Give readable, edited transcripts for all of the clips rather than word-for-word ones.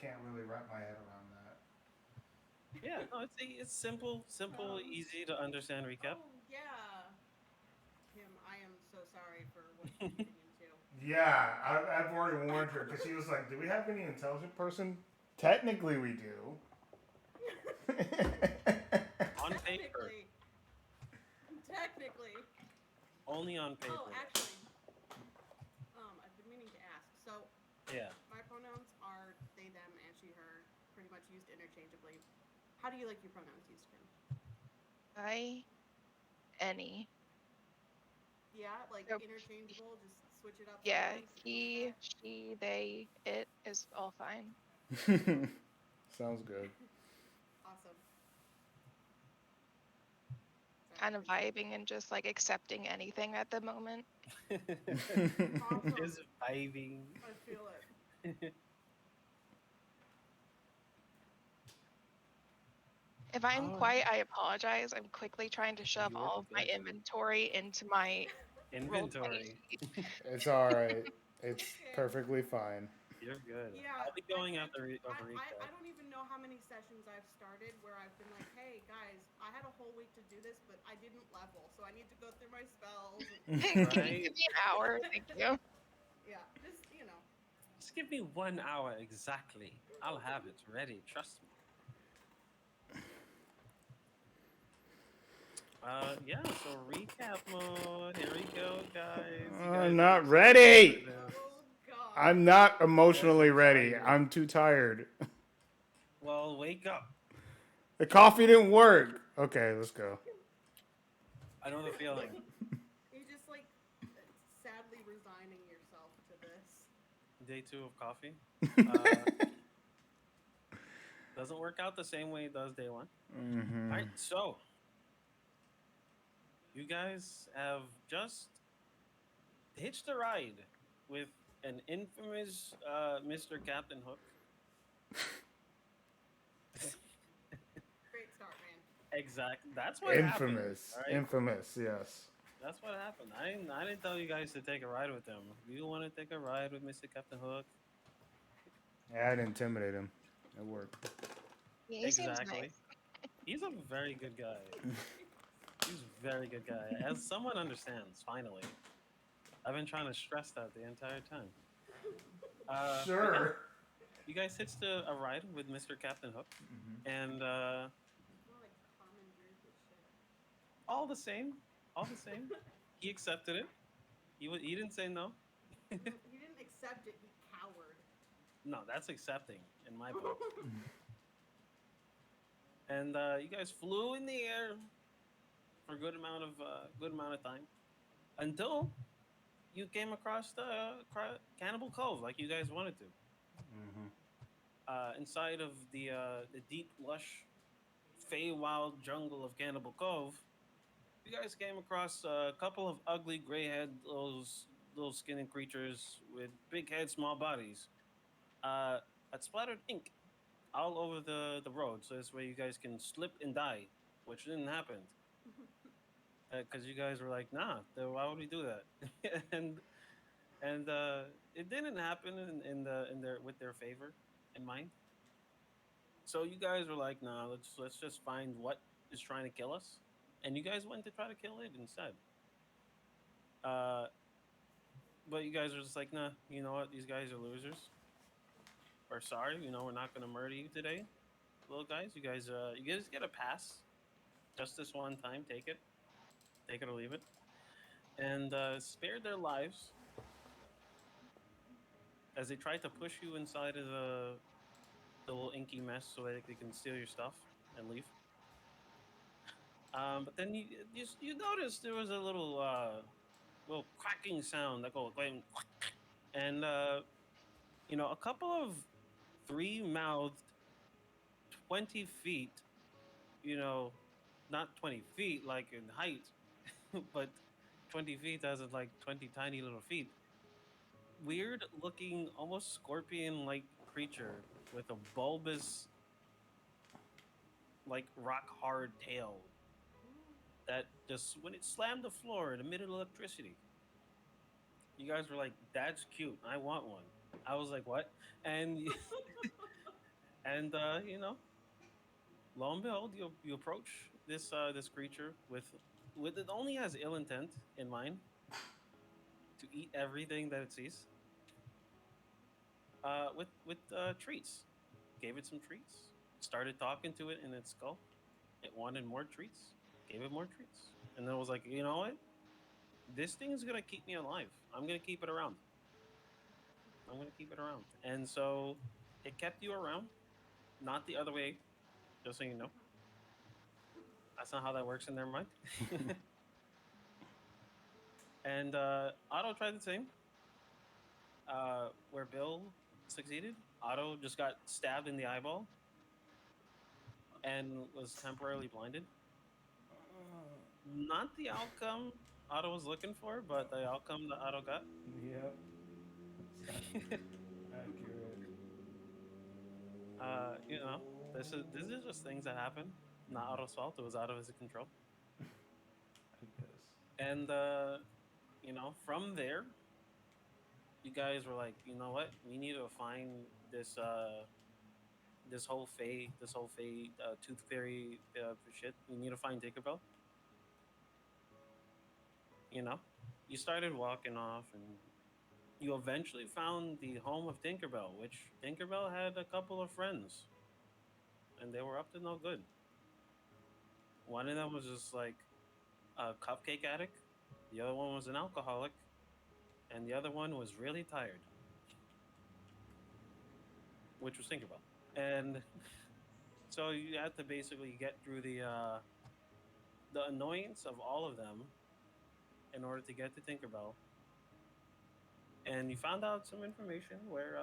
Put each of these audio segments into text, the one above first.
can't really wrap my head around that. Yeah, no, it's simple, Um, easy to understand recap. oh yeah, Kim, I am so sorry for what you're getting into. Yeah, I've already warned her because she was like, "Do we have any intelligent person?" Technically, we do. On paper, Technically, technically. only on Oh, paper. actually, I've been meaning to ask. So, Yeah. my pronouns are they, them, and she, her, pretty much used interchangeably. How do you like your pronouns used, Kim? I any. Yeah, like So interchangeable. Just switch it up yeah, sometimes, something like he, that. she, they, it is all fine. Sounds good. Awesome. Sorry, Kind of vibing and just like accepting anything at the moment. awesome. Just vibing. I feel it. If I'm Oh, quiet, I apologize. I'm quickly trying to shove you're all of my good. inventory into my Roll20 Inventory. sheet. It's all right. It's Okay. perfectly fine. You're good. Yeah, I'll be I going can't. after I, over I, recap. I don't even know how many sessions I've started where I've been like, hey guys, I had a whole week to do this, but I didn't level, so I need to go through my spells. And Can you Right? give me an hour? Thank you. yeah, just you know. Just give me 1 hour exactly. I'll have it ready. Trust me. Yeah. So recap mode. Here we go, guys. You I'm guys are not excited for ready. this. Oh God. I'm not You guys emotionally are ready. excited. I'm too tired. Well, wake up. The coffee didn't work. Okay, let's go. I know the feeling. You just like sadly resigning yourself to this. Day two of coffee. Uh, doesn't work out the same way it does day one. All right. So you guys have just hitched a ride with an infamous Mr. Captain Hook. Great start, man. Exactly. That's what happened. All Infamous. right. Infamous, yes. That's what happened. I didn't tell you guys to take a ride with him. If you want to take a ride with Mr. Captain Hook, Yeah, I'd intimidate him. It worked. Yeah, he seems exactly. nice. He's a very good guy. He's a very good guy. As someone understands, finally. I've been trying to stress that the entire time. But yeah, Sure. you guys hitched a ride with Mr. Captain Hook, and It's more like commandeered the ship. all the same, all the same, he accepted it. He didn't say no. He didn't accept it. He cowered. No, that's accepting in my book. And you guys flew in the air for a good amount of time until you came across the Cannibal Cove, like you guys wanted to. Inside of the deep, lush, Feywild jungle of Cannibal Cove, you guys came across a couple of ugly gray-head little skinny creatures with big heads, small bodies. That splattered ink all over the road, so this way you guys can slip and die, which didn't happen because you guys were like, "Nah, why would we do that?" and it didn't happen in their with their favor in mind. So you guys were like, "Nah, let's just find what is trying to kill us," and you guys went to try to kill it instead. Uh, but you guys were just like, "Nah, you know what? These guys are losers. We're sorry. We're not gonna murder you today, little guys. You guys get a pass just this one time. Take it or leave it." And spared their lives as they tried to push you inside of the little inky mess so that they can steal your stuff and leave. But then you noticed there was a little cracking sound that going, and a couple of three mouthed 20 feet. You know, not 20 feet like in height, but 20 feet as in like 20 tiny little feet. Weird looking, almost scorpion like creature with a bulbous, like rock hard tail that just when it slammed the floor it emitted electricity. You guys were like, "That's cute. I want one." I was like, "What?" And And lo and behold, you approach this creature with it only has ill intent in mind to eat everything that it sees. With treats, gave it some treats. Started talking to it in its skull. It wanted more treats. Gave it more treats, and then it was like, you know what? This thing is gonna keep me alive. I'm gonna keep it around. I'm gonna keep it around. And so it kept you around, not the other way. Just so you know, that's not how that works in their mind. And Otto tried the same. Where Bill succeeded, Otto just got stabbed in the eyeball and was temporarily blinded. Not the outcome Otto was looking for, but the outcome that Otto got. Yep. Accurate. You know, this is just things that happen. Not Otto's fault. It was out of his control. I guess. And from there, you guys were like, you know what? We need to find this whole Fey Tooth Fairy shit. We need to find Tinkerbell. You know, you started walking off, and you eventually found the home of Tinkerbell, which Tinkerbell had a couple of friends, and they were up to no good. One of them was just like a cupcake addict. The other one was an alcoholic, and the other one was really tired, which was Tinkerbell. And so you had to basically get through the annoyance of all of them in order to get to Tinkerbell. And you found out some information where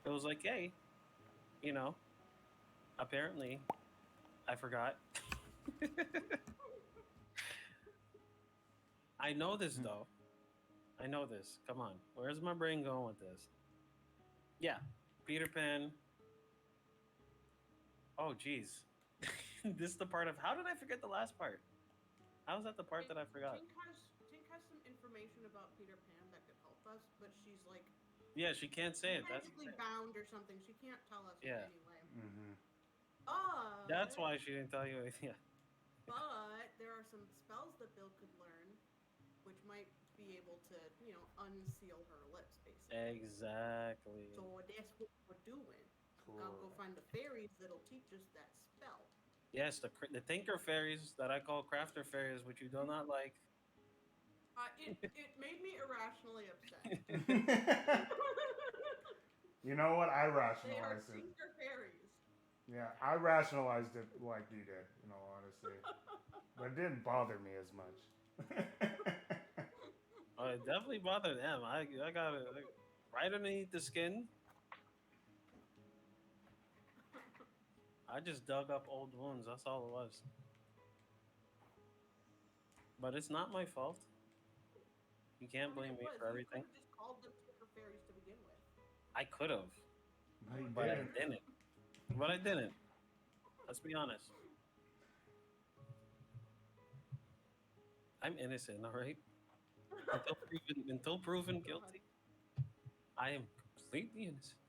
it was like, hey, you know, apparently, I forgot. I know this though. I know this. Come on. Where's my brain going with this? Yeah, Peter Pan. Oh, geez. This is the part of. How did I forget the last part? How is that the part that I forgot? Tink has some information about Peter Pan that could help us, but she's like Yeah, she can't say it. That's magically bound or something. She can't tell us Yeah. anyway. Mm-hmm. that's why she didn't tell you. Yeah. But there are some spells that Bill could learn, which might be able to, unseal her lips, basically. Exactly. So that's what we're doing. Cool. I'll go find the fairies that'll teach us that spell. Yes, the Tinker fairies that I call crafter fairies, which you do not like. It made me irrationally upset. You know what? I They are rationalized it. tinker fairies. Yeah, I rationalized it like you did, in all honesty. But it didn't bother me as much. Oh, it definitely bothered them. I got it right underneath the skin. I just dug up old wounds. That's all it was. But it's not my fault. You can't blame me for everything. You could have just called them tinker fairies to begin with. I could have, No, you but I didn't. didn't. But I didn't. Let's be honest. I'm innocent, all right? Until proven guilty, I am completely innocent.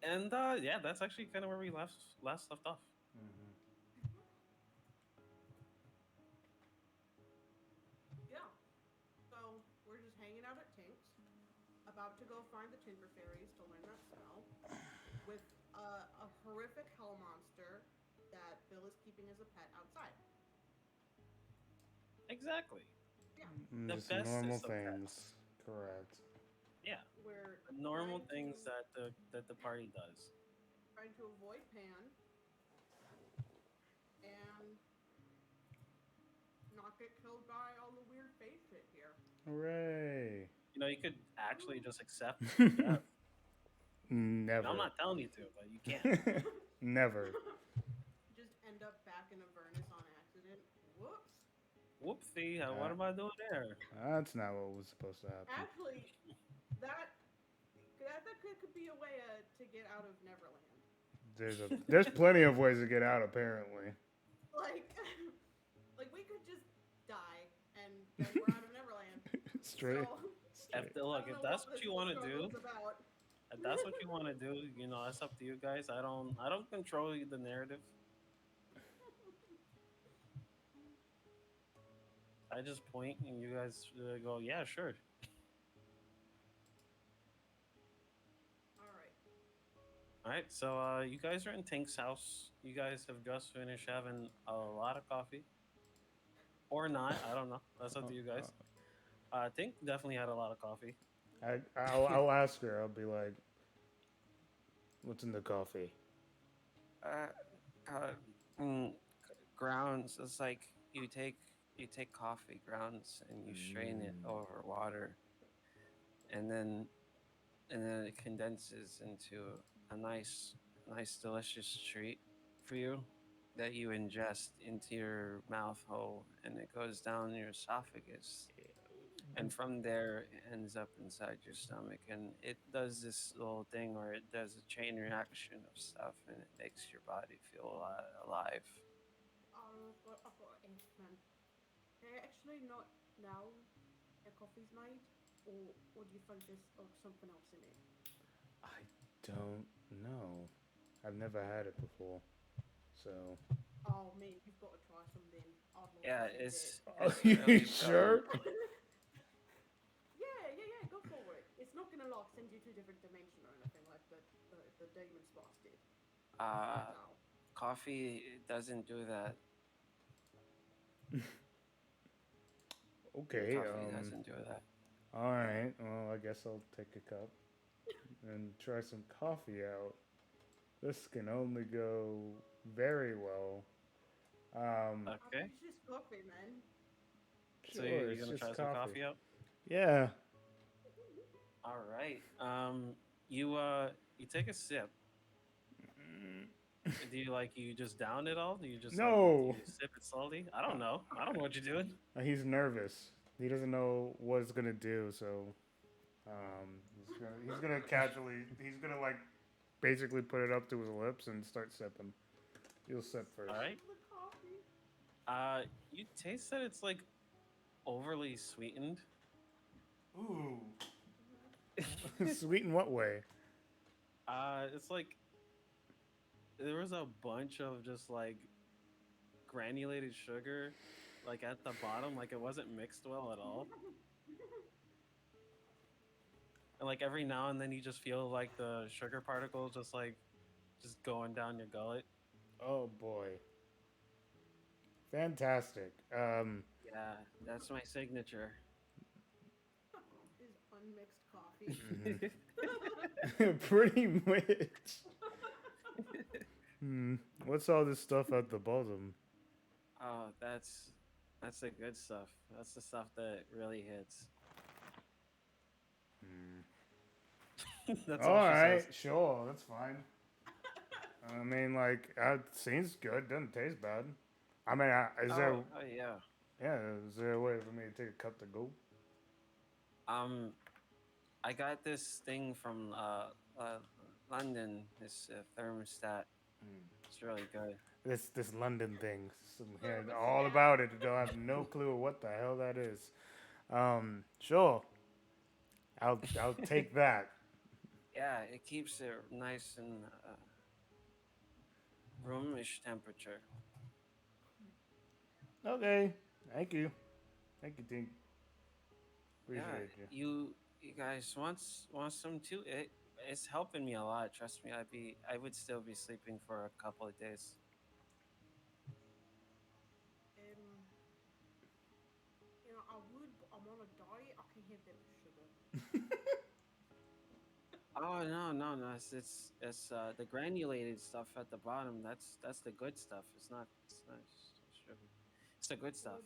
And yeah, that's actually kind of where we last left off. Mm-hmm. Yeah. So we're just hanging out at Tink's, about to go find the tinker fairies to learn that spell, with a horrific hell monster that Bill is keeping as a pet outside. Exactly. Yeah. The Just best normal is the things. Correct. Yeah, We're the normal trying things to, that the party does. trying to avoid Pan and not get killed by all the weird face shit here. Hooray. You know, you could actually just accept death. Never. I'm not telling you to, but you can't. Never. Just end up back in Avernus on accident. Whoops. Whoopsie! What am I doing there? That's not what was supposed to happen. Actually, that could be a way to get out of Neverland. There's plenty of ways to get out, apparently. Like, like we could just die and then we're out of Neverland. Straight. So, Straight. Look, if that's what you want to do, That's what you want to do. That's up to you guys. I don't control the narrative. I just point and you guys go, yeah, sure. All right. All right, so you guys are in Tink's house. You guys have just finished having a lot of coffee, or not. I don't know. That's up to you guys. Tink definitely had a lot of coffee. I'll ask her. I'll be like, "What's in the coffee?" Uh, uh, mm, grounds. It's like you take coffee grounds and you strain it Mm. over water, and then it condenses into a nice delicious treat for you that you ingest into your mouth hole, and it goes down your esophagus, and from there it ends up inside your stomach, and it does this little thing where it does a chain reaction of stuff, and it makes your body feel alive. I've got an excellent. Actually, not now. A coffee's made, or do you think there's something else in it? I don't know. I've never had it before, so. Oh man, you've got to try some then. I'd love Yeah, to see it's that. Are it's you really sure? Yeah, go for it. It's not gonna like send you to a different dimension or anything like the demon spots did. uh No. coffee doesn't do that. Okay. Coffee doesn't do that. All right. Well, I guess I'll take a cup and try some coffee out. This can only go very well. I mean, Okay, it's just coffee, man. so Sure. you're It's gonna just try some coffee. coffee out. Yeah. All right. You take a sip. Do you just down it all? Do you just do No. you sip it slowly? I don't know. I don't know what you're doing. He's nervous. He doesn't know what it's gonna do, so he's gonna casually he's gonna like basically put it up to his lips and start sipping. You'll sip first. All right. The coffee. You taste that it's like overly sweetened. Ooh. Sweet in what way? It's like there was a bunch of just like granulated sugar, like at the bottom, like it wasn't mixed well at all. And like every now and then you just feel like the sugar particles just going down your gullet. Oh boy. Fantastic. Yeah, that's my signature. Is unmixed coffee. Pretty much. What's all this stuff at the bottom? Oh, that's the good stuff. That's the stuff that really hits. That's All all she right, says. sure, that's fine. I mean, like, it seems good. Doesn't taste bad. I mean, is there? Oh yeah. Yeah, is there a way for me to take a cup to go? Um, I got this thing from London. This thermostat. It's really good. This London thing. Hearing all about it. Don't have no clue what the hell that is. Sure. I'll take that. Yeah, it keeps it nice and roomish temperature. Okay. Thank you. Thank you, Tink. Yeah, Appreciate you. you guys want some too? It's helping me a lot. Trust me, I would still be sleeping for a couple of days. I would, but I'm on a diet. I can have that with sugar. Oh no! It's the granulated stuff at the bottom. That's the good stuff. It's not sugar. It's the good stuff.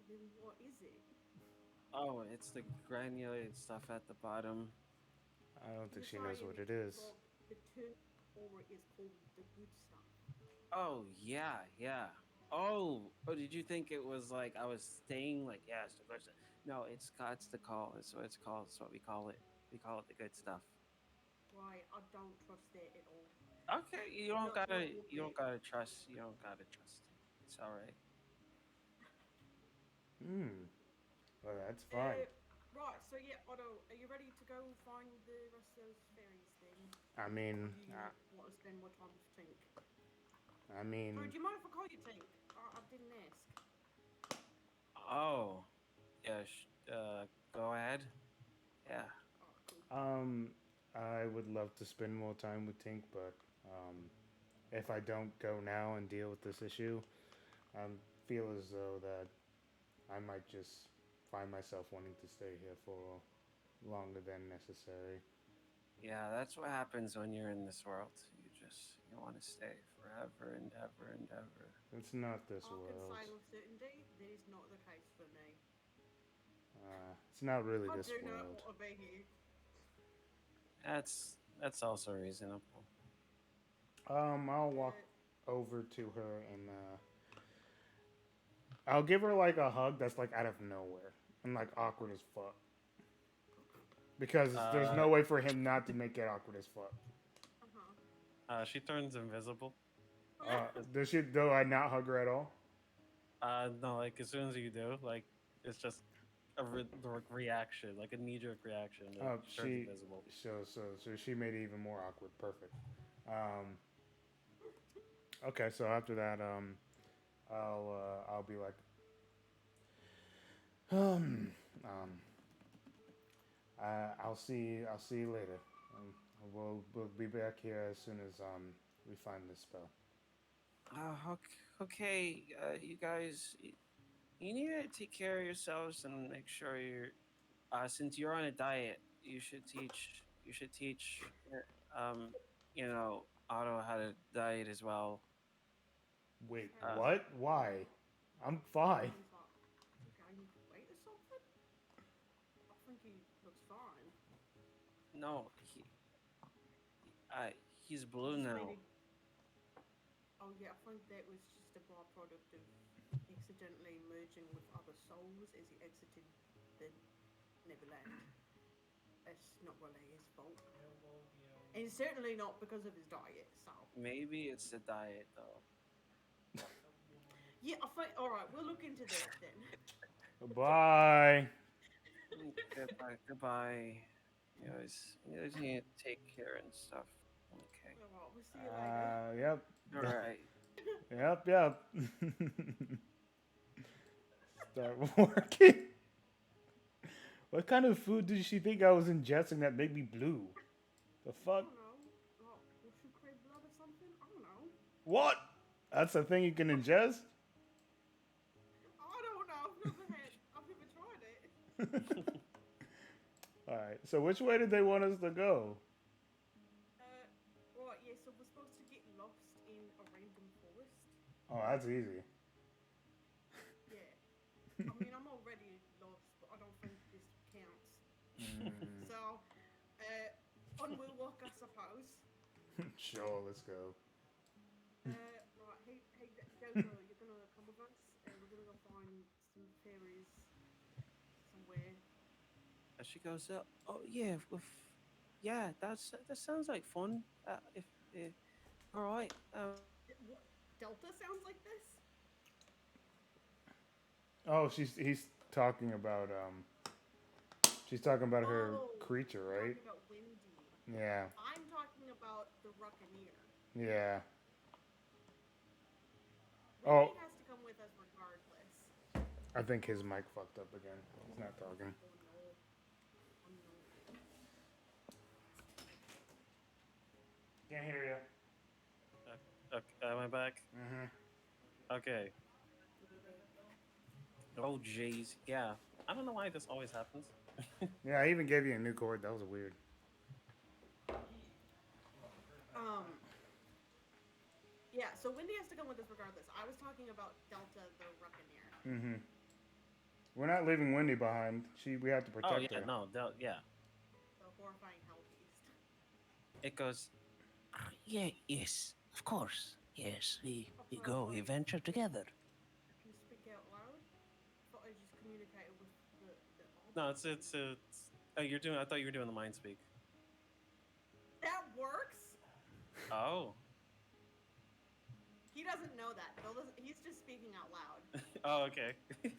Then what is it? Oh, it's the granulated stuff at the bottom. I don't think she You're knows saying what it is. well, the term for it is called the good stuff. Oh yeah. Oh, did you think it was like I was saying like yeah, it's the good stuff? No, it's the call. It's what it's called. It's what we call it. We call it the good stuff. Right, I don't trust that at all. Okay, you don't Okay. gotta trust. You don't gotta trust. It's all right. Hmm. Well, that's fine. Right, so yeah, Otto, are you ready to go find the rest of those fairies then? I Or mean, do you want to spend more time with Tink? I Sorry, mean, do you mind if I call you Tink? I didn't ask. Oh, yeah. Go ahead. Yeah. Oh, cool. um, I would love to spend more time with Tink, but if I don't go now and deal with this issue, I feel as though that I might just find myself wanting to stay here for longer than necessary. Yeah, that's what happens when you're in this world. You want to stay forever and ever and ever. It's not this I can world. say with certainty that is not the case for me. It's not really I this do not world. want to be here. That's also reasonable. I'll walk Uh, over to her and I'll give her like a hug that's like out of nowhere and like awkward as fuck because there's Uh, no way for him not to make it awkward as fuck. uh-huh. she turns invisible. Does she? Do I not hug her at all? No, like as soon as you do, like it's just a reaction, like a knee-jerk reaction. That she turns She invisible. so she made it even more awkward. Perfect. Um, okay, so after that, I'll be like, um, um, I'll see you later. We'll be back here as soon as we find this spell. Okay, you guys, you need to take care of yourselves and make sure you're. Since you're on a diet, you should teach, Otto how to diet as well. Wait, Uh, Okay. what? Why? I'm fine. He's like, you gained weight or something? I think he looks fine. no, uh, he's You blue just mean now. he... Oh yeah, I think that was just a byproduct of accidentally merging with other souls as he exited the Neverland. It's not really his fault. And certainly not because of his diet, so... Maybe it's the diet though. Yeah, I think... Alright, we'll look into that then. Bye. Goodbye, goodbye. You guys need to take care and stuff. Okay. Alright, we'll see you later. Yep. All right. Yep. Start working. What kind of food did she think I was ingesting that made me blue? The I fuck? don't know. Like, ocean crab blood or something? I don't know. What? That's a thing you can ingest? I don't know. I've never tried it. Alright, so which way did they want us to go? Right, yeah, so we're supposed to get lost in a random forest. Oh, that's easy. Yeah. I mean, I'm already lost, but I don't think this counts. Mm, So, on we'll walk, I suppose. sure, let's go. Right, hey, Dodo, you're gonna come with us, and we're gonna go find some fairies somewhere. And she goes, "Oh yeah, yeah, that sounds like fun. If all right, What? Delta sounds like this? Oh, she's talking about her Oh, creature, you're right? talking about Windy. Yeah. I'm talking about the Ruckaneer. Yeah. Windy Oh, has to come with us regardless. I think his mic fucked up again. He's not talking. Oh no. Oh no. Can't hear you. okay, am I back? Mm-hmm. Okay. Oh jeez, yeah. I don't know why this always happens. Yeah, I even gave you a new chord. That was weird. Um. Yeah, so Windy has to come with us regardless. I was talking about Delta the Ruckaneer. Mm-hmm. We're not leaving Wendy behind. We have to Oh protect yeah, her. no, yeah. The horrifying hell beast. It goes. Yeah, yes, of course. Yes, we go, we Horrifying. venture together. Can you speak out loud? I thought I just communicated with the No, it's. Oh, you're doing. I thought you were doing the mind speak. That works? Oh. He doesn't know that. Bill doesn't, he's just speaking out loud. Oh, okay. He's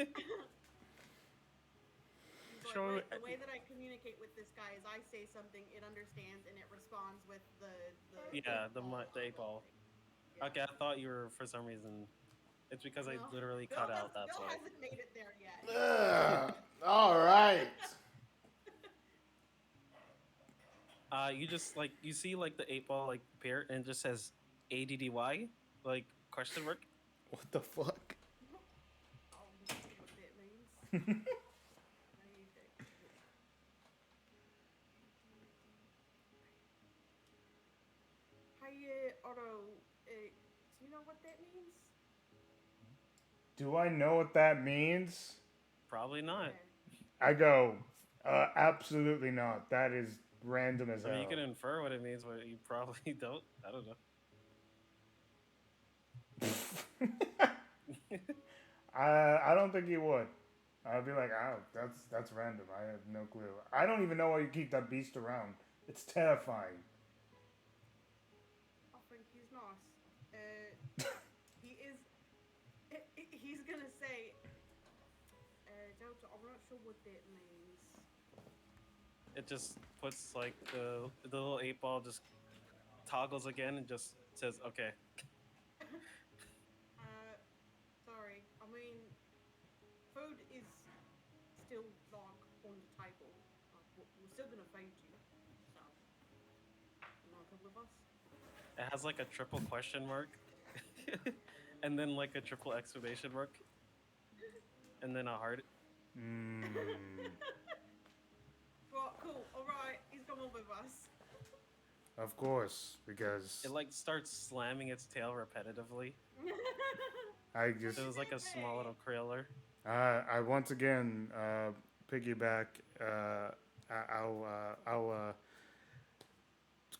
So Sure. the way that I communicate with this guy is I say something, it understands, and it responds with the Yeah, the ball the 8 ball. thing. Yeah. Okay, I thought you were for some reason. It's because I No, literally cut out. That's Bill why. hasn't made it there yet. All right. You just like you see like the 8 ball like appear and it just says ADDY like question mark. What the fuck? I'll see what that means. Hey, Otto, do you know what that means? Do I know what that means? Probably not. I go, absolutely not. That is random as I mean, you hell. can infer what it means, but you probably don't. I don't know. I don't think he would. I'd be like, oh, that's random. I have no clue. I don't even know why you keep that beast around. It's terrifying. I think he's nice. He is. He's gonna say, Doctor, I'm not sure what that means. It just puts like the little 8 ball just toggles again and just says okay. Sorry. I mean, food is still like on the table. We're still gonna feed you. So, you wanna come with us? It has like a triple question mark, and then like a triple exclamation mark, and then a heart. Mm. Well, cool. All right, he's coming with us. Of course, because It like starts slamming its tail repetitively. I just, It was like a small little kriller. I once again piggyback. I'll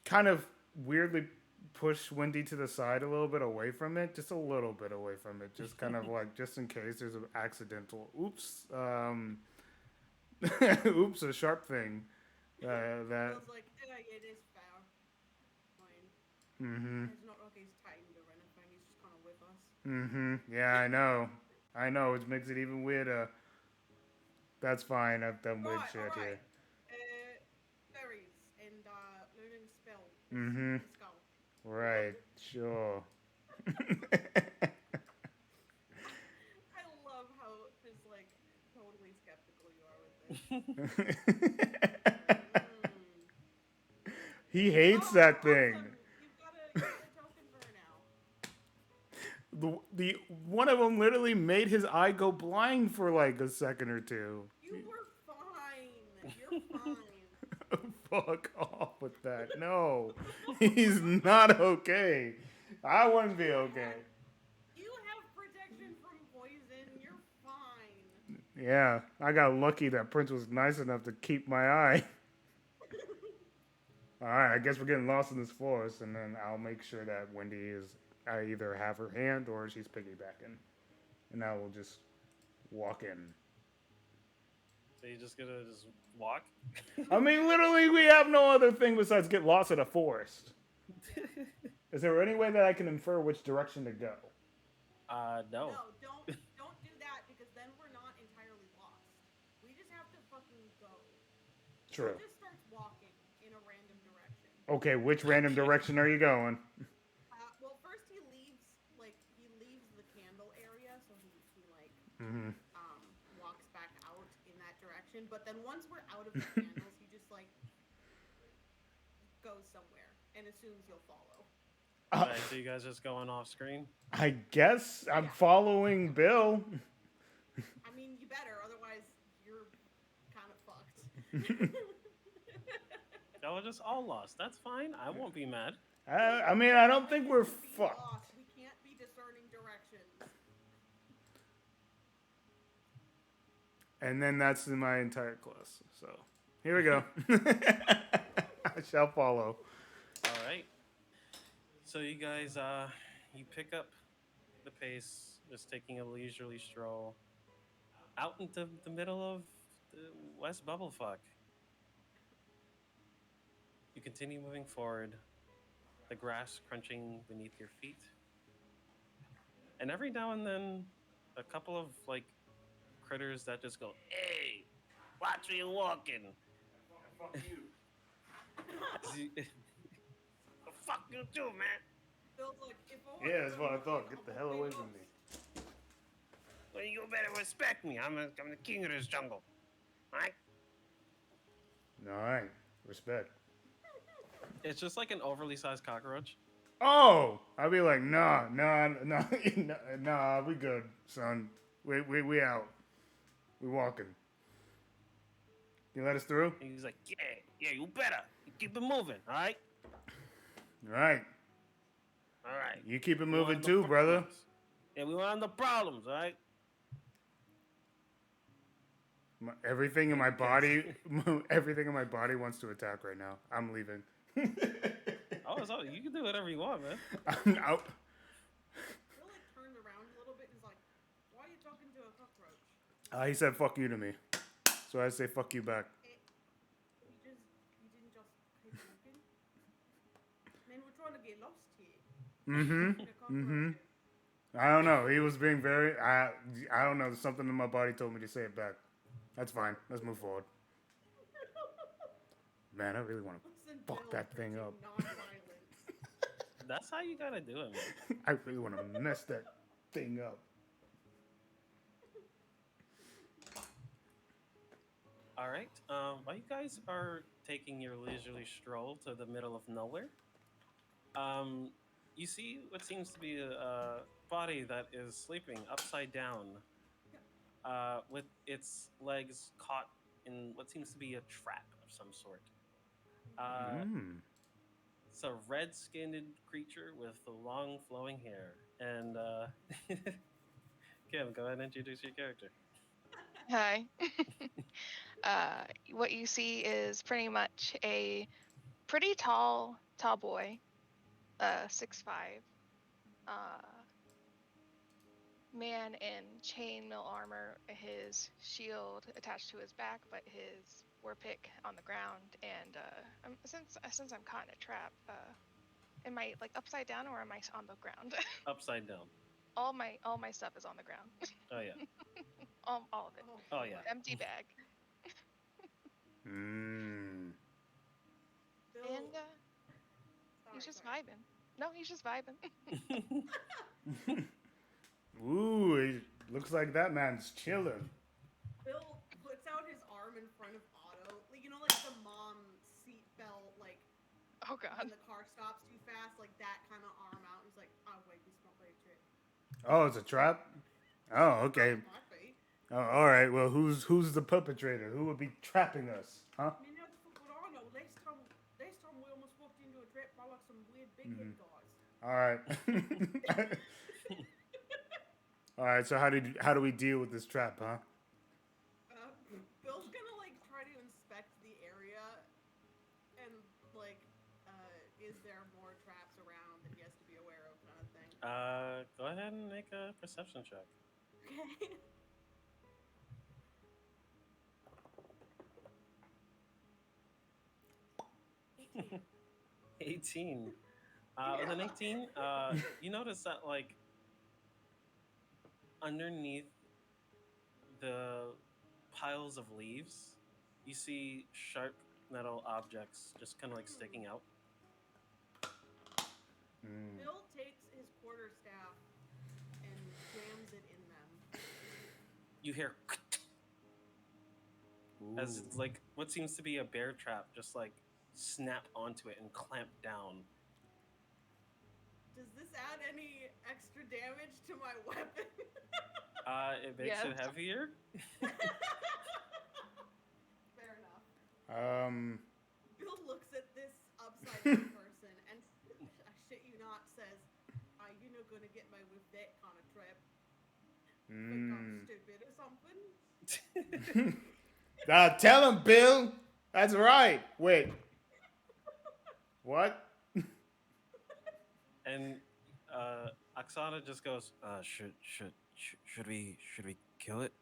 kind of weirdly push Wendy to the side a little bit away from it, just a little bit away from it, just kind of like just in case there's an accidental oops, oops, a sharp thing that. Feels like, yeah, it is fair. Fine. Mm-hmm. It's not like he's tightened or anything. He's just kind of with us. Mm-hmm. Yeah, I know. I know. It makes it even weirder. That's fine. I've done weird Right, shit all right. here. Berries and learning spell. Mm-hmm. Let's go. Right. Sure. I love how just like totally skeptical you are with this. He hates that thing. Awesome. You've got a token for her now. The one of them literally made his eye go blind for like a second or two. You were fine. You're fine. Fuck off with that. No, he's not okay. I wouldn't be okay. You have protection from poison. You're fine. Yeah, I got lucky that Prince was nice enough to keep my eye. All right, I guess we're getting lost in this forest, and then I'll make sure that Wendy is. I either have her hand or she's piggybacking, and I will just walk in. So you're just gonna just walk? I mean, literally, we have no other thing besides get lost in a forest. Is there any way that I can infer which direction to go? No. No, don't do that because then we're not entirely lost. We just have to fucking go. True. He just starts walking in a random direction. Okay, which random direction are you going? Well, first he leaves the candle area, so he Mm-hmm. walks back out in that direction. But then once we're out of the candles, he just like goes somewhere and assumes you'll follow. Alright, so you guys just going off screen? I guess I'm Yeah. following Bill. I mean, you better, otherwise you're kind of fucked. Y'all are just all lost. That's fine. I won't be mad. I mean, I don't think we're Be fucked. lost. We can't be discerning directions. And then that's in my entire class. So here we go. I shall follow. All right. So you guys, you pick up the pace, just taking a leisurely stroll out into the middle of the West Bubblefuck. You continue moving forward, the grass crunching beneath your feet, and every now and then, a couple of like critters that just go, "Hey!" Watch where you're walking. Fuck you. As you- Fuck you too, man. Bill's like, if I want Yeah, to that's go what I mine, thought. Get the I'm a hell big away from boss. me. Well, you better respect me. I'm the king of this jungle. All right? All right, respect. It's just like an overly sized cockroach. Oh, I'd be like, nah, nah, we good, son. We out. We walking. You let us through? And he's like, yeah, you better. You keep it moving, all right? All right. All right. You keep it We want moving the too, brother. problems. Yeah, we want the problems, all right? Everything in And my you guys- body, everything in my body wants to attack right now. I'm leaving. Oh, it's all, you can do whatever you want, man. I'm out. Bill like turned around a little bit and is like, why are you talking to a cockroach? He said "fuck you" to me, so I say "fuck you" back. You didn't just keep walking? Man, we're trying to get lost here. Mm-hmm. The cockroach Mm-hmm. is- I don't know. He was being very. I don't know. Something in my body told me to say it back. That's fine. Let's move forward. Man, I really want to Listen, fuck Bill, that thing preaching up. non-violence. That's how you gotta do it, man. I really want to mess that thing up. All right. While you guys are taking your leisurely stroll to the middle of nowhere, you see what seems to be a body that is sleeping upside down, with its legs caught in what seems to be a trap of some sort. Mm. It's a red-skinned creature with long, flowing hair. And Kim, go ahead and introduce your character. Hi. What you see is pretty much a pretty tall boy, 6'5", man in chainmail armor, his shield attached to his back, but his war pick on the ground. And since I'm caught in a trap, am I like upside down or am I on the ground? Upside down. all my stuff is on the ground. Oh yeah. all of it. Oh yeah. Empty bag. Mm. Bill, And he's just vibing. No, he's just vibing. Ooh, it looks like that man's chilling. Bill puts out his arm in front of Otto. Like, you know, like the mom seat belt, like Oh god. when the car stops too fast, like that kind of arm out. He's like, oh wait, this not very trick. Oh, it's a trap. Oh, okay. Might be. Oh, all right. Well, who's the perpetrator? Who would be trapping us? Huh? I mean, how the fuck would I know? Last time we almost walked into a trap by like some weird big head guys. All right. All right. So how do we deal with this trap, huh? Bill's gonna like try to inspect the area and like, is there more traps around that he has to be aware of, kind of thing. Go ahead and make a perception check. Okay. 18. With an 18, you notice that like underneath the piles of leaves, you see sharp metal objects just kind of like sticking out. Mm. Bill takes his quarterstaff and jams it in them. You hear as Ooh. like what seems to be a bear trap just like snap onto it and clamp down. Does this add any extra damage to my weapon? It makes it Yes. heavier. Fair enough. Bill looks at this upside down person and, I shit you not, says, "Are you not gonna get me with that kind of trap? Think I'm stupid or something?" Tell him, Bill. That's right. Wait. What? And Oksana just goes, should we kill it?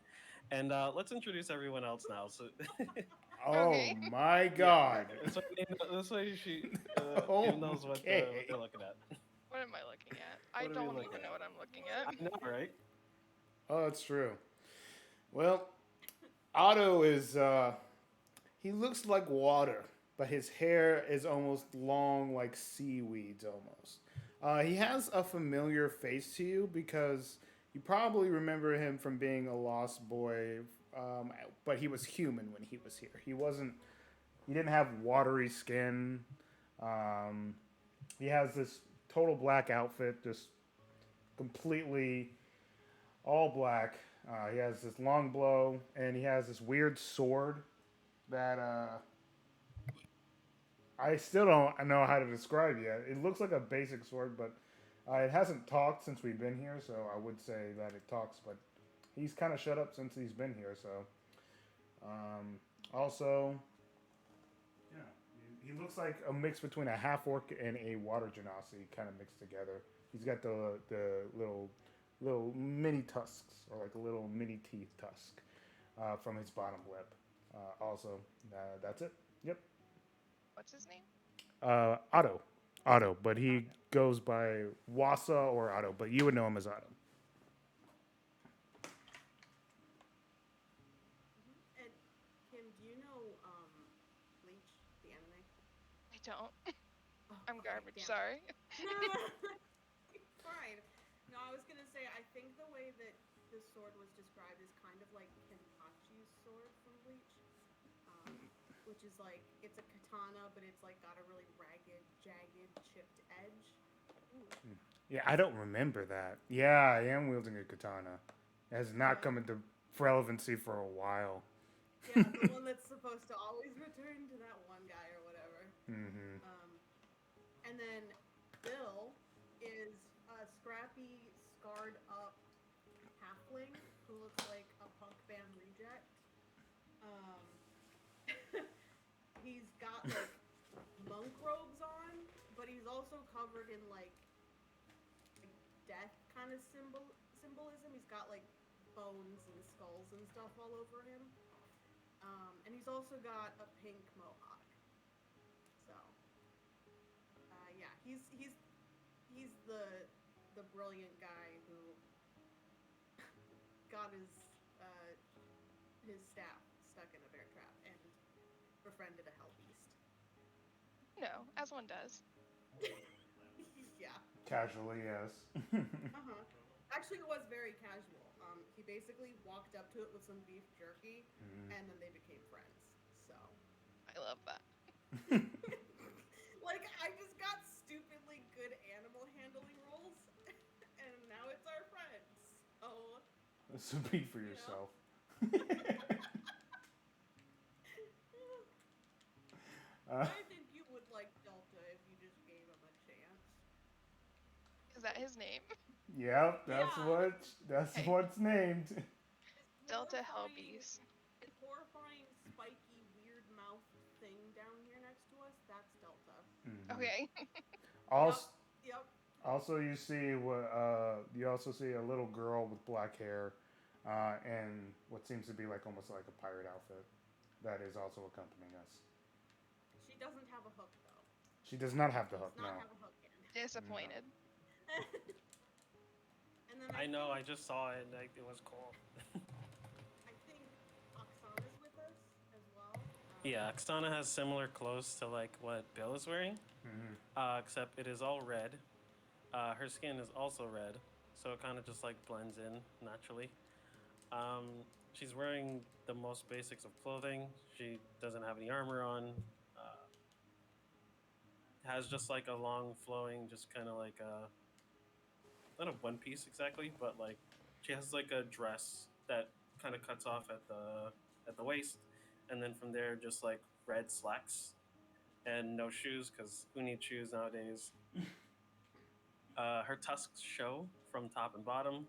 And let's introduce everyone else now. So Oh Okay. my God. this way she Oh, knows what okay. they're looking at. What am I looking at? I What are we don't looking even at? know what I'm looking I at. know, right? Oh, that's true. Well, Otto is he looks like water, but his hair is almost long like seaweeds almost. He has a familiar face to you because you probably remember him from being a lost boy, but he was human when he was here. He wasn't. He didn't have watery skin. Um, he has this total black outfit, just completely all black. He has this long blow, and he has this weird sword that I still don't know how to describe yet. It looks like a basic sword, but it hasn't talked since we've been here, so I would say that it talks, but he's kind of shut up since he's been here, so. Um, Also, yeah, he looks like a mix between a half orc and a water genasi kind of mixed together. He's got the little mini tusks, or like a little mini teeth tusk from his bottom lip. Also, that's it. Yep. What's his name? Otto. Otto, but he Otto. goes by Wasa or Otto, but you would know him as Otto. And Kim, do you know Bleach, the anime? I don't. Oh, I'm okay, garbage. damn. Sorry. No, it's fine. No, I was gonna say I think the way that the sword was described is kind of like Kenpachi's sword from Bleach, um, which is like it's a katana, but it's like got a really ragged, jagged, chipped edge. Ooh. Yeah, I don't remember that. Yeah, I am wielding a katana. It has not Yeah. come into relevancy for a while. Yeah, the one that's supposed to always return to that one guy or whatever. Mm-hmm. Um, and then Bill is a scrappy, scarred up halfling who looks like a punk band reject. Um, he's got like monk robes on, but he's also covered in like death kind of symbolism. He's got like bones and skulls and stuff all over him. And he's also got a pink mohawk. So, yeah, he's the brilliant guy who got his staff stuck in a bear trap and befriended a hell beast. No, as one does. Yeah. Casually, yes. Uh-huh. Actually, it was very casual. He basically walked up to it with some beef jerky, Mm. and then they became friends. So, I love that. like, I just got stupidly good animal handling rolls, and now it's our friends. So, Speak for you know. yourself. uh, I think you would like Delta if you just gave him a chance. Is that his name? yep, Yeah. that's Hey, what's named. His Delta horrifying, Hellbeast. his horrifying, spiky, weird mouth thing down here next to us, that's Delta. Mm-hmm. Okay. Yep, Also, yep. also you see what you also see a little girl with black hair, and what seems to be like almost like a pirate outfit that is also accompanying us. She doesn't have a hook, though. She does not have She the does hook, not no. have a hook in. No. Disappointed. And then I know. I just saw it. Like it was cool. I think Oksana's with us as well. Yeah, Xana has similar clothes to like what Bill is wearing, Mm-hmm. except it is all red. Her skin is also red, so it kind of just like blends in naturally. She's wearing the most basics of clothing. She doesn't have any armor on. Uh, has just like a long flowing, just kind of like a not a one piece exactly, but like she has like a dress that kind of cuts off at the waist, and then from there just like red slacks and no shoes because who needs shoes nowadays? Her tusks show from top and bottom.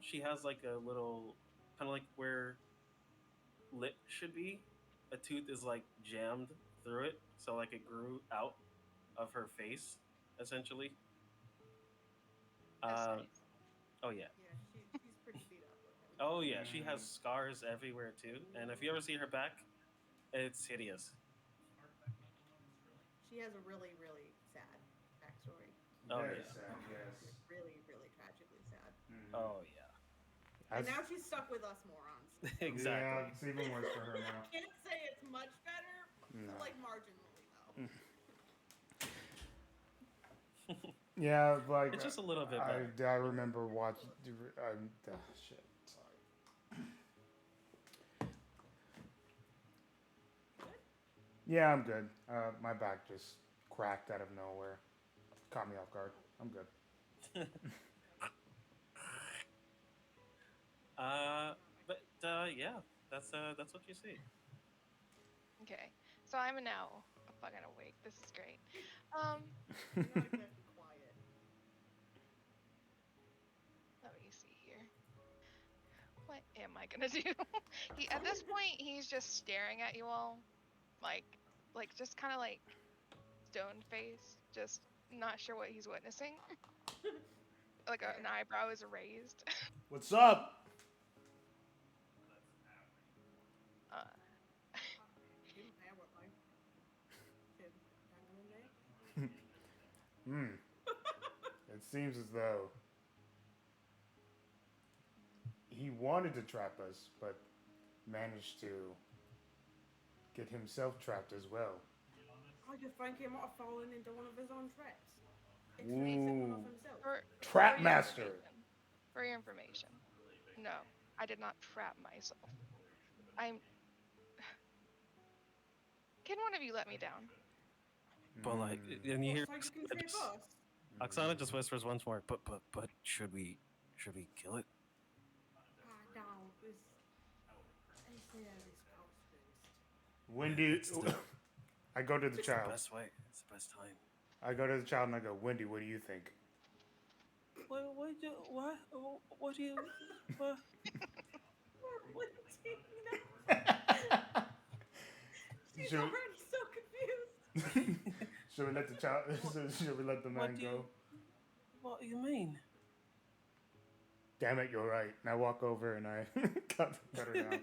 She has like a little kind of like where lip should be. A tooth is like jammed through it, so like it grew out of her face essentially. That's Uh, nice. oh yeah, Yeah, she's pretty beat up looking. oh yeah. She has Mm-hmm. scars everywhere too, and if you ever see her back, it's hideous. She has a really, really sad backstory. Oh Very yeah, sad, yes. Really, really tragically sad. Mm-hmm. oh yeah. And As now she's stuck with us morons. Exactly. Yeah, it's even worse for her now. Can't say it's much better, No. like marginally though. Yeah, like It's just a little bit better. I remember watching. Shit. Sorry. You good? Yeah, I'm good. My back just cracked out of nowhere. Caught me off guard. I'm good. uh, but yeah, that's what you see. Okay, so I'm now fucking awake. This is great. Um, You're not exactly quiet. let me see here. What am I gonna do? He at this point he's just staring at you all, like just kind of like stone face, just not sure what he's witnessing. Like an eyebrow is raised. What's up? uh, Didn't have what like kid dangling there. Hmm. It seems as though he wanted to trap us, but managed to get himself trapped as well. I just think he might have fallen into one of his own traps. It's he set one off Ooh. himself. for Trap your master. information, no, I did not trap myself. I'm. Can one of you let me down? But like, Mm. and you Well, hear so you can Oksana trap just, us. Oksana just whispers once more. But should we kill it? Ah, down. I say this comes first. Wendy, It's the I go to the it's the child. best way. It's the best time. I go to the child and I go, Wendy, what do you think? What do you what? Poor Lindsay, no. She's Should, already so confused. should we let the child? Should we let the What man do go? you what do you mean? Damn it, you're right. And I walk over and I cut her down.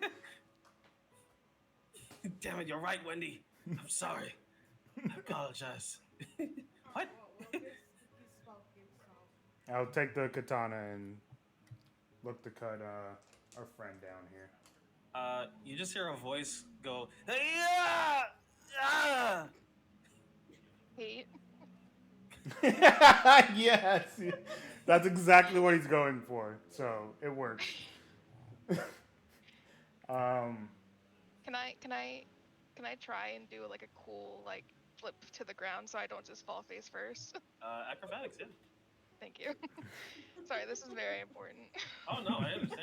Damn it, you're right, Wendy. I'm sorry. I apologize. What? Well, he spoke himself. I'll take the katana and look to cut our friend down here. You just hear a voice go, yeah! Ah! Hate. Yes, that's exactly what he's going for. So it works. um, Can I try and do like a cool like flip to the ground so I don't just fall face first? Acrobatics, yeah. Thank you. Sorry, this is very important. Oh no, I understand.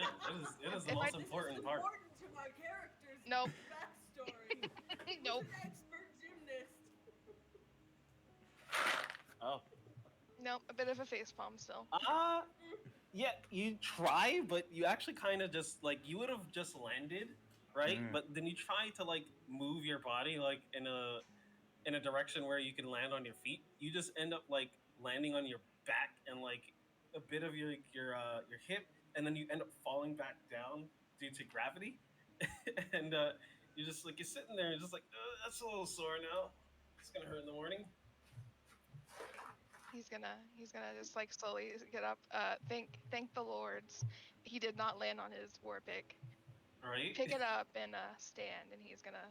It is the If I- most This important is part. important to my character's Nope. backstory. He's Nope. an expert gymnast. Oh. Nope. A bit of a face palm still. Yeah, you try, but you actually kind of just like you would have just landed, right? Mm. But then you try to like move your body like in a direction where you can land on your feet. You just end up like landing on your back and like a bit of your hip, and then you end up falling back down due to gravity. And you're just like you're sitting there and just like that's a little sore now. It's gonna hurt in the morning. He's gonna just like slowly get up. Thank the lords. He did not land on his war pick. Right? Pick it up and stand, and he's gonna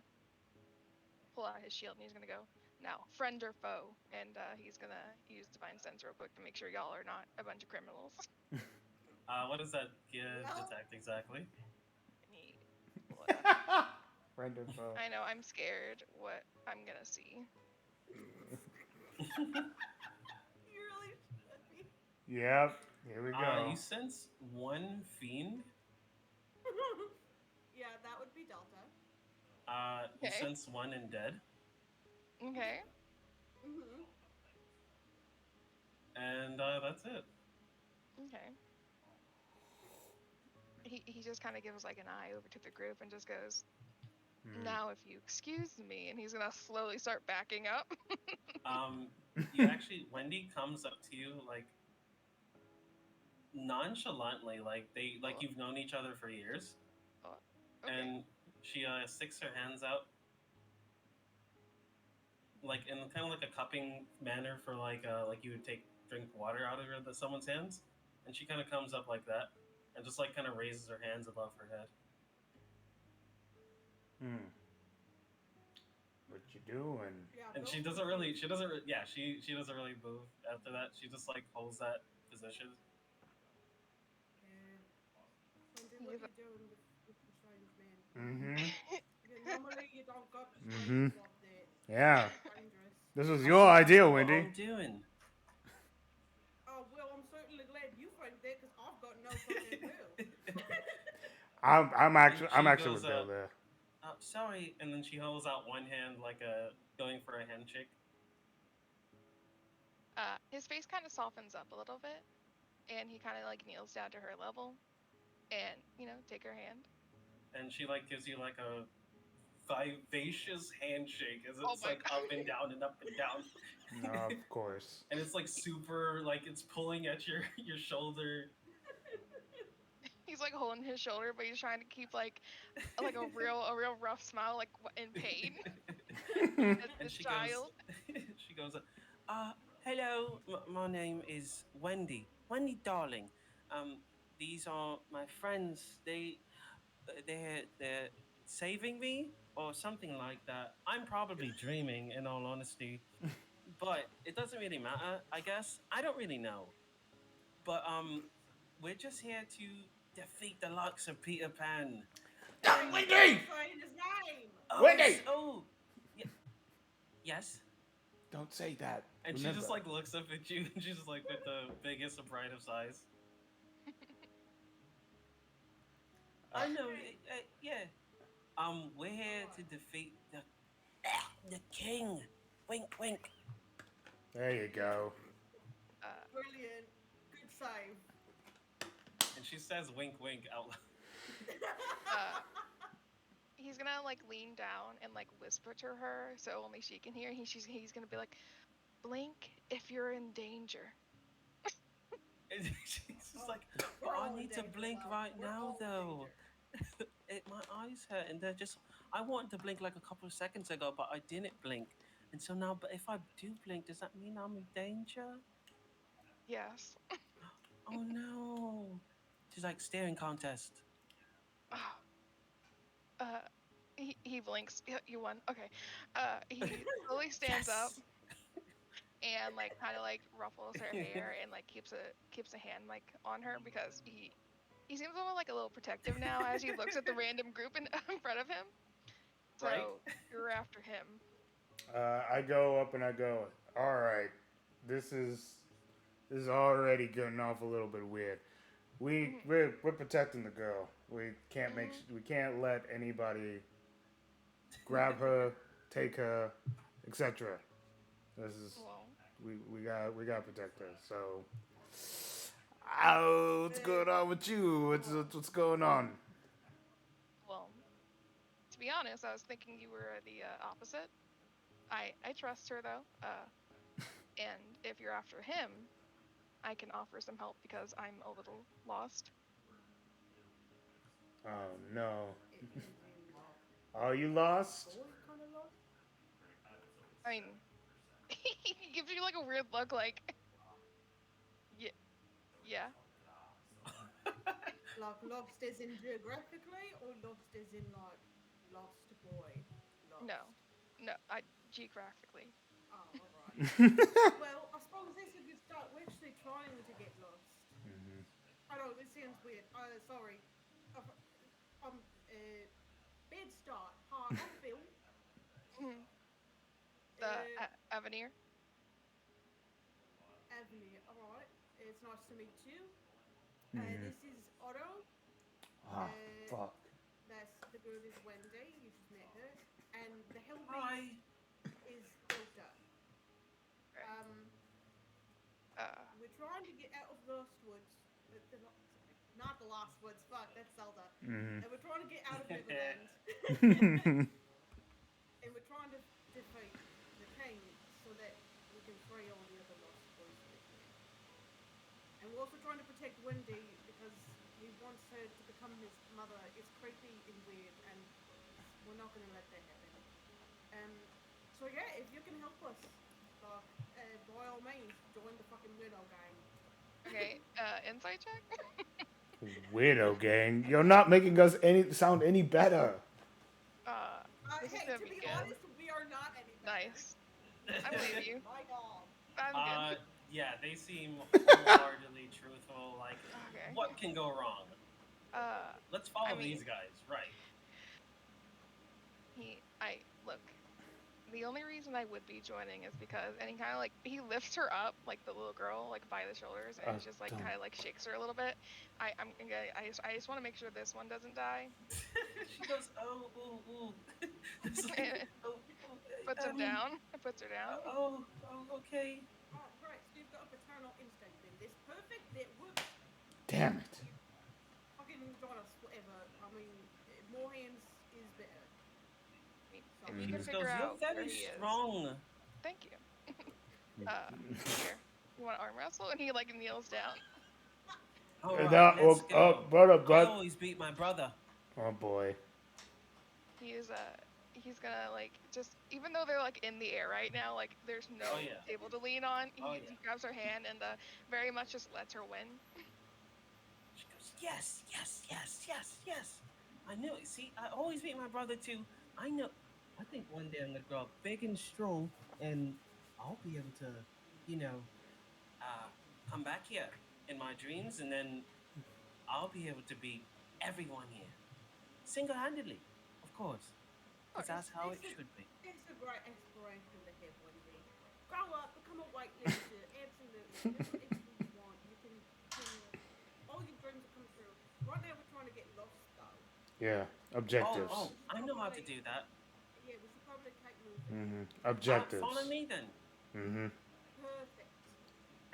pull out his shield and he's gonna go now, friend or foe, and he's gonna use divine sense real quick to make sure y'all are not a bunch of criminals. What does that Well- detect exactly? Let me pull it up. Friend of foe. I know I'm scared what I'm gonna see. You really should be. Yep. Here we go. You sense one fiend. Yeah, that would be Delta. You Okay. sense one undead, Okay. Mm-hmm. and that's it. Okay. He just kind of gives like an eye over to the group and just goes, Hmm. now if you excuse me, and he's gonna slowly start backing up. You actually, Wendy comes up to you like nonchalantly, like you've known each other for years, Okay. and she sticks her hands out like in kind of like a cupping manner for like you would drink water out of someone's hands, and she kind of comes up like that, and just like kind of raises her hands above her head. Hmm. What you doing? Yeah, And Bill's she doesn't confused. really, she doesn't, yeah, she doesn't really move after that. She just like holds that position. Yeah. Wendy, what He's you doing with the strange man? Mm-hmm. Yeah, normally you don't go to Mm-hmm. strangers like that. Yeah. It's dangerous. This was I your think I idea, know what Wendy. I'm doing. Oh, well, I'm certainly glad you think that because I've got no fucking clue. I'm She actually goes, with Bill there. sorry, and then she holds out one hand like a going for a handshake, His face kind of softens up a little bit, and he kind of like kneels down to her level, and take her hand. and she like gives you like a vivacious handshake as Oh it's my like up and down and up and down, Of course. and it's like super like it's pulling at your shoulder. He's like holding his shoulder, but he's trying to keep like a real rough smile, like in pain as And this child. She goes, uh, hello, my name is Wendy. Wendy, darling. Um, these are my friends. They're saving me or something like that. I'm probably dreaming, in all honesty, but it doesn't really matter. I guess I don't really know, but we're just here to defeat the likes of Peter Pan. Thank And you for Wendy! saying his name. Wendy! y- yes. Don't say that. And she Remember. just like looks up at you, and she's just like with the biggest and brightest eyes. Uh, I know, Okay. yeah. We're here to Alright. defeat The king. Wink, wink. there you go. Uh, Brilliant. Good save. and she says wink wink out loud. uh, he's gonna like lean down and like whisper to her so only she can hear. He's gonna be like, "Blink if you're in danger." And she's just Oh, like, we're but I all in need to danger, blink Will. right We're now all in though. danger. My eyes hurt, and they're just. I wanted to blink like a couple of seconds ago, but I didn't blink, and so now. But if I do blink, does that mean I'm in danger? Yes. Oh no! She's like staring contest. uh, he blinks. You won. Okay. He slowly stands up Yes. and like kind of like ruffles her hair and like keeps a hand like on her because he seems like a little protective now as he looks at the random group in front of him. Right? So you're after him. I go up and I go, all right, this is this is already getting off a little bit weird. Hmm. We're protecting the girl. Hmm. We can't let anybody grab her, take her, etc. This is Well, we got to protect her. So, oh, what's going on with you? Alright. What's going on? well. To be honest, I was thinking you were the opposite. I trust her though. And if you're after him, I can offer some help because I'm a little lost. Oh no, Is in like are you lost lost? boy kind of lost? I mean, he gives you like a weird look, like, yeah, yeah, Like lost as in geographically or lost as in like lost boy? no, Lost. no, I geographically. Oh, alright. Well, I suppose this is a good start. We're actually trying to get lost. I know this sounds weird. Sorry. Uh, bad start. Hi, I'm Phil. Mhm. The Uh, Avenir. Avenue. Alright. It's nice to meet you. Mhm. This is Otto. Ah, Uh, fuck. that's the girl is Wendy. You just met her. And the hell beast Hi. is Delta. Right. We're trying to get out of Lost Woods. Sorry, not the Lost Woods. Fuck, that's Zelda. Mhm. And we're trying to get out of Neverland. Mhm. And we're trying to defeat the king so that we can free all the other Lost Boys with me. And we're also trying to protect Wendy because he wants her to become his mother. It's creepy and weird, and we're not going to let that happen. Um, so yeah, if you can help us, like, by all means, join the fucking weirdo gang. Okay. Insight check. Weirdo gang. You're not making us any sound any better. This is hey, gonna to be be good. honest, we are not any better. Nice. I believe you. My God. I'm good. Yeah, they seem wholeheartedly truthful. Like, Okay. what can go wrong? Uh, Let's I follow mean, these guys, right? I look. The only reason I would be joining is because, and he kind of like he lifts her up like the little girl like by the shoulders and just like Don't. kind of like shakes her a little bit. I just want to make sure this one doesn't die. She goes, oh, ooh, ooh. It's like, And oh, oh, puts I him mean, down. Puts her down. okay. Oh, right. So you've got a paternal instinct then. This perfect. It works. Damn it. Fucking join us, whatever. I mean, more hands is better. I mean, if Sorry. you She can just figure goes, you're out where very he is, strong. thank you. Here, you want to arm wrestle? And he like kneels down. All right, No, let's go. brother, I but. always beat my brother. Oh boy. He's gonna like just even though they're like in the air right now, like there's no Oh, yeah. table to lean on. Oh, He yeah. grabs her hand and very much just lets her win. She goes, yes, yes, yes, yes, yes. I knew it. See, I always beat my brother too. I know. I think one day I'm gonna grow up big and strong, and I'll be able to, you know, uh, come back here in my dreams, and then I'll be able to beat everyone here single-handedly, of course, because Of that's how it It's a, should be. it's a great aspiration to have, Wendy. Grow up, become a weightlifter. Absolutely. Do whatever you want. You can all your dreams will come true. Right now, we're trying to get lost, though. Yeah. Oh, Objectives. oh, We should I know how to probably, do that. yeah, we should probably keep moving. Follow Objectives. me then. Perfect.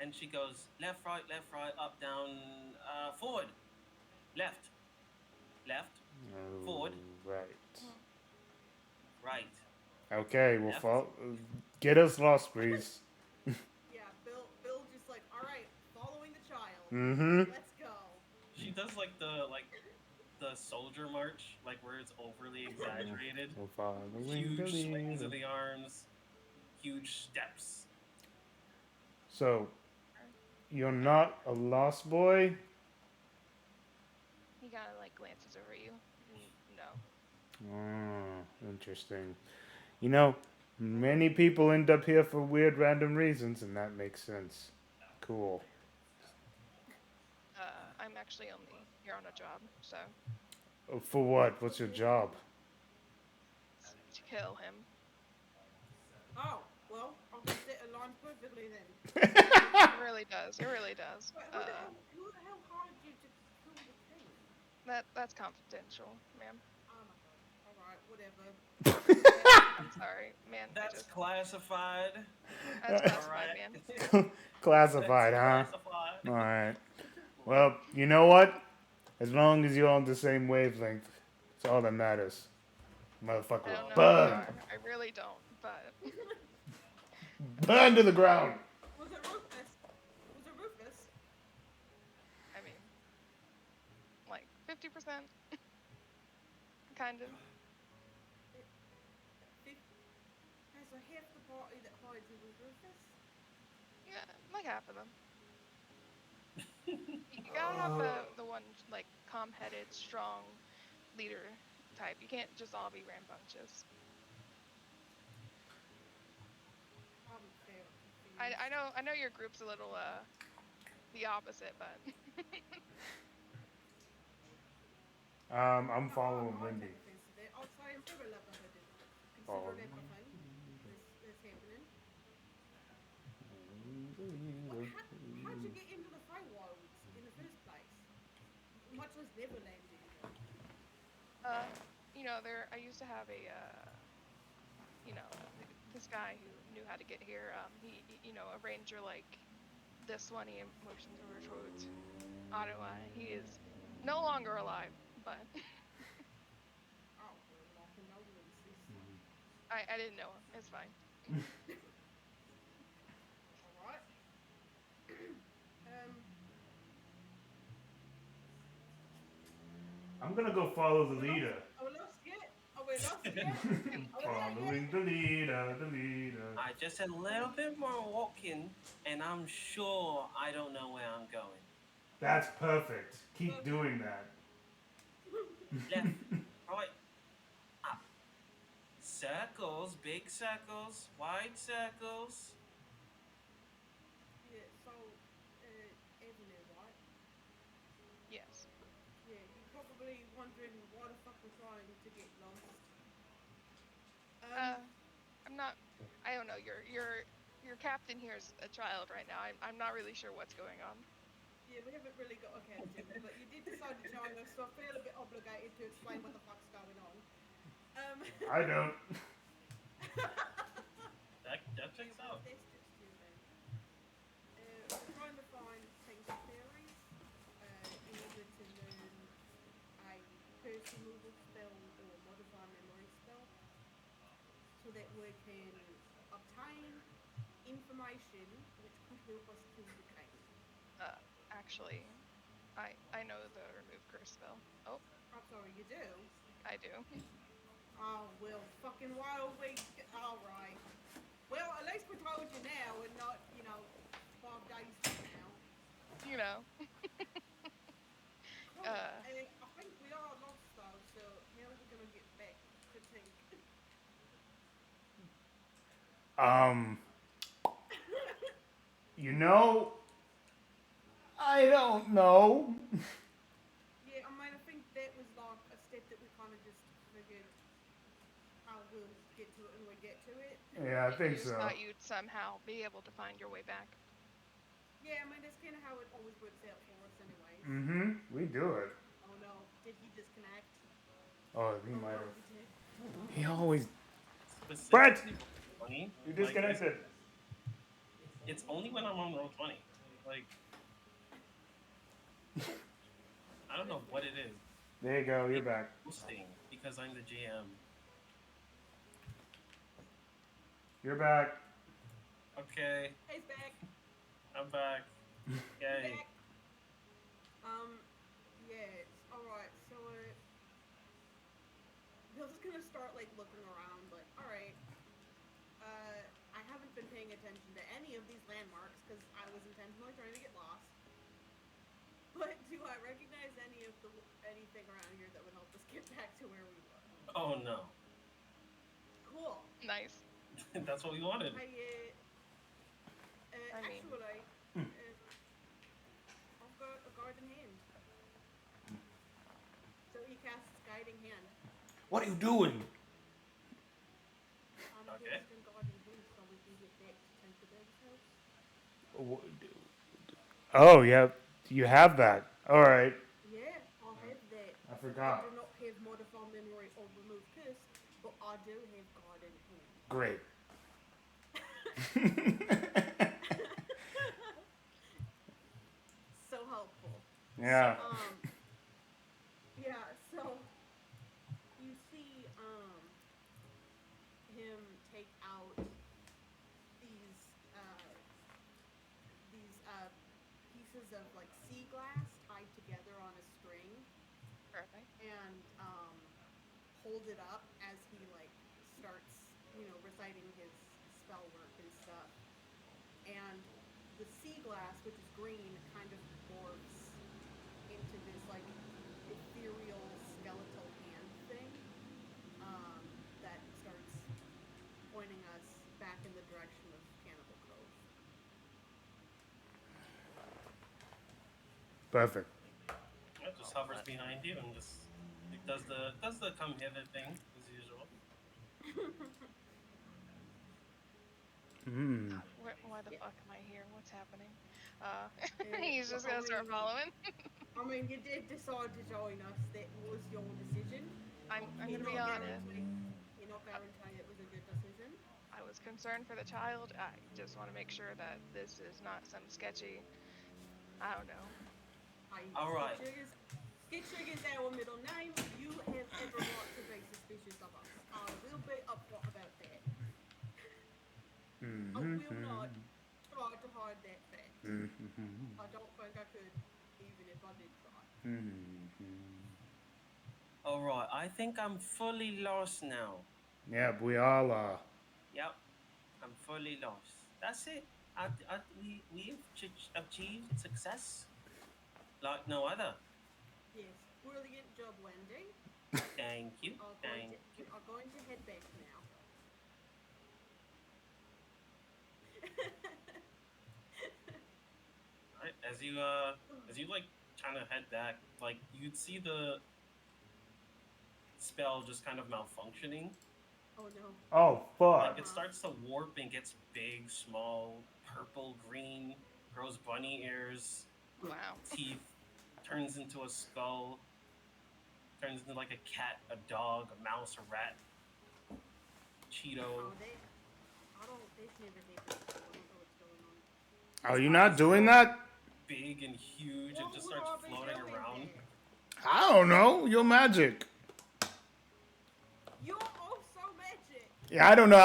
And she goes left, right, up, down, forward, left, left, forward, Right. right, Okay, we'll left. follow. Get us lost, please. Yeah, Bill just like, all right, following the child. Mm-hmm. Let's go. She does like the soldier march, like where it's overly exaggerated. We'll follow the Huge swings leader. of the arms, huge steps. So, you're not a lost boy? He kind of like glances over you. No. Oh, interesting. You know, many people end up here for weird random reasons, and that makes sense. Cool. I'm actually only here on a job, so Oh, for what? What's your job? to kill him. Oh, well, I guess it aligns perfectly then. It really does. It really does. Wait, who the hell hired you to kill the king? That's confidential, ma'am. Oh my god. All right, whatever. I'm sorry, man. That's classified. That's All classified, right. man. Classified, That's huh? classified. Alright. Well, you know what? As long as you're on the same wavelength, it's all that matters. Motherfucker I will don't know if we burn! are. I really don't, but Burn to the ground! Was it Rufus? Was it Rufus? I mean, like 50%, kind of. Has a half the party that hired you was Rufus? Yeah, like half of them. You gotta have the one like calm-headed, strong leader type. You can't just all be rambunctious. I'm very confused. I know your group's a little the opposite, but I'm following I'll Wendy. take offense to that. I'll say I'm very level-headed, Follow considering everything that's happening. How'd you get into the Wilds in the first place? Much less Neverland, even. you know, I used to have a you know, this guy who knew how to get here. You know, a ranger like this one. He motions over towards Otto. He is no longer alive, but Oh, well, my condolences. I didn't know him. It's fine. All right. um, I'm gonna go follow the leader. are we lost yet? Are we lost yet? Are we there yet? Following the leader, the leader. I just a little bit more walking, and I'm sure I don't know where I'm going. That's perfect. Keep doing that. Left, right, up, circles, big circles, wide circles. Yeah, so, Ebony, what? Yes. Yeah, you're probably wondering why the fuck we're trying to get lost. Um, Uh, I'm not. I don't know. Your captain here is a child right now. I'm not really sure what's going on. yeah, we haven't really got a captain, but you did decide to join us, so I feel a bit obligated to explain what the fuck's going on. Um, I don't. That yeah, checks well, out. this just you then. We're trying to find tinker fairies in order to learn a curse removal spell or modify memory spell so that we can obtain information which could help us kill the king. Uh, actually, I know the remove curse spell. Oh, I'm sorry, you do? I do. Oh, well, fucking why are we. Alright. Well, at least we told you now and not, 5 days from now. You know. Cool. Uh, I think we are lost though, so how are we gonna get back to Tink? Um, you know, I don't know. Yeah, I mean, I think that was like a step that we kind of just figured how we'll get to it when we get to it. Yeah, I you think just so. thought you'd somehow be able to find your way back. Yeah, I mean, that's kind of how it always works out for us, anyways. Mm-hmm. We do it. Oh no, did he disconnect? Oh, he Oh might no, have. he did. He always. Brett, Specifically roll 20. you Like disconnected. it's only when I'm on roll 20. Like I don't know what it is. There you go. You're Maybe back. hosting because I'm the GM. You're back. Okay, He's back. I'm back. He's Yay. back. Yeah. All right. So, Bill's just gonna start like looking around, like, all right. I haven't been paying attention to any of these landmarks because I was intentionally trying to get lost. But do I recognize anything around here that would help us get back to where we were? Oh no. Cool. Nice. That's what we wanted. Hey, I mean, actually, I've got a garden hand. So he casts guiding hand. What are you doing? I'm Okay. casting guiding hand so we can get back to Tinkerbell's house. Oh, yeah. You have that. All right. Yeah, I have that. I I forgot. do not have modify memory or remove curse, but I do have guiding hand. Great. So helpful. Yeah. Yeah, so you see him take out these pieces of like sea glass tied together on a string perfect. and hold it up as he like starts, reciting his spell work and stuff. And the sea glass, which is green, kind of morphs into this like ethereal skeletal hand thing um, that starts pointing us back in the direction of Cannibal Cove. Perfect. It just hovers behind you and just it does the come hither thing as usual. Hmm. Why the Yeah. fuck am I here? What's happening? Uh, he's Well, just gonna start following. you did decide to join us. That was your decision. I'm gonna be honest. Cannot guarantee it was a good decision. I was concerned for the child. I just want to make sure that this is not some sketchy. I don't know. All right. Skitchig is our middle name. You have every right to be suspicious of us. I will be upfront about that. I will not try to hide that fact. I don't think I could, even if I did try. All right. I think I'm fully lost now. Yeah, we all are. Yep. I'm fully lost. That's it. We've achieved success like no other. Yes, brilliant job, Wendy. Thank you. We Thank we you. are going to head back now. as you like kind of head back, like you'd see the spell just kind of malfunctioning. Oh no. Oh Like fuck! it starts to warp and gets big, small, purple, green, grows bunny ears, Wow. teeth, turns into a skull, turns into like a cat, a dog, a mouse, a rat, Cheeto. Oh, I don't. This never happened before. I don't know what's going on. Are Its you not eyes doing grow that? big and huge and Why just would starts I be floating doing around. that? I don't know. You're magic. You're also magic. Yeah, I don't know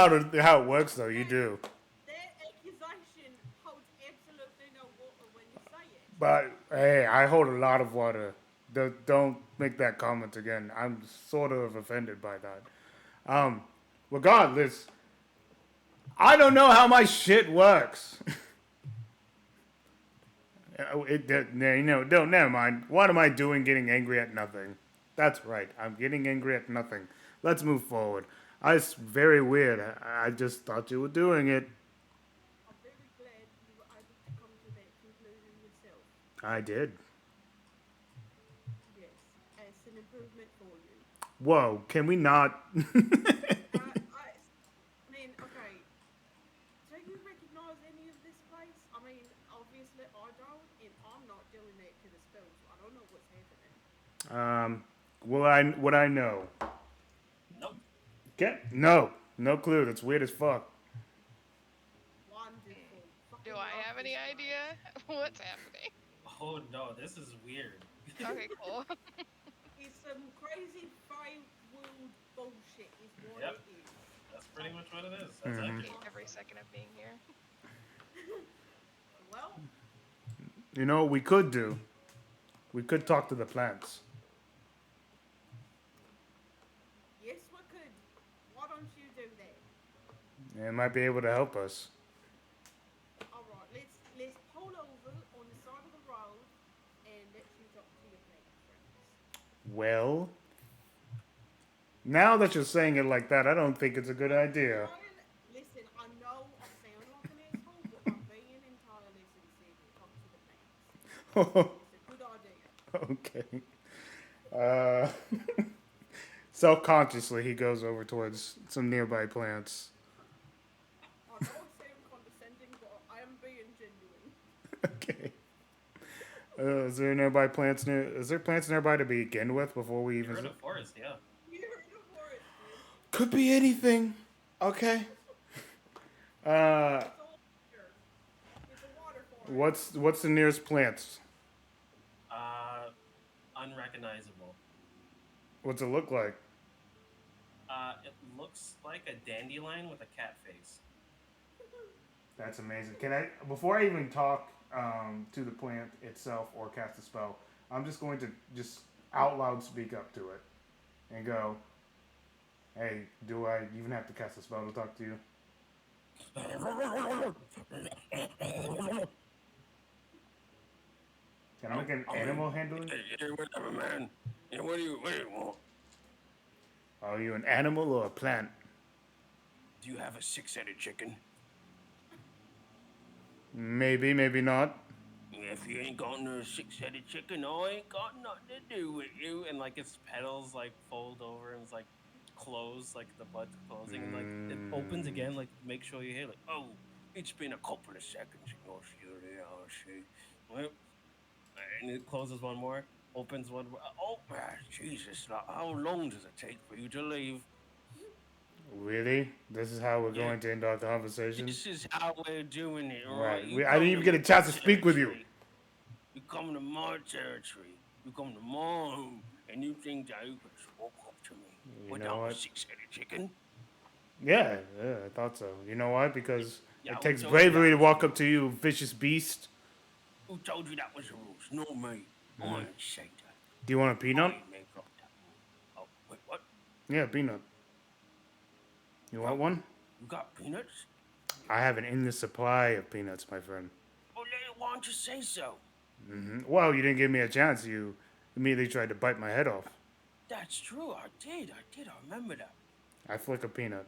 how it works though. You do. That accusation holds absolutely no water when you say it. But hey, I hold a lot of water. Don't make that comment again. I'm sort of offended by that. Um, regardless, I don't know how my shit works. Don't never mind. What am I doing? Getting angry at nothing. That's right. I'm getting angry at nothing. Let's move forward. It's very weird. I just thought you were doing it. I'm very glad you were able to come to that conclusion yourself. I did. Yes, it's an improvement for you. Whoa, can we not? I mean, okay. Do you recognize any of this place? I mean, obviously I don't, and I'm not doing that to the spell, so I don't know what's happening. Would I know? Nope. Okay, no clue. That's weird as fuck. Wonderful. Do Fucking I love have any this place. idea what's happening? Oh no, this is weird. Okay, cool. It's some crazy fey world bullshit is what Yep. it is. That's pretty much what it is. That's Mhm. accurate. Hate every second of being here. Well, You know what we could do? We could talk to the plants. yes we could. Why don't you do that? They might be able to help us. Alright, let's pull over on the side of the road and let you talk to your plant friends. Well, now that you're saying it like that, I don't think it's a good idea. Ryan, listen, I know I sound like an asshole, but I'm being entirely sincere. Talk to the plants. It's a good idea. Okay. Uh, self-consciously, he goes over towards some nearby plants. I know I sound condescending, but I am being genuine. Okay. Is there nearby plants near? Is there plants nearby to begin with before we You're even? in a forest, yeah. You're in the forest, man. Could be anything. Okay. Uh, It's all here. It's a water forest. what's the nearest plants? Unrecognizable. What's it look like? It looks like a dandelion with a cat face. That's amazing. Can I, before I even talk to the plant itself or cast a spell, I'm just going to just out loud speak up to it and go, "Hey, do I even have to cast a spell to talk to you?" Can I make an animal handling? Whatever, man. What do you want? Are you an animal or a plant? Do you have a six-headed chicken? Maybe, maybe not. If you ain't got no six-headed chicken, I ain't got nothing to do with you. And like its petals like fold over and it's like close, like the bud's closing, and like it opens again, like make sure you hear like, Oh, it's been a couple of seconds, and you're still there, I see. Well, and it closes one more, opens one more. Oh, Jesus, like, how long does it take for you to leave? Really? This is how we're Yeah. going to end our conversation? This is how we're doing it, all Right. right? I didn't even get a chance to speak with you. You come to my territory. You come to my home, and you think that you can just walk up to me You know without a what? six-headed chicken? Yeah, I thought so. You know why? Because Yeah, it who takes told you bravery that to was walk the up to you, vicious beast. Who told you that was the rules? Not me. I ain't say that. Do you want a I peanut? ain't make up that rule. Oh, wait, what? Yeah, peanut. You want one? You got peanuts? I have an endless supply of peanuts, my friend. Oh, why don't you say so? Well, you didn't give me a chance. You immediately tried to bite my head off. That's true. I did. I remember that. I flick a peanut.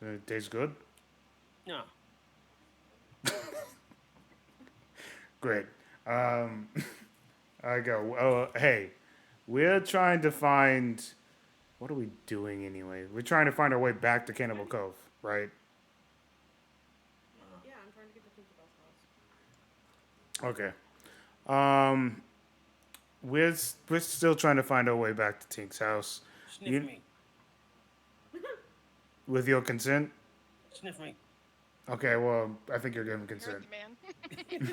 It tastes good. No. Great. Um, I go. Oh, hey, we're trying to find. What are we doing anyway? We're trying to find our way back to Cannibal Cove, right? Yeah, I'm trying to get to Tinkerbell's house. Okay. Um, we're still trying to find our way back to Tink's house. Sniff You, me. with your consent? Sniff me. Okay. Well, I think you're giving You're consent.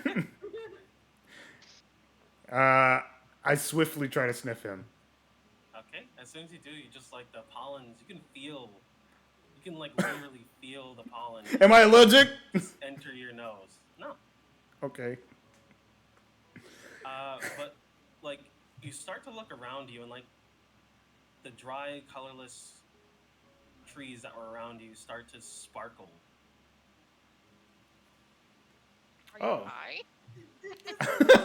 the man. I swiftly try to sniff him. Okay. As soon as you do, you just like the pollens. You can like literally feel the pollen Am I allergic? just enter your nose. No. Okay. But like you start to look around you and like the dry, colorless trees that were around you start to sparkle. Are you Oh. high?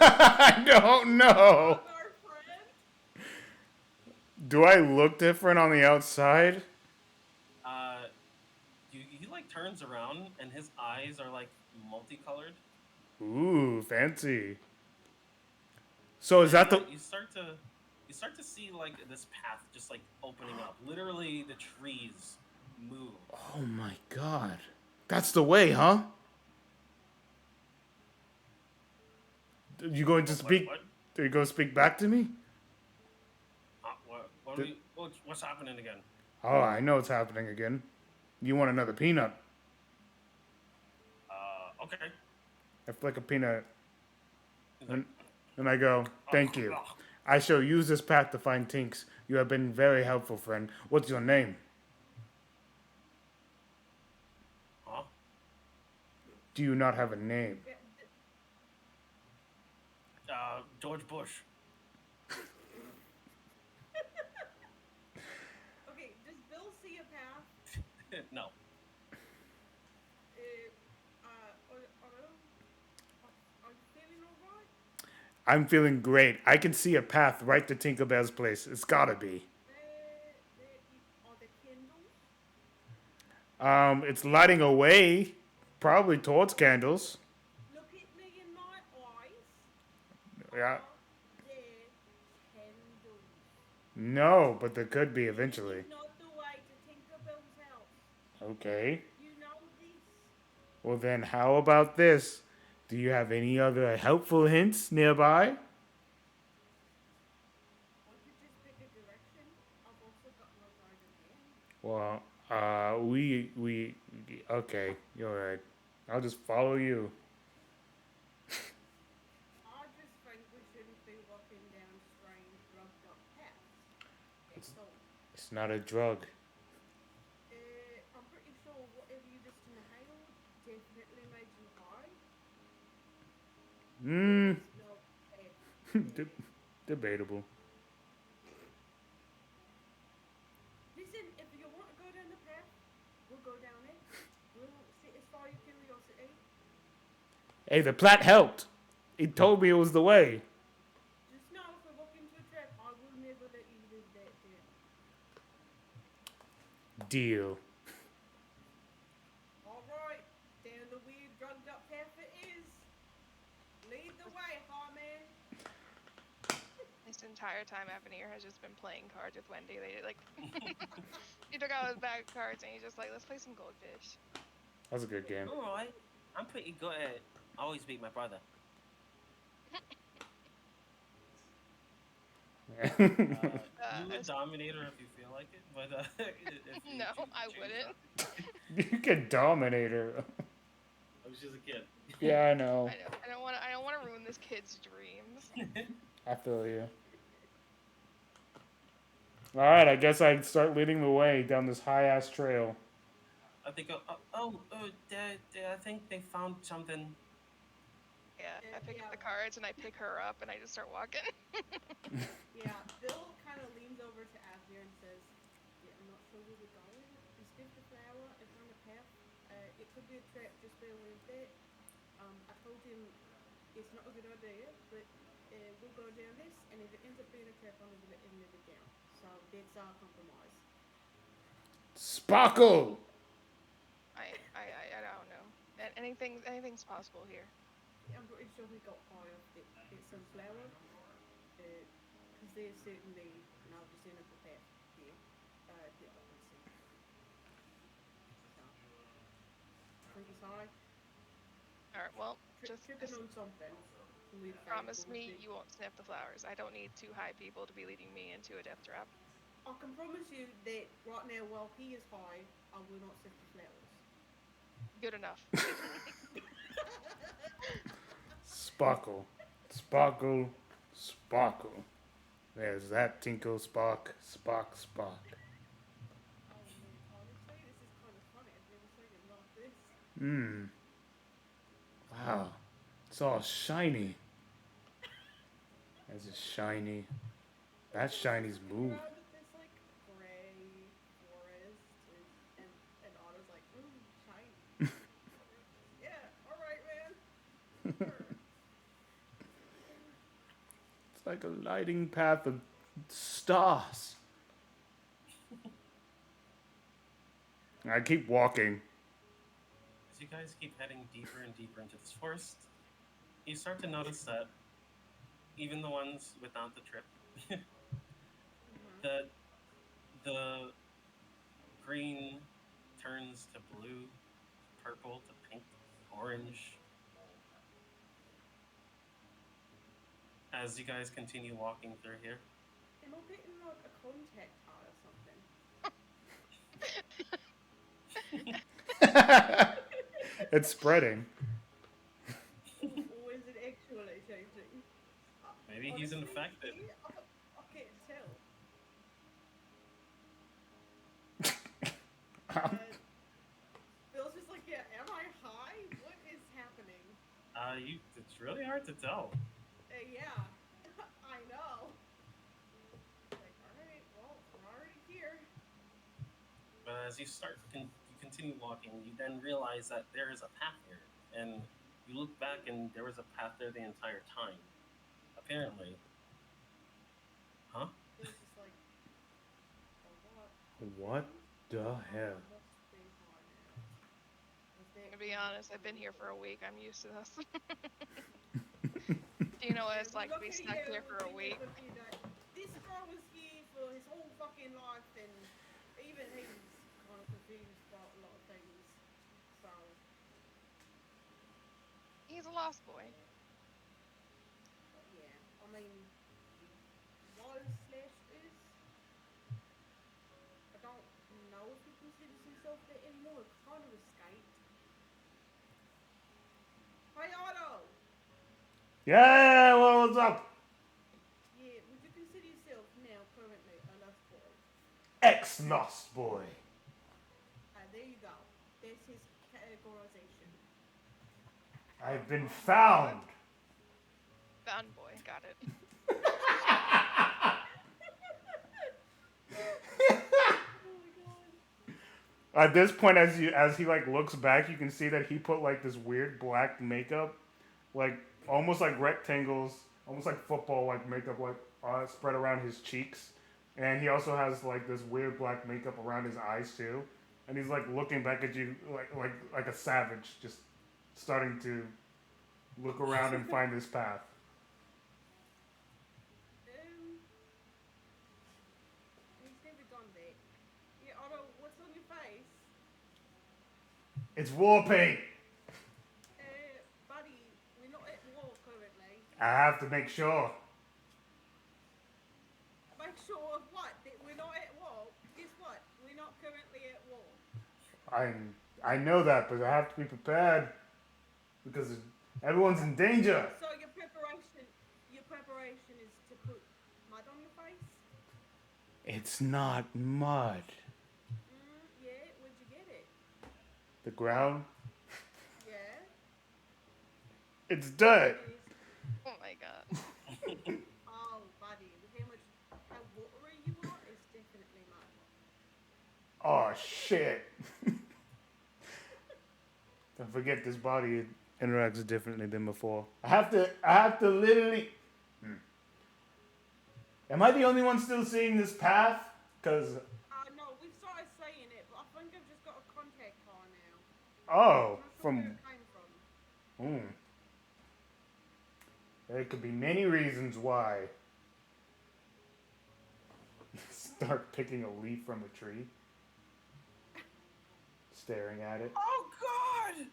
I don't know. Our friend? Do I look different on the outside? Uh, he like turns around and his eyes are like multicolored. Ooh, fancy. So is that And the? you start to see like this path just like opening up. Literally, the trees move. Oh my god. That's the way, huh? You going to speak? What? Are you going to speak back to me? What's happening again? Oh, I know it's happening again. You want another peanut? Okay. I flick a peanut, He's like, and I go, "Thank you. I shall use this path to find Tinks. You have been very helpful, friend. What's your name? huh? Do you not have a name?" Yeah, George Bush. okay, does Bill see a path? No. Otto? Are you feeling alright? I'm feeling great. I can see a path right to Tinkerbell's place. It's gotta be. Are there candles? It's lighting away, probably towards candles. Look at me in my eyes. Yeah. Are there candles? No, but there could be This eventually. is not the way to Tinkerbell's house. Okay. You know this. Well, then, how about this? Do you have any other helpful hints nearby? I could just pick a direction. I've also got no guiding hand. Well, okay, you're right. I'll just follow you. I just think we shouldn't be walking down strange, drugged up paths. That's all. It's not a drug. I'm pretty sure whatever you just inhaled definitely made you high. Hmm, There's no path there. debatable. Listen, if you want to go down the path, we'll go down it. We'll satisfy your curiosity. Hey, the plat helped. He told me it was the way. Just know if we walk into a trap, I will never let you live that down. Deal. Alright, down the weird drugged up path it is. Lead the way, high man. This entire time, Avenir has just been playing cards with Wendy. They like, he took out his bag of cards and he's just like, let's play some goldfish. That's a good game. All right. I'm pretty good at. I always beat my brother. You a dominator if you feel like it, but if you No, choose- I choose wouldn't. not You can dominate her. to. I was just a kid. Yeah, I know. I don't want to ruin this kid's dreams. I feel you. All right, I guess I start leading the way down this high ass trail. I think. I think they found something. Yeah, I pick Yeah. up the cards and I pick her up and I just start walking. Yeah, Bill kind of leans over to Asmir and says, yeah, I'm not sure where we're going. We sniffed a flower and found a path. It could be a trap, just be aware of that. I told him it's not a good idea, but we'll go down this, and if it ends up being a trap, I'm going to let him live it down. So that's our compromise. Sparkle! I don't know. Anything's possible here. I'm pretty sure we got high off it's sunflower. Because they're certainly just in a prepare here. That I can see. So, I think it's high. All right, well, just Tripping on something. Weird promise fable. me you won't sniff the flowers. I don't need two high people to be leading me into a death trap. I can promise you that right now, while he is high, I will not sift the flowers. Good enough. Sparkle. Sparkle. Sparkle. There's that tinkle spark. Spark, spark. Oh man, honestly, this is kind of funny. I've never seen it like this. Mmm. Wow. It's all shiny. That's just shiny. That shiny's Looking moved. around at this like gray forest, and Otto's like, shiny. Yeah, all right, man. Sure. It's like a lighting path of stars. I keep walking. As you guys keep heading deeper and deeper into this forest, you start to notice that even the ones without the trip, that the green turns to blue, purple to pink, orange. As you guys continue walking through here, Am I getting like a contact high or something? It's spreading. Or is it actually changing? maybe he's Honestly, infected. yeah, I can't tell. Bill's just like, yeah, am I high? What is happening? It's really hard to tell. Yeah, I know. Like, all right, well, we're already here. But as you you continue walking, you then realize that there is a path here, and you look back, and there was a path there the entire time. Apparently, huh? Bill's just like, oh, what What happened? the hell? I must be high now. Was that To be kind of honest, I've been funny? here for a week. I'm used to this. Do you know what Yeah, it's well, like to look be at stuck here you. for a Been here week? for a few days. This guy was here for his whole fucking life, and even he's kind of confused about a lot of things. So, He's a lost boy. yeah. I mean, was slash is. I don't know if he considers himself that anymore. It kind of escaped. Hey, Otto! Yeah, well, what's up? Yeah, would you consider yourself now currently a lost boy? Ex-lost boy. There you go. That's his categorization. I've been found. Found boy. Got it. Oh my god. At this point, as he like looks back, you can see that he put like this weird black makeup, like almost like rectangles, almost like football like makeup, like spread around his cheeks, and he also has like this weird black makeup around his eyes too, and he's like looking back at you like a savage, just starting to look around and find this path. He's never gone back. Yeah, Otto, what's on your face? It's war paint. Buddy, we're not at war currently. I have to make sure. Make sure of what? That we're not at war. Guess what? We're not currently at war. I know that, but I have to be prepared because everyone's in danger. So your preparation is to put mud on your face? It's not mud. Yeah, where'd you get it? The ground. Yeah. It's dirt. It is. Oh my god. Oh, buddy, how watery you are is definitely mud. Oh shit. Don't forget this body interacts differently than before. I have to literally Am I the only one still seeing this path? Cause No, we've started saying it, but I think I've just got a contact high now. oh, I'm not sure from where it came from. mm. There could be many reasons why. Start picking a leaf from a tree, staring at it. Oh God!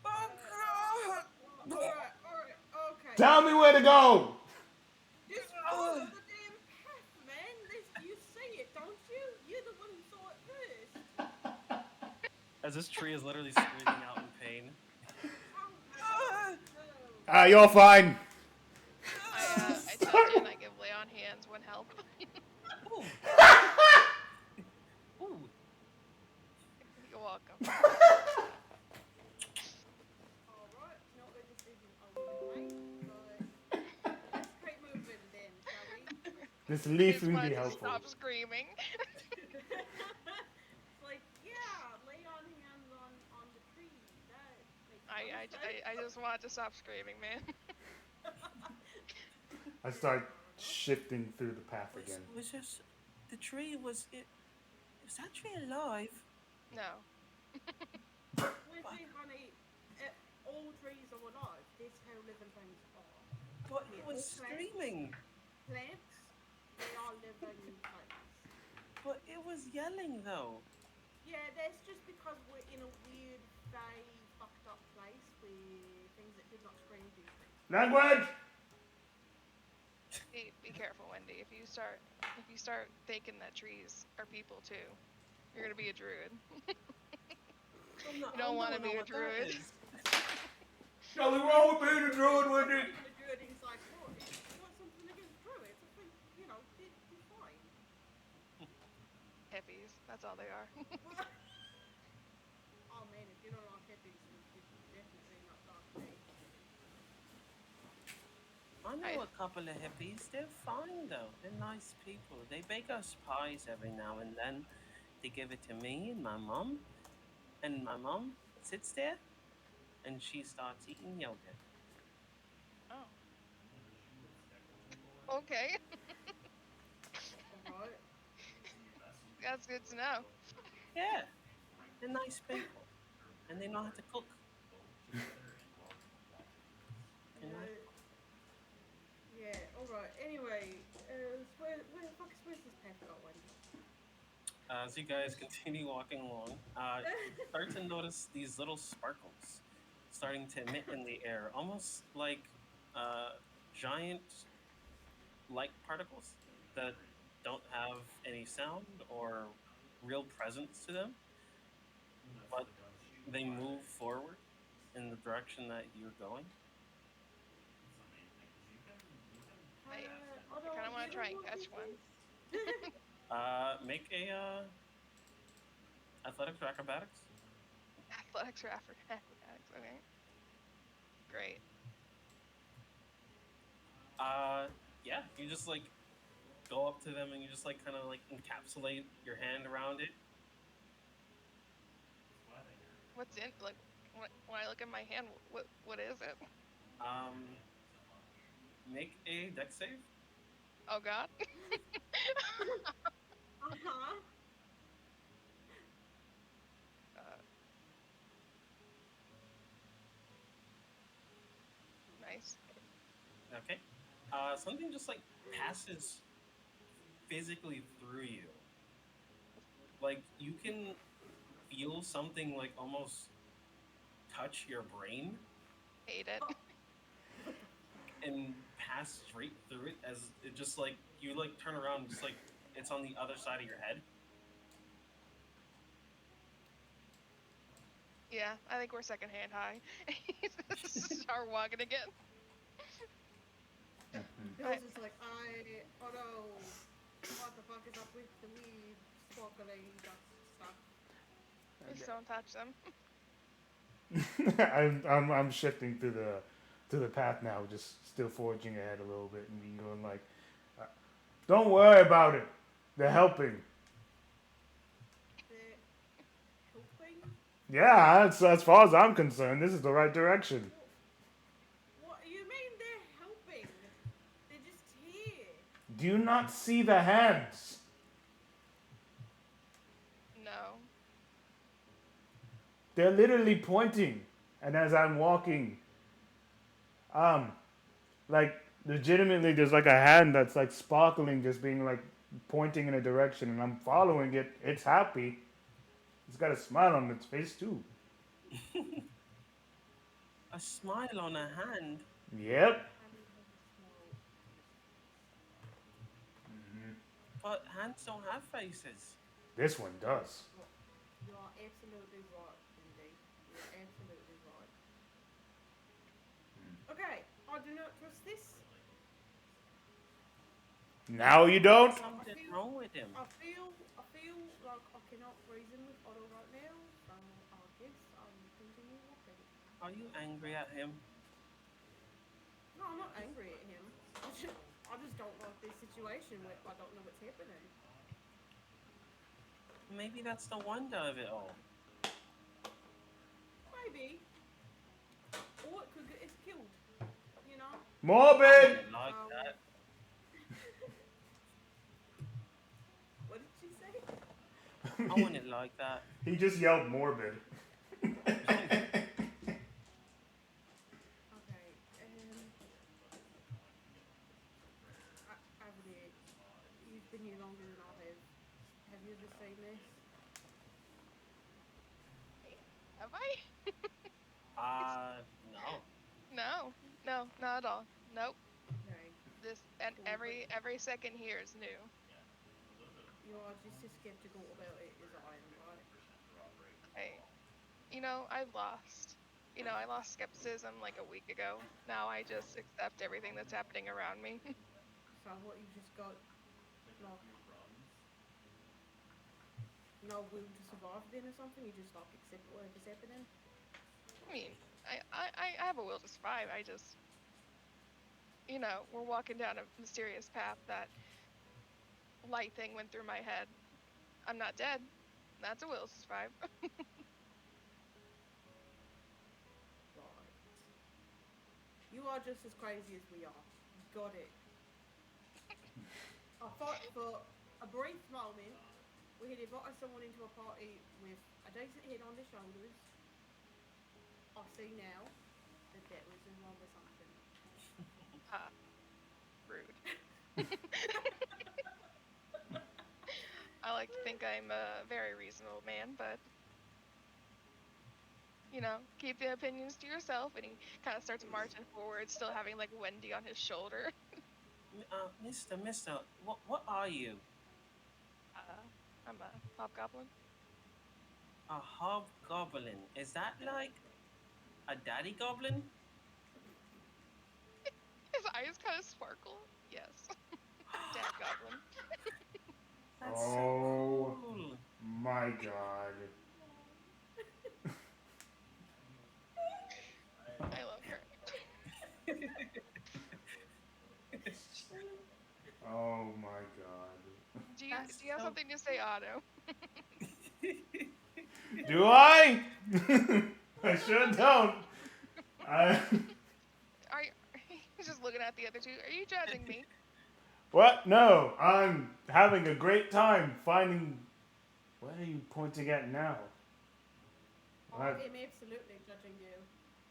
Oh God! Alright, okay. Tell me where to go! Just follow the damn path, man. You see it, don't you? You're the one who saw it first. As this tree is literally screaming out in pain. Oh Ah! no. You're fine. I touch it and I give lay on hands one help. Ooh. Ooh. You're welcome. Alright, not a decision I would have made, but let's keep moving then, shall we? This I leaf just can be wanted to helpful. stop screaming. It's like, yeah, lay on hands on the tree. That makes sense. I just wanted to stop screaming, man. I start shifting through the path again. Was just the tree was it? Was that tree alive? No. Listen, honey, all trees are alive. That's how living things are. But it Yeah, was all screaming. plants, they are living things. But it was yelling though. Yeah, that's just because we're in a weird, vague, fucked up place where things that did not scream do things. Language! Be careful, Wendy. If you start thinking that trees are people too, you're gonna be a druid. I'm not, You don't I want to know be a what that druid. is. Nothing wrong with being a druid, Wendy. And the druid is like, oh, if you got something against druids, I think, they're fine. Hippies. That's all they are. Oh man, if you don't like hippies, then you're definitely not talking to me. I know a couple of hippies. They're fine though. They're nice people. They bake us pies every now and then. They give it to me and my mom. And my mom sits there and she starts eating yogurt. Oh. Okay. Alright. That's good to know. Yeah, they're nice people. And they know how to cook. And I, Yeah, alright. Anyway, where the fuck is where's this path going? As you guys continue walking along, you start to notice these little sparkles starting to emit in the air, almost like giant light particles that don't have any sound or real presence to them, but they move forward in the direction that you're going. I kind of want to try and catch one. Make a athletics or acrobatics. Athletics or acrobatics. Okay. Great. Yeah, you just like go up to them and you just like kind of like encapsulate your hand around it. What's in like when I look at my hand? What is it? Um, make a dex save. Oh God. Uh-huh. Nice. Okay. Something just like passes physically through you. Like you can feel something like almost touch your brain Hate it. and pass straight through it as it just like you like turn around just like it's on the other side of your head. Yeah, I think we're secondhand high. Start walking again. Bill's just like, Otto, what the fuck is up with the weed, sparkling, that stuff? Just don't touch them. I'm shifting through the path now, just still forging ahead a little bit and going like, don't worry about it. They're helping. They're helping? Yeah, that's, as far as I'm concerned, this is the right direction. What you mean they're helping? They're just here. Do you not see the hands? No. They're literally pointing. And as I'm walking, like legitimately, there's like a hand that's like sparkling, just being like pointing in a direction, and I'm following it. It's happy. It's got a smile on its face too. A smile on a hand. Yep. Hand has a smile on its face. But hands don't have faces. This one does. Well, you are absolutely right, Indy. You are absolutely right. Okay, I do not trust this. Now you There's don't. I something feel, wrong with him. I feel like I cannot reason with Otto right now, so I guess I will continue walking. Are you angry at him? No, I'm not angry at him. I just don't like this situation where I don't know what's happening. Maybe that's the wonder of it all. Maybe, or it could get us killed. You know. I Morbid. wouldn't like So, that. what did she say? I wouldn't like that. He just yelled morbid. Okay. Avni, you've been here longer than I have. Have you ever seen this? Have I? No. No, no, not at all. Nope. Okay. This and Cool, but every second here is new. you are just as skeptical about it as I am, right? I, I lost. I lost skepticism like a week ago. Now I just accept everything that's happening around me. So what you just got like no will to survive then or something? You just like accept whatever's happening? I mean, I have a will to survive. I just, we're walking down a mysterious path. That light thing went through my head. I'm not dead. That's a will to survive. Right. You are just as crazy as we are. Got it. I thought for a brief moment we had invited someone into a party with a decent head on their shoulders. I see now that that was a wrong assumption. Ha, rude. I like to think I'm a very reasonable man, but keep the opinions to yourself. And he kind of starts marching forward, still having like Wendy on his shoulder. Mister, what are you? Uh, I'm a hobgoblin. A hobgoblin? Is that like a daddy goblin? His eyes kind of sparkle. Yes, daddy goblin. That's so Oh cool. my god. I love her. Oh my god. Do you have So something to say, Otto? Do I? I sure don't. I. Are you, he's just looking at the other two. Are you judging me? What? No. I'm having a great time finding. What are you pointing at now? I What? am absolutely judging you.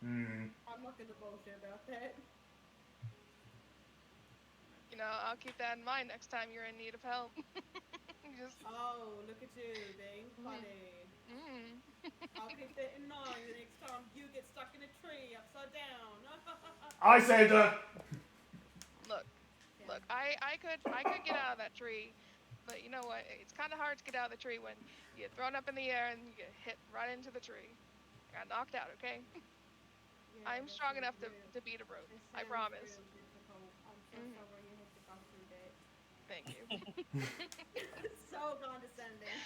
Hmm. I'm not gonna bullshit about that. I'll keep that in mind next time you're in need of help. Just. Oh, look at you being Mm, funny. mm. I'll keep that in mind the next time you get stuck in a tree upside down. I saved her. Look, Yeah. look. I could get out of that tree, but you know what? It's kind of hard to get out of the tree when you get thrown up in the air and you get hit right into the tree. I got knocked out. Okay, Yeah, I'm that strong sounds enough to real. to beat a rope. That I sounds promise. real difficult. I'm so Hmm. sorry you had to go through that. Thank you. So condescending.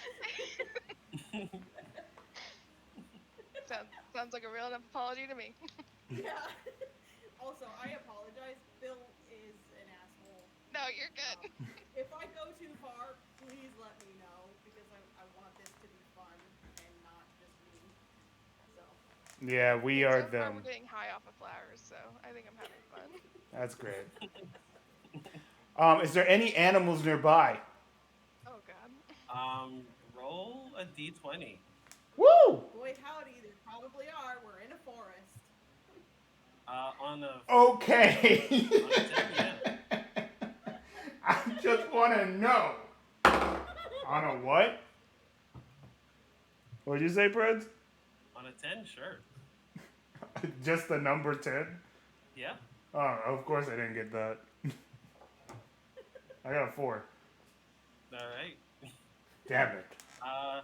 Sounds like a real enough apology to me. Yeah. Also, I apologize. Bill is an asshole. No, you're Um, good. if I go too far, please let me know because I want this to be fun and not just me. So, Yeah, I we mean, are so far we're them. getting high off of flowers, so I think I'm having fun. That's great. Is there any animals nearby? Oh God. Roll a d20. Woo! boy, howdy, there probably are. We're in a forest. On a Okay. on a 10, yeah. I just want to know. On a what? What'd you say, Prince? On a 10, sure. Just the number 10? Yeah. Oh, of course I didn't get that. I got a 4. All right. Damn it. Uh,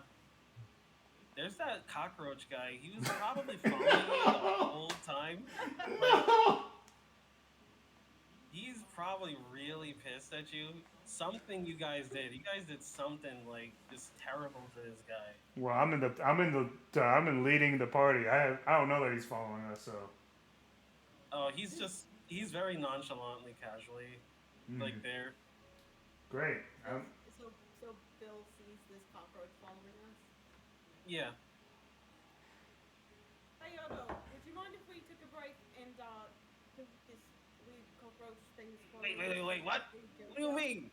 there's that cockroach guy. He was probably following you the whole time. Like, No! he's probably really pissed at you. Something you guys did. You guys did something like just terrible to this guy. Well, I'm in leading the party. I don't know that he's following us, so. Oh, he's very nonchalantly, casually, like Mm, there. great. So Bill sees this cockroach following us. Yeah. Hey Otto, would you mind if we took a break and do this weird cockroach things for Wait. What? What do you mean?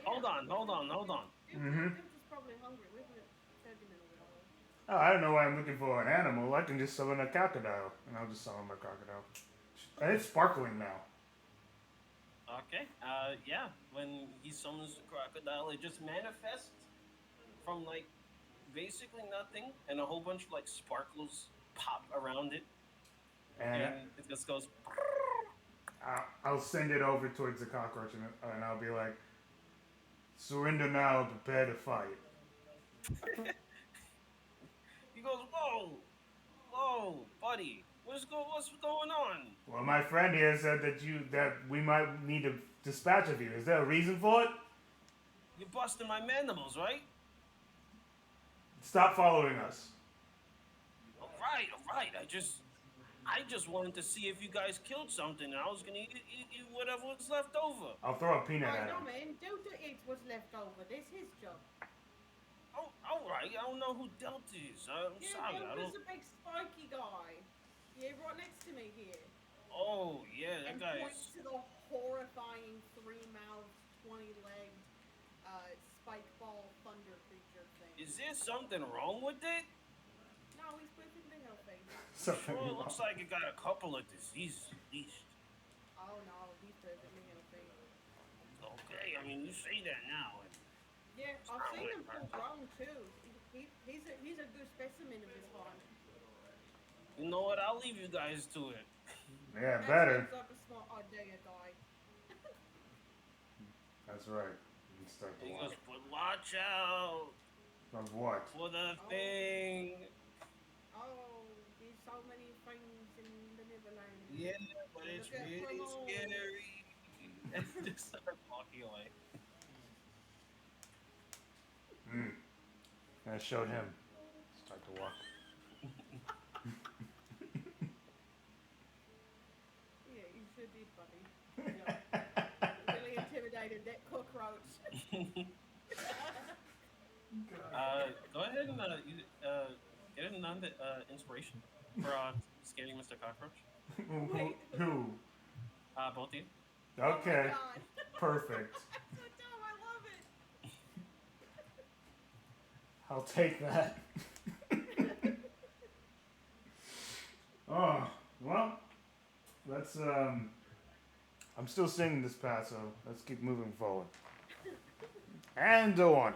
Hold on. Mm-hmm. Bill's just probably hungry. We haven't fed him in a while. Oh, I don't know why I'm looking for an animal. I can just summon a crocodile, and I'll just summon my crocodile. And it's sparkling now. Okay. Yeah. When he summons the crocodile, it just manifests from like basically nothing, and a whole bunch of like sparkles pop around it, And and it just goes. I'll send it over towards the cockroach, and I'll be like, surrender now, prepare to fight. He goes, whoa, buddy, what's going on? Well, my friend here said that we might need a dispatch of you. Is there a reason for it? You're busting my mandibles, right? Stop following us. All right. I just wanted to see if you guys killed something, and I was gonna eat whatever was left over. I'll throw a peanut Alright, at no him. man, don't eat what's left over. This is his job. Oh, all right. I don't know who dealt this. I'm sorry. I Bill don't. was a big spiky guy. Yeah, right next to me here. Oh, yeah, that And guy points is. to the horrifying 3-mouthed, 20-legged, spike ball thunder creature thing. Is there something wrong with it? No, he's perfectly healthy. Something Sure, it wrong. looks like it got a couple of diseases at least. Oh no, he's perfectly healthy. Okay, I mean, you say that now. Yeah, I've seen him full grown too. He's a good specimen of his kind. You know what? I'll leave you guys to it. Yeah, That better. seems like a smart idea, guy. That's right. You can start the He walk. goes, but watch out Of what? for the thing. Oh, there's so many things in the Neverland. Yeah, but it's Look at really Primo. scary. And just start walking away. And I showed him. Start to walk. Yeah, you sure did, buddy. Yeah. Really intimidated that cockroach. Go ahead and get an inspiration for scaring Mr. Cockroach. Wait. Who? Both of you. Okay. Oh my God. Perfect. So dumb, I love it. I'll take that. Oh, well, let's, I'm still singing this part, so let's keep moving forward. And go on.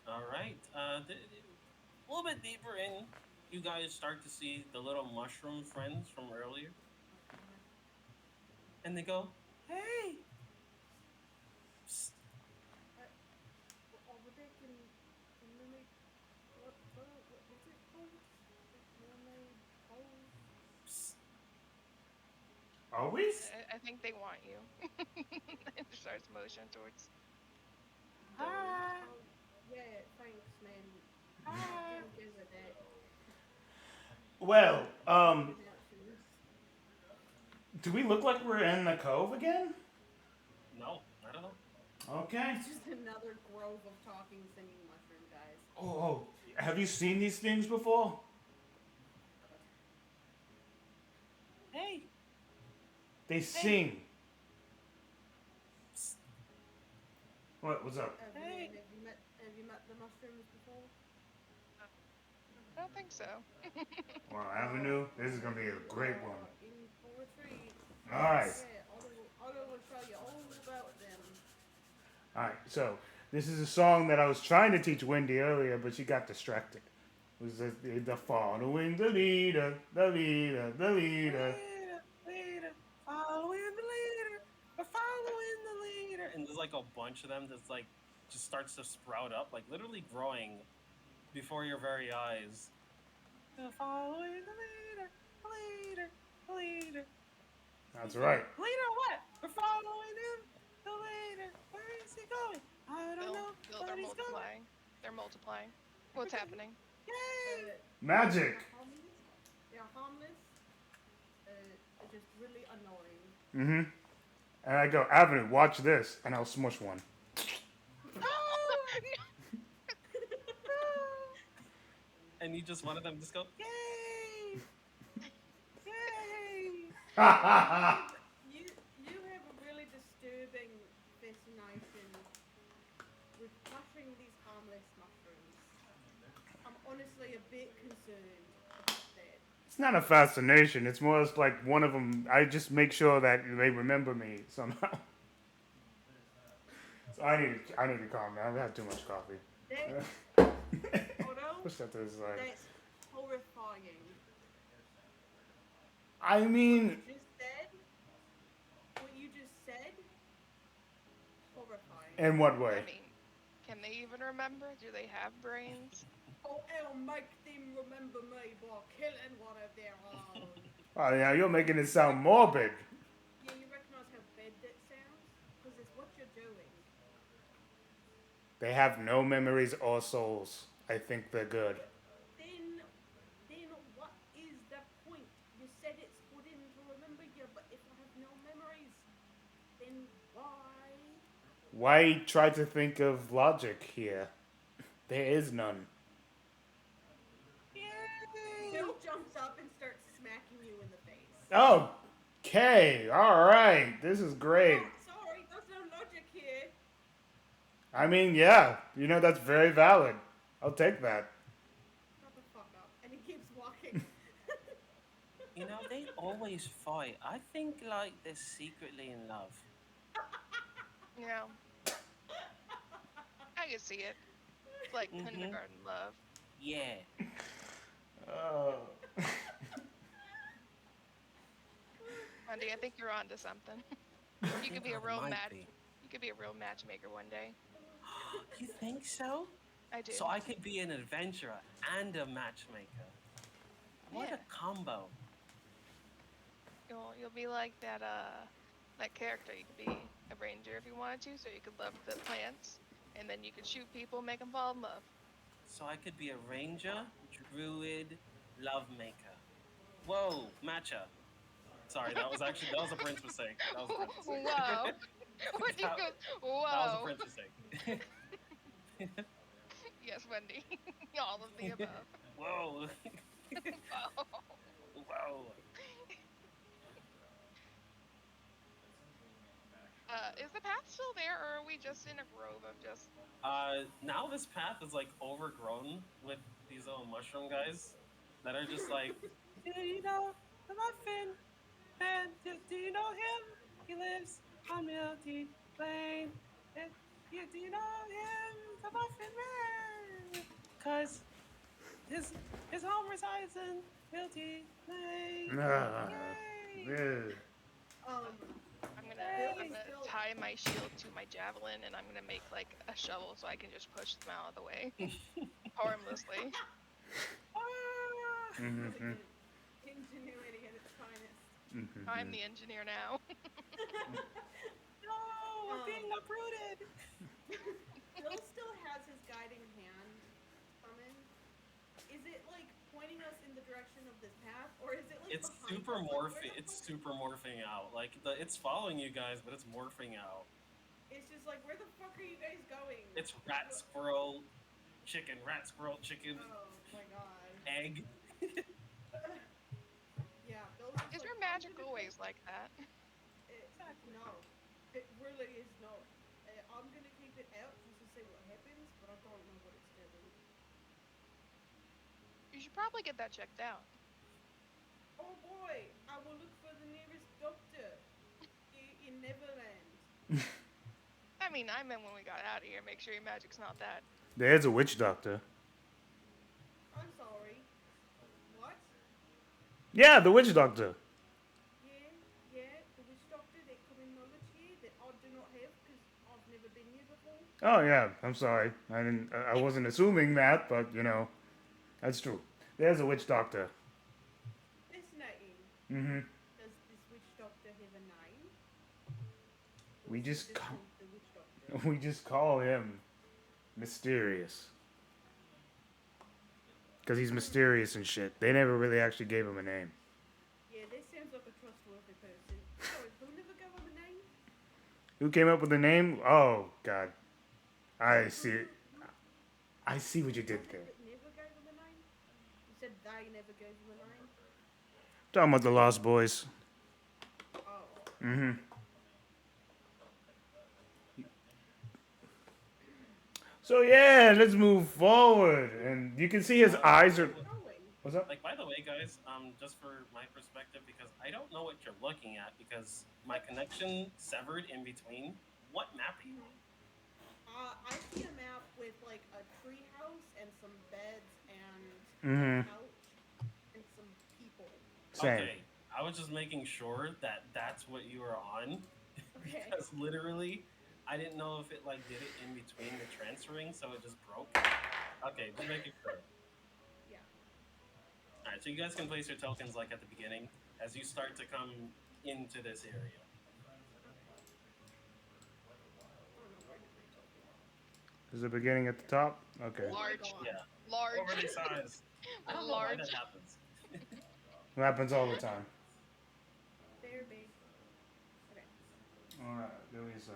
All right. A little bit deeper in, you guys start to see the little mushroom friends from earlier. And they go, hey! Psst. Over there, can mermaid, what's it called? Mermaid pose? Psst. Are we? I think they want you. And starts motion towards. Oh, yeah, thanks, man. Didn't give a that. Well, Announcements. do we look like we're in the cove again? No, I don't know. Okay. It's just another grove of talking, singing mushroom guys. Oh, have you seen these things before? Hey! They sing. Psst. What's up? Have you met the mushrooms before? I don't think so. Well, Avenue, this is gonna be a You great one. are in for a treat. All right, Yeah, Otto will tell you all about them. all right. So this is a song that I was trying to teach Wendy earlier, but she got distracted. It was the following the leader, the leader, the leader. Leader, leader, following the leader. We're following the leader. And there's like a bunch of them that's like just starts to sprout up, like literally growing before your very eyes. We're following the leader, the leader, the leader. That's right. Leader what? We're following him. The leader. Where is he going? I don't know, They're but he's going. multiplying. They're multiplying. What's happening? Yay! Magic. They're harmless. They're harmless. Just really annoying. Mm-hmm. And I go, Avenue, watch this, and I'll smush one. And you just one of them just go, yay! Yay! You have a really disturbing fascination with crushing these harmless mushrooms. I'm honestly a bit concerned about that. It's not a fascination. It's more like one of them. I just make sure that they remember me somehow. So I need to calm down. I've had too much coffee. Otto, Push that to the side. that's horrifying. I mean, What you just said, horrifying. in what I way? mean, can they even remember? Do they have brains? Oh, I'll make them remember me by killing one of their own. Oh, yeah, you're making it sound morbid. Yeah, you recognize how bad that sounds? Because it's what you're doing. They have no memories or souls. I think they're good. Then, then what is the point? You said it's for them to remember you, but if I have no memories, then why? Why try to think of logic here? There is none. Yay! Bill jumps up and starts smacking you in the face. Okay, all right. This is great. Oh, sorry, there's no logic here. I mean, yeah, that's very valid. I'll take that. Shut the fuck up. And he keeps walking. You know, they always fight. I think like they're secretly in love. Yeah, I can see it. It's like Mhm. kindergarten love. Yeah. Oh. Wendy, I think you're onto something. You could be a real You could be a real matchmaker one day. You think so? I do. So I could be an adventurer and a matchmaker. What Yeah. a combo. You'll be like that character. You could be a ranger if you wanted to, so you could love the plants, and then you could shoot people, make them fall in love. So I could be a ranger, druid, lovemaker. Whoa, matcha. Sorry, that was a Prince mistake. That was a Prince mistake. Whoa! Wendy That- goes, That was a whoa! Prince mistake. Yes, Wendy. All of the above. Whoa. Whoa. Whoa. Is the path still there, or are we just in a grove of just? Now this path is like overgrown with these little mushroom guys that are just like, do you know the muffin man? Do you know him? He lives on Milty Lane. Do you know him? The muffin man. Cause his home resides in Milty Lane. Ah, Yay! yeah. I'm gonna Still- tie my shield to my javelin, and I'm gonna make like a shovel so I can just push them out of the way harmlessly. Ah! Mm-hmm. Ingenuity at its finest. Mm-hmm. I'm the engineer now. No, we're being uprooted. Bill still has his guiding hand summoned. Is it like pointing us in the direction of this path, or is it like It's behind super us? Like, morphing. where the It's fuck- super morphing out. Like it's following you guys, but it's morphing out. It's just like, where the fuck are you guys going? It's rat, squirrel, chicken, rat, squirrel, chicken, Oh my god. egg. Yeah, Bill's just Is like, your I'm magic gonna always like that? No, it really is not. I'm gonna keep it out just to see what happens, but I don't know what it's doing. You should probably get that checked out. Oh boy, I will look for the nearest doctor in Neverland. I mean, I meant when we got out of here, make sure your magic's not that. There's a witch doctor. I'm sorry. What? Yeah, the witch doctor. Yeah, yeah, the witch doctor that common knowledge here that I do not have because I've never been here before. Oh yeah, I'm sorry. I didn't. I wasn't assuming that, but that's true. There's a witch doctor. Fascinating. Mm-hmm. Does this witch doctor have a name? Or We is he just just call, called the witch doctor? we just call him mysterious because he's mysterious and shit. They never really actually gave him a name. Yeah, this sounds like a trustworthy person. Sorry, who never gave him a name? Who came up with the name? Oh God, I see it. Who I see what you did was there. it that never gave him a name? You said they never gave him a name? Talking about the Lost Boys. Oh. Mm-hmm. So yeah, let's move forward, and you can see his eyes are. Going. What's up? Like, by the way, guys, just for my perspective, because I don't know what you're looking at because my connection severed in between. What map are you on? I see a map with like a tree house and some beds and Mm-hmm. a couch and some people. Same. Okay, I was just making sure that that's what you were on Okay. because literally, I didn't know if it like did it in between the transferring, so it just broke. Okay, just making sure. Yeah. All right, so you guys can place your tokens like at the beginning as you start to come into this area. Okay. Oh no, where did my token go? Is the beginning at the top? Okay. Oh my Large. god. Yeah, Large. overly size. I don't know why that Large. happens. It happens all the time. They're big. Okay. All right. Give me a sec.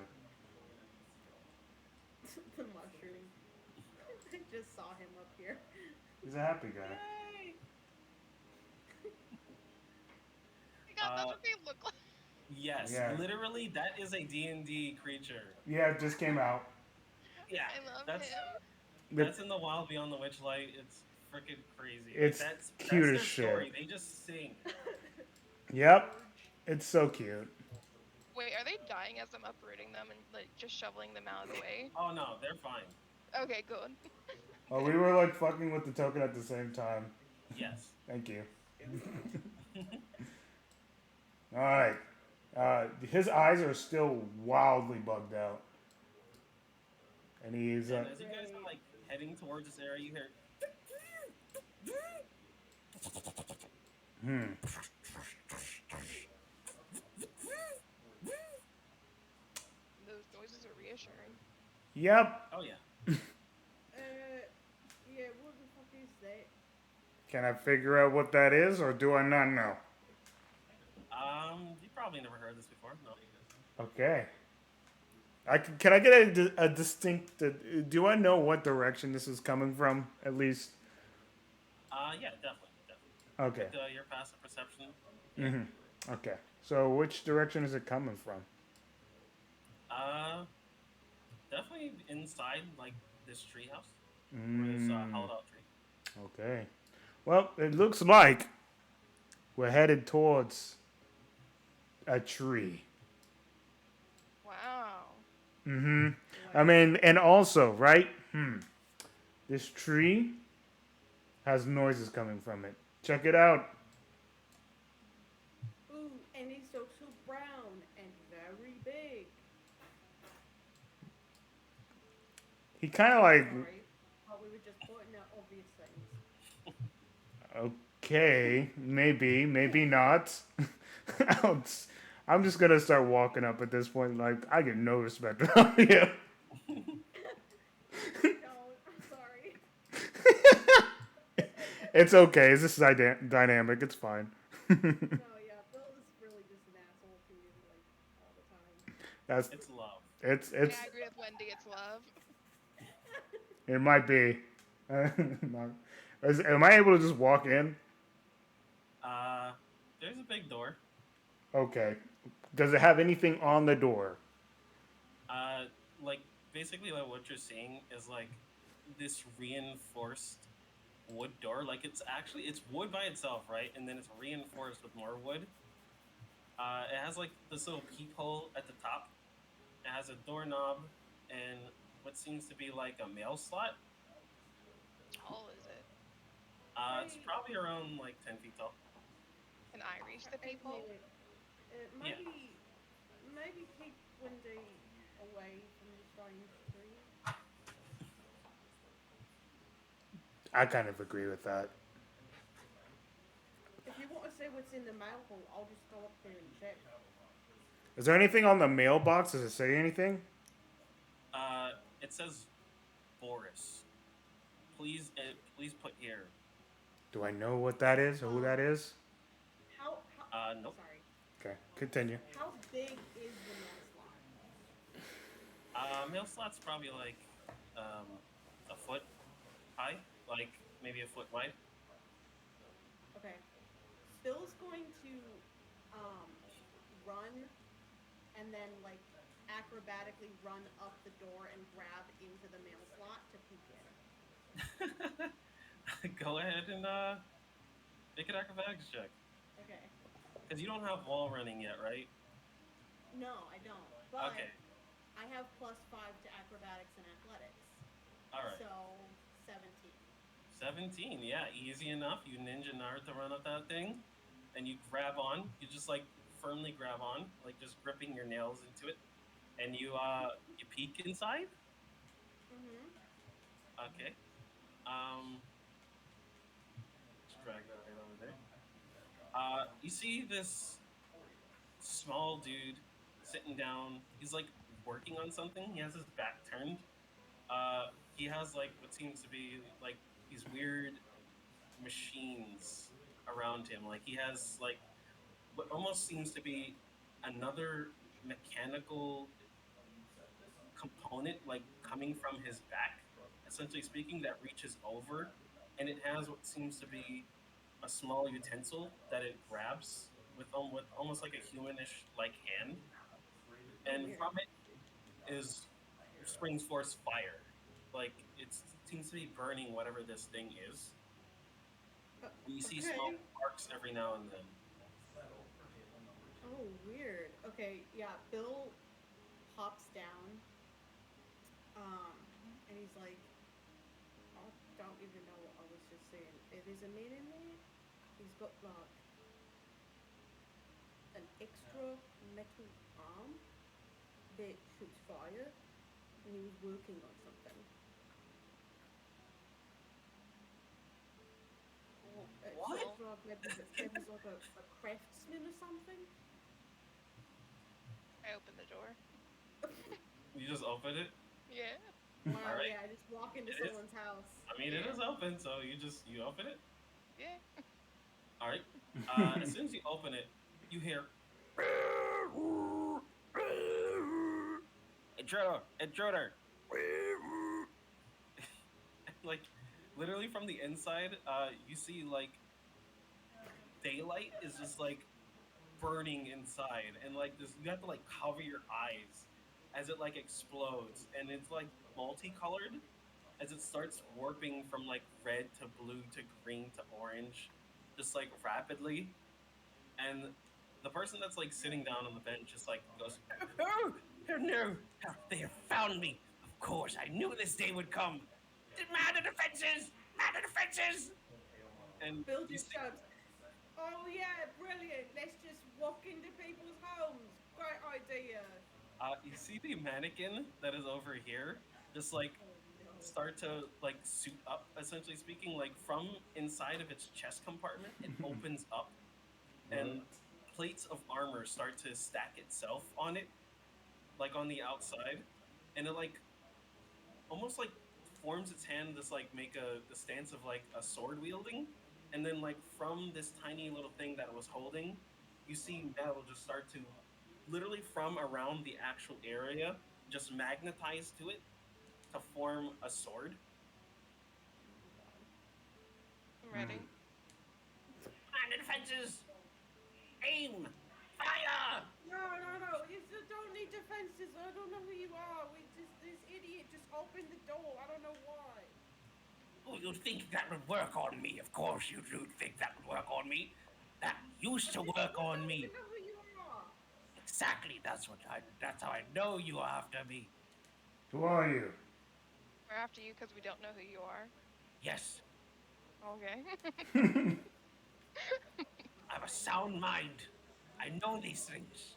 The mushroom. I just saw him up here. He's a happy guy. Yay! Oh my God, that's what they look like. Yes, Yeah. literally, that is a D&D creature. Yeah, it just came out. Yeah, I love that's him. that's in the wild beyond the witchlight. It's freaking crazy. It's that's cute their as shit. story. They just sing. Yep. It's so cute. Wait, are they dying as I'm uprooting them and like just shoveling them out of the way? Oh no, they're fine. Okay, good. Oh, we were like fucking with the token at the same time. Yes. Thank you. All right. His eyes are still wildly bugged out, and he's And as you guys are like heading towards this area, you hear Those noises are reassuring. Yep. oh yeah. Yeah, what the fuck is that? Can I figure out what that is, or do I not know? You probably never heard this before. No. Okay. Can I get a distinct? Do I know what direction this is coming from? At least. Yeah, definitely. Okay. With your passive perception. Mm-hmm. Okay. So which direction is it coming from? Uh, definitely inside like this treehouse. This hollowed out tree. Okay. Well, it looks like we're headed towards a tree. Wow. Mm-hmm. I mean, and also, right? This tree has noises coming from it. Check it out. Ooh, and he's so brown and very big. He kind of like, Sorry, thought we were just pointing out obvious things. okay, maybe not. I'm just gonna start walking up at this point. Like, I get no respect from you. No, I'm sorry. It's okay. This is dynamic. It's fine. No, yeah, Bill is really just an asshole to you like all the time. That's It's love. it's Yeah, I agree with Wendy. It's love. it might be. Am I able to just walk in? There's a big door. Okay. Does it have anything on the door? Like basically like what you're seeing is like this reinforced wood door. Like it's wood by itself, right? And then it's reinforced with more wood. It has like this little peephole at the top. It has a doorknob and what seems to be like a mail slot. Tall is it? It's Hey, probably around like 10 feet tall. Can I reach the hey, peephole? Yeah. maybe keep Wendy away from the strange tree. I kind of agree with that. If you want to see what's in the mail hole, I'll just go up there and check. Is there anything on the mailbox? Does it say anything? Uh, it says Boris. Please put here. Do I know what that is or who that Um, is? how Nope. sorry. Okay, continue. How big is the mail slot? Mail slot's probably like a foot high, like maybe a foot wide. Okay. Bill's going to um run and then like acrobatically run up the door and grab into the mail slot to peek in. Go ahead and make an acrobatics check Okay. because you don't have wall running yet, right? No, I don't. But Okay. I have +5 to acrobatics and athletics. All right. So 17. 17. Yeah, easy enough. You ninja Naruto run up that thing, and you grab on. You just like firmly grab on, like just gripping your nails into it, and you peek inside. Mhm. Okay. Um, just drag that right over there. You see this small dude sitting down. He's like working on something. He has his back turned. He has like what seems to be like these weird machines around him. Like he has like what almost seems to be another mechanical component like coming from his back, essentially speaking, that reaches over, and it has what seems to be a small utensil that it grabs with almost like a humanish like hand, Oh, and weird. from it is springs forth fire. Like it seems to be burning whatever this thing is, and you see small Okay. sparks every now and then. Oh, weird. Okay, yeah. Bill hops down, and he's like, I don't even know what I was just saying. There's a man in there. He's got like an extra metal arm that shoots fire, and he was working on something. It What? sounds Well, like maybe he's like a craftsman or something. I open the door. You just open it. Yeah. All Wow, right. yeah, I just walk into It is. someone's house. I mean, it Yeah. is open, so you open it. Yeah. All right. As soon as you open it, you hear intruder. Like literally from the inside, you see like daylight is just like burning inside, and like this, you have to like cover your eyes as it like explodes, and it's like multicolored as it starts warping from like red to blue to green to orange, just like rapidly. And the person that's like sitting down on the bench just like goes, "Oh, oh no, oh, they have found me. Of course, I knew this day would come. Man the defenses! Man the defenses!" And Bill you just see, shouts, "Oh yeah, brilliant! Let's just walk into people's homes. Great idea." you see the mannequin that is over here, just like Oh no. start to like suit up, essentially speaking, like from inside of its chest compartment, it opens up, and What? plates of armor start to stack itself on it, like on the outside, and it like almost like forms its hand this like make a the stance of like a sword wielding, and then like from this tiny little thing that it was holding, you see metal just start to literally from around the actual area just magnetize to it to form a sword. Oh my god. I'm Hmm. ready. Man the defenses! Aim! Fire! No. You just don't need defenses. I don't know who you are. We just this idiot just opened the door. I don't know why. Oh, you think that would work on me? Of course you do think that would work on me. That used to work We on don't me. even know who you are. Exactly. That's how I know you are after me. Who are you? We're after you because we don't know who you are. Yes, Okay. I have a sound mind. I know these things.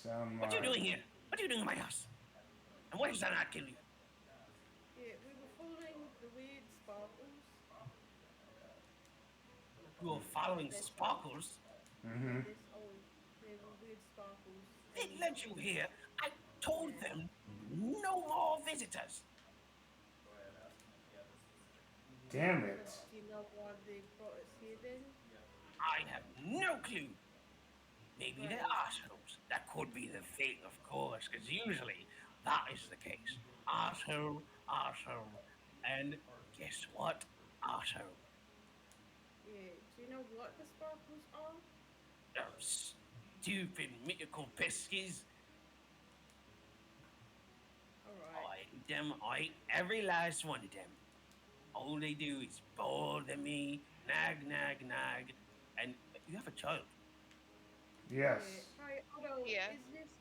Sound What are you mind. doing here? What are you doing in my house? And why does that not kill you? Yeah, we were following the weird sparkles. You are following This old, sparkles. yeah, Mm-hmm. this old, there were weird sparkles, They and led you here. I told yeah. them no more visitors. Damn But it. do you know why they brought us here then? I have no clue. Maybe they're Right. assholes. That could be the thing, of course, because usually that is the case. Asshole, asshole. And guess what? Asshole. Yeah. Do you know what the sparkles are? Those stupid mythical piskies. All right. I ate every last one of them. All they do is bother me, nag, nag, nag. And you have a child. Yeah. Yes. Hi, Otto. Yeah.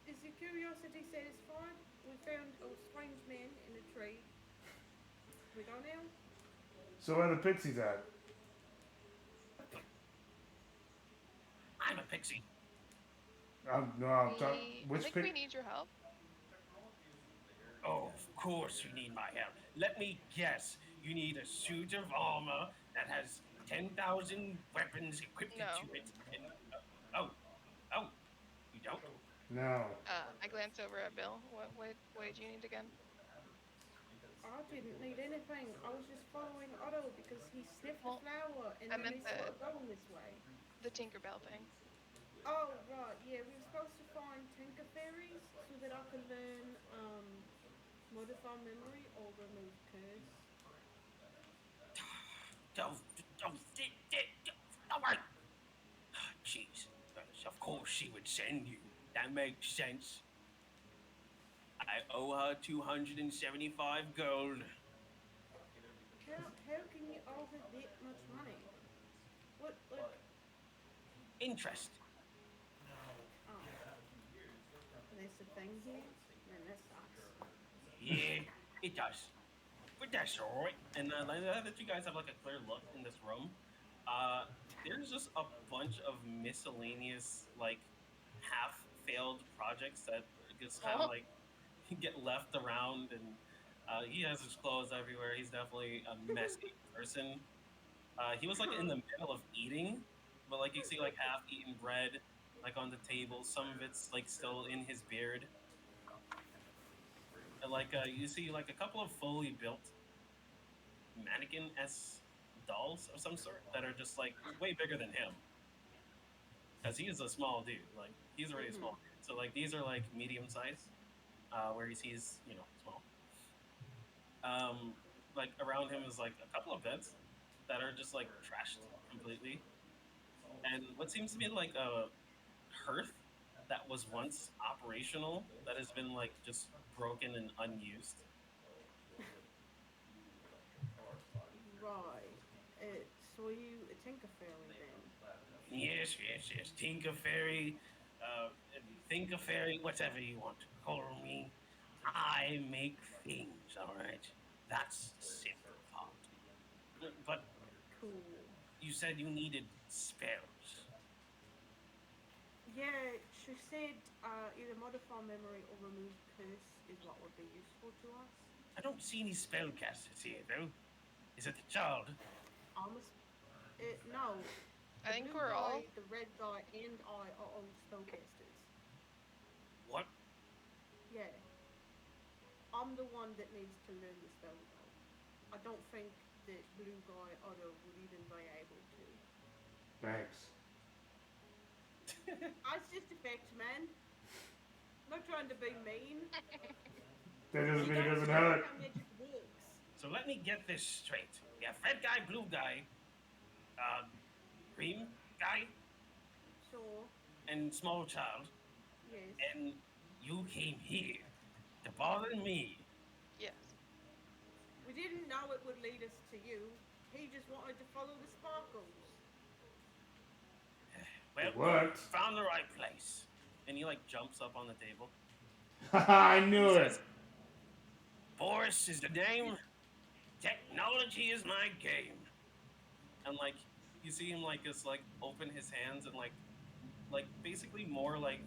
Is your curiosity satisfied? We found a strange man in a tree. We go now. So where the pixies at? I'm a pixie. No, I'm talking. I Which think we pick? need your help. Oh, of course you need my help. Let me guess. You need a suit of armor that has 10,000 weapons equipped to No. it. And, oh, oh, you don't? No. I glance over at Bill. What did you need again? I didn't need anything. I was just following Otto because he sniffed the Well, flower and I then meant he started going this way. the Tinkerbell thing. Oh, right. Yeah, we were supposed to find Tinker Fairies so that I could learn modify memory or remove curse. Don't, don't, don't worry. Jeez. Of course she would send you. That makes sense. I owe her 275 gold. How can you owe her that much money? What, like, Interest. oh, there's a thing here? Man, that sucks. Yeah, it does. But that's all right. And now that you guys have like a clear look in this room, uh, there's just a bunch of miscellaneous like half-failed projects that just kind of Oh, like get left around, and he has his clothes everywhere. He's definitely a messy person. He was like in the middle of eating, but like you see like half-eaten bread like on the table. Some of it's like still in his beard. And like you see like a couple of fully built mannequin s dolls of some sort that are just like way bigger than him, because he's a small dude. Like he's already a Mm-hmm. small dude. So like these are like medium size, where he's small. Like around him is like a couple of beds that are just like trashed completely, and what seems to be like a hearth that was once operational that has been like just broken and unused. Right. So are you a Tinker Fairy then? Yes, yes, yes. Tinker Fairy, Thinker Fairy, whatever you want to call me. I make things, all right? That's the simple part. But Cool. you said you needed spells. Yeah, she said either modify memory or remove curse is what would be useful to us. I don't see any spellcasters here, though. Is it the child? I'm a, no, I the think blue we're all. guy, the red guy, and I are all spellcasters. What? Yeah, I'm the one that needs to learn the spell though. I don't think that blue guy Otto would even be able to. Thanks. It's just effects, man. I'm not trying to be mean. That doesn't You mean it don't doesn't know hurt. how magic works. So let me get this straight. We have red guy, blue guy, uh, green guy, Sure. and small child, Yes. and you came here to bother me. Yes. We didn't know it would lead us to you. He just wanted to follow the sparkles. Well, It worked. found the right place. And he like jumps up on the table. I And he knew it. says, Boris is the name. Technology is my game. And like you see him like just like open his hands and like basically more like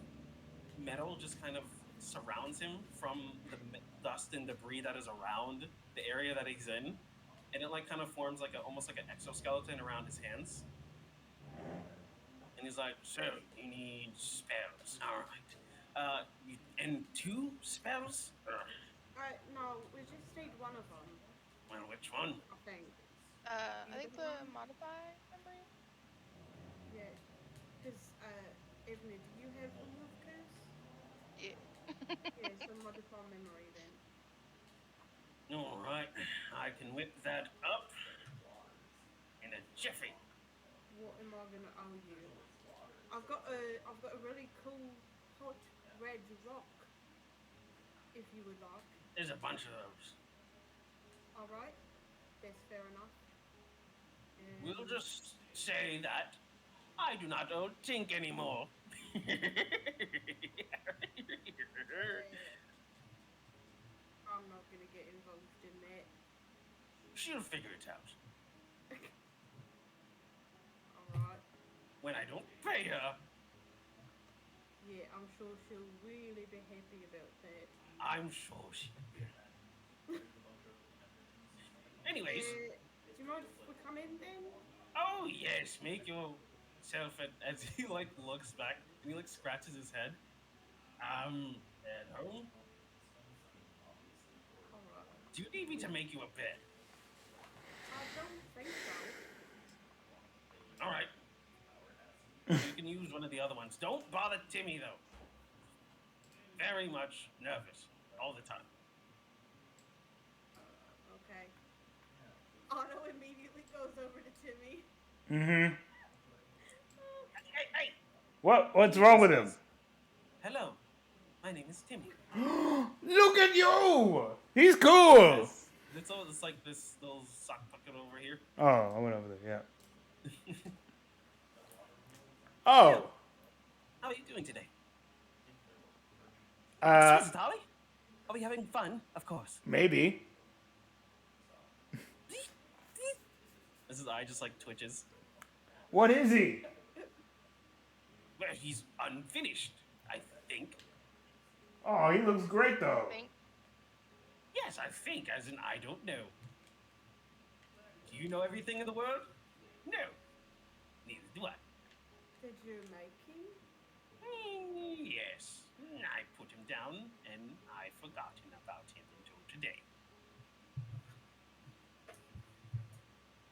metal just kind of surrounds him from the dust and debris that is around the area that he's in, and it like kind of forms like a almost like an exoskeleton around his hands. And he's like, "So you need spells, all right? And two spells? Ugh. No, we just need one of them, Well, which one? I think. I think Either the one? modify memory. Yeah. Because, Evna, do you have remove curse? Yeah. Yeah, so modify memory then. All right, I can whip that up in a jiffy. What am I gonna owe you? I've got a really cool hot red rock, if you would like. There's a bunch of those. Alright, that's fair enough. We'll And just say that I do not owe Tink anymore. I'm not gonna get involved in that. She'll figure it out. Alright. When I don't pay her, Yeah, I'm sure she'll really be happy about that. I'm sure she will. Anyways, do you mind if we come in then? oh yes, make yourself as he like looks back and he like scratches his head. At home? Alright. Do you need me to make you a bed? I don't think so. All right. You can use one of the other ones. Don't bother Timmy though. Very much nervous all the time. Okay. Otto immediately goes over to Timmy. Mm-hmm. Hey! What's wrong with him? Hello, my name is Timmy. Look at you! He's cool! It's like this little sock bucket over here. Oh, I went over there, yeah. Oh! How are you doing today? Uh, Excuse us, Holly? Are we having fun? Of course. maybe. His eye just like twitches. What is he? Well, he's unfinished, I think. Oh, he looks great I though. think. Yes, I think, as in I don't know. Do you know everything in the world? No. Neither do I. Did you make him? Yes. I put him down and I've forgotten about him until today.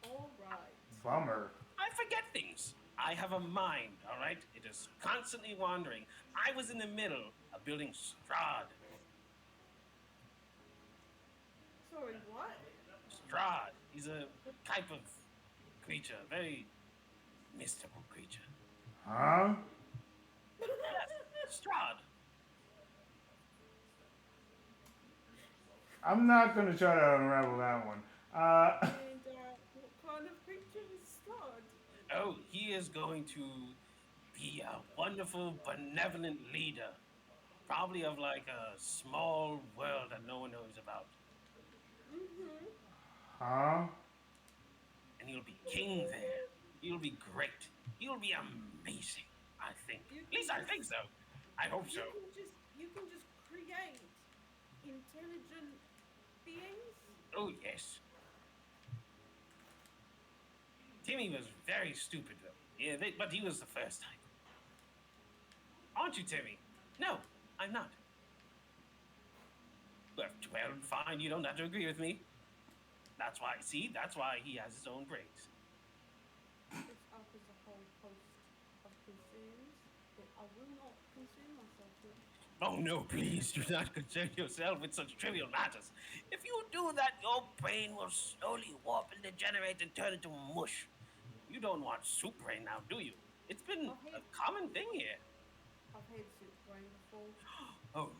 Alright. Bummer. I forget things. I have a mind, all right? It is constantly wandering. I was in the middle of building Strahd. Sorry, what? Strahd. He's a type of creature, very mystical creature. Huh? Yes, Strahd. I'm not gonna try to unravel that one. And, what kind of creature is Strahd? Oh, he is going to be a wonderful, benevolent leader. Probably of like a small world that no one knows about. Mm-hmm. Huh? And he'll be king there. He'll be great. He'll be amazing, I think. At least I think so. I hope so. You can just create intelligent beings? Oh, yes. Timmy was very stupid, though. Yeah, but he was the first type. Aren't you, Timmy? No, I'm not. Well, fine, you don't have to agree with me. That's why he has his own brains. This offers a whole host of concerns that I will not concern myself with. Oh, no, please do not concern yourself with such trivial matters. If you do that, your brain will slowly warp and degenerate and turn into mush. You don't want soup brain now, do you? It's been a common thing here. I've had soup brain before. Oh, no.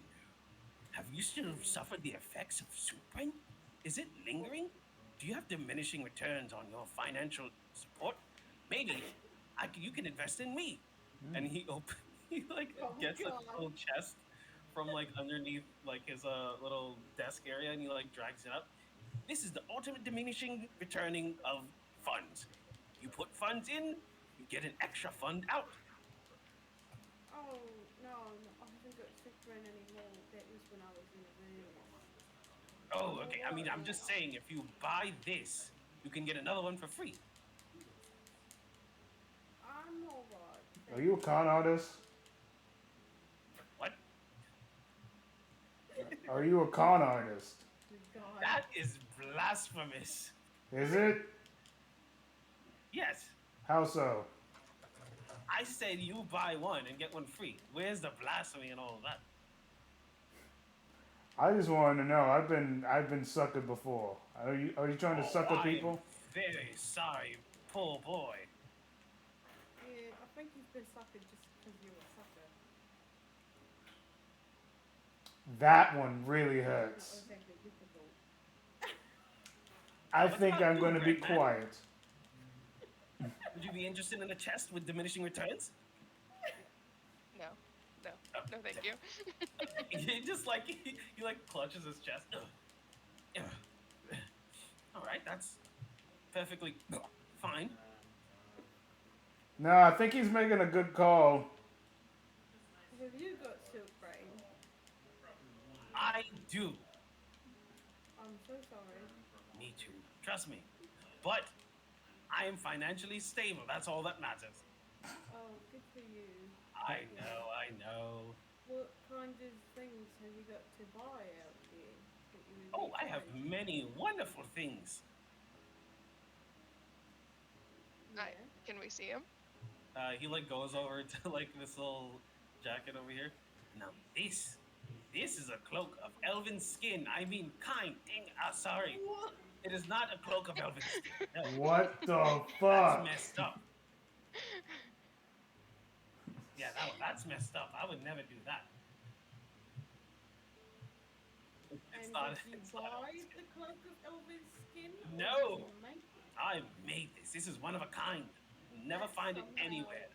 Have you still suffered the effects of soup brain? Is it lingering? Do you have diminishing returns on your financial support? Maybe you can invest in me. And he like Oh gets a God. little chest from like underneath like his little desk area, and he like drags it up. This is the ultimate diminishing returning of funds. You put funds in, you get an extra fund out. Oh no, no, I haven't got Superman anymore. That was when I was in the room. Oh, I'm okay. I mean, alright I'm just now. saying, if you buy this, you can get another one for free. I'm alright. Are Thank you a you. con artist? What? Are you a con artist? God. That is blasphemous. Is it? Yes, How so? I said you buy one and get one free. Where's the blasphemy and all of that? I just wanted to know. I've been suckered before. Are you trying to Oh, sucker I am people? very sorry, poor boy. Yeah, I think you've been suckered just because you're a sucker. That one really Not hurts. exactly difficult. I What think about I'm you, going to be Breadman? quiet. Would you be interested in a chest with diminishing returns? No, no, Oh, no, thank you. he just like he like clutches his chest. Ugh. Ugh. All right, that's perfectly fine. No, I think he's making a good call. Have you got silk brain? I do. I'm so sorry. Me too. Trust me. But I am financially stable. That's all that matters. Oh, good for you. I know. I know. What kind of things have you got to buy out here that you would Oh, be I have buying? many wonderful things. Yeah. Can we see him? He like goes over to like this little jacket over here. Now this is a cloak of elven skin. I mean, kind. Dang. Sorry. What? It is not a cloak of elven skin. No, What the that's fuck? messed up. Yeah, that's messed up. I would never do that. It's And not. did you It's not buy elven skin. the cloak of elven skin? Or No. did you make it? I made this. This is one of a kind. You'll never That's find it somehow- anywhere.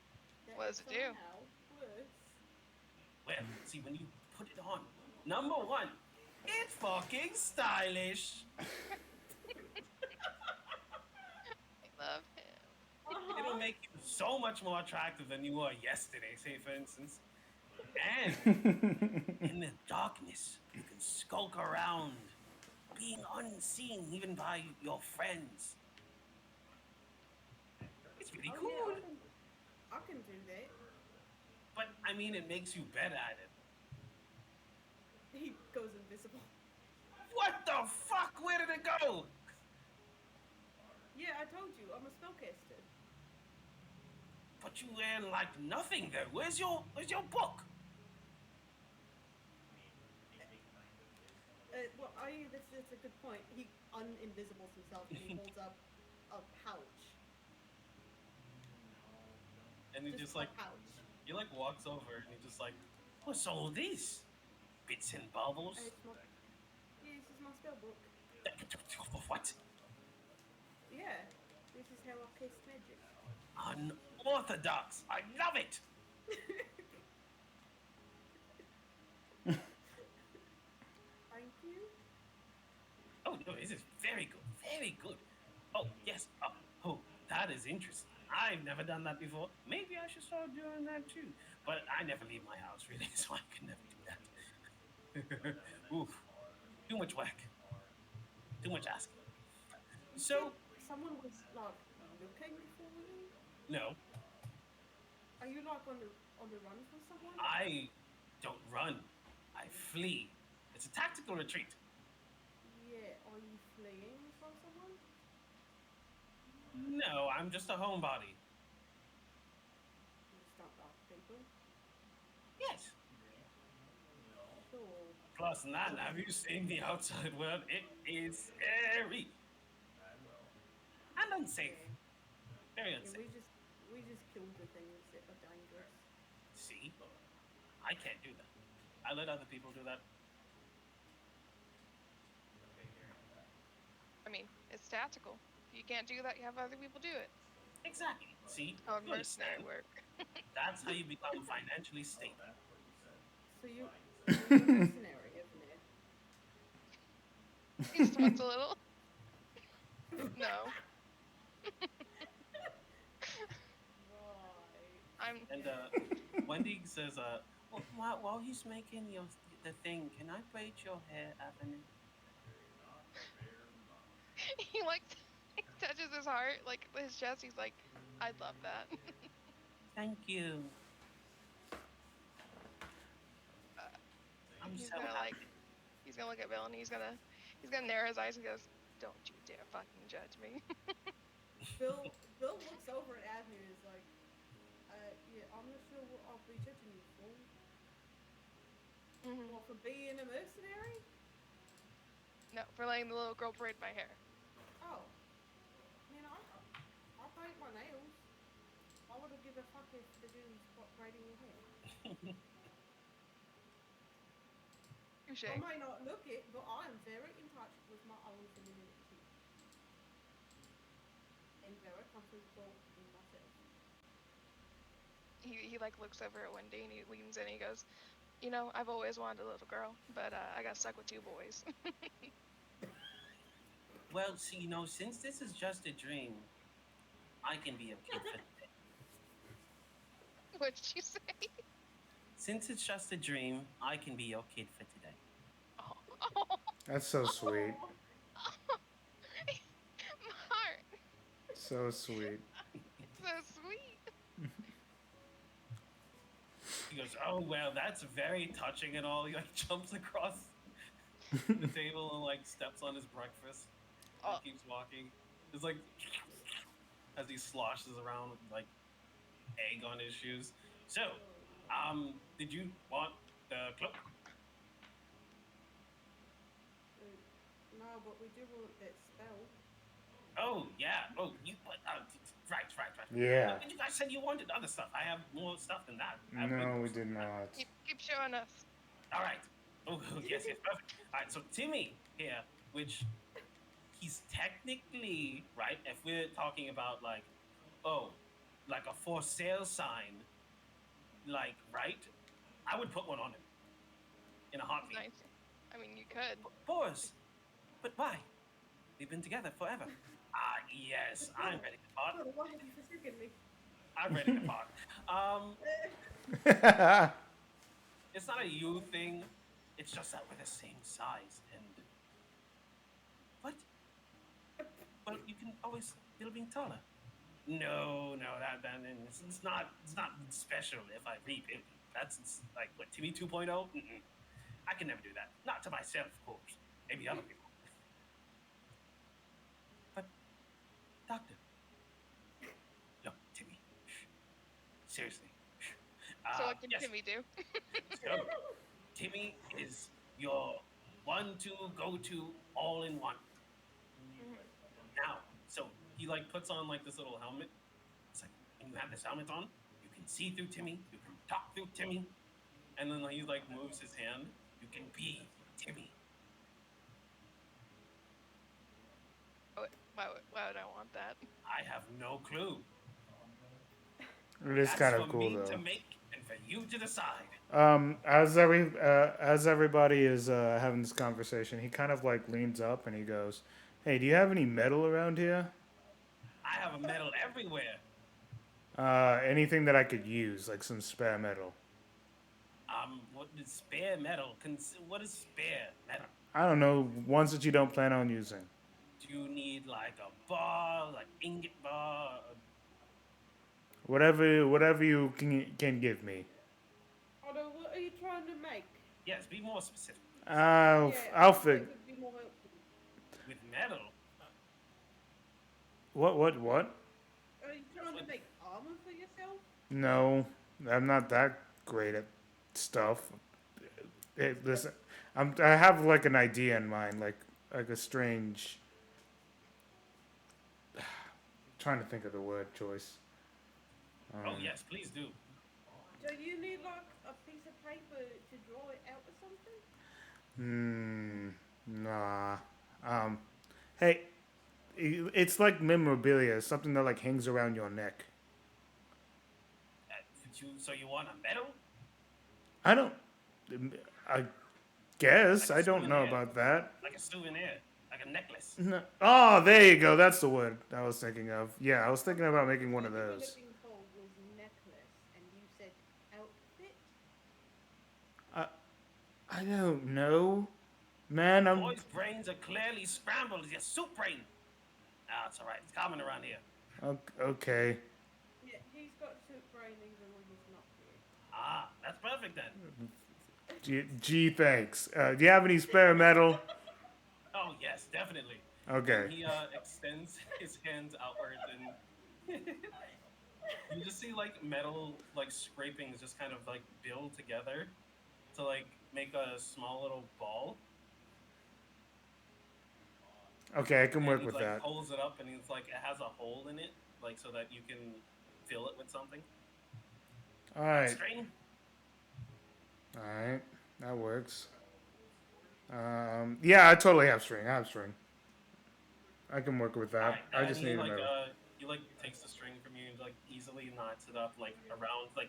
What does it do? Somehow worse. Well, see, when you put it on, number one, it's fucking stylish. I love him. It'll make you so much more attractive than you were yesterday, say for instance. And in the darkness, you can skulk around, being unseen even by your friends. It's really Oh cool. yeah, I can do that. But I mean, it makes you better at it. He goes invisible. What the fuck? Where did it go? Yeah, I told you, I'm a spellcaster. But you learn like nothing though. Where's your book? Well, that's a good point. He uninvisibles himself and he holds up a pouch. And he just like a pouch. he like walks over and he just like, what's all this? Bits and bubbles? And it's my, yeah, this is my spell book. What? Yeah, this is how I cast magic. Unorthodox. I love it. Thank you. Oh no, this is very good. Very good. Oh yes. Oh, that is interesting. I've never done that before. Maybe I should start doing that too. But I never leave my house really, so I can never do that. Oof. Too much work. Too much asking. So Someone was like looking for you. no, Are you like on the run from someone? I don't run. I flee. It's a tactical retreat. Yeah. Are you fleeing from someone? No, I'm just a homebody. You stop after people. Yes. Cool. Plus, Nan, have you seen the outside world? It is scary and unsafe. Very Yeah, unsafe. we just kill the things that are dangerous. See, I can't do that. I let other people do that. It's tactical. If you can't do that, you have other people do it. Exactly. See, How you mercenary understand. work. That's how you become financially stable. So you're a mercenary, isn't it? He just wants a little. No, Right. I'm. And Wendy says, well, while he's making the thing, can I braid your hair, Avenue? He like he touches his heart, like his chest. He's like, I'd love that. Thank you. Uh, I'm he's so gonna like. happy. He's gonna look at Bill and he's gonna narrow his eyes and goes, "Don't you dare fucking judge me." Bill looks over at Avenue and is like, yeah, I'm not sure what I'll be judging you for. Hmm. What, for being a mercenary? No, for letting the little girl braid my hair. Oh, I mean, I paint my nails. Why would I give a fuck if the dude's braiding your hair? I Touche. may not look it, but I am very in touch with my own femininity and very comfortable in myself. He like looks over at Wendy and he leans in and he goes, I've always wanted a little girl, but I got stuck with two boys. Well, see, since this is just a dream, I can be your kid for today. What did you say? Since it's just a dream, I can be your kid for today. Oh, oh, That's so sweet. Oh, oh. My heart. So sweet. It's so sweet. He goes, "Oh well, that's very touching and all." He like jumps across the table and like steps on his breakfast Oh, and keeps walking. It's like as he sloshes around with like egg on his shoes. So, did you want the cloak? no, but we do want that spell. Oh yeah. Oh, right, right, right. Yeah. But you guys said you wanted other stuff. I have more stuff than that. I have way No, more we stuff did than that. not. keep showing us. All right. Oh yes, yes, perfect. All right. So Timmy here, which he's technically right. If we're talking about like, oh, like a for sale sign, like right, I would put one on him in a heartbeat. Nice. I mean, you could. Boris, but why? We've been together forever. Ah, yes, I'm ready to part. Father, why have you forsaken me? I'm ready to part. Um, Eh, it's not a you thing. It's just that we're the same size, and what? Well, you can always build me taller. No, no, that it's not special if I rebuild you. That's like what Timmy 2.0. Mm-mm. I can never do that. Not to myself, of course. Maybe other people. But doctor, look, Timmy. Shh. Seriously. Shh. So what can Yes. Timmy do? So Timmy is your one-two go-to all-in-one. Mhm. Now, so he like puts on like this little helmet. It's like when you have this helmet on, you can see through Timmy, you can talk through Timmy, and then he like moves his hand. You can be Timmy. Why would I want that? I have no clue. It is That's kind for of cool me to though. make and for you to decide. As everybody is having this conversation, he kind of like leans up and he goes, "Hey, do you have any metal around here? I have a medal everywhere. Anything that I could use, like some spare metal? What is spare metal? What is spare metal? I don't know, ones that you don't plan on using. Do you need like a bar, like ingot bar? Whatever you can give me. Otto, what are you trying to make? Yes, be more specific, please. Yeah, I'll something fig. would be more helpful. With metal, What? Are you trying to with make armor for yourself? No, I'm not that great at stuff. Hey, listen, I have like an idea in mind, like a strange. Trying to think of the word choice. oh Um, yes, please do. Do you need like a piece of paper to draw it out or something? hmm. Nah. Um. Hey. It's like memorabilia, something that like hangs around your neck. So you want a medal? I don't. I guess Like a I don't know souvenir? about that. Like a souvenir? Like a necklace? No. Oh, there you go. That's the word I was thinking of. Yeah, I was thinking about making one What of you were those. looking for was necklace, and you said outfit. I I don't know, man. The I'm boys' brains are clearly scrambled. It's your soup brain. Ah, it's alright. It's common around here. okay. Yeah, he's got soup brain even when he's not here. Ah, that's perfect then. Gee, thanks. Do you have any spare metal? Oh yes, definitely. And Okay. he extends his hands outwards, and you just see like metal like scrapings just kind of like build together to like make a small little ball. Okay, I can And work he with like that. pulls it up, and it's like it has a hole in it, like so that you can fill it with something. All right. String. All right. That works. Yeah, I totally have string. I have string. I can work with All that. right, I and just need a metal. he like takes the string from you and like easily knots it up like around like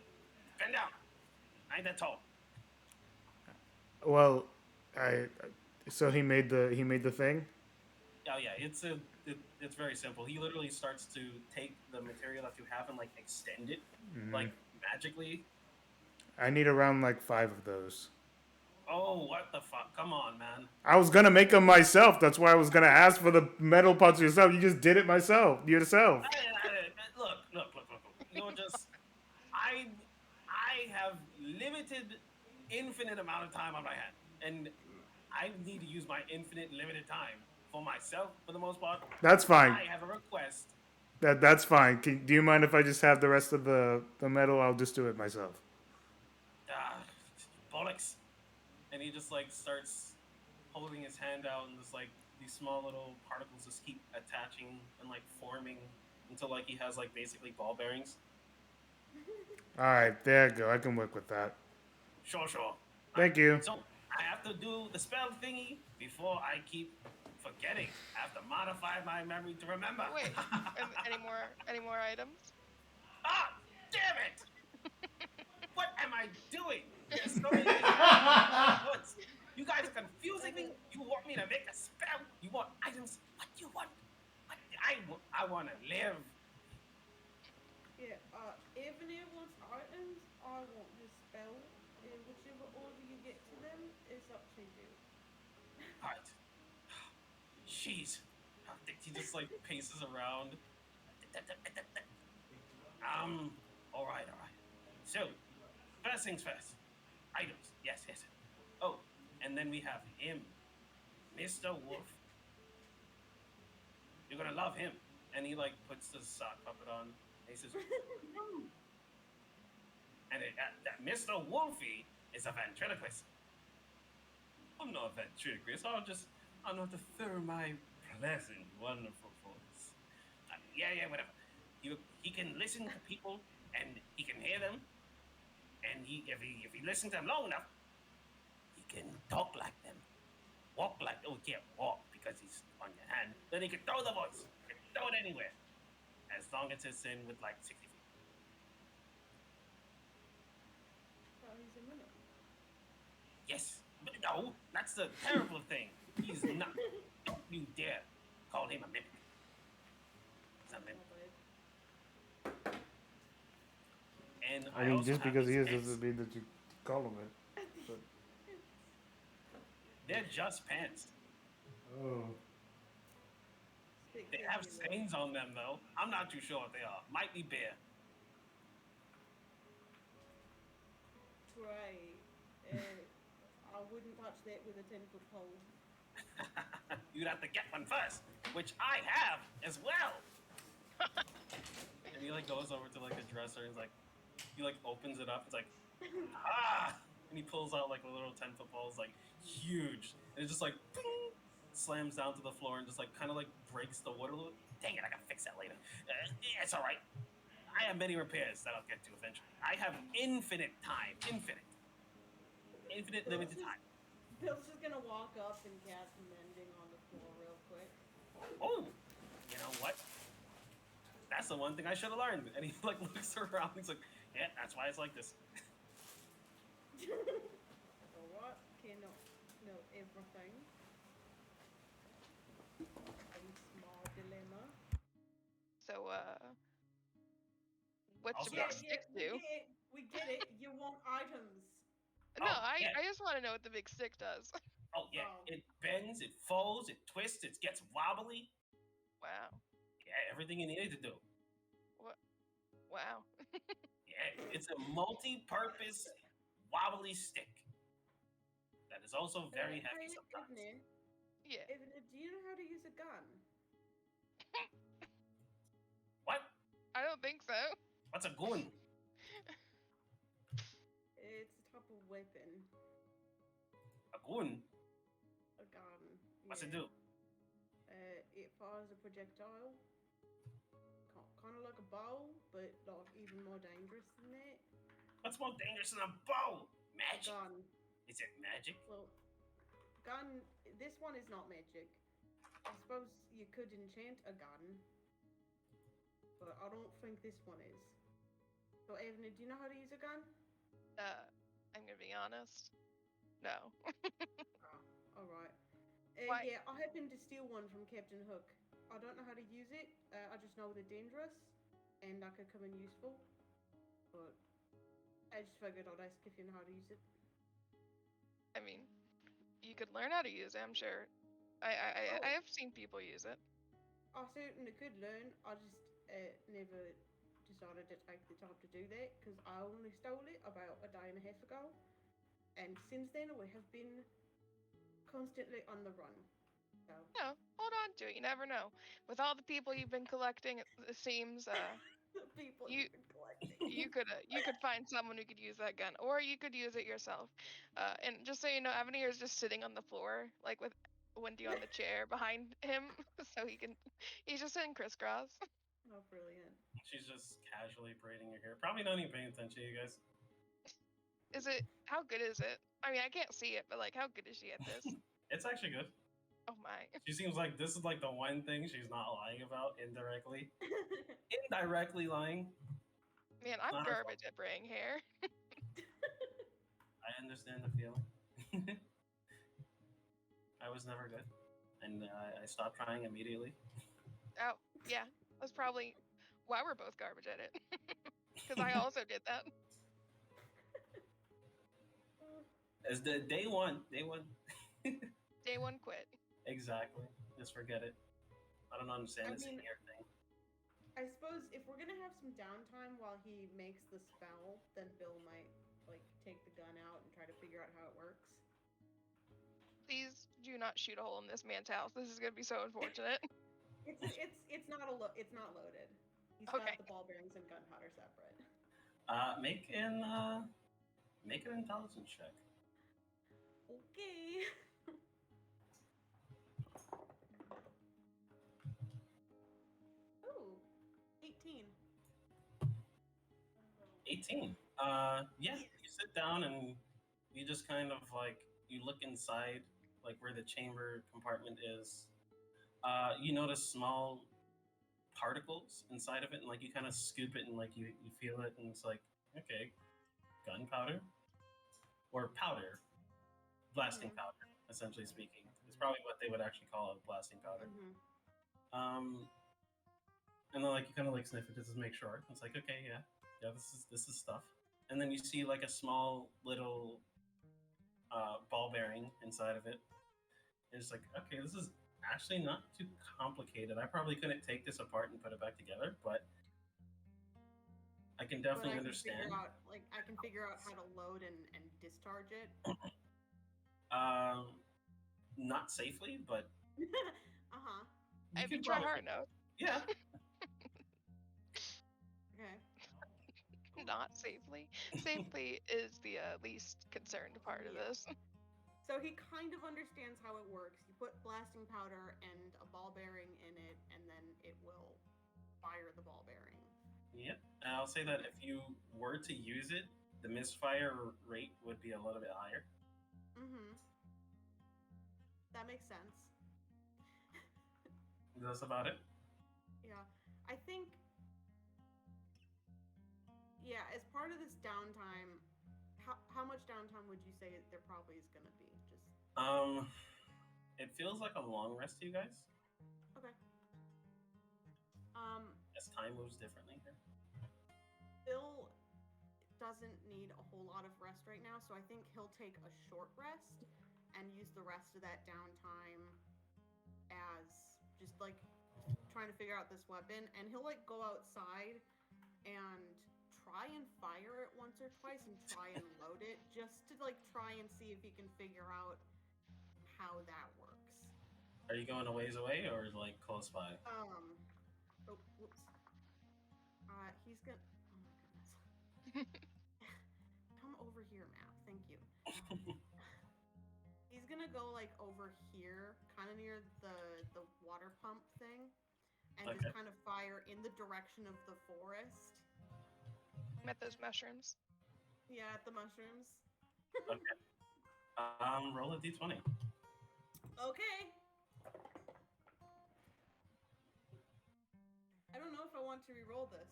bend down. I ain't that tall. Well, I. So he made the thing. Oh yeah, it's very simple. He literally starts to take the material that you have and like extend it, like magically. I need around like 5 of those. Oh, what the fuck? Come on, man. I was gonna make them myself. That's why I was gonna ask for the metal parts yourself. You just did it yourself. Look. You're just I I have limited, infinite amount of time on my hand, and I need to use my infinite, limited time for myself for the most part. That's fine. I have a request. That's fine. Do you mind if I just have the rest of the metal? I'll just do it myself. Ah, bollocks. And he just like starts holding his hand out, and just like these small little particles just keep attaching and like forming until like he has like basically ball bearings. All right, there you go. I can work with that. Sure. Thank you. So I have to do the spell thingy before I keep forgetting. I have to modify my memory to remember. Wait, any more items? Ah, damn it! What am I doing? There's so many things at once. You guys are confusing me. You want me to make a spell? You want items? What do you want? I want to live. Yeah, Evening wants items. I want this spell. In whichever order you get to them is up to you. All right. Jeez. He just like paces around. All right. So, first things first. Items. Yes. Oh, and then we have him, Mr. Wolf. You're gonna love him. And he like puts the sock puppet on. And he says, and that Mr. Wolfie is a ventriloquist. I'm not a ventriloquist. I know how to throw my pleasant, wonderful voice. Yeah, whatever. He can listen to people and he can hear them. And if he listens to them long enough, he can talk like them. Walk like, oh, he can't walk because he's on your hand. Then he can throw the voice. He can throw it anywhere. As long as it's in with like 60 feet. Oh, he's a minute. Yes. But no, that's the terrible thing. He's not. Don't you dare call him a mimic. He's a mimic. And I mean, also just have because he his is pants. doesn't mean that you call him it. But, They're just pants. oh. They have stains on them though. I'm not too sure what they are. Might be beer. Right. I wouldn't touch that with a 10-foot pole. You'd have to get one first, which I have as well. And he like goes over to like the dresser and he like opens it up. It's like, and he pulls out like a little 10-foot pole. It's like huge, and it just like ping, slams down to the floor and just like kind of like breaks the wood a little. Dang it, I gotta fix that later. It's all right. I have many repairs that I'll get to eventually. I have infinite time, infinite limited time. Bill's just gonna walk up and cast mending on the floor real quick. Oh, know what? That's the one thing I should have learned. And he like looks around. He's like, yeah, that's why it's like this. Alright, cannot know everything. A small dilemma. So, what's Also, your Yeah, big stick do? we get it. You want items. No, Oh, yeah. I just want to know what the big stick does. Oh yeah, Oh. it bends, it folds, it twists, it gets wobbly. Wow. Yeah, everything you needed to do. What? Wow. Yeah, it's a multi-purpose wobbly stick that is also very heavy Hey, sometimes. Ivne, Yeah. Ivne, do you know how to use a gun? What? I don't think so. What's a gun? It's a type of weapon. A gun? A gun. What's yeah. it do? It fires a projectile. Kind of like a bow, but like even more dangerous than that. What's more dangerous than a bow? A Magic? gun. Is it magic? Well, gun. This one is not magic. I suppose you could enchant a gun, but I don't think this one is. So, Evan, do you know how to use a gun? I'm gonna be honest. No. All right. Why? Yeah, I happened to steal one from Captain Hook. I don't know how to use it. I just know they're dangerous, and I could come in useful. But I just figured I'd ask if you know how to use it. I mean, you could learn how to use it, I'm sure. I have seen people use it. I certainly could learn. I just never decided to take the time to do that because I only stole it about a day and a half ago, and since then we have been constantly on the run. So No, hold on to it. You never know. With all the people you've been collecting, it seems the people You- you've been collecting. you could find someone who could use that gun, or you could use it yourself. And just so you know, Avenir is just sitting on the floor, like with Wendy on the chair behind him, so he's just sitting crisscross. Oh, brilliant. She's just casually braiding her hair. Probably not even paying attention, you guys. How good is it? I mean, I can't see it, but like, how good is she at this? It's actually good. Oh my. She seems like this is like the one thing she's not lying about indirectly. Indirectly lying. Man, I'm Not her fault. garbage at braiding hair. I understand the feeling. I was never good, and I stopped trying immediately. Oh, yeah. That's probably why we're both garbage at it. Because I also did that. As the day one, Day one quit. exactly. Just forget it. I don't understand I this mean- here thing. I suppose if we're gonna have some downtime while he makes the spell, then Bill might like take the gun out and try to figure out how it works. Please do not shoot a hole in this man's house. This is gonna be so unfortunate. It's not it's not loaded. He's Okay. got the ball bearings and gunpowder separate. Make an intelligence check. Okay. Ooh, 18. 18. Yeah, you sit down and you just kind of like you look inside, like where the chamber compartment is. You notice small particles inside of it, and like you kind of scoop it and like you feel it, and it's like okay, gunpowder or powder, blasting powder, essentially speaking. It's probably what they would actually call a blasting powder. Mm-hmm. And then like you kind of like sniff it just to make sure. It's like okay, yeah, this is stuff. And then you see like a small little ball bearing inside of it. And it's like okay, this is actually not too complicated. I probably couldn't take this apart and put it back together, but I can definitely understand. I can figure out how to load and discharge it. Not safely, but Uh-huh. you I can mean, try probably- hard enough. Yeah. Okay. Not safely. Safely is the least concerned part of Yeah. this. So he kind of understands how it works. You put blasting powder and a ball bearing in it, and then it will fire the ball bearing. Yep. And I'll say that if you were to use it, the misfire rate would be a little bit higher. Mm-hmm. That makes sense. That's about it. Yeah, I think. Yeah, as part of this downtime, how much downtime would you say there probably is gonna be? Just Um, it feels like a long rest to you guys, okay. Um, as time moves differently here. Bill doesn't need a whole lot of rest right now, so I think he'll take a short rest and use the rest of that downtime as just like trying to figure out this weapon. And he'll like go outside and try and fire it once or twice and try and load it just to like try and see if he can figure out how that works. Are you going a ways away or like close by? Oh, whoops. He's gonna. Oh my goodness. Come over here, map. Thank you. He's gonna go like over here, kind of near the water pump thing, and Okay. just kind of fire in the direction of the forest. Met those mushrooms. Yeah, at the mushrooms. Okay. Roll a d20. Okay. I don't know if I want to re-roll this.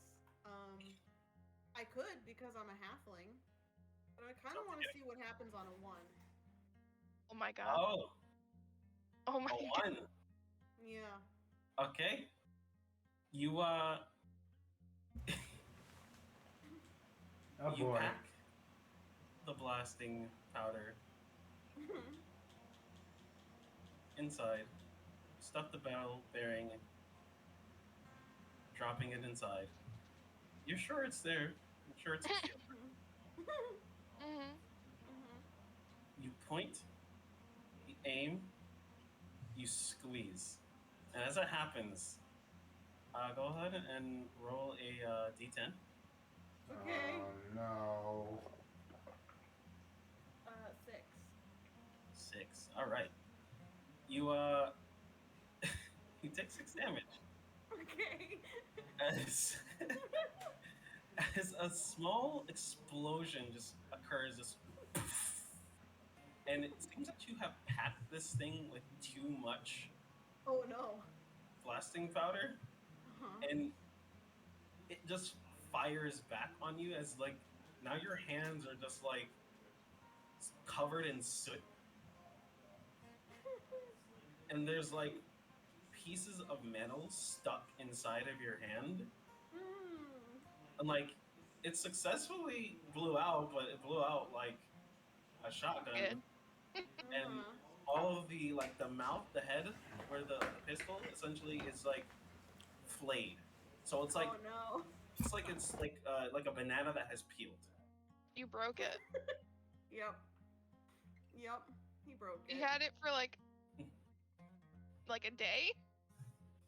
I could because I'm a halfling, but I kind of want to see what happens on a 1. Oh my god. Oh, Oh my a god. 1. Yeah. Okay. You Oh you boy. pack the blasting powder inside, stuff the barrel bearing, dropping it inside. You're sure it's there. I'm sure it's concealed. Mm-hmm. You point, you aim, you squeeze. And as that happens, go ahead and roll a d10. Okay. Oh no. 6. 6. All right. You you take 6 damage Okay. as as a small explosion just occurs, just and it seems that you have packed this thing with too much Oh no. blasting powder, Uh-huh. and it just fires back on you as like now your hands are just like covered in soot, and there's like pieces of metal stuck inside of your hand, and like it successfully blew out, but it blew out like a shotgun. Good. And all of the like the mouth, the head, where the pistol essentially is like flayed. So it's like Oh no. it's like a banana that has peeled. You broke it. Yep. Yep. He broke it. You had it for like a day?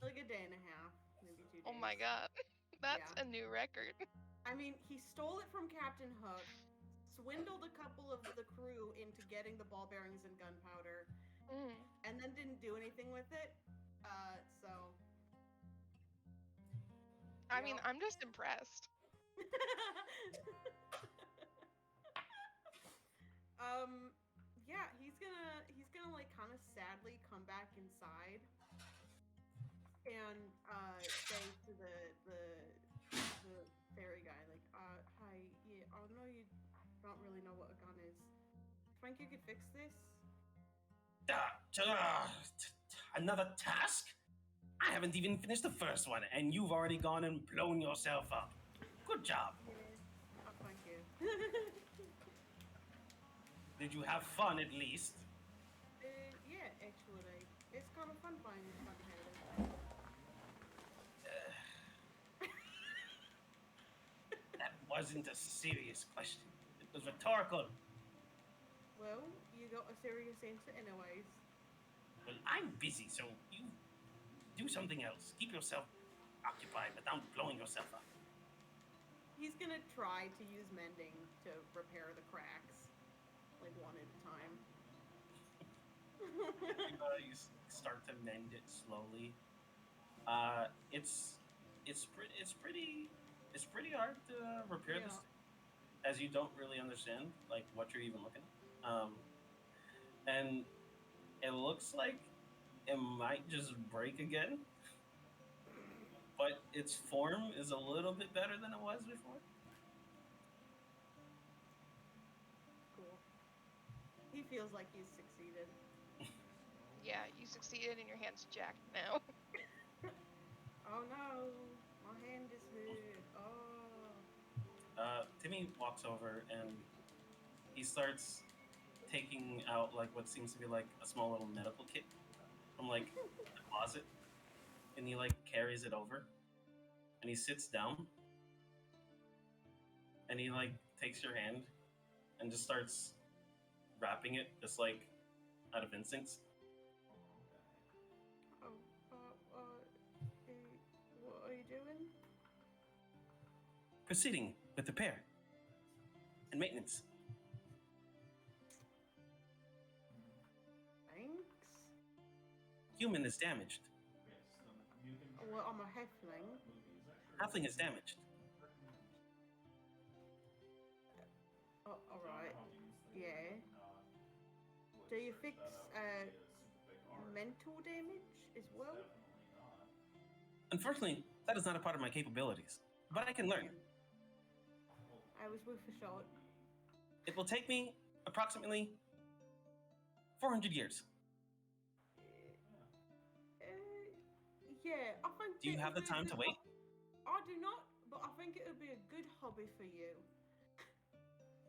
Like a day and a half, maybe 2 days. Oh my god. That's Yeah. a new record. I mean, he stole it from Captain Hook, swindled a couple of the crew into getting the ball bearings and gunpowder, Mm. and then didn't do anything with it. So. I mean, Yep. I'm just impressed. Yeah, he's gonna like kind of sadly come back inside and say to the fairy guy like, hi, yeah, I know you don't really know what a gun is. Think you could fix this? Another task? I haven't even finished the first one, and you've already gone and blown yourself up. Good job. Yeah. Oh, thank you. Did you have fun at least? Yeah, actually, it's kind of fun finding fun-headed. That wasn't a serious question. It was rhetorical. Well, you got a serious answer anyways. Well, I'm busy, so you do something else. Keep yourself occupied without blowing yourself up. He's gonna try to use mending to repair the cracks, like one at a time. You start to mend it slowly. It's pretty hard to repair this, as you don't really understand like what you're even looking at. And it looks like it might just break again. but its form is a little bit better than it was before. Cool. He feels like he's succeeded. Yeah, you succeeded and your hand's jacked now. Oh no, my hand is hurt. Oh. Timmy walks over and he starts taking out like what seems to be like a small little medical kit from like the closet, and he like carries it over, and he sits down, and he like takes your hand, and just starts wrapping it just like out of instincts. Oh. What are you doing? Proceeding with repair and maintenance. Thanks. Human is damaged. Well, I'm a halfling. Halfling is damaged. Oh, all right. Yeah. Do you fix mental damage as well? Unfortunately, that is not a part of my capabilities, but I can learn. I was worth a shot. It will take me approximately 400 years. Yeah, I think. Do you have the time to wait? I do not, but I think it would be a good hobby for you.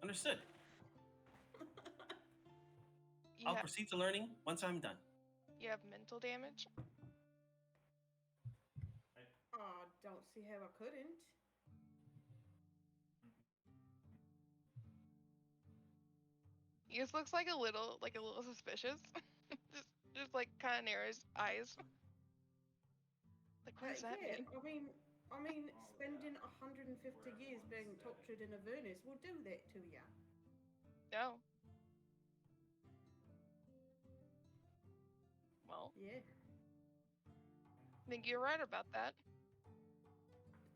Understood. You I'll have, proceed to learning once I'm done. you have mental damage? I don't see how I couldn't. He just looks like a little suspicious. just like kind of narrows eyes. Like, what does that Yeah, mean? I mean, spending 150 years being tortured in a furnace will do that to you. No. Well, Yeah, I think you're right about that.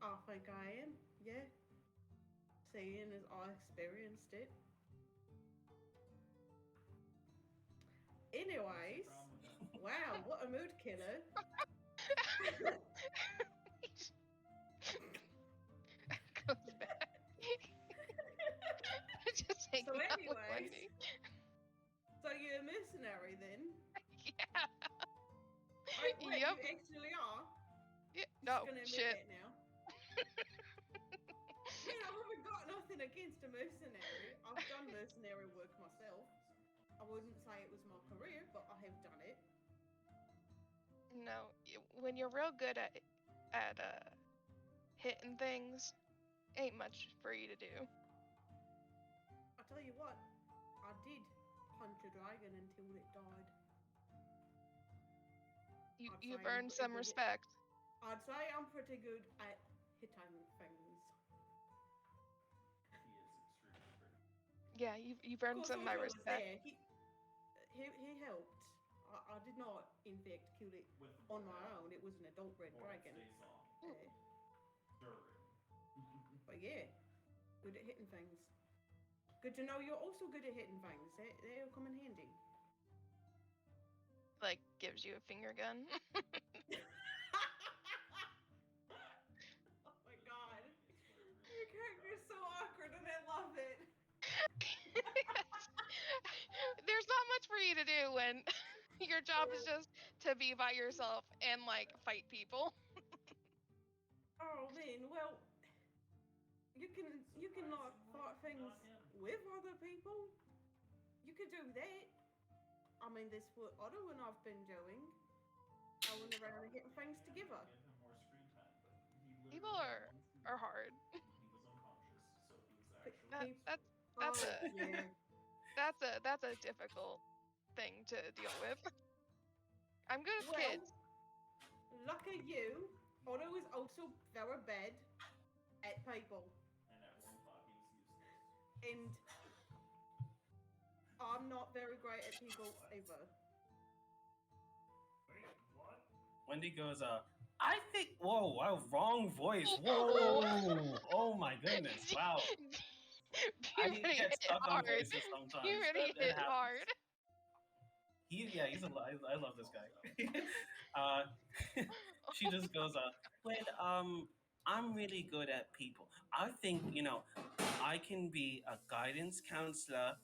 I think I am. Yeah, seeing as I experienced it. Anyways, wow, what a mood killer. Goes back. Just hanging So out with anyways, Wendy. so you're a mercenary then? Yeah. Wait, Yep. you actually are? Yeah. Just No, gonna admit shit. that now. Man, I haven't got nothing against a mercenary. I've done mercenary work myself. I wouldn't say it was my career, but I have done it. No, when you're real good at hitting things, ain't much for you to do. I tell you what, I did punch a dragon until it died. I'd You've say I'm earned pretty some good at- respect. I'd say I'm pretty good at hitting things. Yeah, you've Of earned course, some of my Otto was respect. there. He helped. I did not, in fact, kill it on my own. It was an adult red dragon. But yeah, good at hitting things. Good to know you're also good at hitting things. They'll come in handy. Like, gives you a finger gun. Oh my god. Your character's so awkward and I love it. There's not much for you to do when your job is just to be by yourself and like fight people. Oh man, well, you can like fight things with other people. You could do that. I mean, that's what Otto and I've been doing. Going around and getting things together. People are hard. That's Oh, a yeah. that's a difficult thing to deal with. I'm good with Well, kids. look at you. Otto is also very bad at people. And I'm not very great at people either. Wendy goes, I think, whoa, wow, wrong voice. Whoa. Oh my goodness. Wow. I Puberty get hit stuck on hard. voices sometimes. Puberty It hit happens. hard. He's I love this guy. She just goes, well, I'm really good at people. I think, I can be a guidance counselor,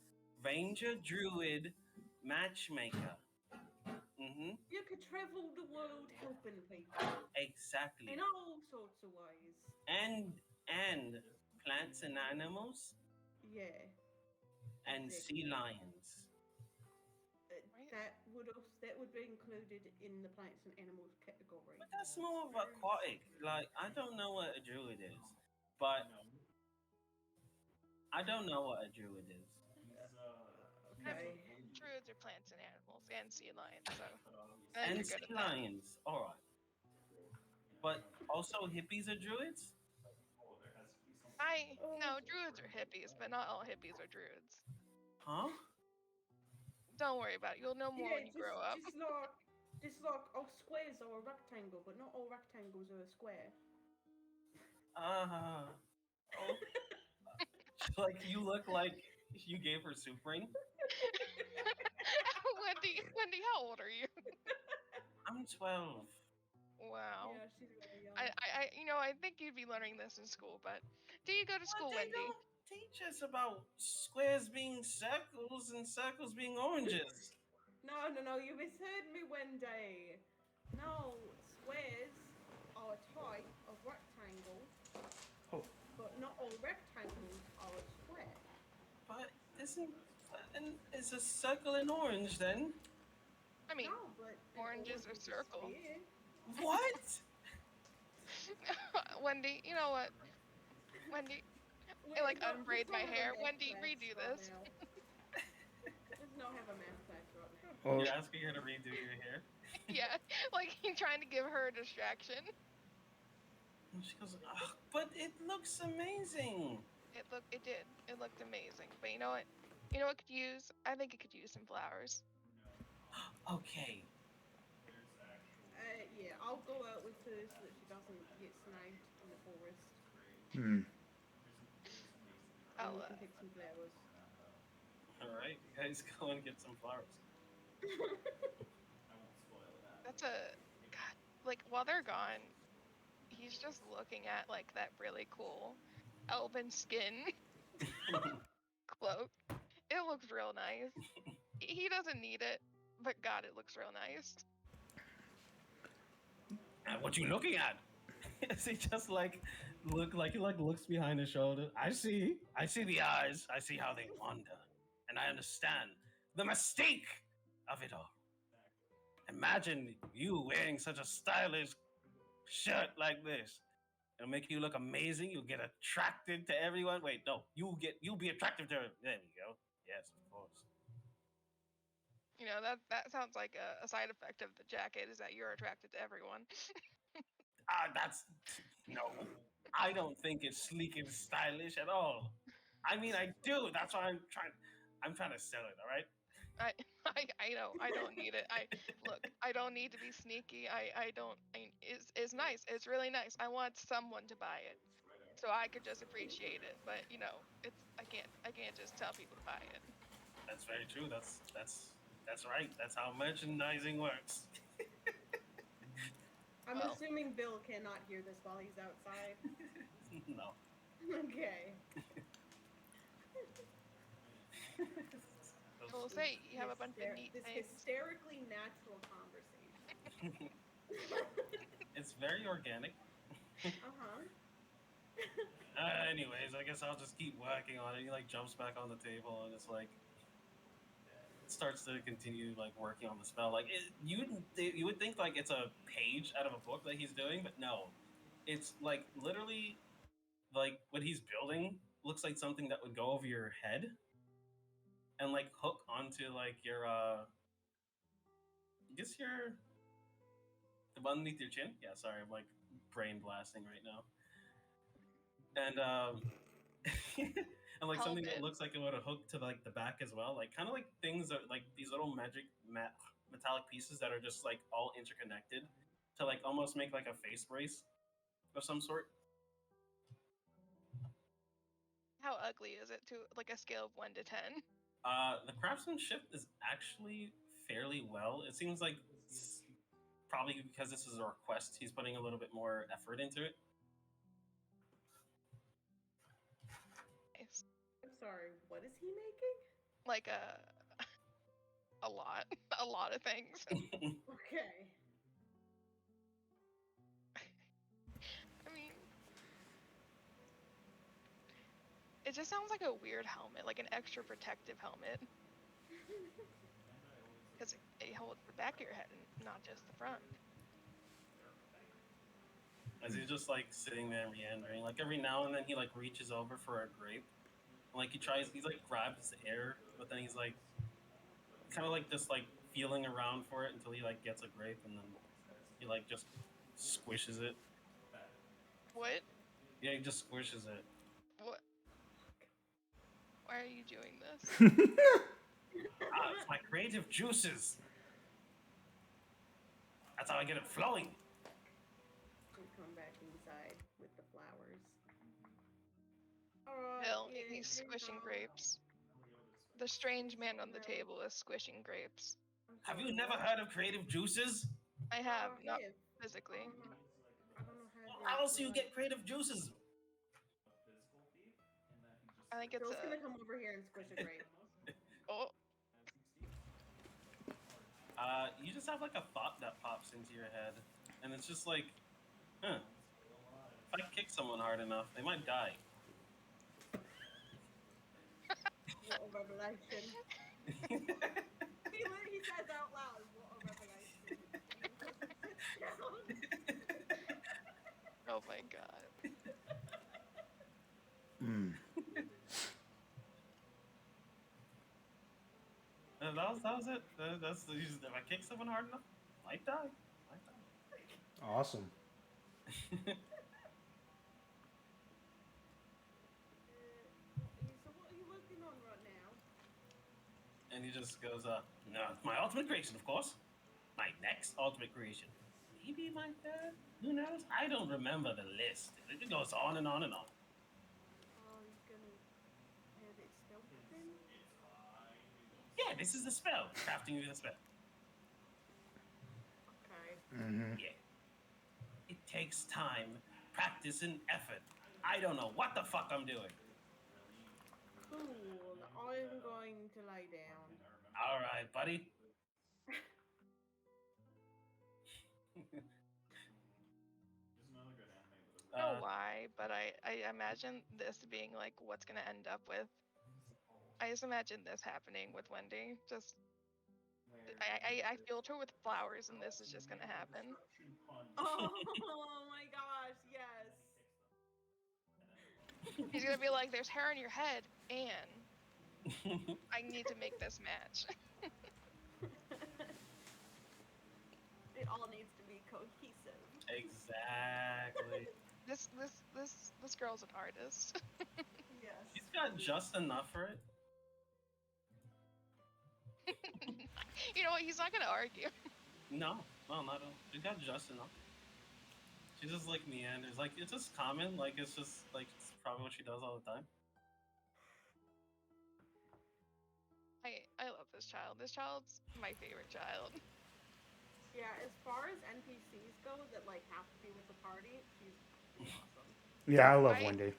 ranger, druid, matchmaker. Mm-hmm. You could travel the world helping people Exactly. in all sorts of ways. And plants and animals Yeah, and sea exactly. lions. Right? That would be included in the plants and animals category. But that's more of aquatic. Like, I don't know what a druid is. But I don't know what a druid is. Okay. Druids are plants and animals and sea lions, so I think And you're good sea at that. lions. Alright. But also hippies are druids? I Oh, no, druids are hippies, but not all hippies are druids. Huh? Don't worry about it. You'll know more yeah, when you just grow up. just like just like squares are a rectangle, but not all rectangles are a square. Uh, oh, like you look like you gave her soup brain. Wendy, how old are you? I'm 12. Wow. Yeah, she's really young. I think you'd be learning this in school, but do you go to But school, they Wendy? don't teach us about squares being circles and circles being oranges. No, you misheard me, Wendy. No, squares are a type of rectangle, Oh, but not all rectangles are a square. But isn't and is a circle in orange then? I mean, No, but an orange is orange a is a circle. sphere. What? Wendy, you know what? Wendy, I like Let's unbraid my not have a hair. math Wendy, class redo right this. now. Let's not have a math class right now. well, You're asking her to redo your hair? Yeah, like you're trying to give her a distraction. And she goes, "Ugh, but it looks amazing." It did. It looked amazing. But you know what? You know what could use? I think it could use some flowers. Okay. Yeah, I'll go out with her so that she doesn't get sniped in the forest, hmm. and I'll we can pick some flowers. All right, you guys go and get some flowers. that's a God. Like while they're gone, he's just looking at like that really cool elven skin cloak. It looks real nice. He doesn't need it, but God, it looks real nice. What you looking at? Is he just like he looks behind his shoulder? I see the eyes. I see how they wander, and I understand the mistake of it all. Imagine you wearing such a stylish shirt like this. It'll make you look amazing. You'll get attracted to everyone. Wait, no, you'll be attractive to. There we go. Yes, of course. That sounds like a side effect of the jacket is that you're attracted to everyone. That's no. I don't think it's sleek and stylish at all. I mean, I do. That's why I'm trying. I'm trying to sell it. All right. I I know I don't need it. I don't need to be sneaky. I don't. It's nice. It's really nice. I want someone to buy it, so I could just appreciate it. But I can't just tell people to buy it. That's very true. That's right. That's how merchandising works. I'm Well, assuming Bill cannot hear this while he's outside. No. Okay. we'll say you have a bunch of neat This things. hysterically natural conversation. It's very organic. Uh-huh. Anyways, I guess I'll just keep working on it. He like jumps back on the table and it's like starts to continue like working on the spell. Like you would think like it's a page out of a book that he's doing, but no, it's like literally like what he's building looks like something that would go over your head and like hook onto like your I guess your the one underneath your chin. Yeah, sorry, I'm like brain blasting right now. And and like something that Helmet. looks like it would have hooked to like the back as well, like kind of like things that like these little metallic pieces that are just like all interconnected to like almost make like a face brace of some sort. How ugly is it to like a scale of 1 to 10? The craftsmanship is actually fairly well. It seems like probably because this is a request, he's putting a little bit more effort into it. Nice. I'm sorry, what is he making? Like a lot, a lot of things. Okay. I mean, it just sounds like a weird helmet, like an extra protective helmet, because it holds the back of your head and not just the front. As he's just like sitting there meandering, like every now and then he like reaches over for a grape, like he's like grabs air, but then he's like kind of like just like feeling around for it until he like gets a grape, and then he like just squishes it. What? Yeah, he just squishes it. What? Why are you doing this? It's my creative juices. That's how I get it flowing. And come back inside with the flowers. Bill, Yeah, he's here you squishing go. grapes. The strange man on the table is squishing grapes. I'm Have you sorry, never what? heard of creative juices? I have, not Hey, physically. I don't know how to Well, do how it. else do you get creative juices? I think it's Bill's a. gonna come over here and squish a grape. Oh, You just have like a thought that pops into your head, and it's just like, huh? If I kick someone hard enough, they might die. What a revelation. He says out loud, what a revelation. And goes and sits down. oh my god. That was it. That's if I kick someone hard enough, might die. Might die. Awesome. So what are you working on right now? And he just goes, no, my ultimate creation, of course. My next ultimate creation. Maybe my third? Who knows? I don't remember the list. It goes on and on and on. Oh, he's gonna have it stealth then? Yeah, this is the spell. Crafting the spell. Okay. Mm-hmm. Yeah. It takes time, practice, and effort. I don't know what the fuck I'm doing. Cool. I'm going to lie down. All right, buddy. I don't know why, but I imagine this being like what's gonna end up with. I just imagine this happening with Wendy. Just I filled her with flowers, and this is just gonna happen. Oh my gosh, yes. He's gonna be like, "There's hair on your head, and I need to make this match." It all needs to be cohesive. Exactly. This girl's an artist. Yes. She's got just enough for it. You know what? He's not gonna argue. No, well, not at all. She's got just enough. She just like meanders. Like it's just common. Like it's just like it's probably what she does all the time. I love this child. This child's my favorite child. Yeah, as far as NPCs go that like have to be with the party, she's awesome. Yeah, I love Wendy.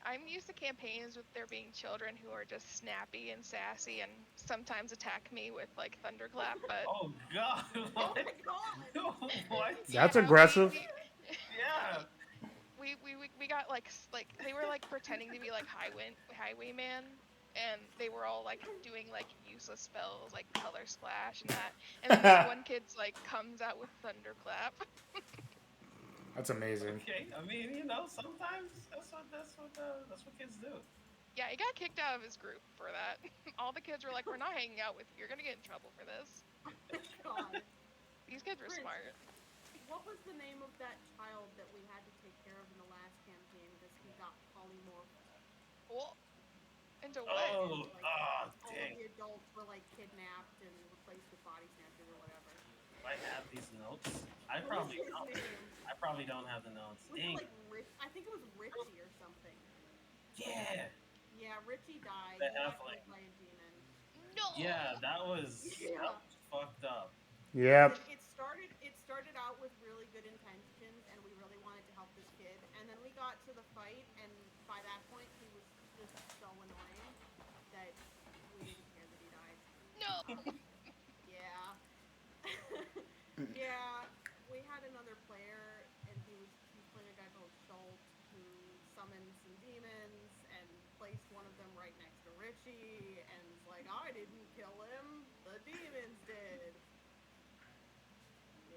I'm used to campaigns with there being children who are just snappy and sassy and sometimes attack me with like thunderclap, but Oh god! Oh What? my god! What? That's you know, aggressive. Yeah. We got like they were like pretending to be like highwayman, and they were all like doing like useless spells like color splash and that, and then this one kid's like comes out with thunderclap. That's amazing. Okay. I mean, you know, sometimes that's what kids do. Yeah, he got kicked out of his group for that. All the kids were like, "We're not hanging out with you. You're gonna get in trouble for this." God. These kids were Prince. smart. What was the name of that child that we had to take care of in the last campaign because he got polymorphed? Cool. Into what? Oh, Like, all all of dang. the adults were like kidnapped and replaced with body snatchers or whatever. Do I have these notes? I What was probably his don't. name? I probably don't have the notes. Was it Dang. like I think it was Richie or something. Yeah. Yeah, Richie died. The He got halfling. killed by a demon. No. Yeah, that was Yeah. fucked up. Yep. Listen, it started out with really good intentions, and we really wanted to help this kid. And then we got to the fight, and by that point, he was just so annoying that we didn't care that he died. No. Yeah, yeah. We had another player, and he was playing a guy called Schultz who summoned some demons and placed one of them right next to Richie, and was like, "I didn't kill him, the demons did."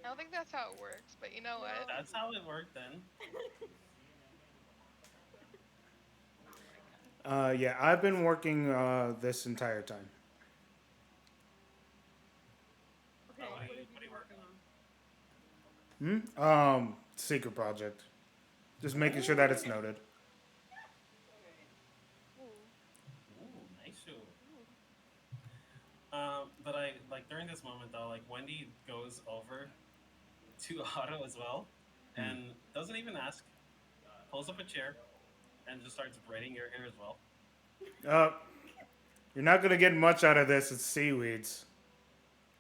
I don't Yeah. think that's how it works, but you know what? No. That's how it worked then. Not my guy. Yeah, I've been working this entire time. Okay, what have you What are been you working working on? on? Secret project. Just making sure that it's Ooh, noted. Alright. Ooh. ooh, nice. Ooh. But I like during this moment though, like Wendy goes over to Otto as well, Hmm. and doesn't even ask. Pulls up a chair and just starts braiding your hair as well. Uh, you're not gonna get much out of this. It's seaweeds.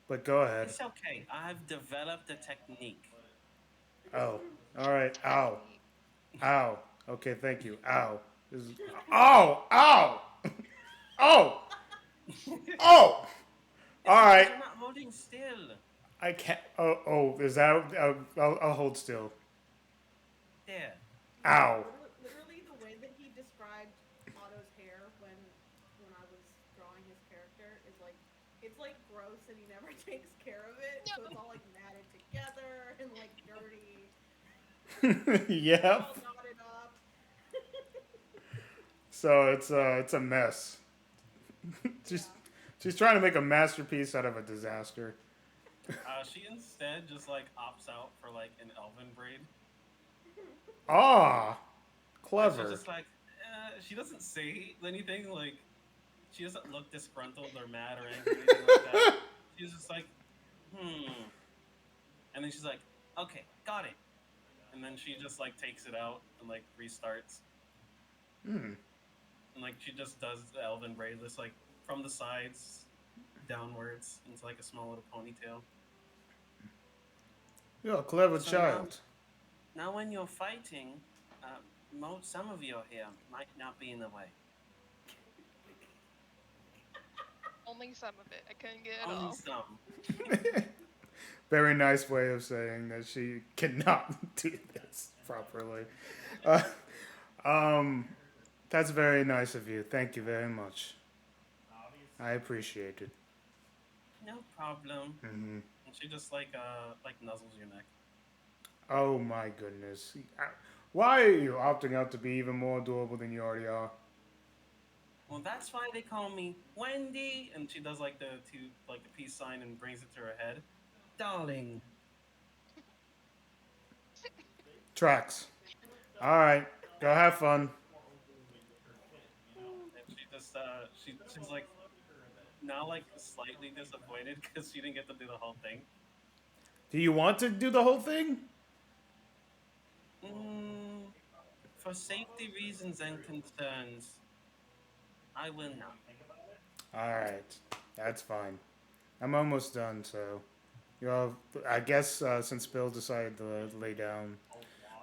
But go ahead. It's okay. I've developed a technique. Oh, all right. Ow, Technique. ow. Okay, thank you. Ow. This is... Ow, ow, oh, oh. It's All because right. you're not holding still. I can't. Oh, oh. Is that? I'll hold still. There. Yeah, Ow. literally the way that he described Otto's hair when I was drawing his character is like it's like gross and he never takes care of it, so it's No. all like matted together and like dirty, Yep. all knotted up. So it's a mess. she's Yeah. she's trying to make a masterpiece out of a disaster. She instead just like opts out for like an elven braid, Ah, and she's clever. just like, she doesn't say anything. Like she doesn't look disgruntled or mad or angry or anything like that. She's just like, hmm. And then she's like, okay, got it. And then she just like takes it out and like restarts. Hmm. And like she just does the elven braid just like from the sides downwards into like a small little ponytail. You're a clever So now, child. now when you're fighting, some of your hair might not be in the way. Only some of it. I couldn't get it Only all. some. Very nice way of saying that she cannot do this properly. Uh, um, that's very nice of you. Thank you very much. I appreciate it. No problem. Hmm. And she just like nuzzles your neck. Oh my goodness. Why are you opting out to be even more adorable than you already are? Well, that's why they call me Wendy. And she does like the peace sign and brings it to her head. Darling. Tracks. All right. Go have fun. And she's like now like slightly disappointed because she didn't get to do the whole thing. Do you want to do the whole thing? Mm, for safety reasons and concerns, I will not. All right. That's fine. I'm almost done, so you know, I guess since Bill decided to lay down,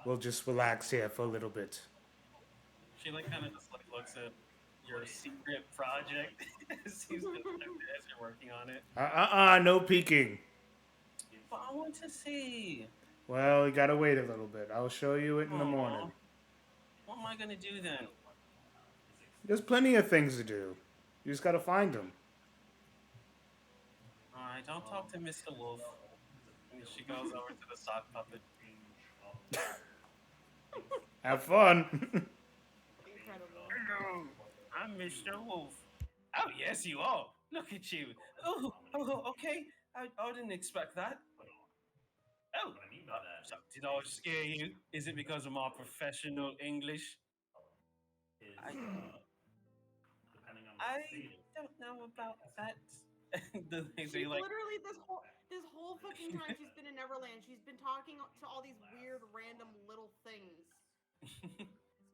we'll just relax here for a little bit. She like kind of just like looks at your secret project as he's conducted as you're working on it. No peeking. But I want to see. Well, you gotta wait a little bit. I'll show you it in the morning. Oh, what am I gonna do then? There's plenty of things to do. You just gotta find them. All right, don't talk to Mr. Wolf. And she goes over to the sock puppet. Have fun. Incredible. Hello, I'm Mr. Wolf. Oh yes, you are. Look at you. Oh, okay. I didn't expect that. Oh, so did I scare you? Is it because of my professional English? I, I don't know about that. They She's like, literally this whole fucking time she's been in Neverland, she's been talking to all these weird random little things.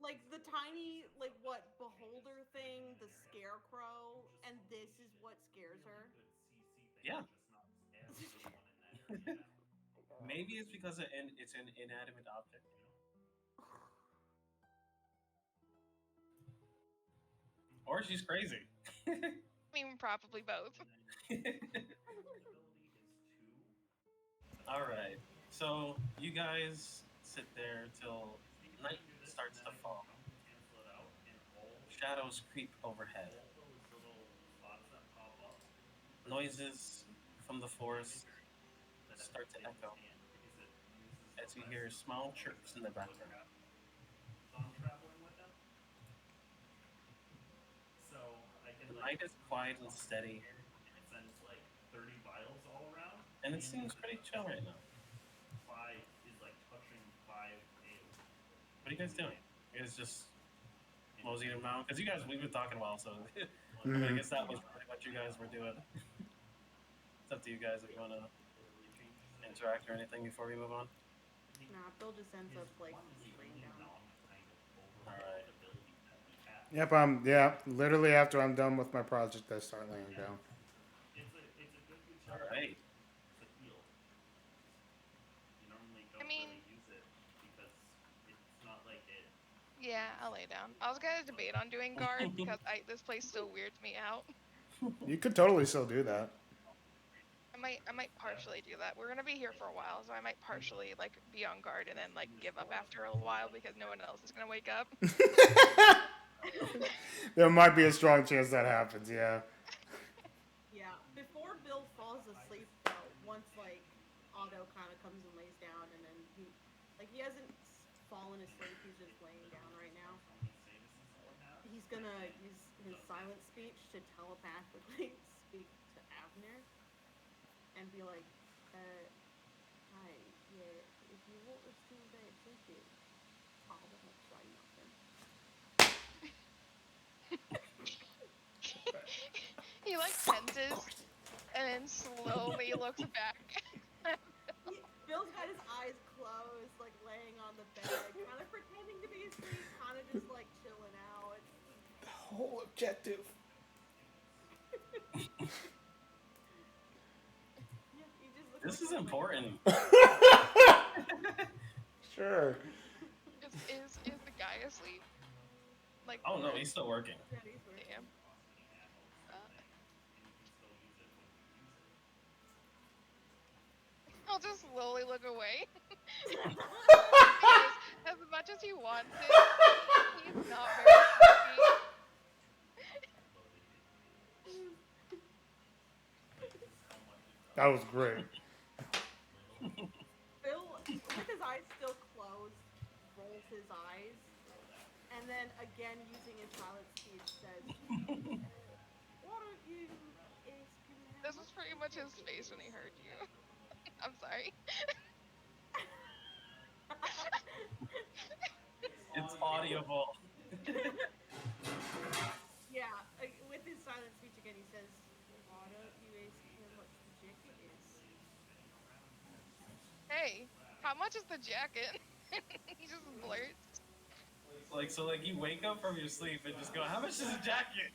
Like the tiny like what beholder thing, the scarecrow, and this is what scares her. yeah. Maybe it's because it's an inanimate object. Or she's crazy. I mean, probably both. All right. So you guys sit there till night starts to fall. Shadows creep overhead. Noises from the forest start to echo as you hear small chirps in the background. The night is quiet and steady, and it seems pretty chill right now. What are you guys doing? You guys just moseying around? Because you guys, we've been talking a while, so I mean, I Mm-hmm. guess that was really what you guys were doing. It's up to you guys if you want to interact or anything before we move on. Nah, Bill just ends up like laying down. All right. Yep, yeah, literally after I'm done with my project, I start laying down. All right. I mean, yeah, I'll lay down. I was gonna debate on doing guard because this place still weirds me out. You could totally still do that. I might partially do that. We're gonna be here for a while, so I might partially like be on guard and then like give up after a while because no one else is gonna wake up. There might be a strong chance that happens, yeah. Yeah, before Bill falls asleep though, once like Otto kind of comes and lays down, and then he hasn't fallen asleep. He's just laying down right now. He's gonna use his silent speech to telepathically speak to Avner and be like, hi, yeah, if you want to steal that ticket, I won't say nothing. He like tenses and then slowly looks back. Bill's got his eyes closed, like laying on the bed, kind of pretending to be asleep, kind of just like chilling out. The whole objective. Yeah, he just looks This like is important. Sure. Is the guy asleep? Like, Oh no, he's still working. Yeah, he's working. damn. I'll just slowly look away. Because as much as he wants it, he's not very happy. That was great. Bill, with his eyes still closed, rolls his eyes, and then again using his silent speech says, "Why don't you ask him how This was much pretty the much his ticket face when he is?" heard you. I'm sorry. It's audible. Yeah, with his silent speech again, he says, "Why don't you ask him how much the ticket is?" Hey, how much is the jacket? He just blurts. Like so, like you wake up from your sleep and just go, "How much is a jacket?"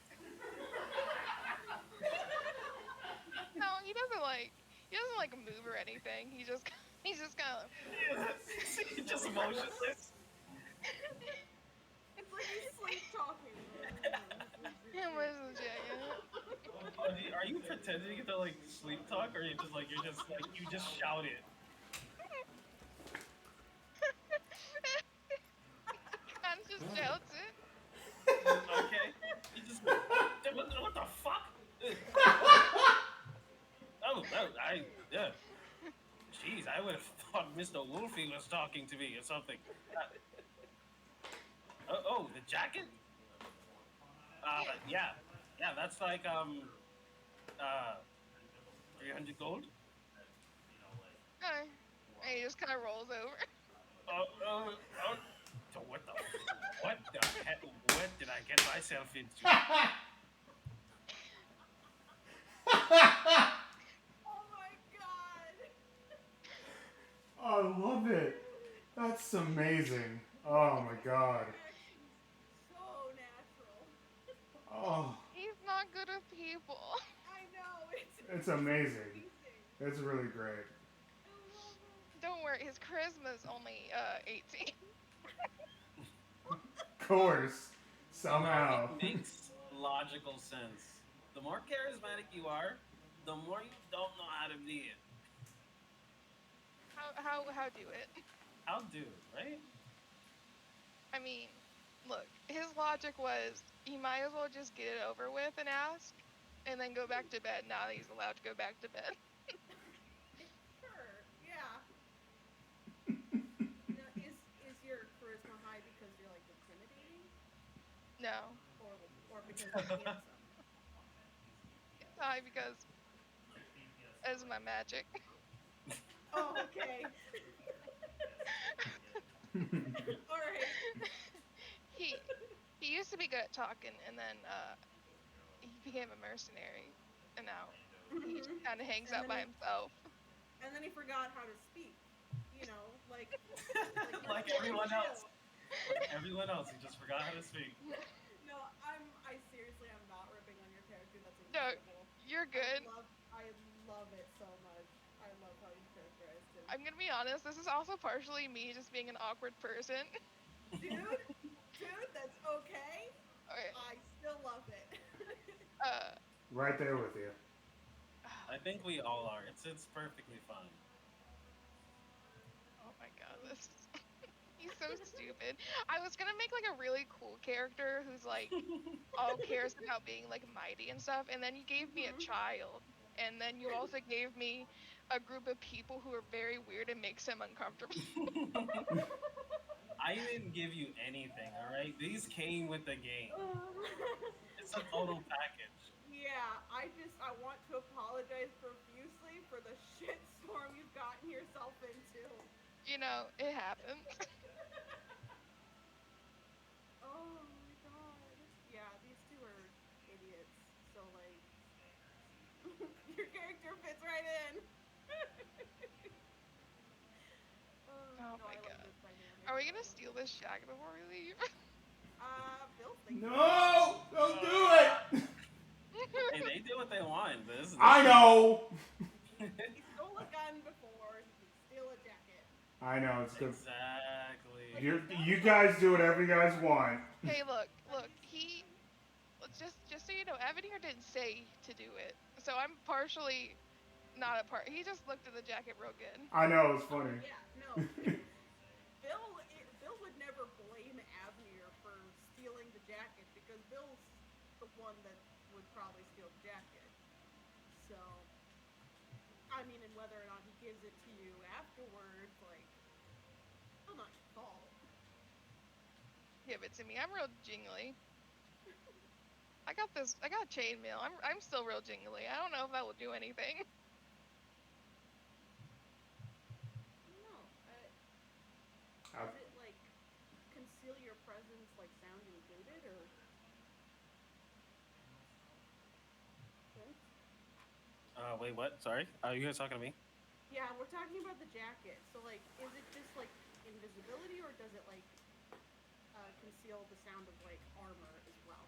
No, he doesn't like move or anything. He's just kind of. Just emotionless. It's like he's sleep talking. How much is the jacket? Are you pretending to like sleep talk, or you're just like you just shout it? Kind of just shouts it. Okay. You just what the fuck? I yeah. Jeez, I would have thought Mr. Wolfie was talking to me or something. Oh, the jacket? Yeah, yeah. That's like uh 300 gold. And he just kind of rolls over. Oh. So what the heck? What did I get myself into? Oh my god! I love it. That's amazing. Oh my god. Reaction's so natural. Oh, He's not good with people. I know, it's amazing. amazing. It's really great. Don't worry, his charisma's only 18. Of course. You know, it Somehow. makes logical sense. The more charismatic you are, the more you don't know how to be it. How do it? How do, right? I mean, look, his logic was he might as well just get it over with and ask, and then go back to bed. Now that he's allowed to go back to bed. Sure. Yeah. Now, is your charisma high because you're like intimidating, No, or because you're handsome? it's high because as my magic. Oh, okay. All right. he he used to be good at talking, and then he became a mercenary, and now he just Mhm. kind of hangs And out then by he himself. and then he forgot how to speak. You know, like you're Like still in everyone else. jail. Like everyone else, he just forgot how to speak. No, I seriously am not ripping on your character. That's No, incredible. you're good. I love it so much. I love how you characterized him. I'm gonna be honest. This is also partially me just being an awkward person. Dude, that's okay. Okay, I still love it. uh, Right there with you. I think we all are. It's perfectly fine. oh my god, this he's so stupid. I was gonna make like a really cool character who's like all cares about being like mighty and stuff, and then you gave me a Mhm. child, and then you also gave me a group of people who are very weird and makes him uncomfortable. I didn't give you anything, all right? These came with the game. It's a total package. Yeah, I want to apologize profusely for the shitstorm you've gotten yourself into. You know, it happens. Oh my god. Yeah, these two are idiots. So like your character fits right in. Oh No, my I love god. this dynamic. Are we I gonna love steal it. this jacket before we leave? Bill's thinking about it. No! Don't do it! Hey, they do what they want. This I is know! He stole a gun before, he can steal a jacket. I know, it's good. exactly. You guys do whatever you guys want. Hey, look, just so you know, Evan here didn't say to do it, so I'm partially not a part. He just looked at the jacket real good. I know, it's Oh funny. yeah, no. Bill would never blame Avnir for stealing the jacket because Bill's the one that would probably steal the jacket. So, I mean, and whether or not he gives it to you afterwards, like, still not your fault. Give it to me. I'm real jingly. I got this. I got chainmail. I'm still real jingly. I don't know if that will do anything. No, I've, does it like conceal your presence, like sound included, or? Okay. Wait, what? Sorry? Are you guys talking to me? Yeah, we're talking about the jacket. So, like, is it just like invisibility, or does it like conceal the sound of like armor as well?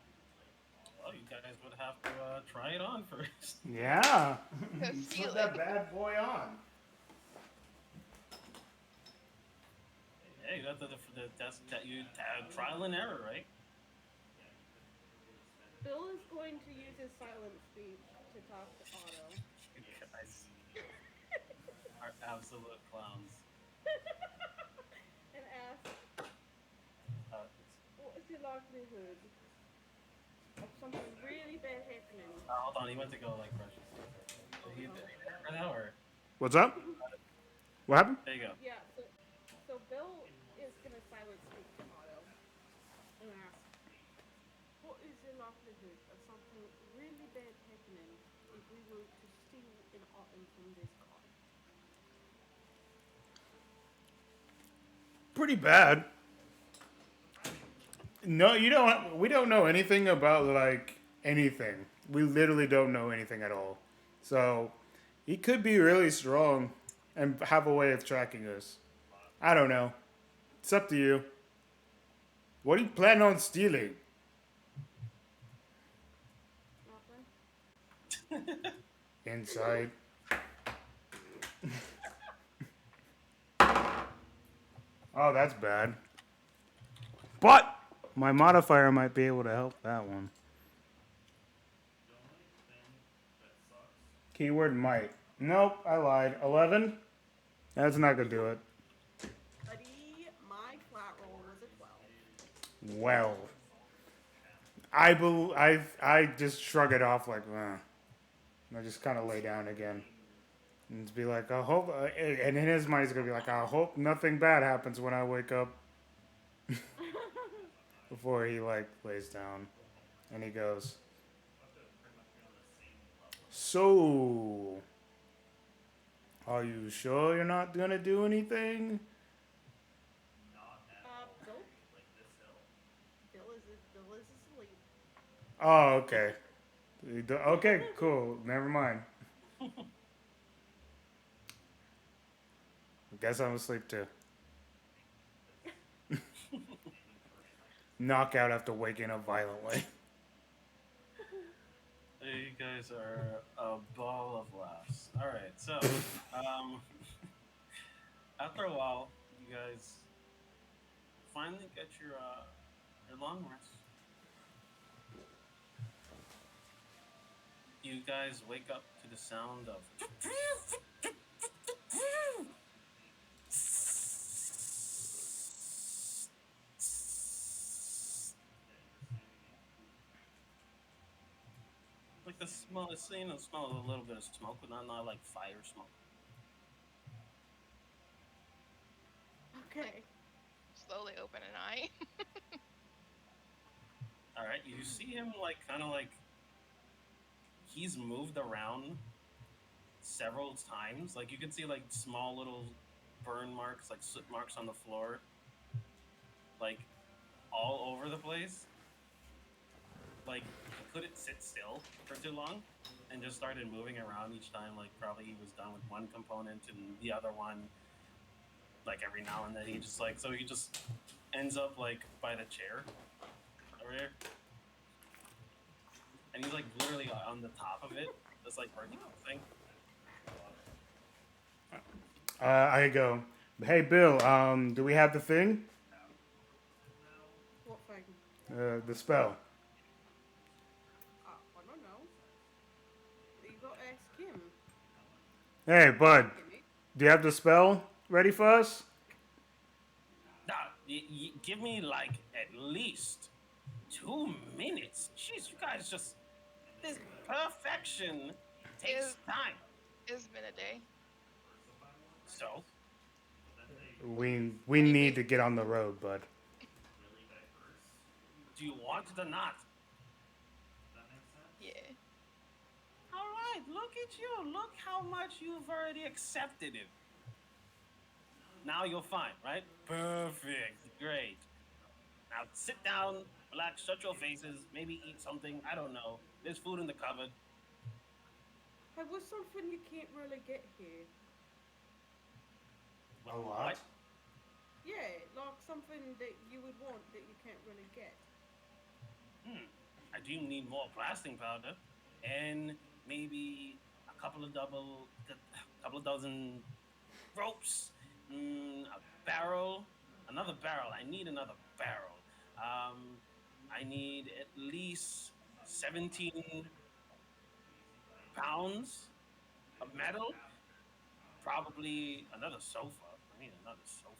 Well, you guys would have to try it on first. yeah. Let's Put steal that it. bad boy on. Yeah, you got the test that you trial and error, right? Bill is going to use his silent speech to talk to Otto. You guys are absolute clowns. And ask, Uh, what is the likelihood of something really bad happening? hold on, he went to go like brush his teeth. Did he for that or? What's up? What happened? There you go. Yeah, so Bill is gonna silent speak to Otto and ask, what is the likelihood of something really bad happening if we were to steal an item from this car? Pretty bad. No, you don't. We don't know anything about like anything. We literally don't know anything at all. So he could be really strong and have a way of tracking us. I don't know. It's up to you. What do you plan on stealing? Nothing. Inside. Oh, that's bad. But my modifier might be able to help that one. Keyword might. Nope, I lied. 11? That's not gonna do it. Buddy, my flat roll was a 12. Well, I just shrug it off like, and I just kind of lay down again. And be like, I hope, and in his mind, he's gonna be like, I hope nothing bad happens when I wake up before he like lays down. And he goes, so, are you sure you're not gonna do anything? Nope. Bill is asleep. Oh, okay. Okay, cool. Never mind. Guess I'm asleep too. Knockout after waking up violently. You guys are a ball of laughs. All right, so um, after a while, you guys finally get your long rest. You guys wake up to the sound of like the smell. It's, smell of a little bit of smoke, but not like fire smoke. Okay. Slowly open an eye. All right, you see him like kind of like he's moved around several times. Like you can see like small little burn marks, like soot marks on the floor, like all over the place. Like he couldn't sit still for too long, and just started moving around each time. Like probably he was done with one component and the other one. Like every now and then he just like so he just ends up like by the chair over here, and he's like literally on the top of it, just like working on the thing. I go, hey Bill, do we have the thing? What thing? The spell. I don't know. You got to ask him. Hey, bud, Gimme. do you have the spell ready for us? Now, give me like at least 2 minutes. Jeez, you guys just this perfection takes Is- time. It's been a day. So We need to get on the road, bud. do you want it or not? Yeah. All right, look at you. Look how much you've already accepted it. Now you're fine, right? Perfect. Great. Now sit down, relax, shut your faces, maybe eat something. I don't know. There's food in the cupboard. Hey, what's something you can't really get here? A lot. Yeah, like something that you would want that you can't really get. I do need more blasting powder, and maybe a couple of dozen ropes, a barrel, another barrel. I need another barrel. I need at least 17 pounds of metal. Probably another sofa. I need another sofa.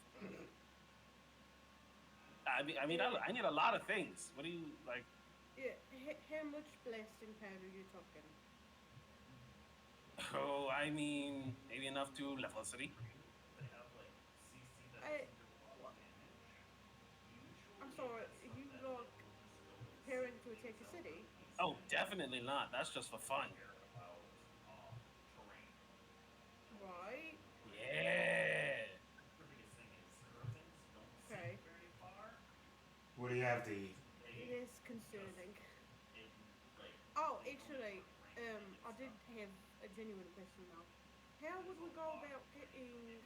I need a lot of things. What do you like? Yeah, how much blasting powder are you talking? Oh, I mean, maybe enough to level a city. What? I'm sorry, you like preparing to attack a city? Oh, definitely not. That's just for fun. Right. Yeah. Okay. What do you have to eat? It is concerning. Oh, actually, I did have a genuine question though. How would we go about getting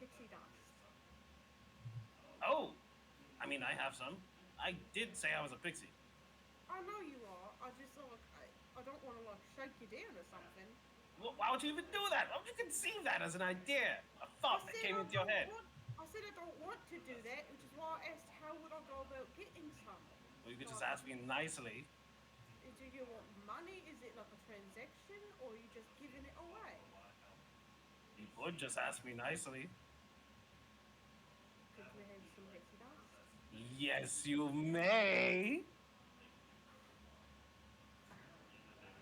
pixie dust? Oh, I mean, I have some. I did say I was a pixie. I know you are. I just like I don't want to like shake you down or something. Why would you even do that? Why would you conceive that as an idea? A thought that came into your head? I said I don't want to do that, which is why I asked how would I go about getting some. Well, you could just Like, ask me nicely. do you want money? Is it like a transaction, or are you just giving it away? You could just ask me nicely. Could we have some pixie dust? Yes, you may.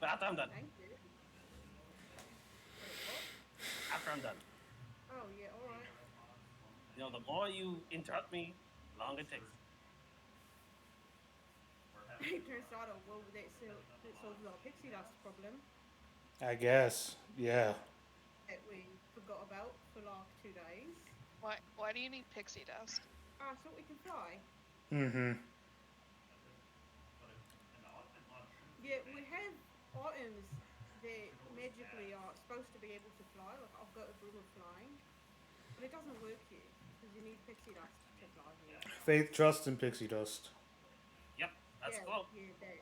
But after I'm done. Thank you. Wait, what? After I'm done. Oh yeah, all right. You know, the more you interrupt me, the longer it takes. It turns out, well, that solves our pixie dust problem I guess. Yeah. that we forgot about for like 2 days. Why do you need pixie dust? So we can fly. Mm-hmm. Yeah, we have items that magically are supposed to be able to fly. Like I've got a broom of flying, but it doesn't work here because you need pixie dust to fly here. Faith, trust, and pixie dust. Yep, that's yeah, cool. yeah, that.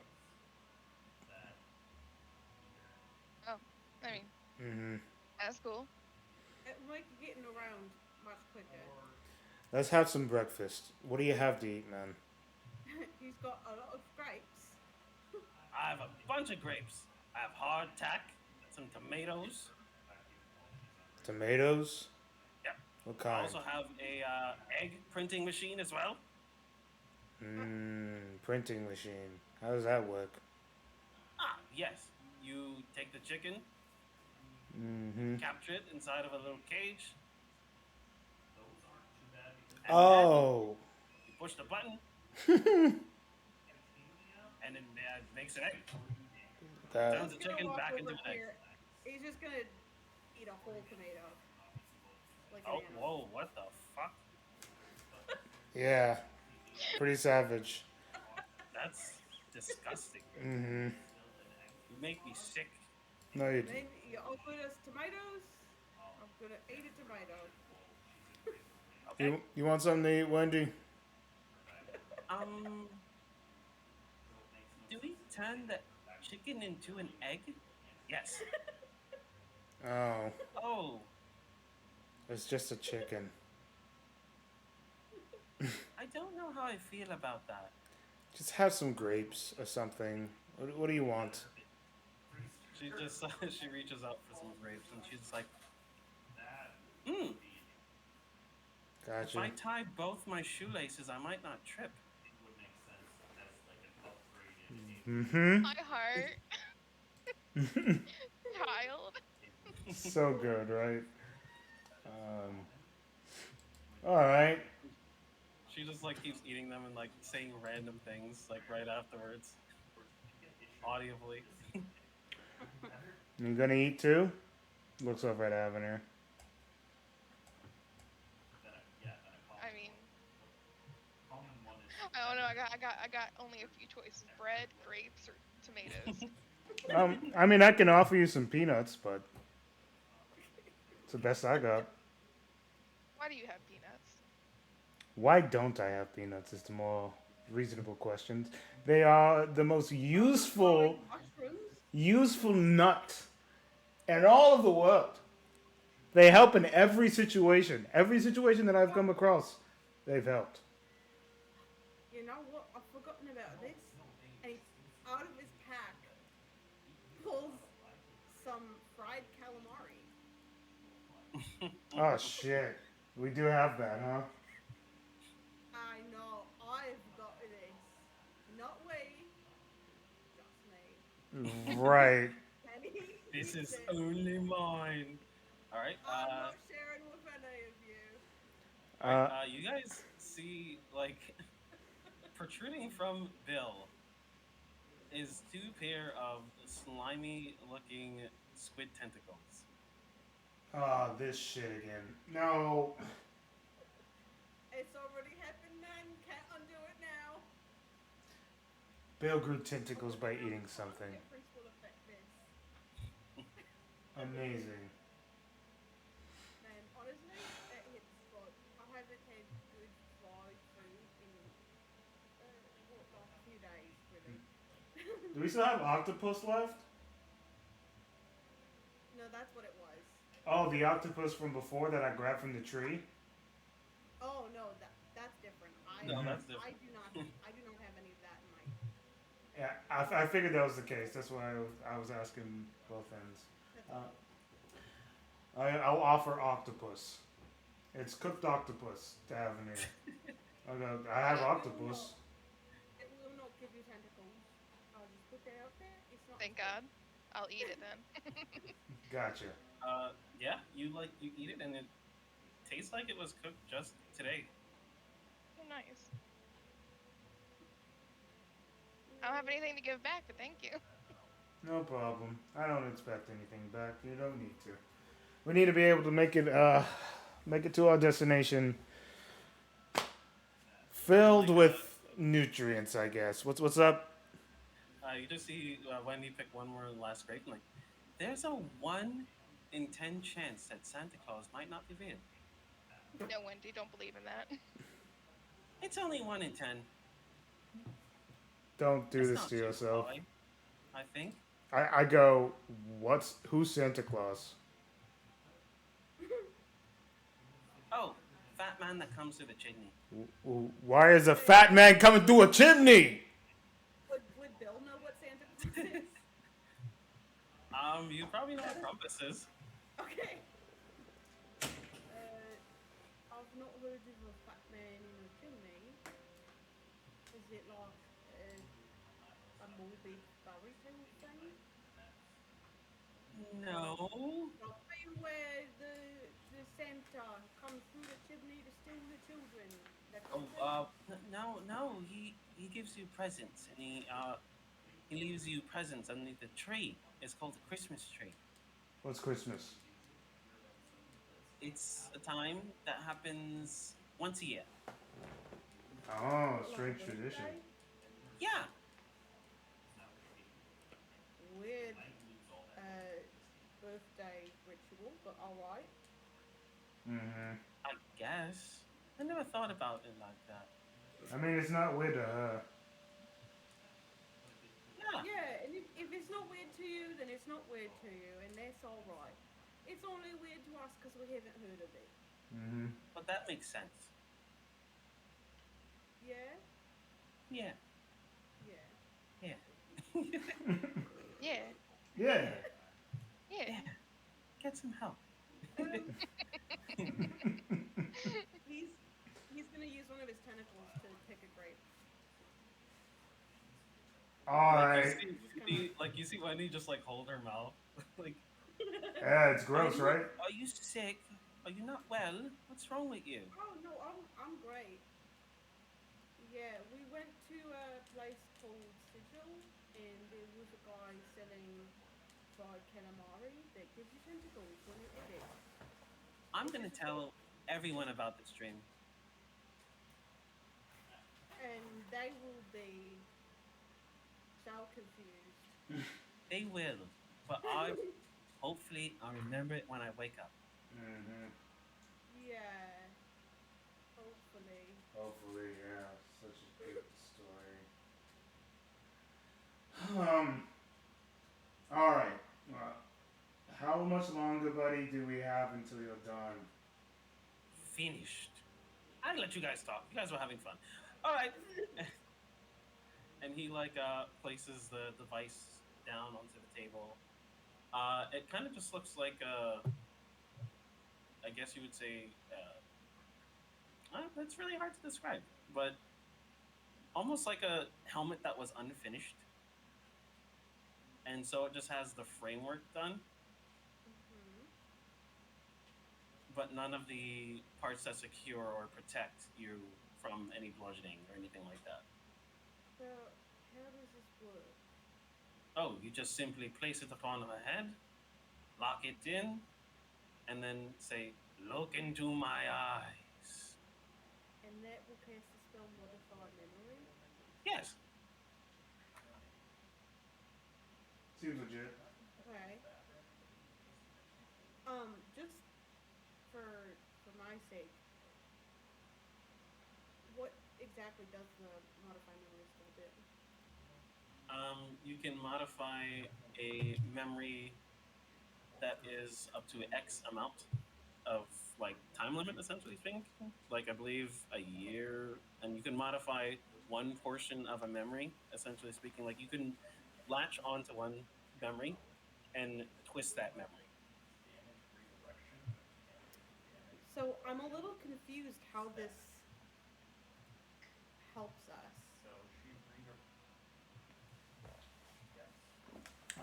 Oh, I mean, Mm-hmm. that's cool. It'll make getting around much quicker. Let's have some breakfast. What do you have to eat, man? He's got a lot of grapes. I have a bunch of grapes. I have hardtack, some tomatoes. Tomatoes? Yep. What I kind? also have a egg printing machine as well. Printing machine. How does that work? Ah, yes. You take the chicken, Mm-hmm. capture it inside of a little cage, and Oh. then you push the button, and then it makes an egg. That. Turns the He's gonna chicken walk back into over an egg. here. He's just gonna eat a whole tomato. Like Oh, an animal. whoa, what the fuck? Yeah. Pretty savage. That's disgusting. Mm-hmm. You make me sick. No, you. Then you open us tomatoes. I'm gonna eat a tomato. Okay. You want something to eat, Wendy? Um, do we turn the chicken into an egg? Yes. Oh. Oh, It's just a chicken. I don't know how I feel about that. Just have some grapes or something. What do you want? She just she reaches out for some grapes and she's like, hmm. If I Gotcha. tie both my shoelaces, I might not trip. Mm-hmm. My heart, child. So good, right? All right. She just like keeps eating them and like saying random things like right afterwards, audibly. You gonna eat too? Looks over at Avenir. I mean, I don't know. I got only a few choices: bread, grapes, or tomatoes. I mean, I can offer you some peanuts, but it's the best I got. Why do you have peanuts? Why don't I have peanuts? Is the more reasonable question. They are the most useful Mushrooms. nut in all of the world. They help in every situation. Every situation that I've come across, they've helped. You know what? I've forgotten about this. And out of his pack pulls some fried calamari. Oh shit. We do have that, huh? I know. I've got this. Not we. Just me. Right. Penny This eats is it. only mine. All right. I'm not sharing with any of you. You guys see like protruding from Bill is two pair of slimy-looking squid tentacles. Oh, this shit again. No. It's already happened, man. Can't undo it now. Bill grew tentacles by eating something. Difference will affect this. Amazing. Man, honestly, it hits the spot. I haven't had good fried food in like a few days, really. Do we still have octopus left? No, that's what it was. Oh, the octopus from before that I grabbed from the tree? Oh no, that's different. No, Hmm. that's different. I do not have any of that in my Yeah, I collection. figured that was the case. That's why I was asking both ends. That's Uh, all. I'll offer octopus. It's cooked octopus to have in here. I have It will octopus. not. It will not give you tentacles. I'll just put that out there. It's not as Thank good. God. I'll eat it then. Gotcha. Yeah, you eat it and it tastes like it was cooked just today. Oh, nice. I don't have Mm, anything to give back, but thank you. No problem. I don't expect anything back. You don't need to. We need to be able to make it to our destination And filled like with nutrients. I guess. What's up? you just see Wendy pick one more last grape and like, there's a 1 in 10 chance that Santa Claus might not be real. No, Wendy, don't believe in that. It's only 1 in 10. Don't do That's this not to too yourself. high, I think. I go. Who's Santa Claus? Oh, fat man that comes through the chimney. Why is a okay. fat man coming through a chimney? Would Bill know what Santa Claus is? You probably know what Krampus is. Okay. Uh, I've not heard of a fat man in a chimney. Is it like a morbid fairy tale thing? Like No. the thing where the Santa comes through the chimney to steal the children? That kind of Oh, thing? no, no. He gives you presents, and he leaves you presents underneath the tree. It's called a Christmas tree. What's Christmas? It's a time that happens once a year. Oh, What, like a strange tradition. birthday? Yeah, Weird uh, birthday ritual, but alright. Hmm. I guess. I never thought about it like that. I mean, it's not weird to her. Yeah, Yeah, and if it's not weird to you, then it's not weird to you, and that's alright. It's only weird to us because we haven't heard of it. Hmm. but that makes sense. Yeah? Yeah, Yeah. yeah, Yeah, Yeah. yeah, yeah. yeah. Get some help. Um, he's he's gonna use one of his tentacles to pick a grape. All Like right. Just kind of. you see Wendy just like hold her mouth. Like, Yeah, it's gross, right? are you sick? Are you not well? What's wrong with you? Oh no, I'm great. Yeah, we went to a place called Sigil, and there was a guy selling fried calamari that gives you tentacles when you eat it. I'm It's gonna just a bit, tell everyone about this dream. and they will be so confused. They will, but I hopefully I'll remember it when I wake up. Hmm. Yeah, hopefully. Hopefully, yeah. Such a good story. All right. Uh, how much longer, buddy, do we have until you're done? Finished. I let you guys talk. You guys were having fun. All right. And he like places the device down onto the table. It kind of just looks like I guess you would say it's really hard to describe, but almost like a helmet that was unfinished, and so it just has the framework done, Hmm. but none of the parts that secure or protect you from any bludgeoning or anything like that. So, how does this work? Oh, you just simply place it upon her head, lock it in, and then say, "Look into my eyes." And that will cast a spell modified memory. Yes. Seems legit. Okay. Just for my sake, what exactly does the modify memory skill do? You can modify a memory that is up to X amount of like time limit essentially thing. Like I believe a year, and you can modify one portion of a memory. Essentially speaking, like you can latch onto one memory and twist that memory. So I'm a little confused how this helps us.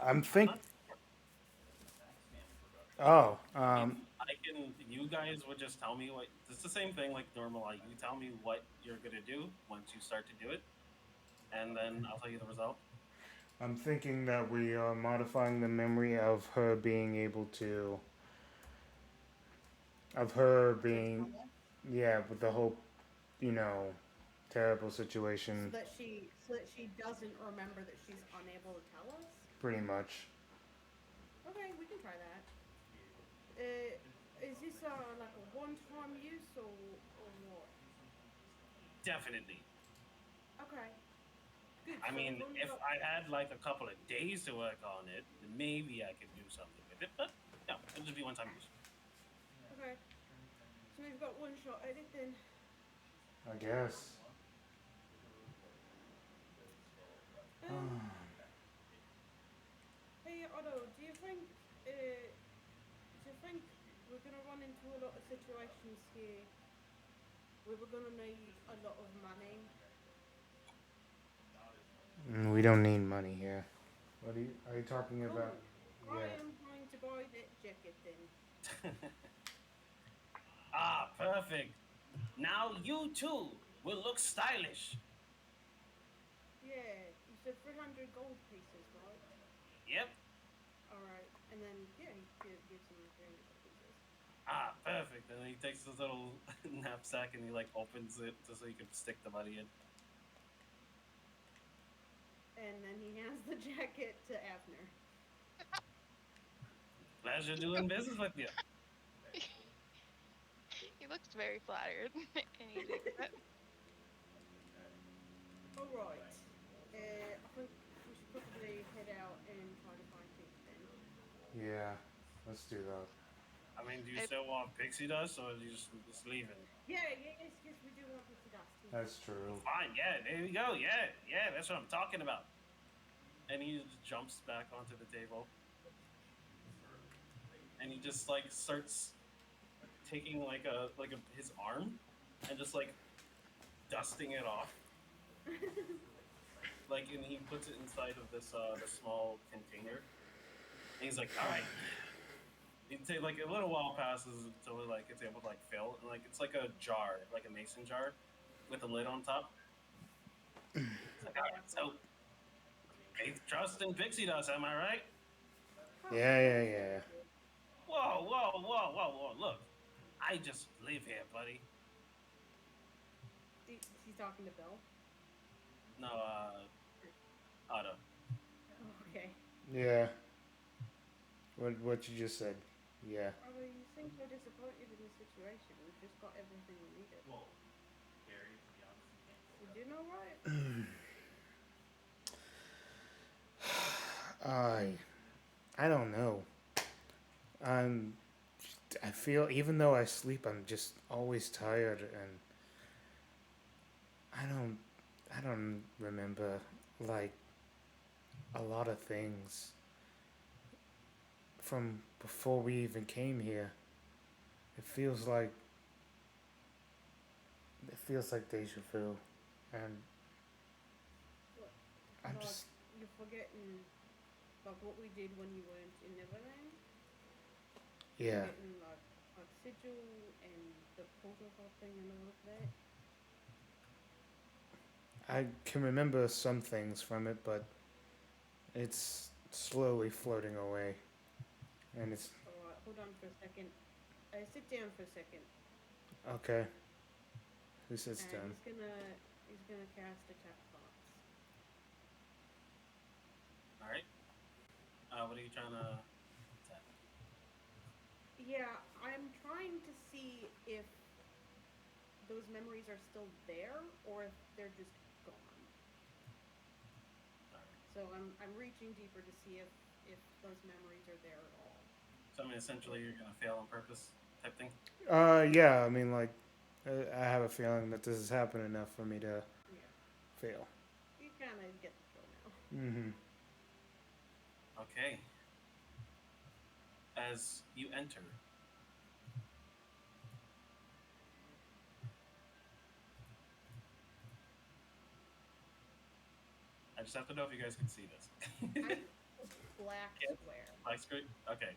I'm I'm think. not. Oh, If I can, you guys would just tell me what. It's the same thing like normal. Like you tell me what you're gonna do once you start to do it, and then I'll tell you the result. I'm thinking that we are modifying the memory of her being able to, of her To being, tell us yeah, with the whole, you know, terrible so situation, that she doesn't remember that she's unable to tell us. pretty much. Okay, we can try that. Is this like a one-time use or what? Definitely. Okay, good. I So we've mean, only if got I had like a couple of days to work on it, then maybe I could do something with it. But no, it'll just be one time use. okay. So we've got one shot at it then. I guess. Um, hey Otto, do you think we're gonna run into a lot of situations here where we're gonna need a lot of money? We don't need money here. What are you talking about? Cool. I Yeah. am going to buy that jacket then. Ah, perfect. Now you too will look stylish. Yeah, you said 300 gold pieces, right? Yep. All right, and then yeah, he gives him 300 gold pieces, Ah, perfect. And he takes his little knapsack and he like opens it just so he can stick the money in. and then he hands the jacket to Abner. Pleasure doing business with you. He looks very flattered, and he takes it. All right. I think we should probably head out and try to find Tink then. Yeah. Let's do that. I mean, do you I, still want pixie dust or are you just leaving? Yeah, yes, we do want pixie dust. That's true. Fine, yeah, there you go. Yeah, yeah, that's what I'm talking about. And he just jumps back onto the table and he just like starts taking like a his arm and just like dusting it off. Like and he puts it inside of this the small container. And he's like, all right. It take like a little while passes until like it's able to like fill and like it's like a jar, like a mason jar with a lid on top. It's like, all right, so faith, trust, and pixie dust, am I right? Yeah, yeah, yeah. Whoa, whoa, whoa, whoa, whoa! Look, I just live here, buddy. He's talking to Bill. No, Otto. Oh, okay. Yeah. What you just said? Yeah. Although you seem so disappointed in the situation. We've just got everything we needed. You doing all right? I I don't know. I'm I feel even though I sleep, I'm just always tired, and I don't I don't remember like a lot of things from before we even came here. It feels like it feels like deja vu, and What? I'm Like just you're forgetting like what we did when you weren't in Neverland? yeah. Forgetting like Sigil and the portal thing and all of that? I can remember some things from it, but it's slowly floating away, and it's Alright, hold on for a second. Sit down for a second. okay. Who sits And down? he's gonna cast attack thoughts. All right. What are you trying to attack? Yeah, I'm trying to see if those memories are still there or if they're just gone. All right. So I'm reaching deeper to see if those memories are there at all. So I mean, essentially, you're gonna fail on purpose. type thing? Yeah. I mean, like, I have a feeling that this has happened enough for me to Yeah. fail. You kind of get the kill now. Mm-hmm. Okay. As you enter, I just have to know if you guys can see this. I black Can't? square. Black screen? Okay.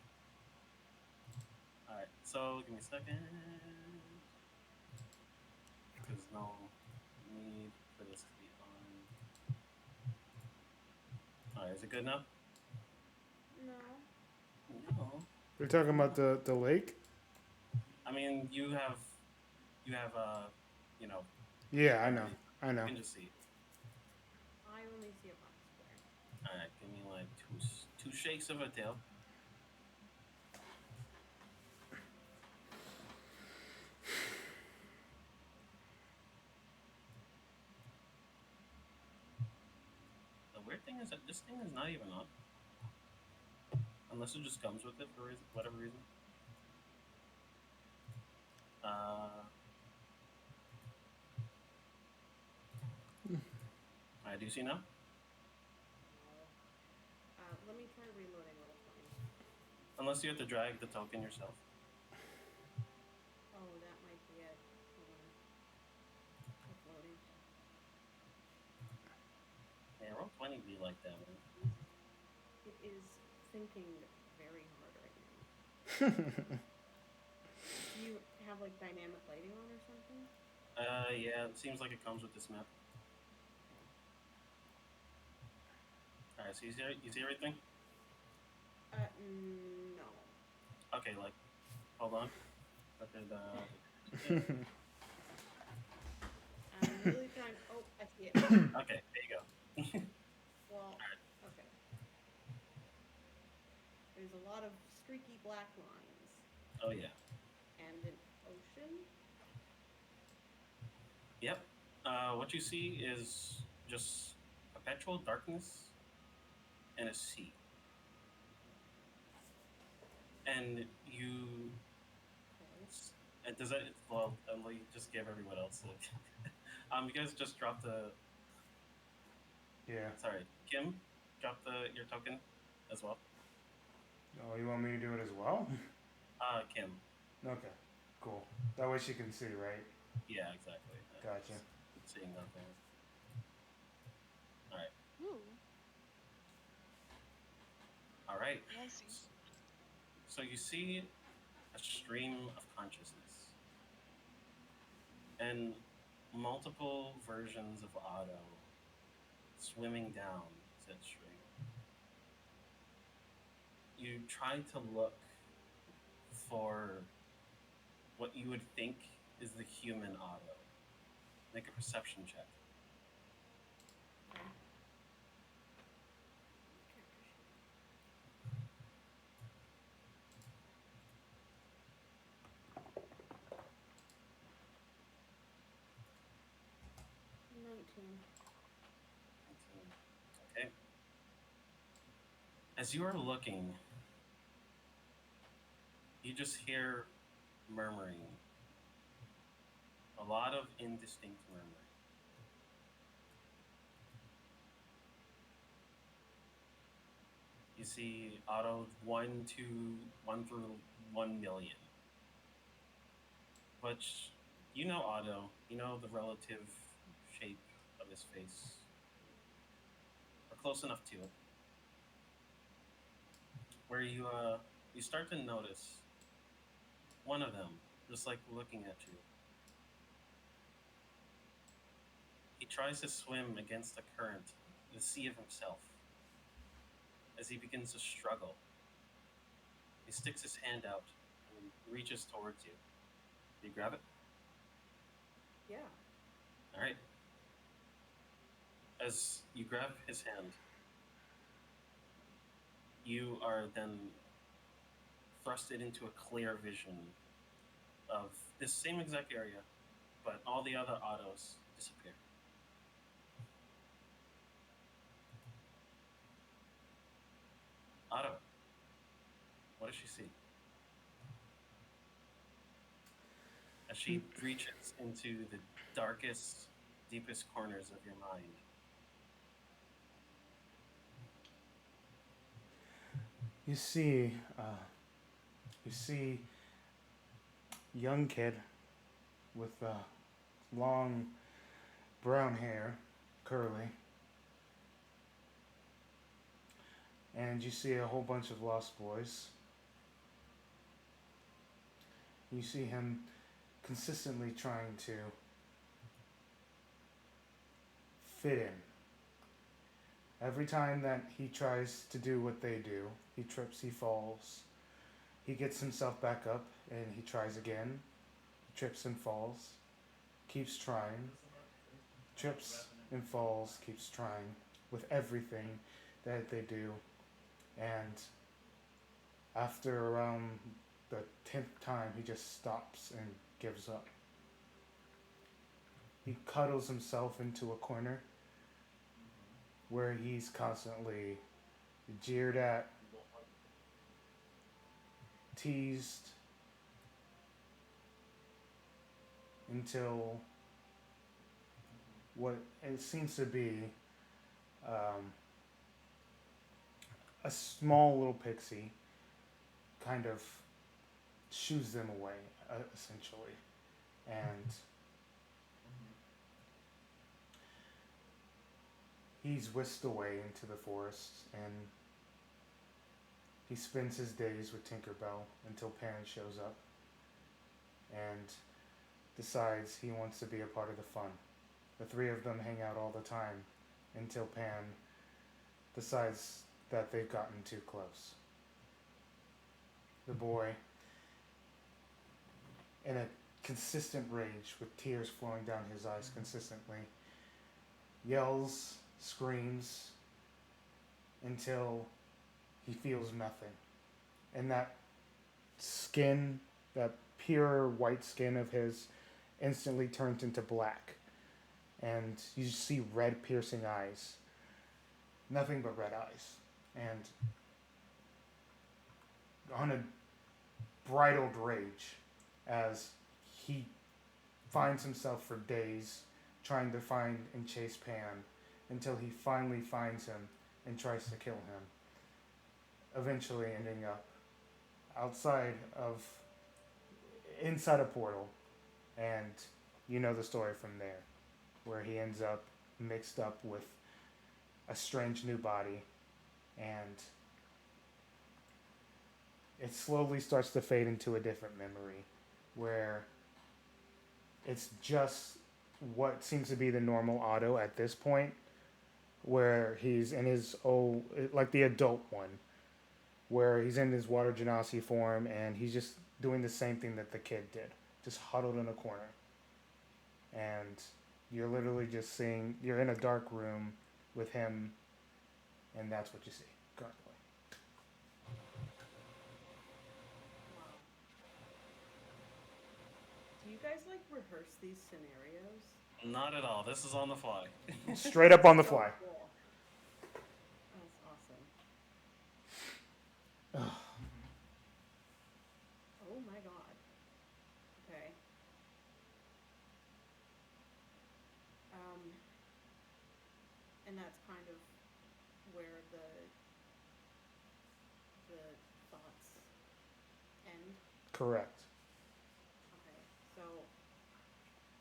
All right. So give me a second. Because no need for this to be on. All right. Is it good now? No. No. You're talking about the lake? I mean, you have you know, Yeah, I know. everything. I You know. can just see. I only see a black square. All right. Give me like two shakes of a tail. The weird thing is that this thing is not even on, unless it just comes with it for whatever reason. Uh, all right. Do you see now? No. Let me try reloading Roll20. Unless you have to drag the token yourself. Oh, that might be it. Hold on. It's loading. Yeah, roll 20 be like that, man. It is thinking very hard right now. Do you have like dynamic lighting on or something? Yeah, it seems like it comes with this map. All right, so you see everything? No. Okay, like, hold on. Okay, I'm really trying. Oh, I see it. okay, there you go. Well, okay. There's a lot of streaky black lines Oh yeah. and an ocean. Yep. What you see is just perpetual darkness and a sea. And you, Okay. does that? Well, I'll let you just give everyone else. You guys just dropped the. Yeah. Sorry, Kim, drop your token as well. Oh, you want me to do it as well? Kim. Okay. Cool. That way she can see, right? Yeah, exactly. Gotcha. Seeing nothing. All right. Ooh, All right. fancy. So you see a stream of consciousness and multiple versions of Otto swimming down said stream. You try to look for what you would think is the human Otto. Make a perception check. Okay. 19. Okay. As you are looking, you just hear murmuring. A lot of indistinct murmuring. You see Otto 1 through 1 million. But you know Otto, you know the relative shape of his face. Or close enough to it. Where you start to notice one of them just like looking at you. He tries to swim against the current, the sea of himself. As he begins to struggle, he sticks his hand out and reaches towards you. Do you grab it? Yeah. All right. As you grab his hand, you are then thrusted into a clear vision of this same exact area, but all the other autos disappear. Otto, what does she see? as she reaches into the darkest, deepest corners of your mind. You see, you see, young kid with long brown hair, curly, and you see a whole bunch of lost boys. You see him consistently trying to fit in. Every time that he tries to do what they do, he trips, he falls. He gets himself back up and he tries again. He trips and falls, keeps trying, trips and falls, keeps trying with everything that they do. And after around the 10th time, he just stops and gives up. He cuddles himself into a corner where he's constantly jeered at, teased, until what it seems to be um, a small little pixie kind of shoos them away, essentially. And he's whisked away into the forest, and he spends his days with Tinkerbell until Pan shows up and decides he wants to be a part of the fun. The three of them hang out all the time until Pan decides that they've gotten too close. The boy, in a consistent rage with tears flowing down his eyes consistently, yells, screams until he feels nothing. And that skin, that pure white skin of his, instantly turns into black. And you see red piercing eyes. Nothing but red eyes. And on a bridled rage, as he finds himself for days trying to find and chase Pan until he finally finds him and tries to kill him, eventually ending up inside a portal. And you know the story from there, where he ends up mixed up with a strange new body, and it slowly starts to fade into a different memory, where it's just what seems to be the normal Otto at this point, where he's in his old, like the adult one, where he's in his water genasi form and he's just doing the same thing that the kid did, just huddled in a corner. And you're literally just seeing, you're in a dark room with him, and that's what you see currently. Wow. Do you guys like rehearse these scenarios? Not at all. This is on the fly. Straight up on the So fly. cool. That's awesome. Oh my god. Okay. Um, and that's kind of where the thoughts end. Correct. Okay. So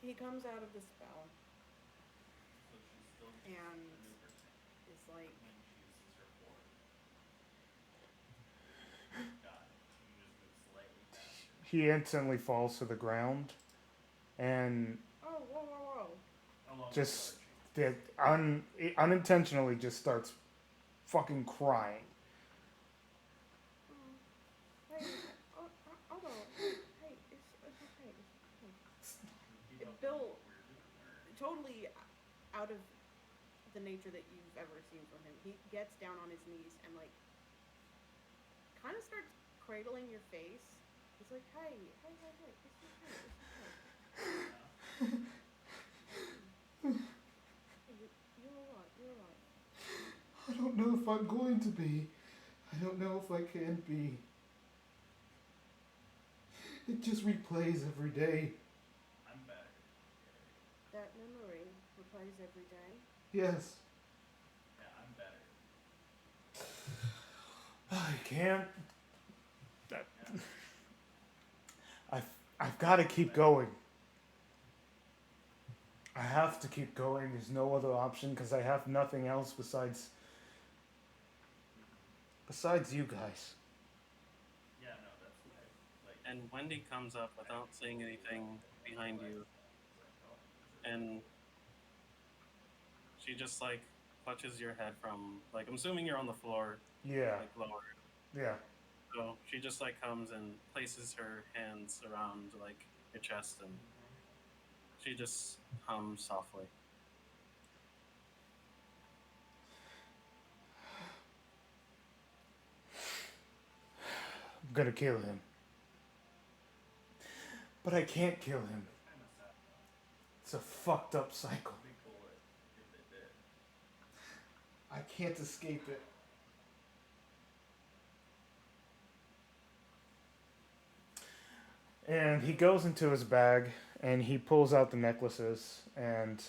he comes out of the spell and is like, He instantly falls to the ground and oh, whoa, whoa, whoa. just unintentionally just starts fucking crying. Hey, Otto, hey, it's okay, it's okay. Bill, totally out of the nature that you've ever seen from him, he gets down on his knees and, like, kind of starts cradling your face. He's like, hey, it's okay, it's okay. You're alright, you're alright. I don't know if I'm going to be. I don't know if I can be. It just replays every day. That memory replays every day. Yes. Yeah, I'm better. I can't. Yeah. I've, I've got to keep going. I have to keep going. There's no other option because I have nothing else besides you guys. Yeah, no, that's like And Wendy comes up I without saying totally like anything behind realized you, as I'm talking because it's like and she just like clutches your head from like I'm assuming you're on the floor, Yeah. like lower. Yeah. So she just like comes and places her hands around like your chest, and she just hums softly. I'm gonna kill him. But I can't kill him. that's kind of sad though. It's a fucked up cycle. It'd be cool if it did. I can't escape it. And he goes into his bag and he pulls out the necklaces and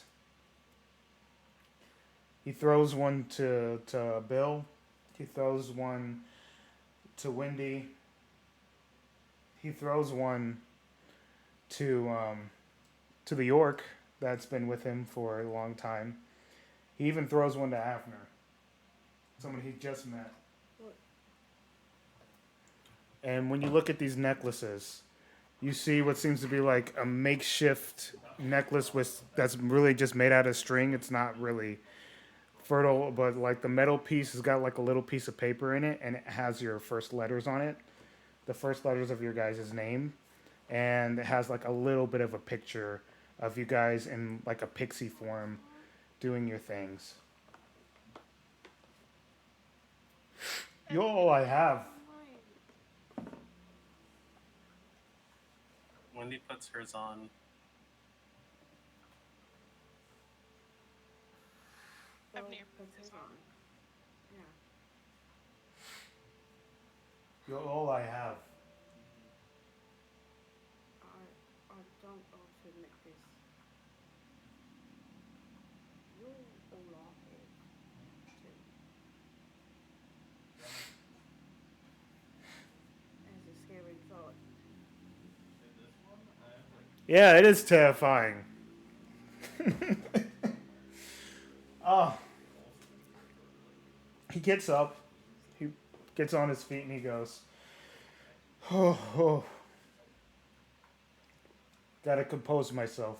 he throws one to Bill. He throws one to Wendy. He throws one to to the orc that's been with him for a long time. He even throws one to Hafner, someone he just met. What? And when you look at these necklaces, you see what seems to be like a makeshift necklace with that's really just made out of string. It's not really fertile, but like the metal piece has got like a little piece of paper in it, and it has your first letters on it, the first letters of your guys' name, and it has like a little bit of a picture of you guys in like a pixie form doing your things. You're all I have. Wendy puts hers on. Bill Abner puts is his on. on. Yeah. You're all I have. I don't want to admit this. You're all I have, too. As a scary thought. In this one, I have like Yeah, it is terrifying. Oh, it also been terrifying. he gets up, he gets on his feet, and he goes, "Oh, oh, gotta compose myself."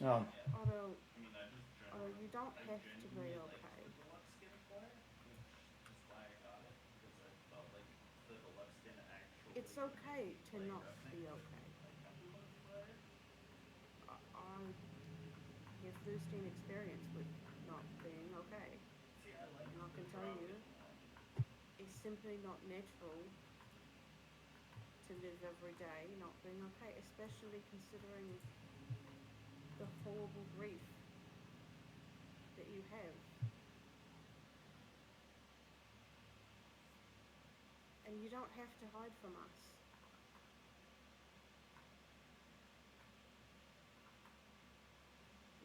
Oh, Yeah. Although, I mean, I just although generally, you don't I have to be genuinely liked okay. the deluxe skin player, which is why I got it because I felt like the deluxe skin actually It's made okay to play not be resonate with me. okay. Like having the multiplayer. I have firsthand experience with not being okay. See, I liked And I the can tell Drow you, getting one. it's simply not natural to live every day not being okay, especially considering the horrible grief that you have. And you don't have to hide from us.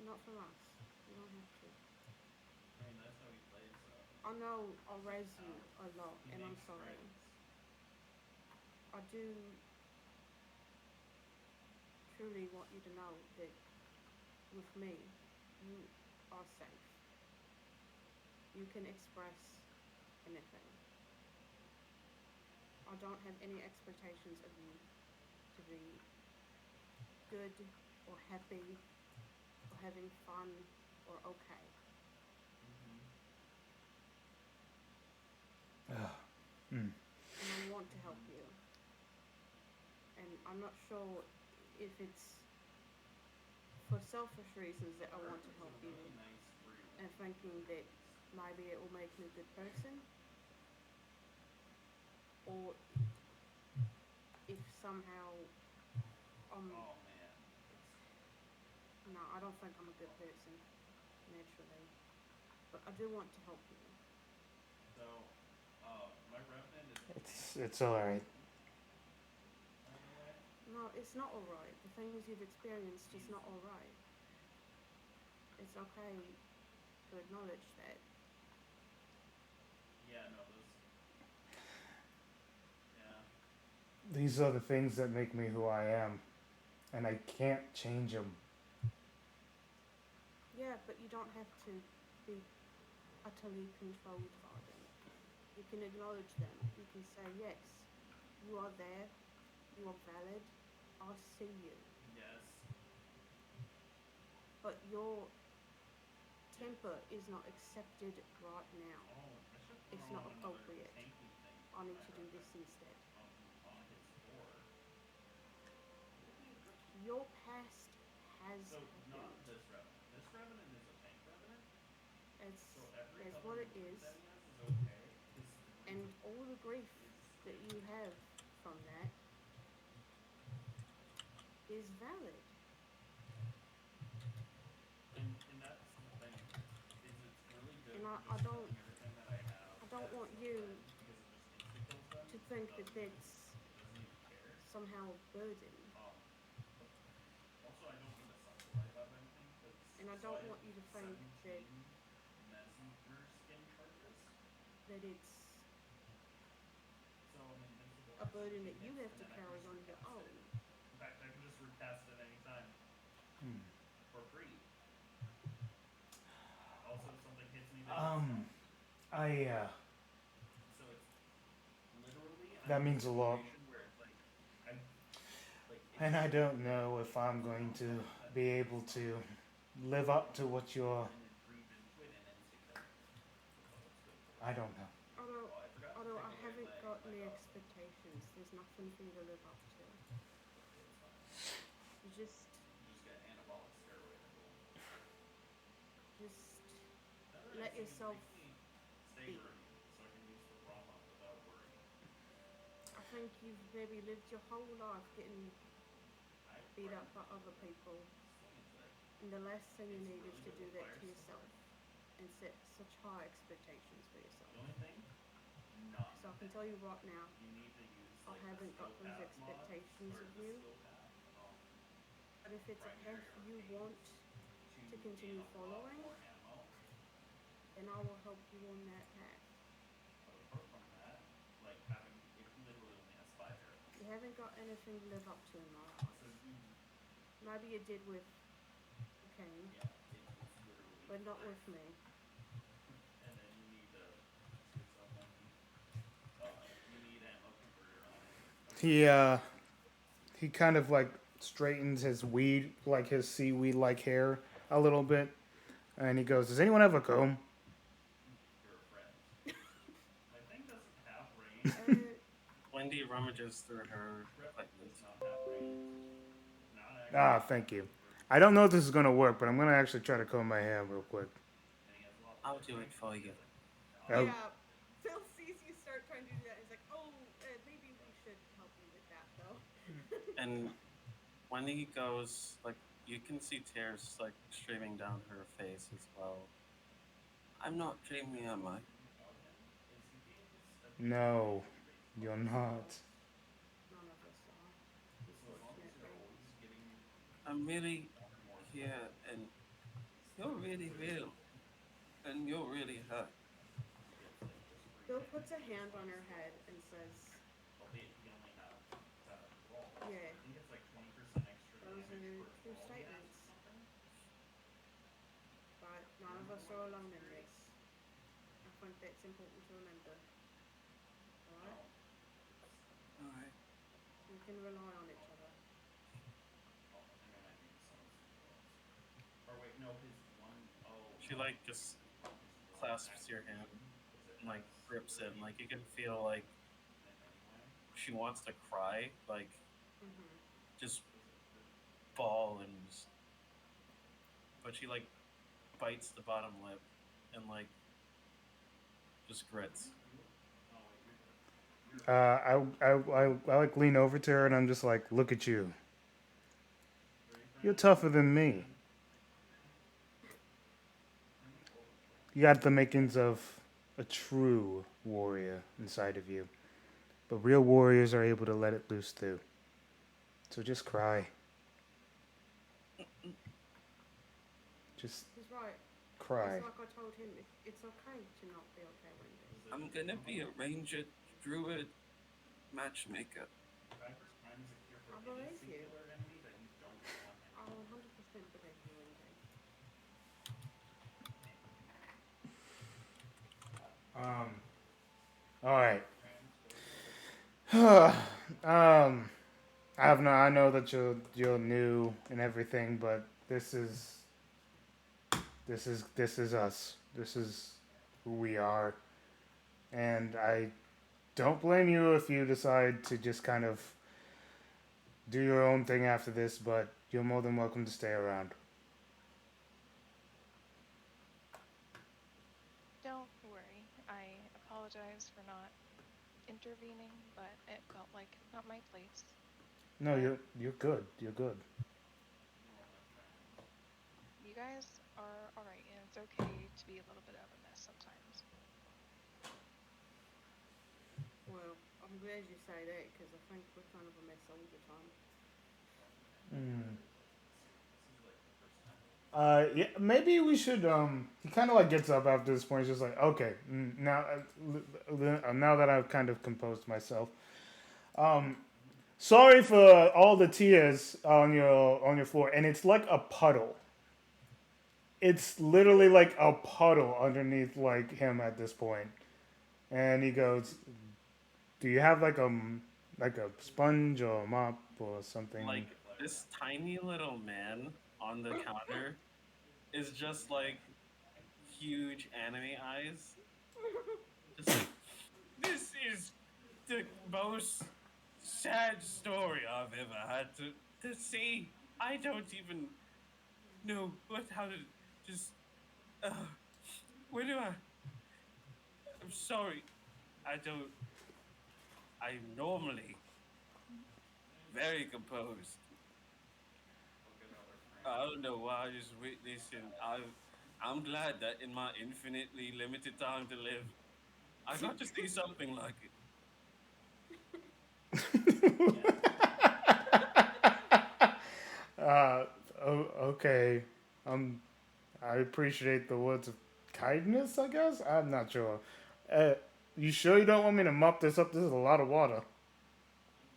Not from us. You don't have to. I mean, that's how he plays, so I know I'll raise you uh, a lot, he and I'm makes sorry. friends. I do truly want you to know that with me, you are safe. You can express anything. I don't have any expectations of you to be good or happy or having fun or okay. Mm-hmm. mm. And I want to help you. And I'm not sure if it's for selfish reasons that I want to It's a help you really nice fruit. and thinking that maybe it will make me a good person, or if somehow Oh man, it's no, I don't think I'm a good person naturally, but I do want to help you. so. My revenant is pink, It's all right. by the way. No, it's not all right. The things you've experienced is He's not all right. It's okay to acknowledge that. Yeah, no, those. Yeah. These are the things that make me who I am, and I can't change them. Yeah, but you don't have to be utterly controlled by them. You can acknowledge them. You can say, yes, you are there, you are valid, I see you. Yes. But your Yeah. temper is not accepted right now. Oh, I should throw It's not on another appropriate. tanky thing I for need my to do this brother instead. on his floor. It would be a good. Your past has So not happened. this revenant. This revenant is a tank revenant. It's So every that's other what it movement is. that he has is okay. His three And all the grief is that you have from that is valid. and that's the thing. Is it's really good And for I just don't killing everything that I have I don't that want is a you friend because it just insta kills them. to It think that doesn't even that's care. somehow a burden. But also I don't want to subsidize out of anything because And I so don't I have want you to think 17 mesmer skin charges. that it's So I'm invincible a for burden 17 that you hits, have and to then I can carry just on your recast it. own. In fact, I can just recast it anytime Hmm. for free. Also, if something hits me, they get stunned. I So it's literally I'm that in a means a lot, situation where it's like I like it's and I literally don't know if I'm it's going not to fun that be they get able stunned. to live up It's to what you're. and then creep into it and insta kill me. That's all it's good for. I don't know. Although Oh, I forgot to although take I away haven't got my any dog. expectations, there's nothing for you to live up to. Okay, it's fine. You just You just get anabolic steroid everyone. just Another nice let thing is it yourself makes me stay be. earning, so I can use the ROM up without worry. I think you've maybe lived your whole life getting I beat fire up by other swing people, attack. and the last thing you It's need is really to good do with that fire to swinger. yourself and set such high expectations for yourself. The only thing, not So in I a can tank. tell you right now, You need to use I like the haven't got skill those path mods expectations or of the you. skill path But if it's a path primary you arcanes want to to gain continue a lot following, more ammo. then I will help you on that path. But apart from that, like having it literally only has 5 arrows. You haven't got anything to live up to in my life. So you Maybe you did with the king, yeah, it's literally but not 5. with me. And then you need see what's up, monkey. You need ammo converter on it. He uh he kind of like straightens his weed, like his seaweed like hair a little bit, and he goes, "Does anyone have a comb?" You're a friend. My thing doesn't have range. Wendy rummages through her Replic equipment. does not have range. Not Ah, actually thank you. for I don't know if this is gonna work, but I'm gonna actually try to comb my hair real quick. and he has a lot I'll better do it range for you. because I Oh, Yeah, Phil sees you start trying to do that. He's like, "Oh, maybe we should help you with that, though." And Wendy goes, like, you can see tears, like, streaming down her face as well. I'm not dreaming, am I? about him is he gave us a no, decently raised you're puppy as not. well. None of us are, So as long as you're unfortunately. always getting I'm really more and more here, attention, and he's you're he's really pretty real, decent. and you're really hurt. He gets like just free Phil puts a damage hand based on on her head skills, and says, albeit he only has 7 claws. "Yeah, I think it's like 20% extra those damage are per true claw he has or statements. something. But Do you none of remember us my are notes, alone in Fury? this. I think that's important to remember. Alright? No, it's All right. We can rely on each other." oh, I think I might need to summon something else. Or wait, no, his one oh She, no, like, just his one clasps your hand activation because it and, like, has grips it, and, like, you can feel, 30% like, in it anyway. she wants to cry, like, Mm-hmm. just Does it hurt? bawl, and just, but she, like, bites the bottom lip and, like, just grits. You look. Oh wait, you're good. You're Uh, okay. I like lean over to her and I'm just like, look at you. Are you You're friend? tougher than me. I mean, all the friends. You got the makings of a true warrior inside of you. But real warriors are able to let it loose too. So just cry. Just He's right. It's Cry. like I told him. It's okay to not be okay, Wendy. I'm gonna be a ranger, druid, matchmaker. I believe you. I 100% believe you, Wendy. Um. All right. um. I have no. I know that you're new and everything, but this is us. This is who we are, and I don't blame you if you decide to just kind of do your own thing after this. But you're more than welcome to stay around. Don't worry. I apologize for not intervening, but it felt like not my place. No, But you're good. You're good. you guys are alright, and it's okay to be a little bit of a mess sometimes. Well, I'm glad you say that because I think we're kind of a mess all the time. Mm. Yeah, maybe we should. He kind of like gets up after this point. He's just like, okay, now, now that I've kind of composed myself. Um, sorry for all the tears on your floor, and it's like a puddle. It's literally like a puddle underneath like him at this point. And he goes, "Do you have like a sponge or a mop or something?" Like this tiny little man on the counter is just like huge anime eyes. Just like this is the most sad story I've ever had to see. I don't even know what how to just uh, where do I? I'm sorry. I don't. I'm normally very composed. I don't know why I just witnessed, and I'm glad that in my infinitely limited time to live, I got to see something like it. uh, okay. Um, I appreciate the words of kindness. I guess I'm not sure. Uh, you sure you don't want me to mop this up? This is a lot of water.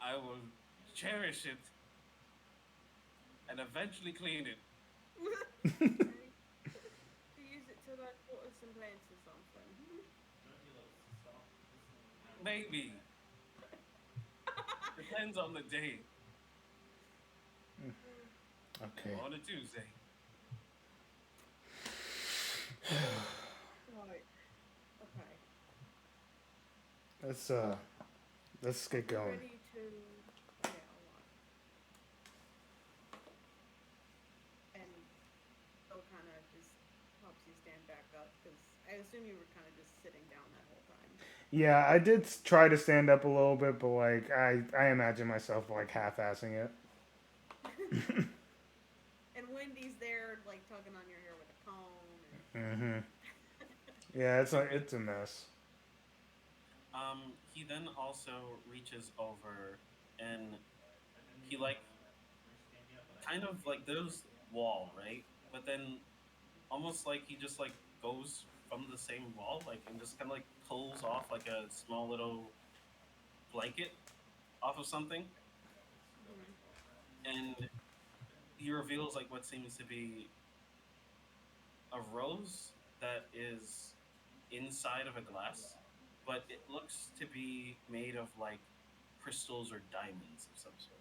I will cherish it and eventually clean it. Okay. To use it to like water some plants or something. Maybe depends on the day Okay. on a Tuesday. Right. Okay. Let's let's get You going. ready to? Yeah. All right. And Bill kind of just helps you stand back up because I assume you were kind of just sitting down that whole time. Yeah, I did try to stand up a little bit, but like I imagine myself like half-assing it. And Wendy's there, like tugging on your hair with a comb, and Mm-hmm. Yeah, it's a mess. He then also reaches over and he like kind of like there's wall, right? But then almost like he just like goes from the same wall, like and just kind of like pulls off like a small little blanket off of something, hmm and he reveals like what seems to be a rose that is inside of a glass, but it looks to be made of like crystals or diamonds of some sort.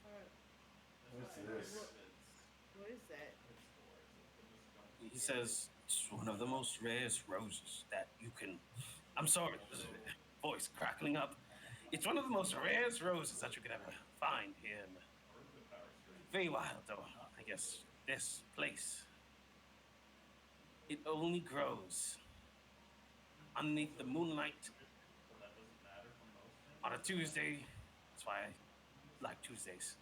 uh, What's this? what what is that? He says it's one of the most rarest roses that you can. I'm sorry, voice crackling up. It's one of the most rarest roses that you could ever find here in Feywild, or I guess this place. It only grows underneath the moonlight on a Tuesday. That's why I like Tuesdays.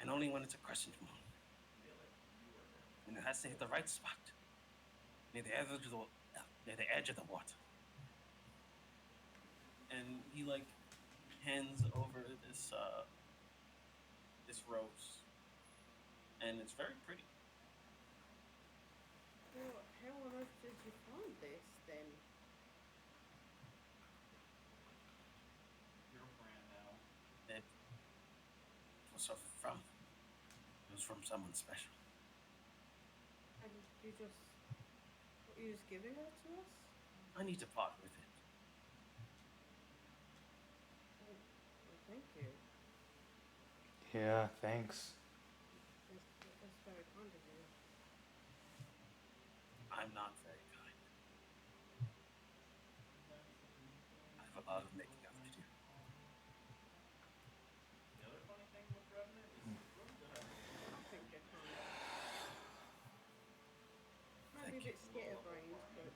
And only when it's a crescent moon. And it has to hit the right spot near the edge of near the edge of the water. And he like hands over this this rose, and it's very pretty. Well, how on earth did you find this then? It was from it was from someone special. And you just giving it to us? I need to part with it. Oh, well, thank you. Yeah, thanks. That's very kind of you. I'm not very kind. I have a lot of making up to do. I think you're kind. Might Thank be a you. bit scatterbrained, but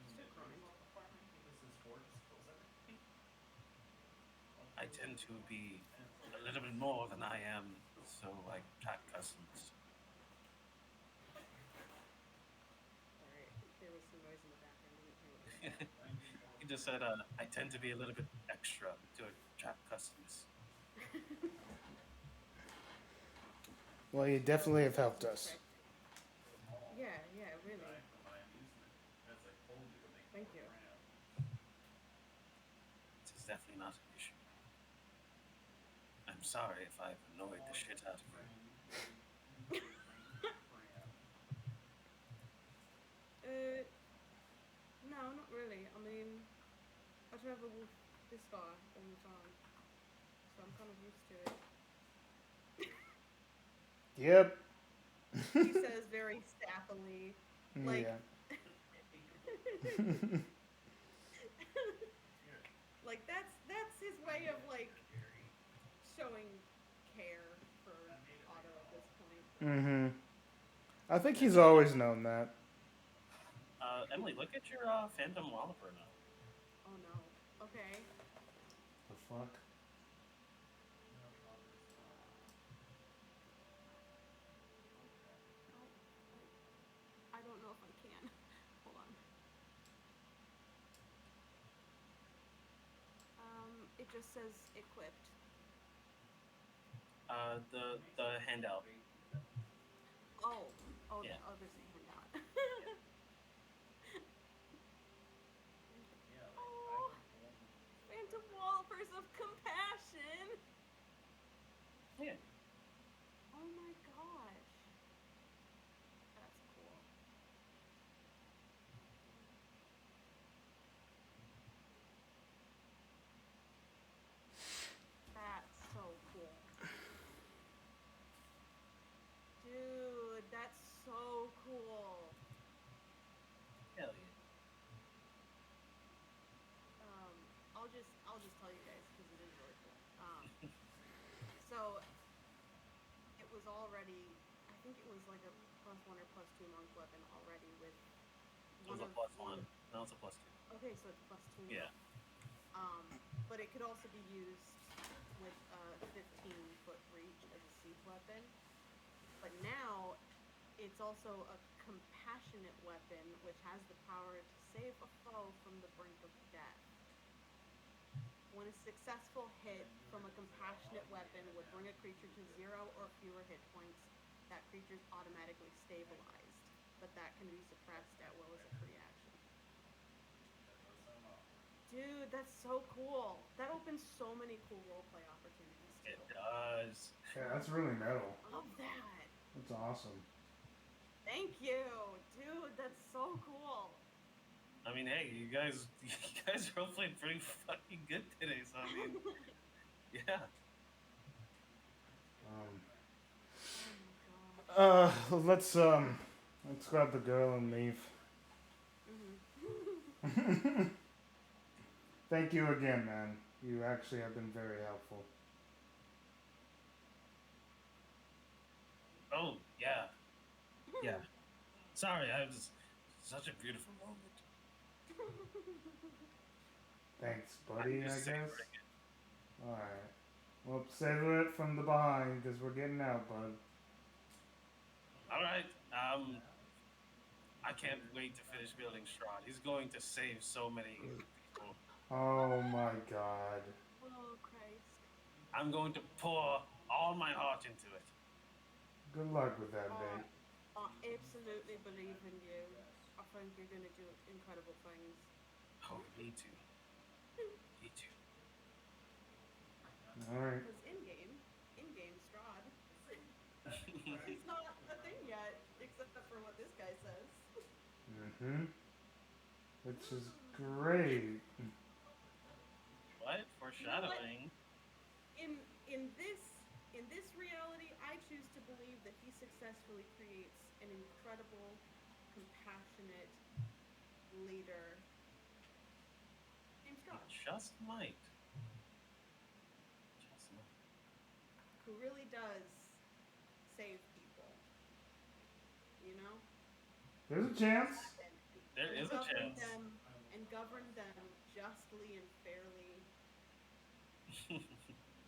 still kind. I tend to be a little bit more than I am, so I track customs. Sorry, there was some noise in the background. I didn't hear what you said. He just said, I tend to be a little bit extra to attract customers. Well, you Well, definitely have that's helped us. perfect. Yeah, yeah, really. Thank you. This is definitely not an issue. I'm sorry if I've annoyed the shit out of you. Uh, no, not really. I mean, I travel with this guy all the time, so I'm kind of used to it. Yep. He says very sappily, like, Yeah. like that's his way of like showing care for Otto at this point. Mm-hmm. I think he's always known that. Emily, look at your Phantom Walloper now. Oh no. Okay. The fuck? Oh, I don't know if I can. Hold on. It just says equipped. The handout. Oh, oh, Yeah. oh, there's a handout. Oh, Phantom Wallopers of Compassion. Yeah. Oh my gosh, that's cool. That's so cool. Dude, that's so cool. Hell yeah. I'll just tell you guys because it is really cool. So it was already, I think it was like a +1 or +2 monk weapon already with It was a plus one. Now it's a plus two. Okay, so it's +2 Yeah. now. But it could also be used with a 15-foot reach as a siege weapon. But now it's also a compassionate weapon, which has the power to save a foe from the brink of death. When a successful hit from a compassionate weapon would bring a creature to 0 or fewer hit points, that creature is automatically stabilized, but that can be suppressed at will as a free action. Dude, that's so cool. That opens so many cool roleplay opportunities too. It does. Yeah, that's really metal. Love that. That's awesome. Thank you, dude. That's so cool. I mean, hey, you guys roleplayed pretty fucking good today. So I mean, yeah. Oh my god. Let's grab the girl and leave. Thank you again, man. You actually have been very helpful. Oh yeah, yeah. Sorry, I was such a beautiful moment. Thanks, I'm buddy, I just guess. savoring it. Alright. Well, savor it from the behind, because we're getting out, bud. All right. I can't wait to finish building Strahd. He's going to save so many people. Oh my god. Oh Christ. I'm going to pour all my heart into it. Good luck with that, I, mate. I absolutely believe in you. I think you're gonna do incredible things. Oh, me too. Me too. All right. Because in game Strahd, he's not a thing yet, except for what this guy says. Mm-hmm. Which is great. What? You know what? Foreshadowing? In in this in this reality, I choose to believe that he successfully creates an incredible, compassionate leader named He Strahd, just might. Just might. who really does save people. You know, There's a chance. There and is a chance. govern them justly and fairly.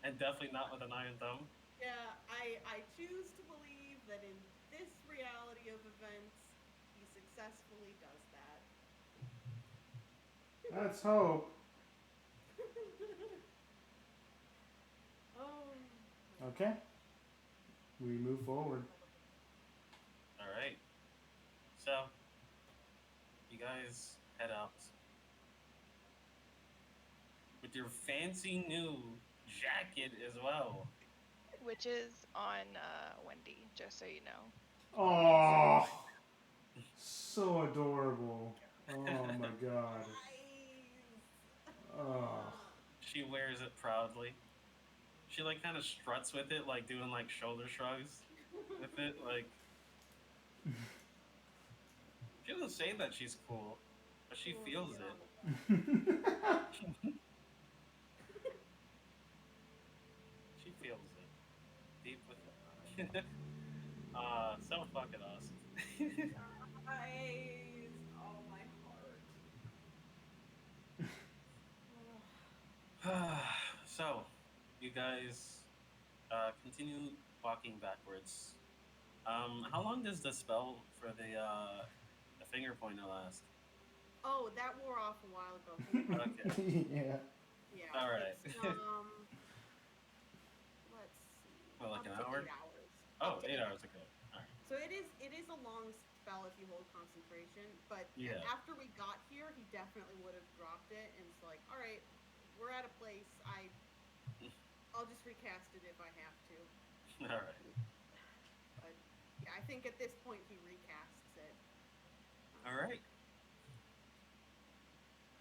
And definitely not with an iron thumb. Yeah, I choose to believe that in this reality of events, he successfully does that. Let's hope. Oh, Okay. We move forward. All right. So, you guys head out with your fancy new jacket as well. Which is on Wendy, just so you know. Oh, so adorable. Oh my god. Oh. She wears it proudly. She like kind of struts with it, like doing like shoulder shrugs with it. Like she doesn't say that she's cool, but she oh feels it. yeah. She feels it deep within. So fucking awesome. Guys, oh my heart. Oh. So, you guys continue walking backwards. How long does the spell for the finger pointer last? Oh, that wore off a while ago. Thank God. Okay, Yeah. Yeah, all right. it's let's see, Well, like up an to hour? 8 hours. Up Oh, to 8 hours. 8 hours. Okay, all right. So it is a long spell if you hold concentration, but Yeah. after we got here, he definitely would have dropped it, and it's like, all right, we're at a place. I'll just recast it if I have to. All right. But yeah, I think at this point he recasts it. All right.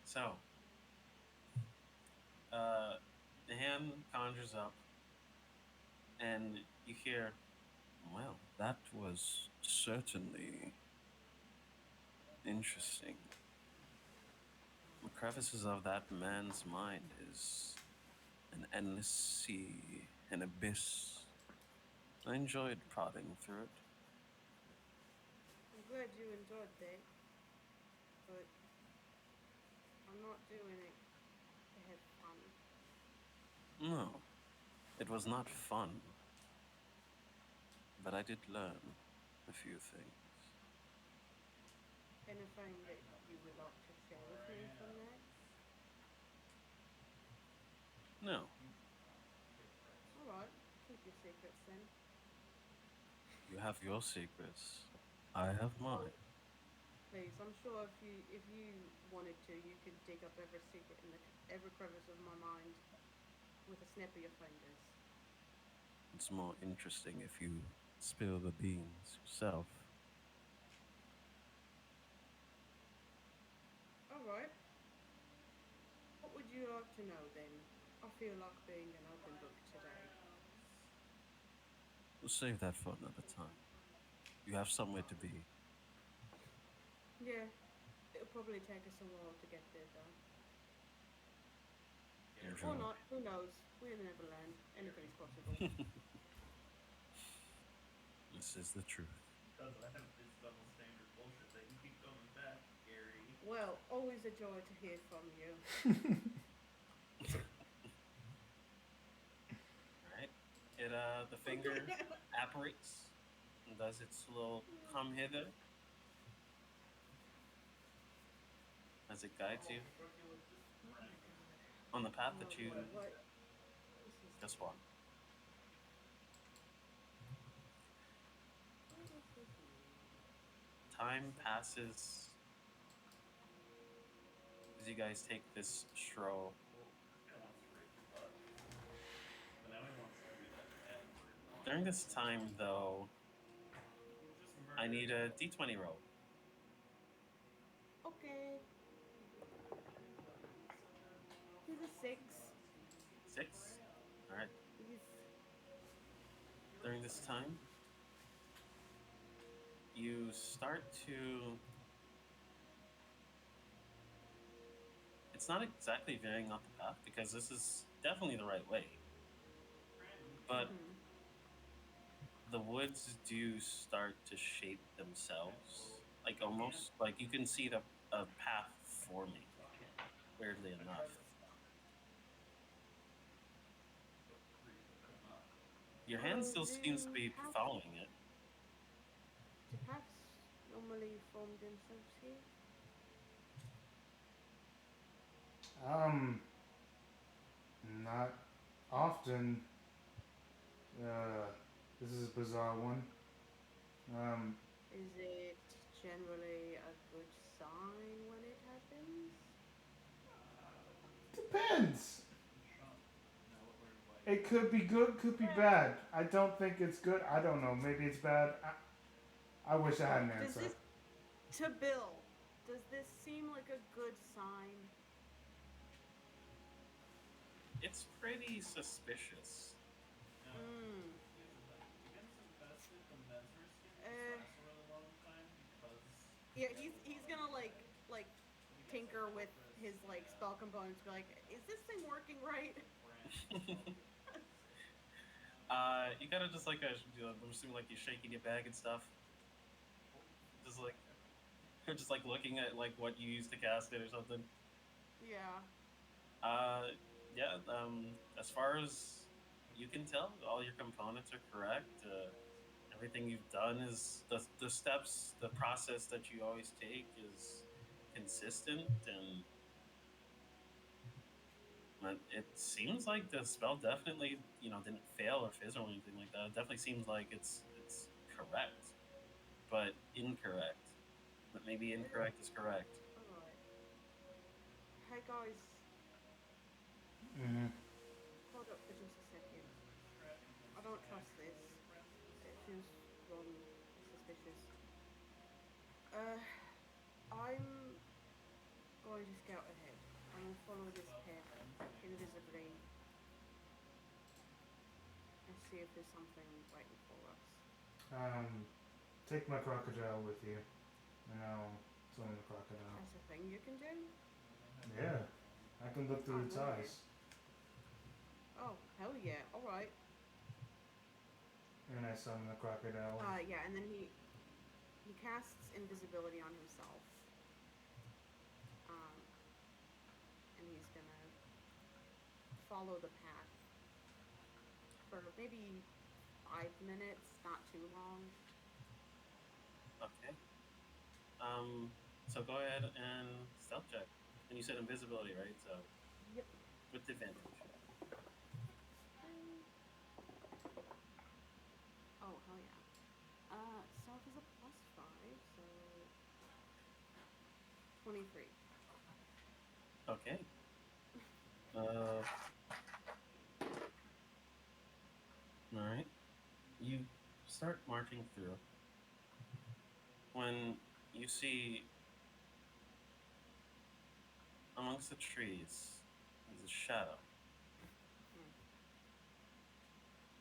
So, uh, the hand conjures up, and you hear, well, that was certainly interesting. The crevices of that man's mind is an endless sea, an abyss. I enjoyed prodding through it. I'm glad you enjoyed that, but I'm not doing it to have fun. No, it was not fun, but I did learn a few things. Anything that you would like to share with me from that? No, All right, keep your secrets then. you have your secrets. I have Oh, mine. please, I'm sure if you wanted to, you could dig up every secret in every crevice of my mind with a snap of your fingers. It's more interesting if you spill the beans yourself. All right. What would you like to know then? I feel like being an open book today. We'll save that for another time. You have somewhere to be. Yeah, it'll probably take us a while to get there though. Or Enjoy. not, who knows? We'll never learn. Anything's possible. This is the truth. Because I have this double standard bullshit that you keep coming back, Gary. Well, always a joy to hear from you. Alright. The finger apparates and does its little come hither as it guides you on the path that you What? This is Just one. Time passes as you guys take this stroll. This guy wants to rape your butt. But now he wants to do that bad word. During this time, though, Just I murder need a people. d20 roll. Okay. He's a 6. 6. All right. He's During this time, you start to. It's not exactly veering off the path because this is definitely the right way. But mhm. the woods do start to shape themselves. Like almost like you can see a path forming, weirdly I tried enough. to stop it. But three, but could not. Your hand still seems to Do be paths, following it. do paths normally form themselves here? Um, not often. This is a bizarre one. Um, Is it generally a good sign when it happens? depends. Sean, now look where you're biting. It could be good, could be bad. I don't think it's good. I don't know. Maybe it's bad. I wish I had an Does answer. this, to Bill, does this seem like a good sign? It's pretty suspicious. Now, Hmm. here's the thing. Against infested, the mesmer skin just Eh. lasts a really long time because Yeah, you have he's to gonna hold like But he gets tinker like with purpose, his like yeah, spell components, be like, is this thing working right? the branch and stuff you can use. You gotta just like I'm assuming like you're shaking your bag and stuff. Just like just like looking at like what you used to cast it or something. Yeah. Uh, yeah. As far as you can tell, all your components are correct. Everything you've done is the steps, the process that you always take is consistent, and it seems like the spell definitely didn't fail or fizzle or anything like that. It definitely seems like it's correct, but incorrect. But maybe incorrect is correct. Alright. Hey guys, Mm-hmm. hold up for just a second. Scratching his I don't back trust is this. really impressive this It time. feels wrong, suspicious. I'm going to scout ahead. I'm gonna follow this About path friends and invisibly and see if there's something waiting for us. Take my crocodile with you, and I'll summon the crocodile. That's a thing you can do? Yeah, I can look through Oh, its hell yeah. eyes, Oh, hell yeah. Alright. and I summon the crocodile. Yeah, and then he casts invisibility on himself. Um, and he's gonna follow the path for maybe 5 minutes, not too long. Okay. So go ahead and stealth check. And you said invisibility, right? So Yep. with advantage. Oh, hell yeah. Stealth is a +5, so 23. Okay. All right. You start marching through when you see amongst the trees there's a shadow.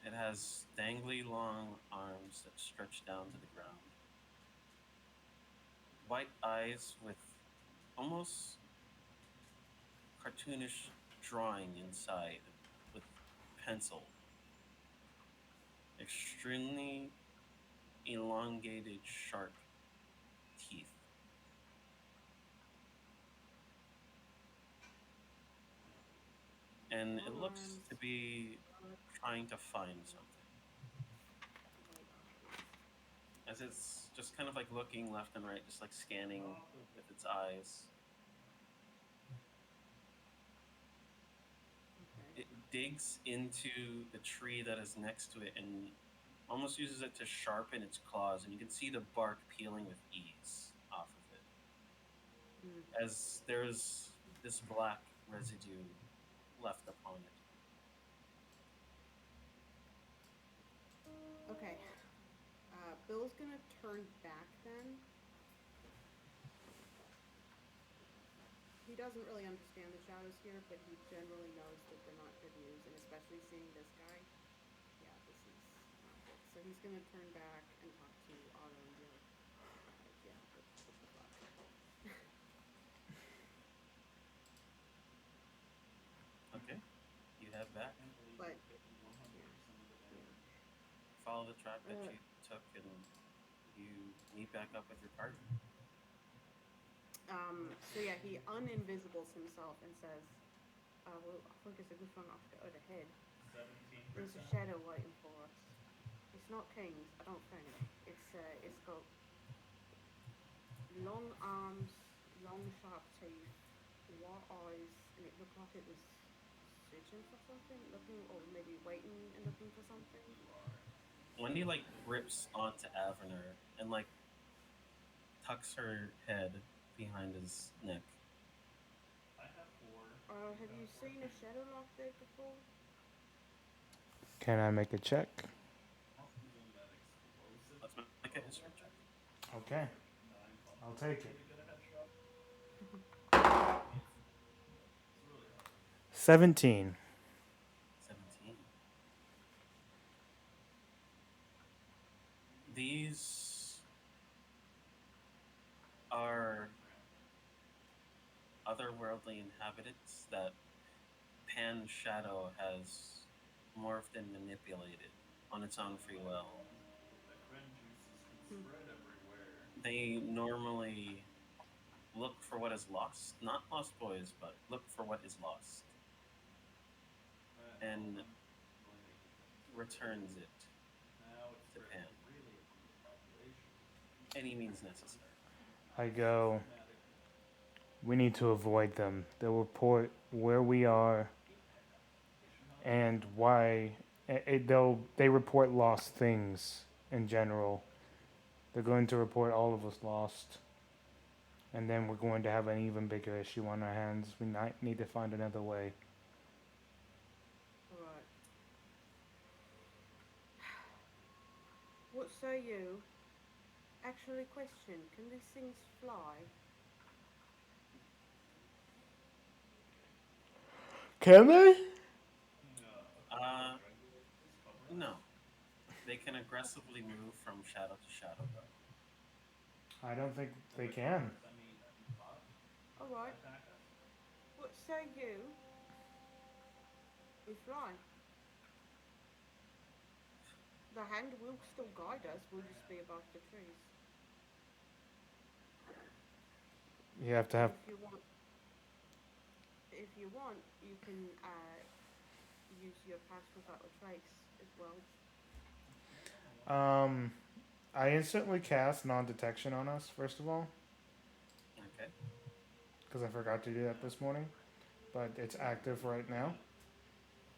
It has dangly long arms that stretch down to the ground. White eyes with almost cartoonish drawing inside with pencil. Extremely elongated, sharp teeth. And it Long looks arms, to be trying to find something. white eyes. As it's just kind of like looking left and right, just like scanning with its eyes. Okay. digs into the tree that is next to it and almost uses it to sharpen its claws, and you can see the bark peeling with ease off of it Mm, as there's this black residue left upon it. okay. Bill's gonna turn back then. He doesn't really understand the shadows here, but he generally knows that they're not good news, and especially seeing this guy. Yeah, this is not good. So he's gonna turn back and talk to Otto and be like, yeah, what the fuck? Okay, you head back, I can't believe But you're taking 100% yeah, of the yeah. damage. follow the track that Uh, you took, and you meet back up with your party. so yeah, he uninvisibles himself and says, well, I think it's a good thing I have to go ahead. 17%. There's a shadow waiting for us. It's not King's, I don't think. It's got long arms, long sharp teeth, white eyes, and it looked like it was searching for something, looking, or maybe waiting and looking for something. Wendy like grips onto Avener and like tucks her head behind his neck. I have 4. You Have have you 4. seen a shadow like that before? Can I make a check? Using that explosive Let's make a history check. Okay, 9 plus I'll 1 take for me it. to get a headshot. It's really hard. 17. 17. These are otherworldly inhabitants that Pan Shadow has morphed and manipulated on its own free will. My friend juices can Hmm. spread everywhere. They normally look for what is lost, not lost boys, but look for what is lost, and I'm going to eat them too. returns it Now it's to spreading Pan. really among the population. Any means necessary. I go, Systematically. we need to avoid them. They'll report where we are and why. They report lost things in general. They're going to report all of us lost. And then we're going to have an even bigger issue on our hands. We might need to find another way. Alright. What say you? Actually, question, can these things fly? Can they? Uh, Just cover us. no. They can aggressively move from shadow to shadow, though. I don't think And they by can. cover us, I mean Alright. attack us. What say you? We fly. The hand will still guide us, we'll just be above the trees. You have to And have. if you want, you can use your pass without a trace as well. Um, I instantly cast non-detection on us first of all Okay. because I forgot to do that this morning, but it's active right now,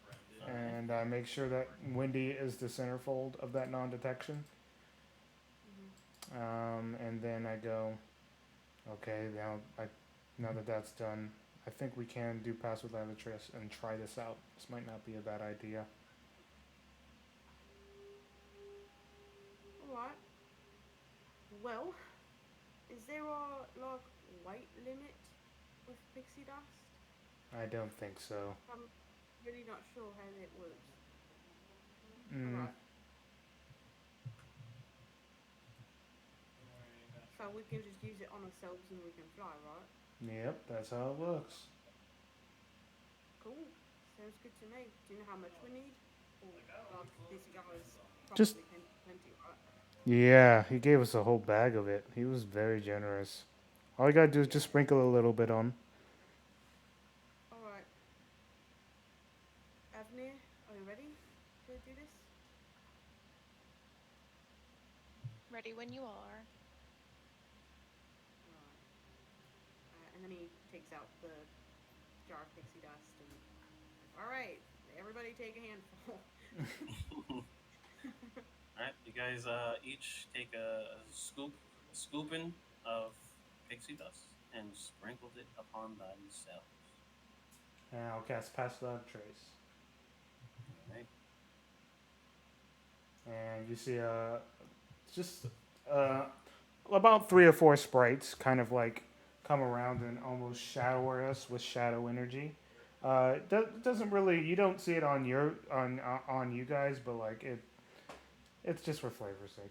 Befriended. Alright. and I make sure that Wendy is the centerfold of that non-detection. And then I go, okay, now that that's done, I think we can do pass without a trace and try this out. This might not be a bad idea. Alright. Well, is there a like weight limit with pixie dust? I don't think so. I'm really not sure how that works. Mm, Alright. So we can just use it on ourselves and we can fly, right? yep, that's how it works. Cool. Sounds good to me. Do you know how much we need? Or like this guy's Just- probably plenty, right? Yeah, he gave us a whole bag of it. He was very generous. All you gotta do is just sprinkle a little bit on. Alright. Avnir, are you ready to do this? Ready when you are. Alright. And then he takes out the jar of pixie dust and alright, Everybody take a handful. All right, you guys each take a scooping of pixie dust, and sprinkled it upon themselves. And I'll cast Pass Without Trace. All right. And you see just uh, about three or four sprites kind of like come around and almost shadow us with shadow energy. Doesn't really, you don't see it on your on you guys, but like it's just for flavor's sake.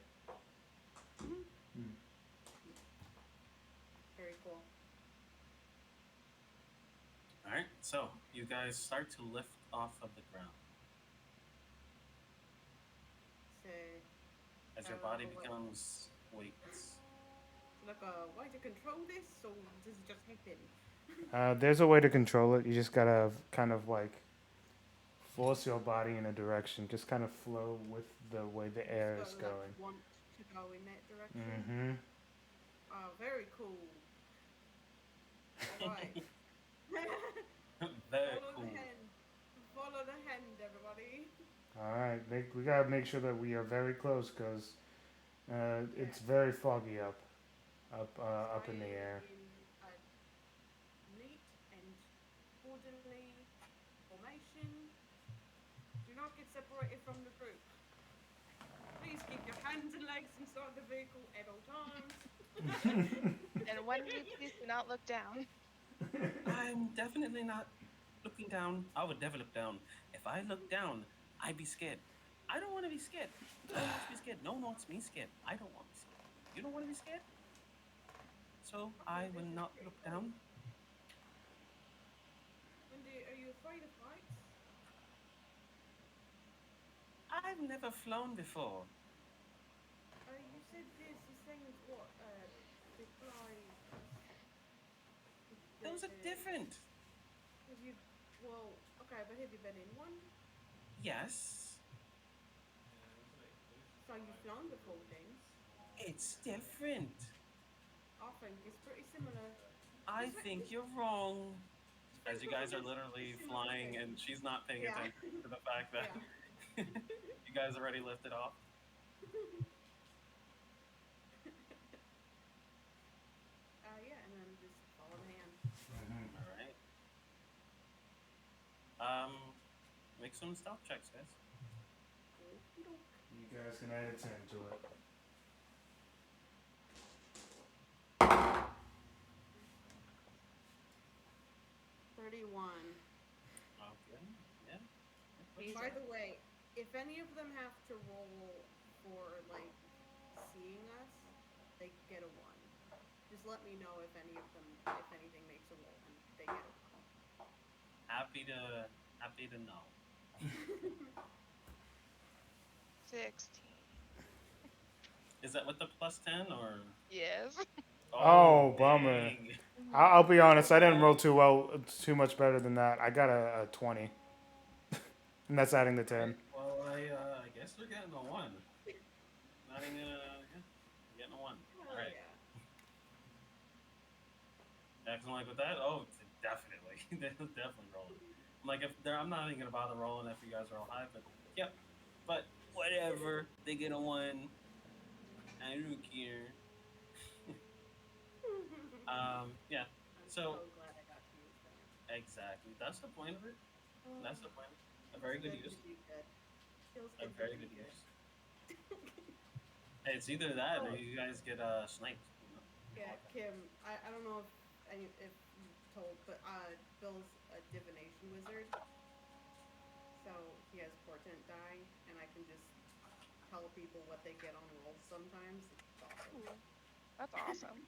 Mhm. Mm. Very cool. All right. So you guys start to lift off of the ground So, as your body becomes weightless. so like a way to control this, so does it just happen? There's a way to control it. You just gotta kind of like force your body in a direction. Just kind of flow with the way the Just air go is like going. want to go in that direction. Mm-hmm. Oh, very cool. All right. Very Follow the cool. hand. Follow the hand, everybody. All right, we gotta make sure that we are very close because Yeah. it's very foggy up in the Stay air. in a neat and orderly formation. Do not get separated from the group. Please keep your hands and legs inside the vehicle at all times. And one of you, please do not look down. I'm definitely not looking down. I would never look down. If I look down, I'd be scared. I don't want to be scared. No one wants to be scared. No one wants me scared. I don't want to be scared. You don't want to be scared? So Okay, I will this is not pretty look cool. down. Wendy, are you afraid of heights? I've never flown before. You said this. These things, what? They fly. Those are The different. have you? Well, okay, but have you been in one? Yes, So you've flown before things. it's different. I think it's pretty similar. I Just, think just, you're wrong. just As you focus on guys are the literally similar flying and things. she's not paying Yeah, attention to the fact that yeah. you guys already lifted off. Yeah, and then just follow the hand. Hmm. All right. Um, make some stealth checks, guys. Okey doke. You guys can add 10 to it. 31. Okay. Yeah. Easy. By the way, if any of them have to roll for like seeing us, they get a one. Just let me know if anything makes a roll and they get a Happy to know. 16. Is that with the +10 or? Yes. Oh, bummer. dang. I'll be honest. I didn't roll too well. Too much better than that. I got a 20, and that's adding the 10. Alright, well, I guess we're getting a one. Not even yeah, we're getting a one. one. All Hell right. yeah. Acting like with that, oh, definitely, definitely rolling. I'm like, I'm not even gonna bother rolling if you guys roll high, but yep. But whatever, they get a one. I don't care. Yeah. I'm So so glad I got to use that. exactly, that's the point of it. That's the point. A Feels very good good to use. be good. Feels A good to very be good good. use. Hey, it's either that or Oh, you guys get sniped. You know? yeah, Kim. I don't know if you told, but Bill's a divination wizard, so he has portent die, and I can just tell people what they get on rolls sometimes. It's awesome. Ooh, that's awesome.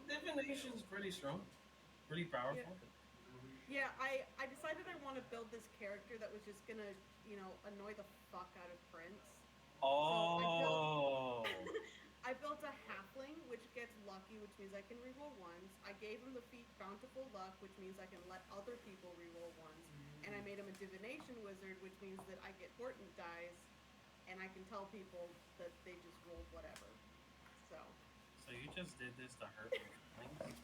Divination's pretty strong, pretty Yeah, powerful. yeah. I decided I want to build this character that was just gonna, annoy the fuck out of Prince. So I built Oh, I built a halfling, which gets lucky, which means I can reroll ones. I gave him the feat bountiful luck, which means I can let other people reroll ones. And I made him a divination wizard, which means that I get portent dies, and I can tell people that they just rolled whatever. So so you just did this to hurt my feelings?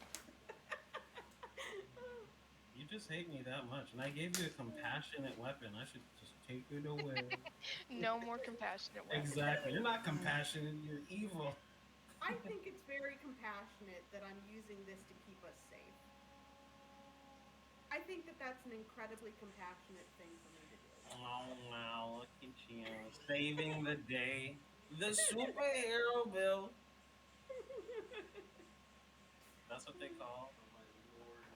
You just hate me that much, and I gave you a compassionate weapon. I should just take it away. No more compassionate weapons. Exactly. You're not compassionate. You're evil. I think it's very compassionate that I'm using this to keep us safe. I think that that's an incredibly compassionate thing for me to do. Oh wow! Look at you saving the day. The superhero Bill. That's what they call. Oh my lord. I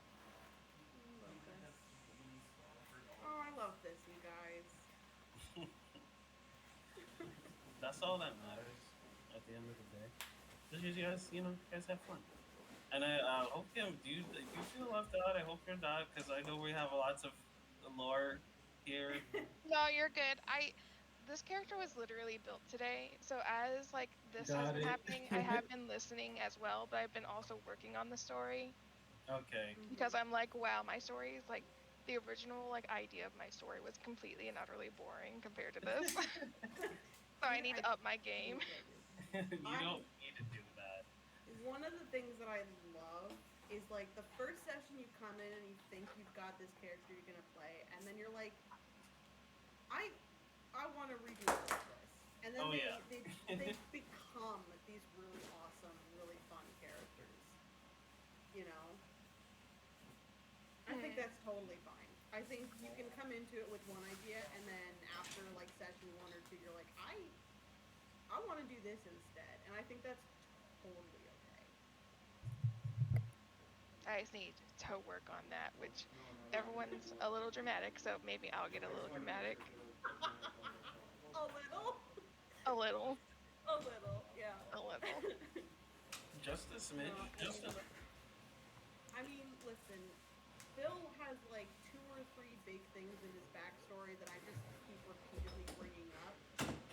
love You this. have bees offered all Oh, I this. love this, you guys. That's all that matters at the end of the day. Just you guys, you guys have fun. And I hope do you feel left out? I hope you're not, because I know we have lots of lore here. No, you're good. This character was literally built today. So as like this has Got been it. happening, I have been listening as well, but I've been also working on the story Okay. because Mm-hmm. I'm like, wow, my story is like the original like idea of my story was completely and utterly boring compared to this. So I Dude, need I to up my game. totally get you. You I don't need to do that. One of the things that I love is like the first session you come in and you think you've got this character you're gonna play, and then you're like, I I want to redo all of this, and then Oh they yeah. become these really awesome, really fun characters. You know, I think Hmm. that's totally fine. I think you can come into it with one idea, and then after like session one or two, you're like, I want to do this instead, and I think that's totally okay. I just need to work on that, which everyone's a little dramatic, so maybe I'll get a little dramatic. A little. A little. A little, yeah. A little. Just a No, smidge. Just a. listen. Bill has like two or three big things in his backstory that I just keep repeatedly bringing up,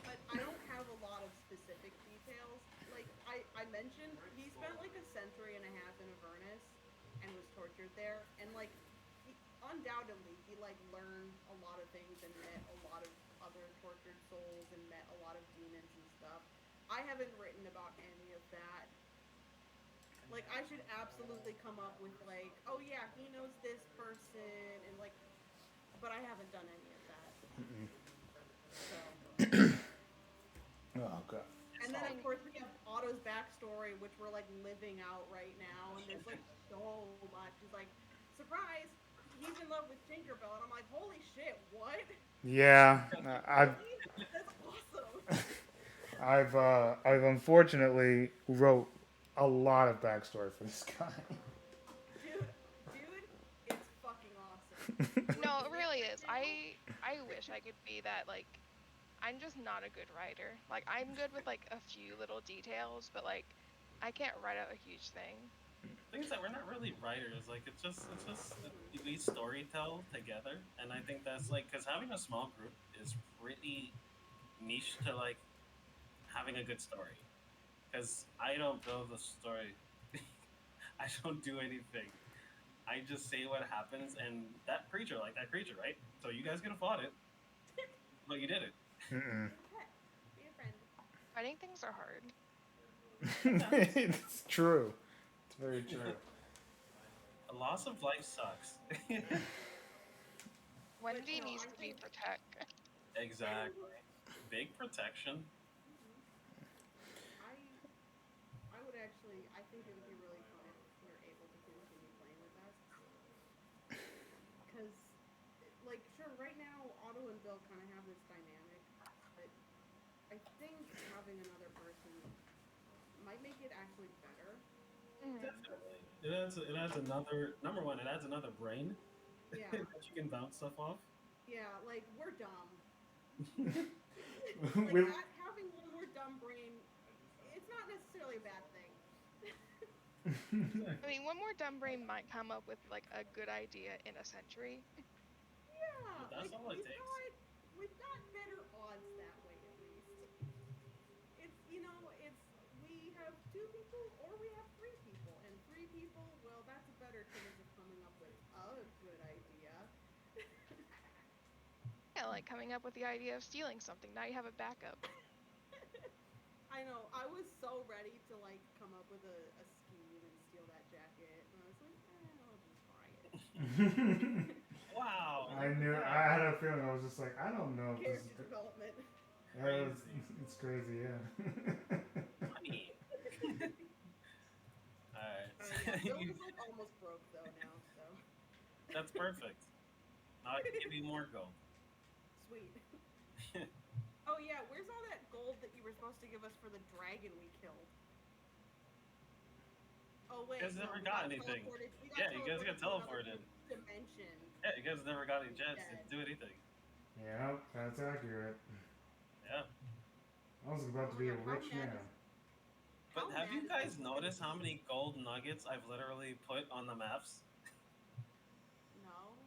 but I don't have a lot of specific details. Like I mentioned, he spent like a century and a half in Avernus and was tortured there, and like undoubtedly he like learned a lot of things and met a lot of other tortured souls and met a lot of demons and stuff. I haven't written about any of that. Like I should absolutely come up with like, oh yeah, he knows this person and like, but I haven't done any of that. So, Oh god. and It's then all. of I course we have Otto's backstory, which we're like living out right now, and there's like so much. He's like, surprise, he's in love with Tinkerbell, and I'm like, holy shit, what? Yeah, I've Really? That's awesome. I've unfortunately wrote a lot of backstory for this guy. Dude, it's fucking awesome. Like no, it right really is. now, I wish I could be that like I'm just not a good writer. Like I'm good with like a few little details, but like I can't write out a huge thing. Thing is that we're not really writers. Like it's just we story tell together, and I think that's like because having a small group is pretty niche to like having a good story. Because I don't build the story. I don't do anything. I just say what happens, and that creature, right? So you guys could have fought it, but you did it. Mm-mm. be a pet, be a friend. Writing things are hard. It does. It's true. It's very true. A loss of life sucks. But Wendy no, needs I to be think. protect. Exactly. Big protection. Mhm. I I would actually. I think it would be really fun if you're able to continue playing with us, because like sure, right now Otto and Bill kind of have this dynamic, but I think having another person might make it actually better. Mm. Definitely. It adds another number one. It adds another brain Yeah, that you can bounce stuff off. yeah. Like we're dumb. Like we, having one more dumb brain, it's not necessarily a bad thing. I Exactly. mean, one more dumb brain might come up with like a good idea in a century. Yeah, But that's like all it takes. we've got better odds that way at least. It's it's we have two people or we have three people, and three people, well, that's a better chance of coming up with a good idea. Yeah, like coming up with the idea of stealing something. Now you have a backup. I know. I was so ready to like come up with a scheme and steal that jacket, and I was like, I'll just try it. Wow, I look knew. at I that. had a feeling. I was just like, I don't know if this is. Character development. Yeah, Crazy. it's crazy. Yeah. Funny. All Yeah, right. Bill is like almost broke though now, so That's perfect. Now I can give you more gold. sweet. Oh yeah, where's all that gold that you were supposed to give us for the dragon we killed? Oh You wait, guys no, never we got got anything. teleported. We got Yeah, you guys teleported got to another teleported. dimension Yeah, you guys never got any chance to instead. do anything. Yeah, that's accurate. Yeah. I was Oh about to my be a god, how rich mad man. is But how have mad you is this guys gonna noticed how be? many gold nuggets I've literally put on the maps? No.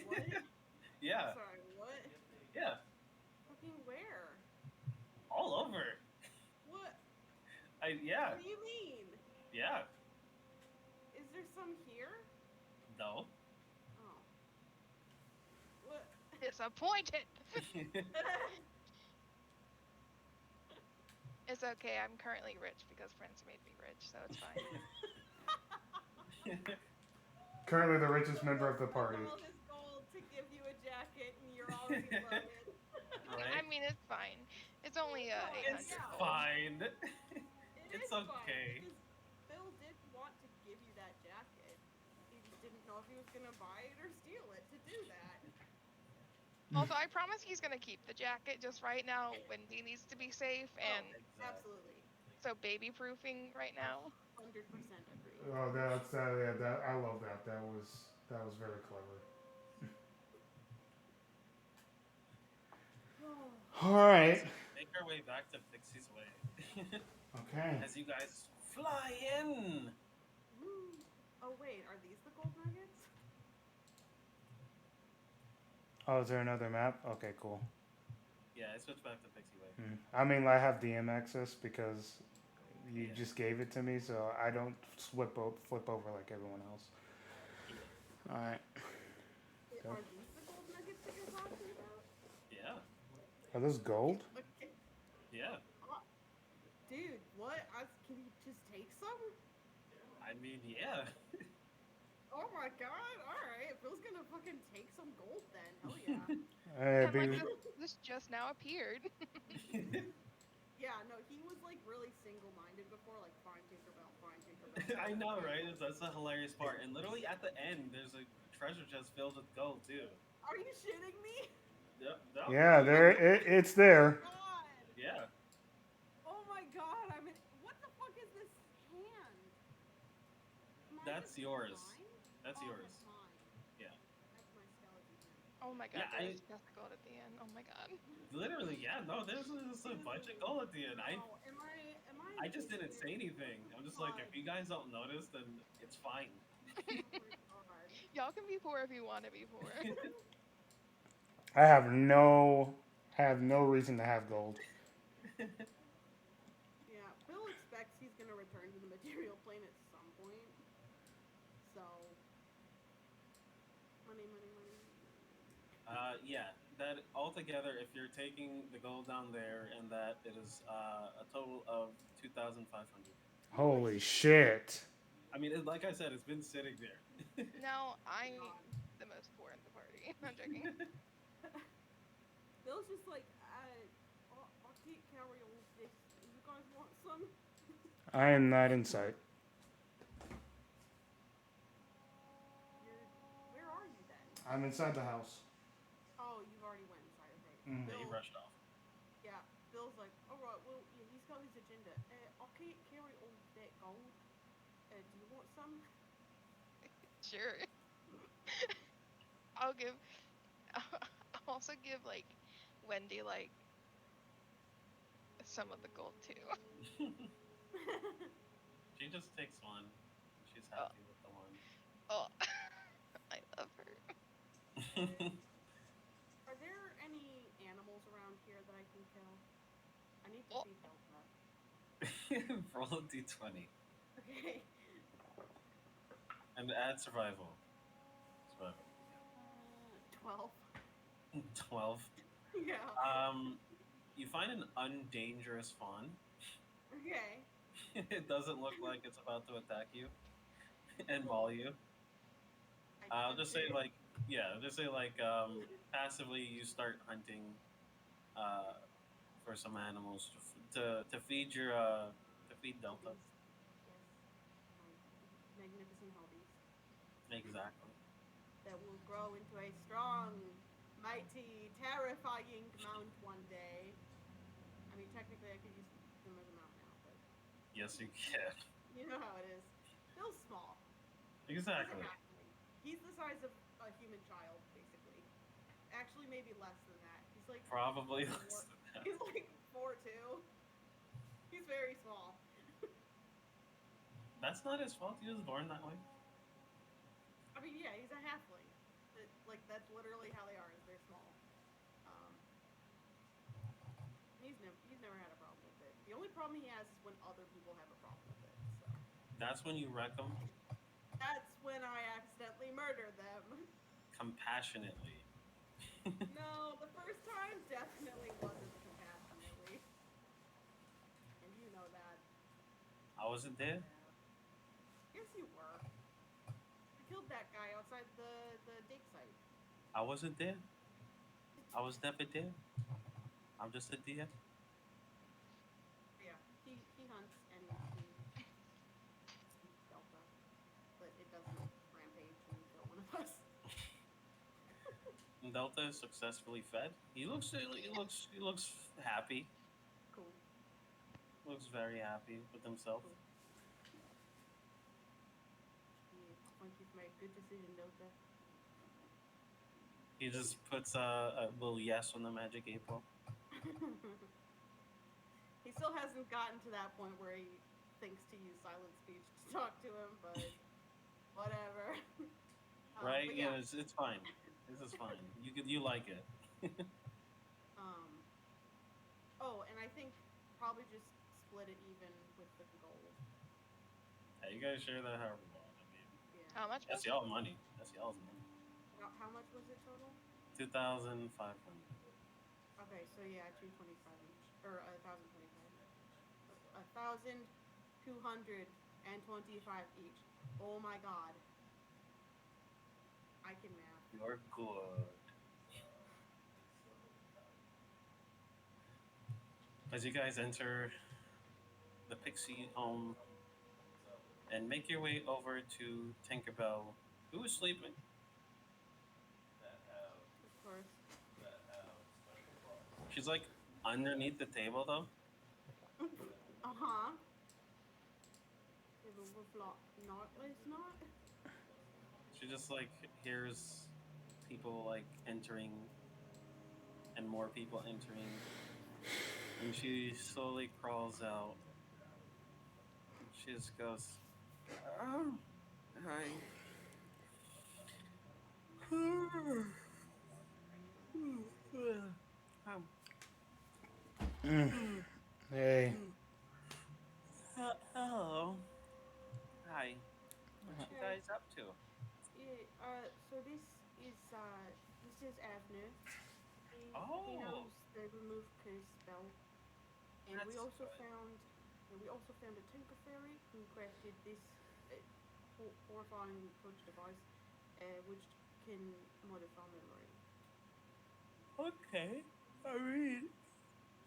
What? Yeah, Sorry, what? yeah, Fucking where? all over. What? Yeah, What do you mean? yeah, Is there some here? no. Oh. What? Disappointed. It's okay. I'm currently rich because friends made me rich, so it's fine. Currently the richest member Bill of the spent party. all his gold to give you a jacket and you're already loaded. I Right? mean, it's fine. It's only Fine, 800 It's yeah. gold. fine. It It's is fine okay. because Bill did want to give you that jacket. He just didn't know if he was gonna buy it or steal it to do that. Also, I promise he's gonna keep the jacket. Just right now, Wendy needs to be safe, and Oh, Exactly. absolutely. so baby proofing right now. 100% agree. Oh, that's yeah. That I love that. That was very clever. All Alright, right. so make our way back to Pixie's Way. Okay. As you guys fly in. Woo. Oh wait, are these the gold nuggets? Oh, is there another map? Okay, cool. Yeah, I switched back to Pixie Way. I mean, I have DM access because you Yeah. just gave it to me, so I don't flip over like everyone else. All right. Go. Are these the gold nuggets that you're talking about? Yeah. Are those gold? Okay. Yeah. Dude, what? Can you just take some? I mean, yeah. Oh my god! Alright, Bill's gonna fucking take some gold then. Hell yeah. And like Be, this just now appeared. Yeah, no, he was like really single-minded before, like fine Tinkerbell, fine Tinkerbell. I know, right? That's the hilarious part. And literally at the end, there's a treasure chest filled with gold too. Are you shitting me? Yep. No. yeah, there. It's there. God! Yeah. Oh my god! What the fuck is this hand? Am I That's just yours. blind? That's Oh, yours. that's mine. Yeah. That's my skeleton hand. Oh my god, Yeah, there I is just gold at the end. Oh my god. literally, yeah, no, there's a bunch of gold at the end. Oh, I just didn't say anything. I'm just like, if you guys don't notice, then it's fine. Oh my god. Y'all can be poor if you want to be poor. I have no. I have no reason to have gold. Yeah, Bill expects he's gonna return to the material plane at some point. So, money, money, money, money. Yeah, that altogether, if you're taking the gold down there, and that it is a total of 2,500. Holy shit! I mean, like I said, it's been sitting there. Now I'm the most poor in the party. I'm joking. Bill's just like, I can't carry all this. You guys want some? I am not in sight. Where are you then? I'm inside the house. Oh, you've already went inside. Okay. Mm. Yeah, he Bill, rushed off. yeah, Bill's like, all right, well, yeah, he's got his agenda. I can't carry all that gold. Do you want some? Sure. I'll give. I'll also give like Wendy like some of the gold too. She just takes one. She's Oh. happy with the one. Oh, I love her. Are there any animals around here that I can kill? I need to Oh. see Hilda. Roll a d20 Okay. and add survival. Survival. 12. 12. Yeah. You find an undangerous fawn. Okay. It doesn't look like it's about to attack you and maul you. I'll just say tempted. like yeah, just say like passively you start hunting uh for some animals to feed your to feed Delta. Hobbies. Yes. My magnificent hobbies Exactly. that will grow into a strong, mighty, terrifying mount one day. I mean, technically, I could use them as a mount now, but Yes, you can. you know how it is. Still small. He's a Exactly. halfling. He's the size of a human child, basically. Actually, maybe less than that. He's like Probably four. less than that. He's like 4'2". He's very small. That's not his fault. He was born that way. I mean, yeah, he's a halfling. Like that's literally how they are. Is they're small. Um, he's never had a problem with it. The only problem he has is when other people have a problem with it. So That's when you wreck them that's when I accidentally murder them. compassionately. No, the first time definitely wasn't compassionately, and you know that. I wasn't there. Yes, you were. You killed that guy outside the dig site. I wasn't there. I was never there. I'm just a deer. Yeah, he hunts and he eats Delta, but it doesn't rampage and kill one of us. Delta is successfully fed. He looks happy. Cool, Looks very happy with himself. cool. Yeah, once you've made a good decision, Delta. He just puts a little yes on the magic 8 ball. He still hasn't gotten to that point where he thinks to use silent speech to talk to him, but whatever. Right? But Yeah, yeah, it's fine. This is fine. You like it. um, oh, and I think probably just split it even with the gold. Hey, you guys share that however you want. I mean, Yeah. How much that's was it? y'all money. That's y'all's money. How much was it total? 2,500. Okay, so yeah, 225 each, or 1,025. 1,225 each. Oh my god, I can math. You're good. As you guys enter the pixie home and make your way over to Tinkerbell, who is sleeping. Of course. She's like underneath the table though. Uh huh. With a lot, not it's not. She just like hears people like entering and more people entering, and she slowly crawls out. She just goes, "Oh, hi." Um, Hey. hello. Hi. What you Okay. guys up to? Yeah. So this is Avner. He Oh, knows the remove curse spell, and we that's also good. found and we also found a Tinker Fairy who crafted this uh, horrifying torch device, which can modify memory. Okay. I mean,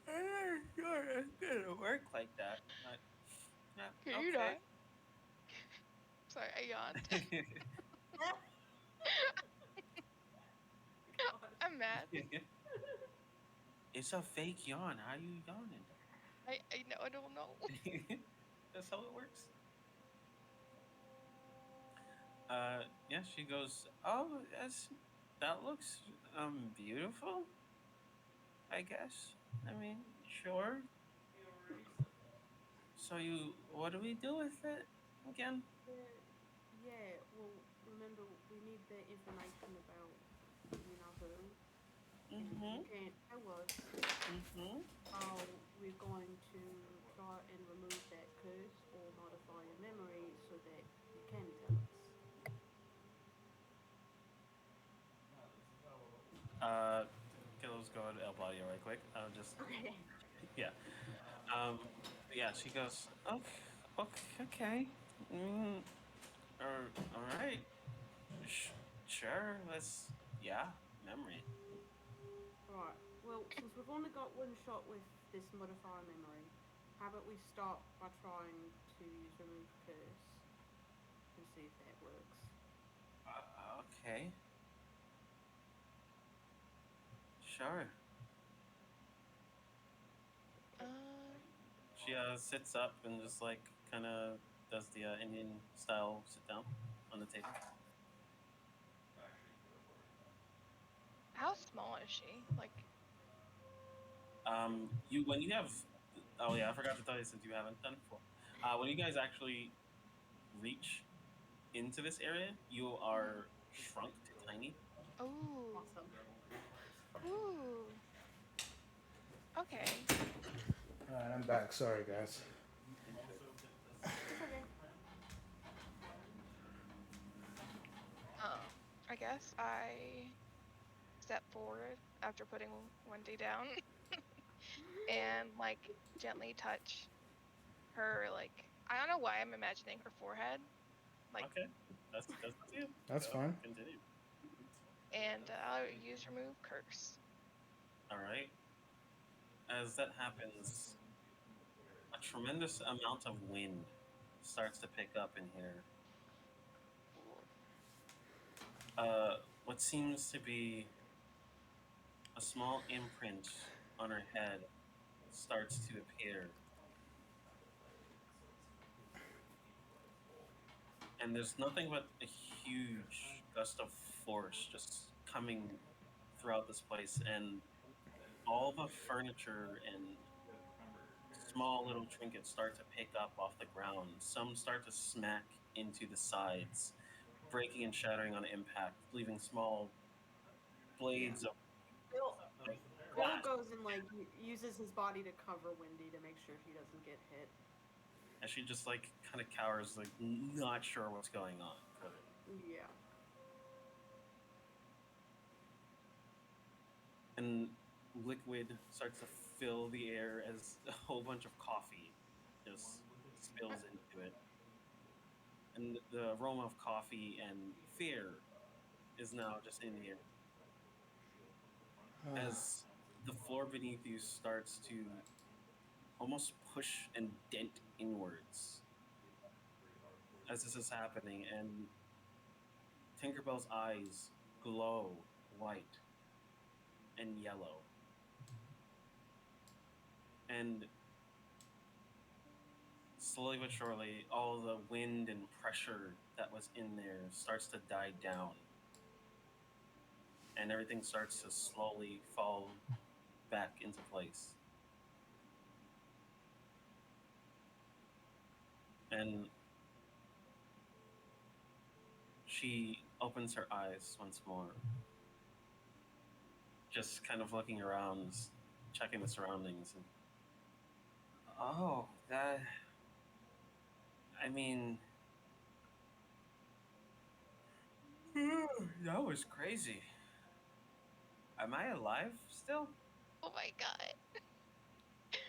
I'm not sure it's gonna work like that, but Can you okay. not? Sorry, I yawned. God. I'm mad. It's a fake yawn. How you yawning? I know I don't know. That's how it works. Yeah, she goes, "Oh, that looks beautiful, I guess. I mean, sure. So what do we do with it again?" Yeah. Well, remember we need the information about who, and you Mhm. can't tell us Mhm. how we're going to try and remove that curse or modify your memory so that you can tell us. Uh, okay, let's go to El Audio right quick. I'll just Okay. yeah. Um, yeah. She goes, okay, okay. Mm, all right. Sure, let's. Yeah, memory. Right. Well, since we've only got one shot with this modifier memory, how about we start by trying to use remove curse and see if that works. Okay, sure. Uh, She sits up and just like kind of does the Indian style sit down on the table. how small is she? Like, You when you have. Oh yeah, I forgot to tell you since you haven't done it before. When you guys actually reach into this area, you are shrunk to tiny. ooh, Awesome. ooh. Okay. Alright, I'm back. Sorry, guys. It's okay. I guess I step forward after putting Wendy down and like gently touch her. Like, I don't know why I'm imagining her forehead. Like, Okay, that's up to you. That's Go, fine. continue. and I'll use remove curse. All right. As that happens, a tremendous amount of wind starts to pick up in here. What seems to be a small imprint on her head starts to appear. And there's nothing but a huge gust of force just coming throughout this place, and all the furniture and small little trinkets start to pick up off the ground. Some start to smack into the sides, breaking and shattering on impact, leaving small blades of Bill, like Bill glass. goes and like uses his body to cover Wendy to make sure she doesn't get hit. And she just like kind of cowers, like not sure what's going on. Yeah. And liquid starts to fill the air as a whole bunch of coffee just spills into it. And the aroma of coffee and fear is now just in the air as the floor beneath you starts to almost push and dent inwards as this is happening, and Tinkerbell's eyes glow white and yellow. And slowly but surely, all the wind and pressure that was in there starts to die down. And everything starts to slowly fall back into place. And she opens her eyes once more, just kind of looking around, checking the surroundings. And, oh, that. I mean, that was crazy. Am I alive still? Oh my god.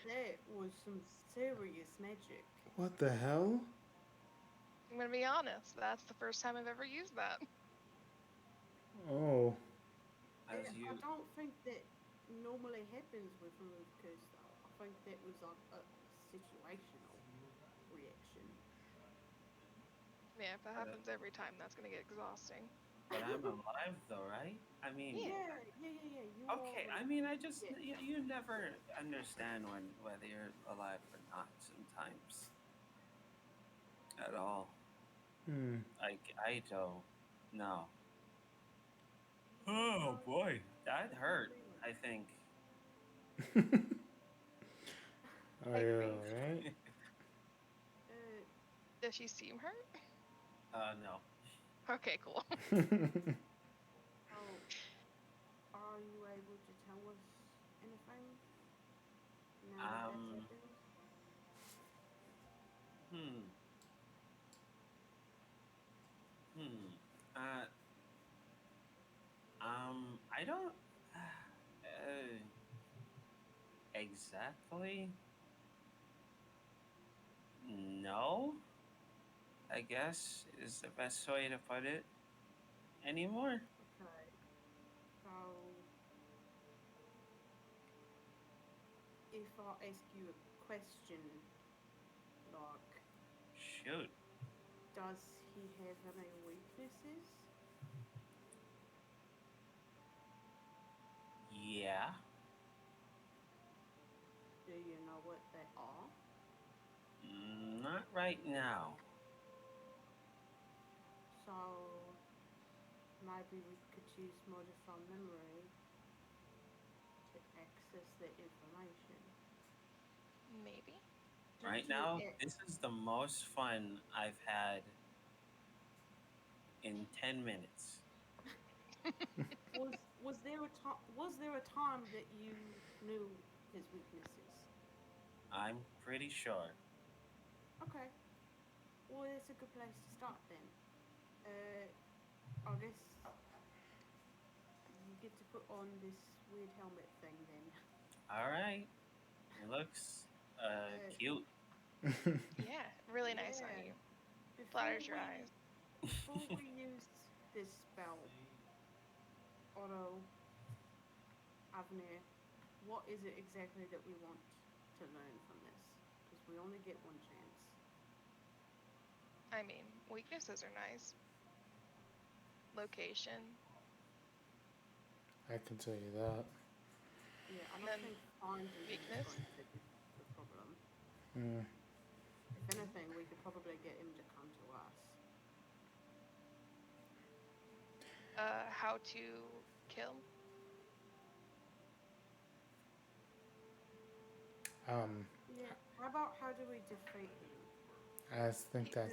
That was some serious magic. What the hell? I'm gonna be honest. That's the first time I've ever used that. Oh. As you. I don't think that normally happens with remove curse though. I think that was a situational reaction. Yeah, if that But, happens every time, that's gonna get exhausting. but I'm alive though, right? I mean. Yeah. Yeah. You Okay, are. I mean, I just Yeah. you never understand whether you're alive or not sometimes at all. Hmm. I don't know. Oh boy, that hurt. I think. I I know, think. right? Uh, Does she seem hurt? No. Okay, cool. oh, are you able to tell us anything now that that's Um. happened? Hmm. Hmm. Uh. I don't. Exactly. No. I guess is the best way to put it. anymore. Okay. So, if I ask you a question, like, Shoot. does he have any weaknesses? Yeah. Do you know what they are? Not right now. So, maybe we could use modify memory to access the information. Maybe. Did Right you now, this is the most fun I've had in 10 minutes. was there a time that you knew his weaknesses? I'm pretty sure. Okay. Well, it's a good place to start then. I guess you get to put on this weird helmet thing then. All right. It looks cute. Yeah, really nice on Yeah. you. Before Flatters your we eyes. before we use this spell, Otto, Avner, what is it exactly that we want to learn from this? Because we only get one chance. I mean, weaknesses are nice. Location. I can tell you that. Yeah, I And don't then think finding him is weakness. going to be the problem. Mm. If anything, we could probably get him to come to us. How to kill. Yeah. How do we defeat him? I think that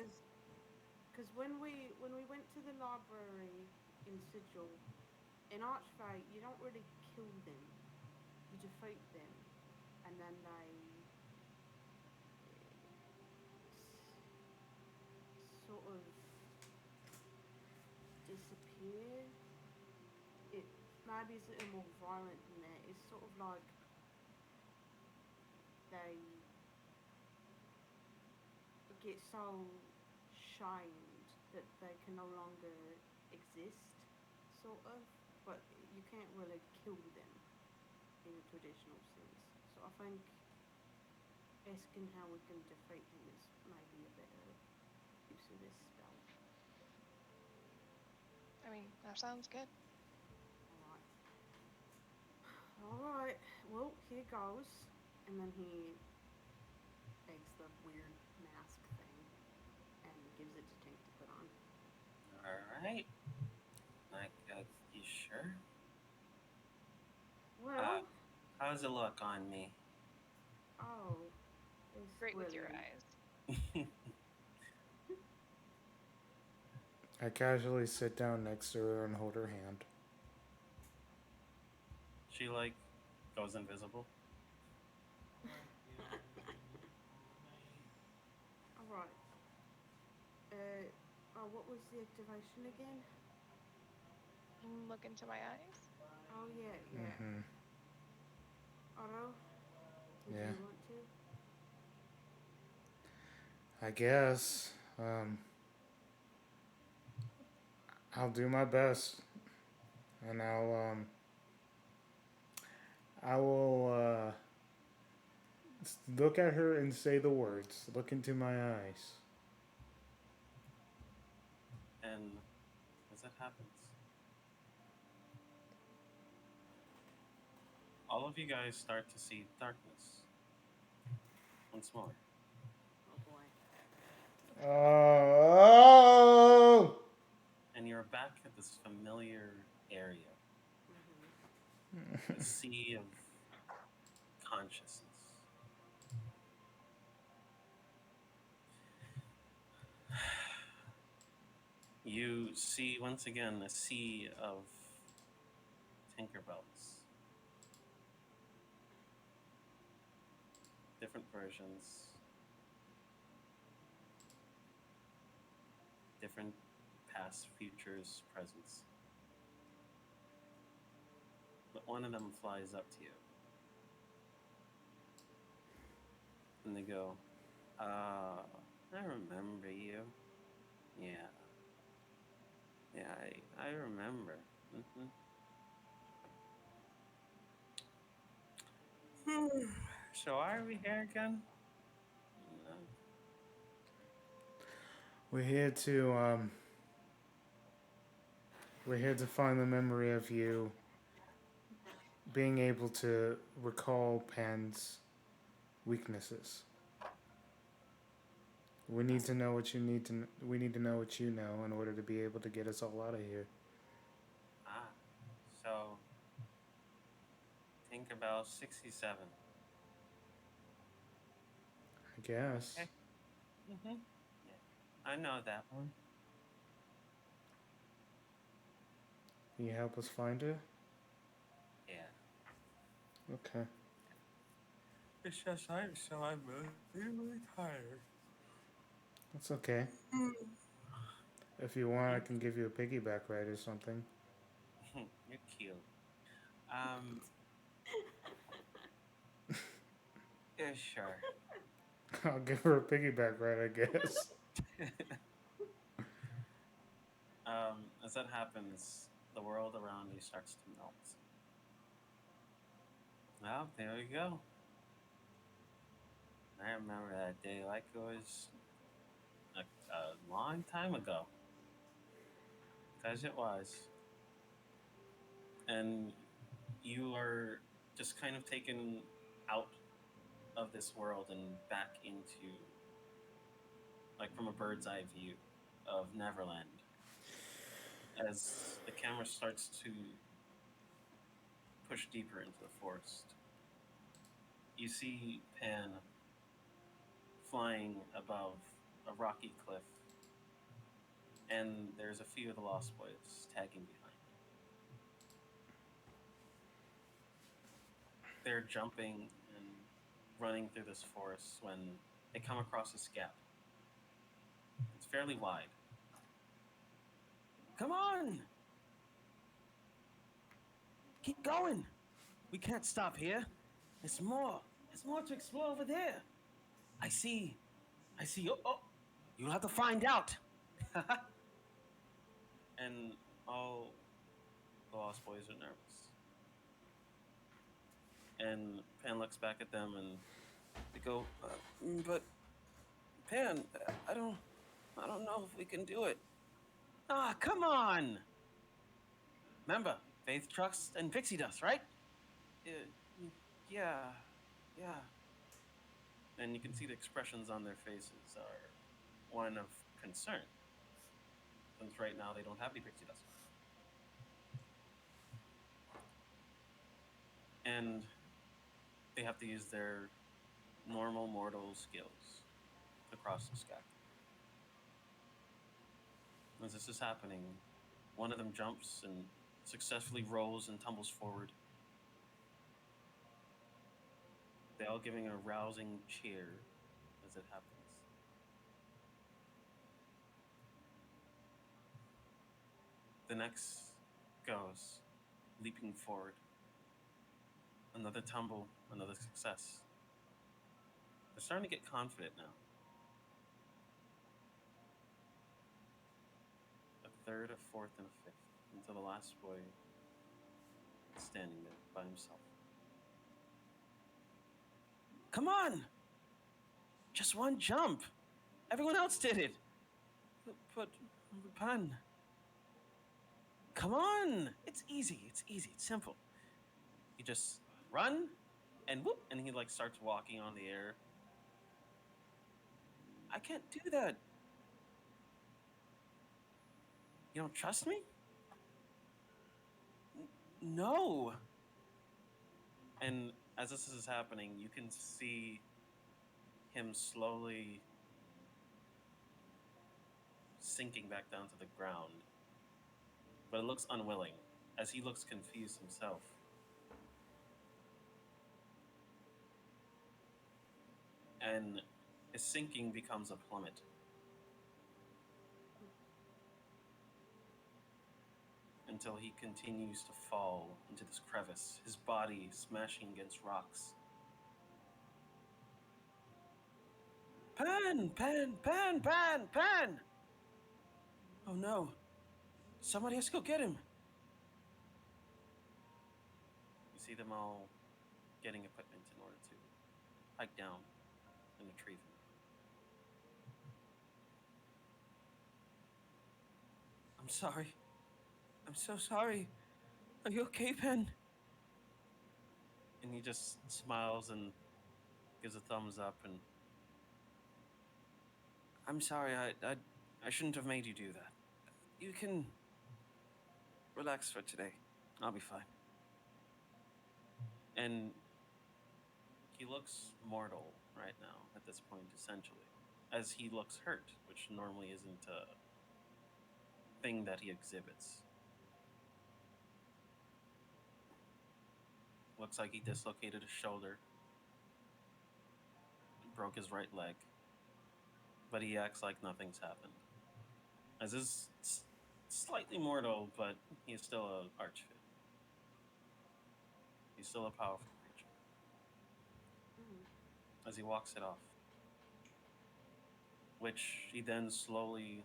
Because when we went to the library in Sigil, in Archfight, you don't really kill them. You defeat them, and then they sort of disappear. It maybe it's a little more violent than that. It's sort of like they get so shamed that they can no longer exist, sort of. But you can't really kill them in a traditional sense. So I think asking how we can defeat him is maybe a better use of this spell. I mean, that sounds good. Alright. Alright, well, here goes. And then he takes the weird mask thing and gives it to Tink to put on. All right. You sure? Well, How's it look on me? oh, it's Great with your brilliant. eyes. I casually sit down next to her and hold her hand. She goes invisible. Alright. What was the activation again? Look into my eyes. Oh, yeah. Mm-hmm. Otto, would Yeah. you want to? I guess. I'll do my best, and I will look at her and say the words. Look into my eyes. And as that happens, all of you guys start to see darkness once more. Oh boy. Oh! And you're back at this familiar area, Mm-hmm. a sea of consciousness. You see once again a sea of Tinkerbells. Different versions, different past, futures, presents. But one of them flies up to you. And they go, I remember you. Yeah. Yeah, I remember. So why are we here again? No. We're here to find the memory of you being able to recall Pan's weaknesses. We need to know what you need to. We need to know what you know in order to be able to get us all out of here. Ah, so Tinkerbell 67. I guess. Okay. Yeah, I know that one. Can you help us find her? Yeah. Okay. It's just I'm really tired. That's okay. If you want, I can give you a piggyback ride or something. You're cute. Um, yeah, sure. I'll give her a piggyback ride, I guess. As that happens, the world around you starts to melt. Well, there we go. I remember that day like it was a long time ago. Because it was. And you are just kind of taken out of this world and back into, like, from a bird's eye view of Neverland. As the camera starts to push deeper into the forest, you see Pan flying above a rocky cliff, and there's a few of the Lost Boys tagging behind. They're jumping and running through this forest when they come across this gap. It's fairly wide. Come on! Keep going! We can't stop here. There's more. There's more to explore over there. I see. Oh, you'll have to find out. And all the Lost Boys are nervous. And Pan looks back at them and they go, but Pan, I don't know if we can do it. Ah, come on! Remember, faith, trust, and pixie dust, right? Uh, yeah, yeah. And you can see the expressions on their faces are one of concern, since right now they don't have any pixie dust. And they have to use their normal mortal skills to cross this gap. As this is happening, one of them jumps and successfully rolls and tumbles forward. They all giving a rousing cheer as it happens. The next goes, leaping forward. Another tumble, another success. They're starting to get confident now. A third, a fourth, and a fifth, until the last boy is standing there by himself. Come on! Just one jump! Everyone else did it! But Pan... Come on! It's easy, it's simple. You just run, and whoop, and he like starts walking on the air. I can't do that. You don't trust me? No. And as this is happening, you can see him slowly sinking back down to the ground. But it looks unwilling, as he looks confused himself. And his sinking becomes a plummet. Until he continues to fall into this crevice, his body smashing against rocks. Pan! Oh no. Somebody has to go get him. You see them all getting equipment in order to hike down and retrieve him. I'm sorry. I'm so sorry. Are you okay, Pen? And he just smiles and gives a thumbs up. And I'm sorry. I shouldn't have made you do that. You can relax for today. I'll be fine. and he looks mortal right now at this point, essentially, as he looks hurt, which normally isn't a thing that he exhibits. Looks like he dislocated his shoulder, broke his right leg, but he acts like nothing's happened. As is slightly mortal, but he's still an archfit. He's still a powerful creature. As he walks it off, which he then slowly,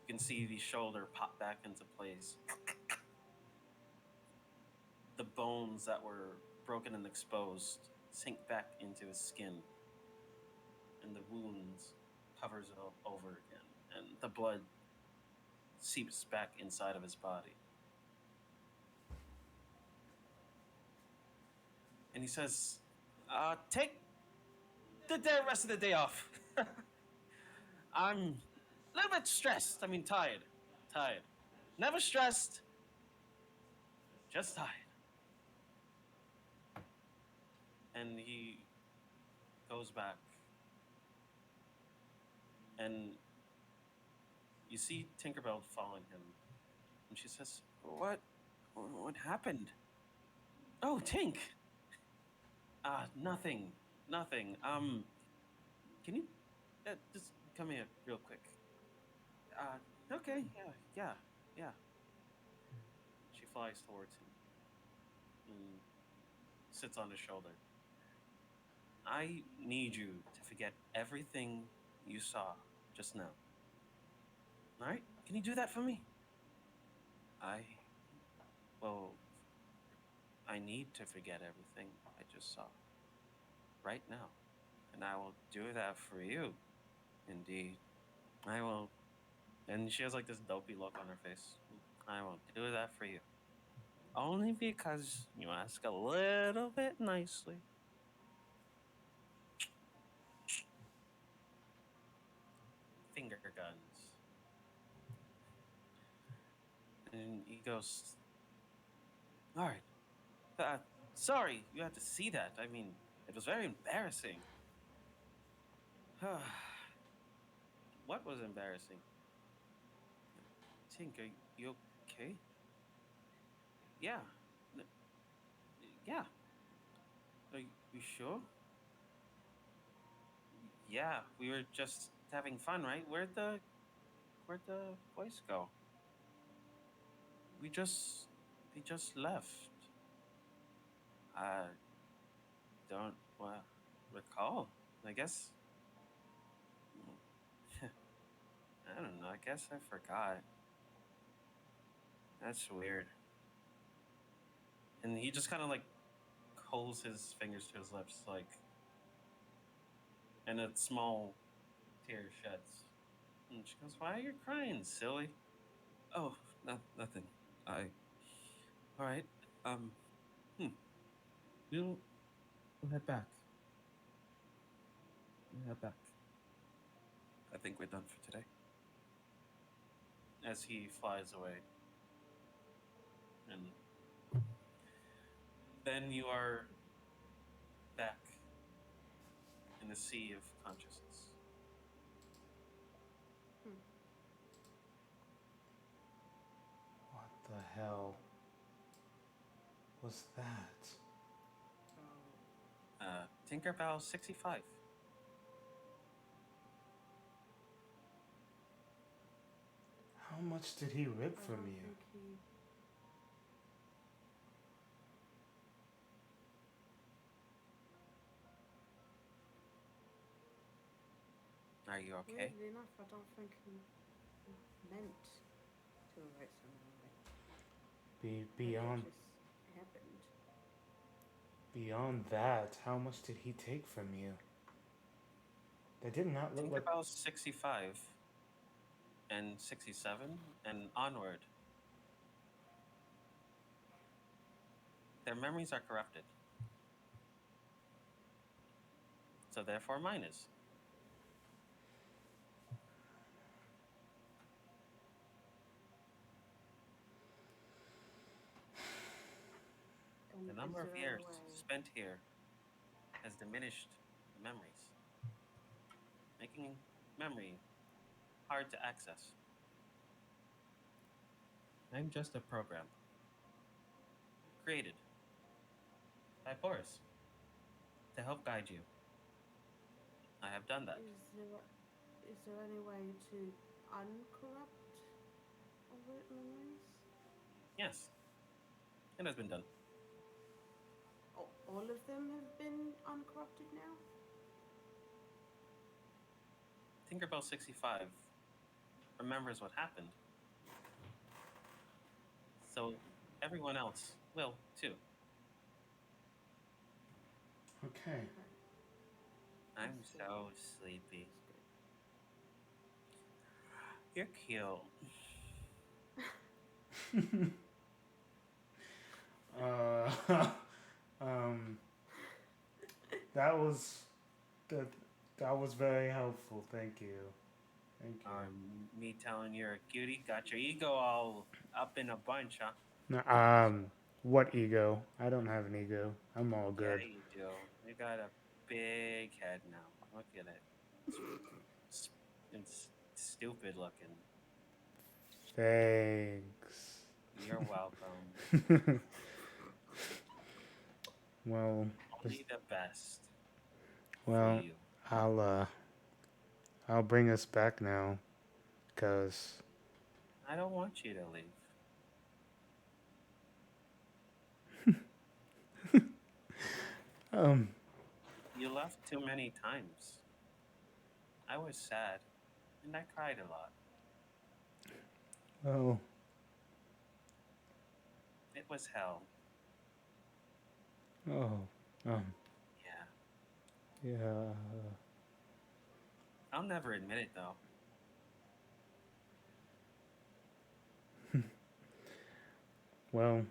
you can see the shoulder pop back into place. The bones that were broken and exposed sink back into his skin, and the wounds covers it over again, and the blood seeps back inside of his body. And he says, take the rest of the day off. I'm a little bit stressed. I mean, tired. Tired. Never stressed, just tired. And he goes back. And you see Tinkerbell following him. And she says, What happened? "Oh, Tink. Nothing. Nothing. Can you just come here real quick? Okay, yeah. She flies towards him and sits on his shoulder. I need you to forget everything you saw just now. All right? Can you do that for me? Well, I need to forget everything I just saw. Right now. And I will do that for you. Indeed. I will. And she has like this dopey look on her face. I will do that for you. Only because you ask a little bit nicely. Finger guns. And he goes, "All right. Sorry you had to see that. I mean, it was very embarrassing." What was embarrassing? Tink, are you okay? Yeah. Yeah. Are you sure? Yeah, we were just having fun, right? Where'd the boys go? They just left. I don't recall. I guess. I don't know. I guess I forgot. That's weird. And he just kind of like holds his fingers to his lips, like, and a small tear sheds. And she goes, "Why are you crying, silly?" Oh, nothing. All right. We'll head back. We'll head back. I think we're done for today. As he flies away. And then you are back in the sea of consciousness. What the hell was that? Tinkerbell 65. How much did he rip from you? Are you okay? Weirdly enough, I don't think he meant to the right somewhere. Beyond What just happened? that, how much did he take from you? That did not look like. Tinkerbell's 65 and 67 and onward. Their memories are corrupted. So therefore mine is. And The is number of there years a way? spent here has diminished the memories, making memory hard to access. I'm just a program created by Boris to help guide you. I have done that. Is there any way to uncorrupt memories? Yes, it has been done. All of them have been uncorrupted now? Tinkerbell 65 remembers what happened, so everyone else will too. Okay. I'm That's good. so sleepy. That's good. You're cute. uh, um, that was that. That was very helpful. Thank you. Thank you. Me telling you're a cutie got your ego all up in a bunch, huh? No, what ego? I don't have an ego. I'm all Yeah, good. you do. You got a big head now. Look at it. It's stupid looking. Thanks. You're welcome. Well, Only the best for well, you. I'll I'll bring us back now, cause I don't want you to leave. um You left too many times. I was sad, and I cried a lot. oh It was hell. oh um Yeah. yeah. I'll never admit it though. Well,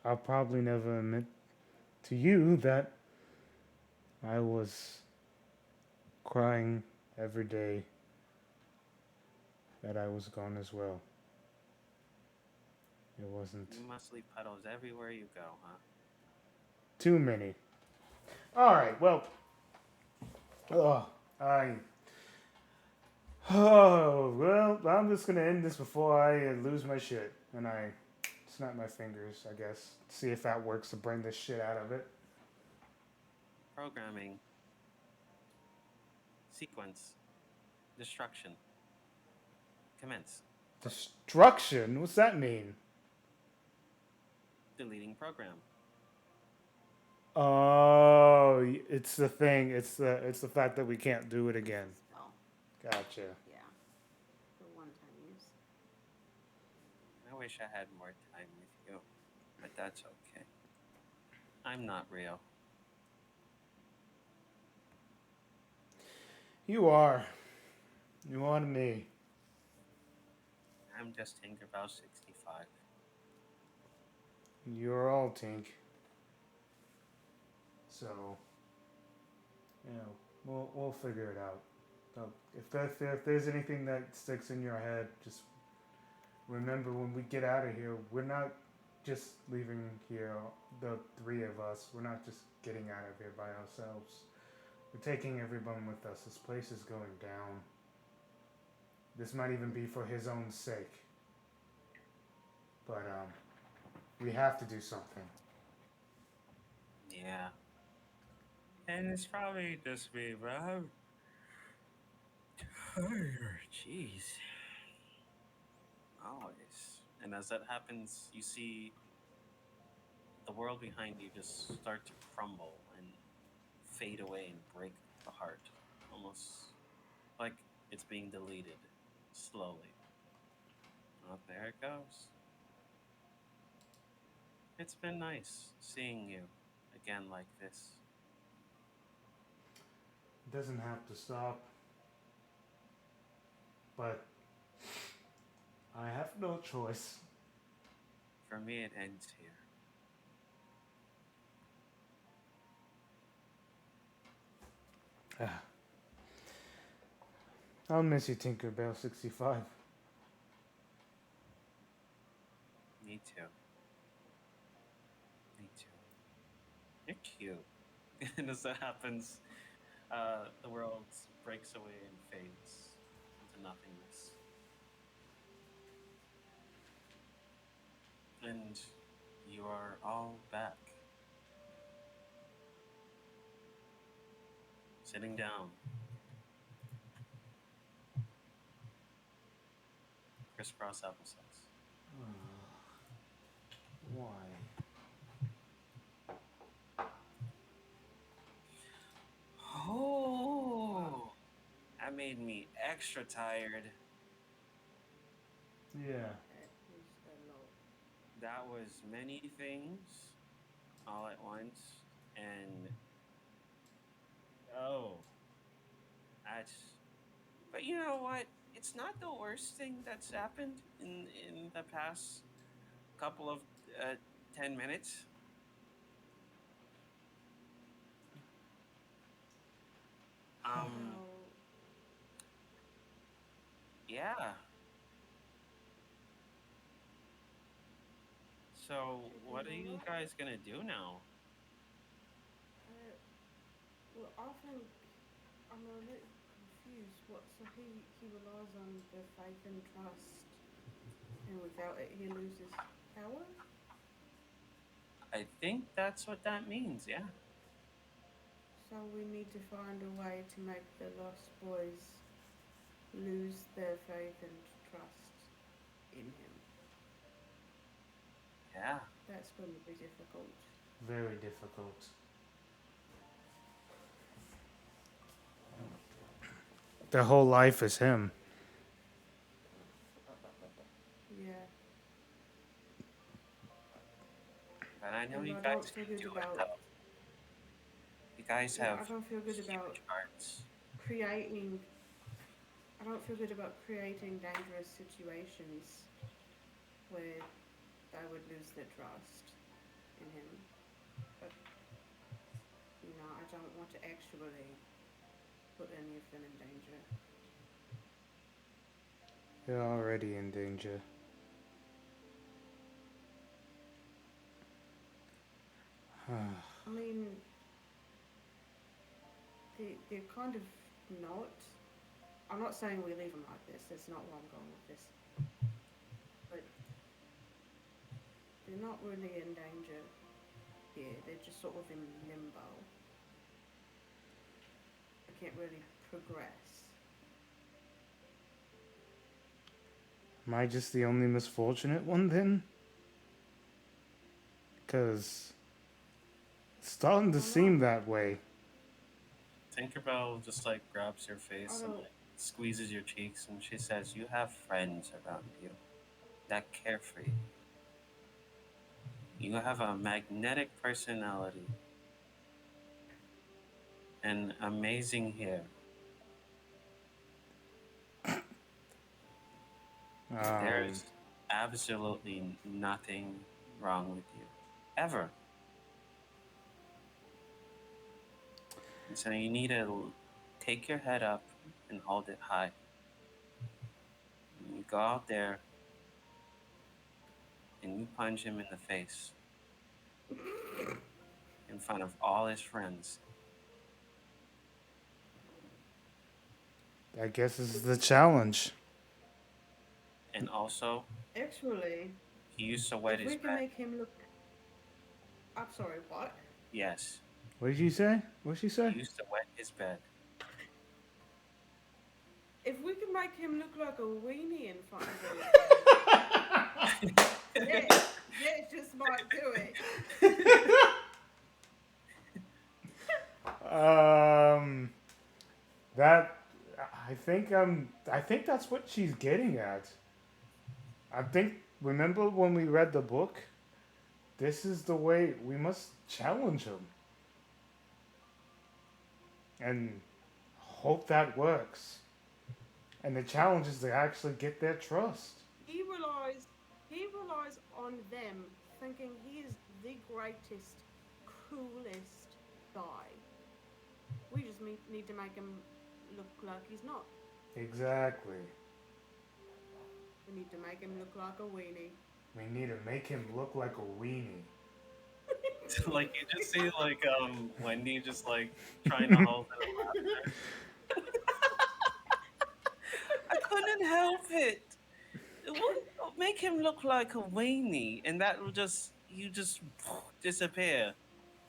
I'll probably never admit to you that I was crying every day that I was gone as well. It wasn't You must leave puddles everywhere you go, huh? too many. All right. Well, oh, I. Oh well, I'm just gonna end this before I lose my shit and I snap my fingers. I guess see if that works to bring this shit out of it. Programming, sequence, destruction, commence, Destruction. What's that mean? deleting program. Oh, it's the thing. It's the fact that we can't do it again. Spell. Gotcha. Yeah. For one-time use. I wish I had more time with you, but that's okay. I'm not real. You are. You are to me. I'm just Tinkerbell 65. You're all Tink. So, we'll figure it out. So if there's anything that sticks in your head, just remember when we get out of here, we're not just leaving here, the three of us. We're not just getting out of here by ourselves. We're taking everyone with us. This place is going down. This might even be for his own sake. But we have to do something. Yeah. And it's probably just me, but I'm tired. Jeez. Always. And as that happens, you see the world behind you just start to crumble and fade away and break apart. Almost like it's being deleted slowly. Oh, there it goes. It's been nice seeing you again like this. It doesn't have to stop, but I have no choice. For me, it ends here. I'll miss you, Tinkerbell 65. Me too. Me too. You're cute. And as that happens, the world breaks away and fades into nothingness. And you are all back, sitting down, crisscross applesauce. Why? Oh, that made me extra tired. Yeah. That is a lot. That was many things all at once. And oh, that's. But you know what? It's not the worst thing that's happened in the past couple of uh, 10 minutes. Um, Well, yeah. So, did you what are know you that? guys gonna do now? Uh, well, I think I'm a little confused. What? So he relies on the faith and trust, and without it, he loses power. I think that's what that means. Yeah. So we need to find a way to make the Lost Boys lose their faith and trust in him. Yeah. That's going to be difficult. Very difficult. Their whole life is him. Yeah, But I know and you I guys don't feel can good do it about. though. You guys Yeah, have I don't feel good about huge hearts. creating. I don't feel good about creating dangerous situations where they would lose their trust in him. But I don't want to actually put any of them in danger. They're already in danger. I mean, they're kind of not. I'm not saying we leave them like this. That's not where I'm going with this. But they're not really in danger here. They're just sort of in limbo. They can't really progress. Am I just the only misfortunate one then? Because it's starting to I'm not. seem that way. Tinkerbell just like grabs your I face and don't. like squeezes your cheeks, and she says, "You have friends around you that care for you. You have a magnetic personality and amazing hair. Um, There's absolutely nothing wrong with you, ever. And so you need to take your head up and hold it high. And you go out there and you punch him in the face in front of all his friends. I guess this is the challenge. And also, Actually, he used to wet if we his can bed. make him look. I'm sorry, what? Yes, What did you say? What did she say? he used to wet his bed. If we can make him look like a weenie in front of everybody, that just might do it. Um, that I think that's what she's getting at. I think, remember when we read the book? This is the way we must challenge him and hope that works. And the challenge is to actually get their trust. He relies he relies on them thinking he is the greatest, coolest guy. We just need to make him look like he's not. Exactly. We need to make him look like a weenie. We need to make him look like a weenie. Like you just see like Wendy just like trying to hold it. I couldn't help it. It would make him look like a weenie, and that will just you just disappear.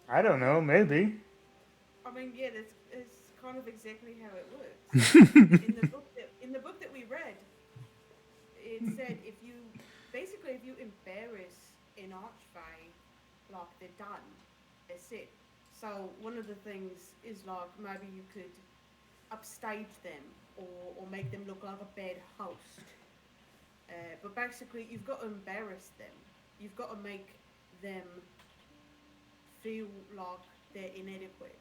I don't know, maybe. I mean, yeah, that's kind of exactly how it works. In the book that we read, it said if you embarrass an archfey, like they're done, that's it. So one of the things is like maybe you could upstage them or make them look like a bad host. But basically, you've got to embarrass them. You've got to make them feel like they're inadequate,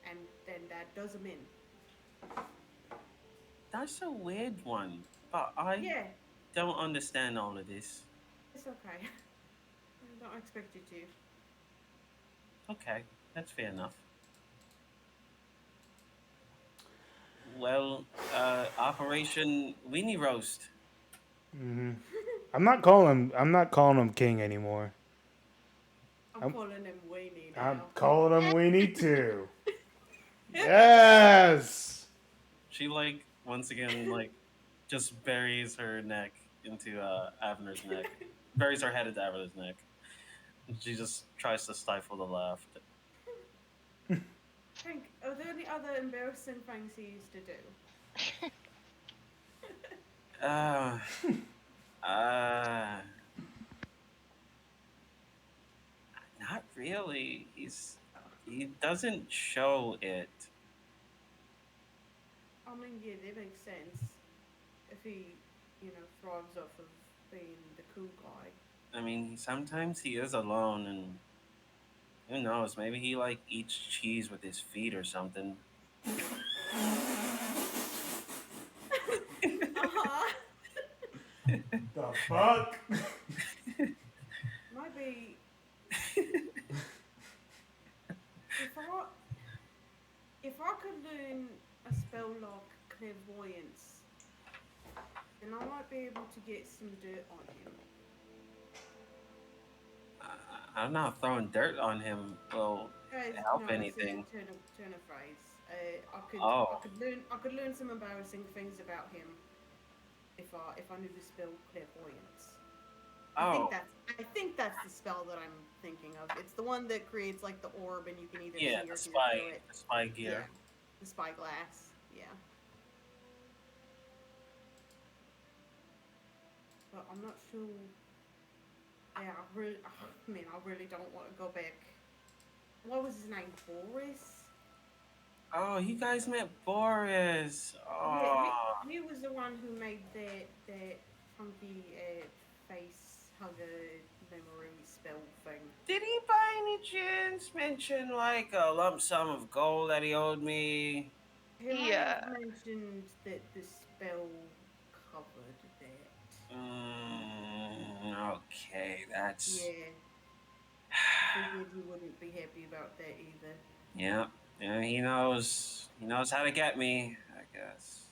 and then that does them in. That's a weird one, but I Yeah, don't understand all of this. it's okay. I don't expect you to. Okay, that's fair enough. Well, Operation Weenie Roast. Hmm. I'm not calling him king anymore. I'm I'm, calling him Weenie I'm now. calling him weenie too. Yes. She like once again like just buries her neck into Avner's neck, buries her head into Avner's neck. And she just tries to stifle the laugh. Hank, are there any other embarrassing things he used to do? Uh, uh, not really. He doesn't show it. I mean, yeah, that makes sense. If he, thrives off of being the cool guy. I mean, sometimes he is alone, and who knows? Maybe he like eats cheese with his feet or something. Uh-huh. The fuck? Maybe if I if I could learn a spell like clairvoyance, then I might be able to get some dirt on him. I'm not throwing dirt on him. Will No, help it's a anything. turn of phrase. I Oh, could learn some embarrassing things about him if I knew the spell clairvoyance. oh, I think that's the spell that I'm thinking of. It's the one that creates like the orb and you can either yeah, see or hear through it. the spy Yeah, gear. the spyglass. Yeah, but I'm not sure. Yeah, I really don't want to go back. What was his name? Boris. Oh, you guys met Boris. Yeah, Oh, he was the one who made that funky face hugger memory spell thing. did he by any chance mention like a lump sum of gold that he owed me? He might have Yeah. mentioned that the spell covered that. Okay, that's Yeah, figured you wouldn't be happy about that either. yeah. Yeah, he knows how to get me, I guess.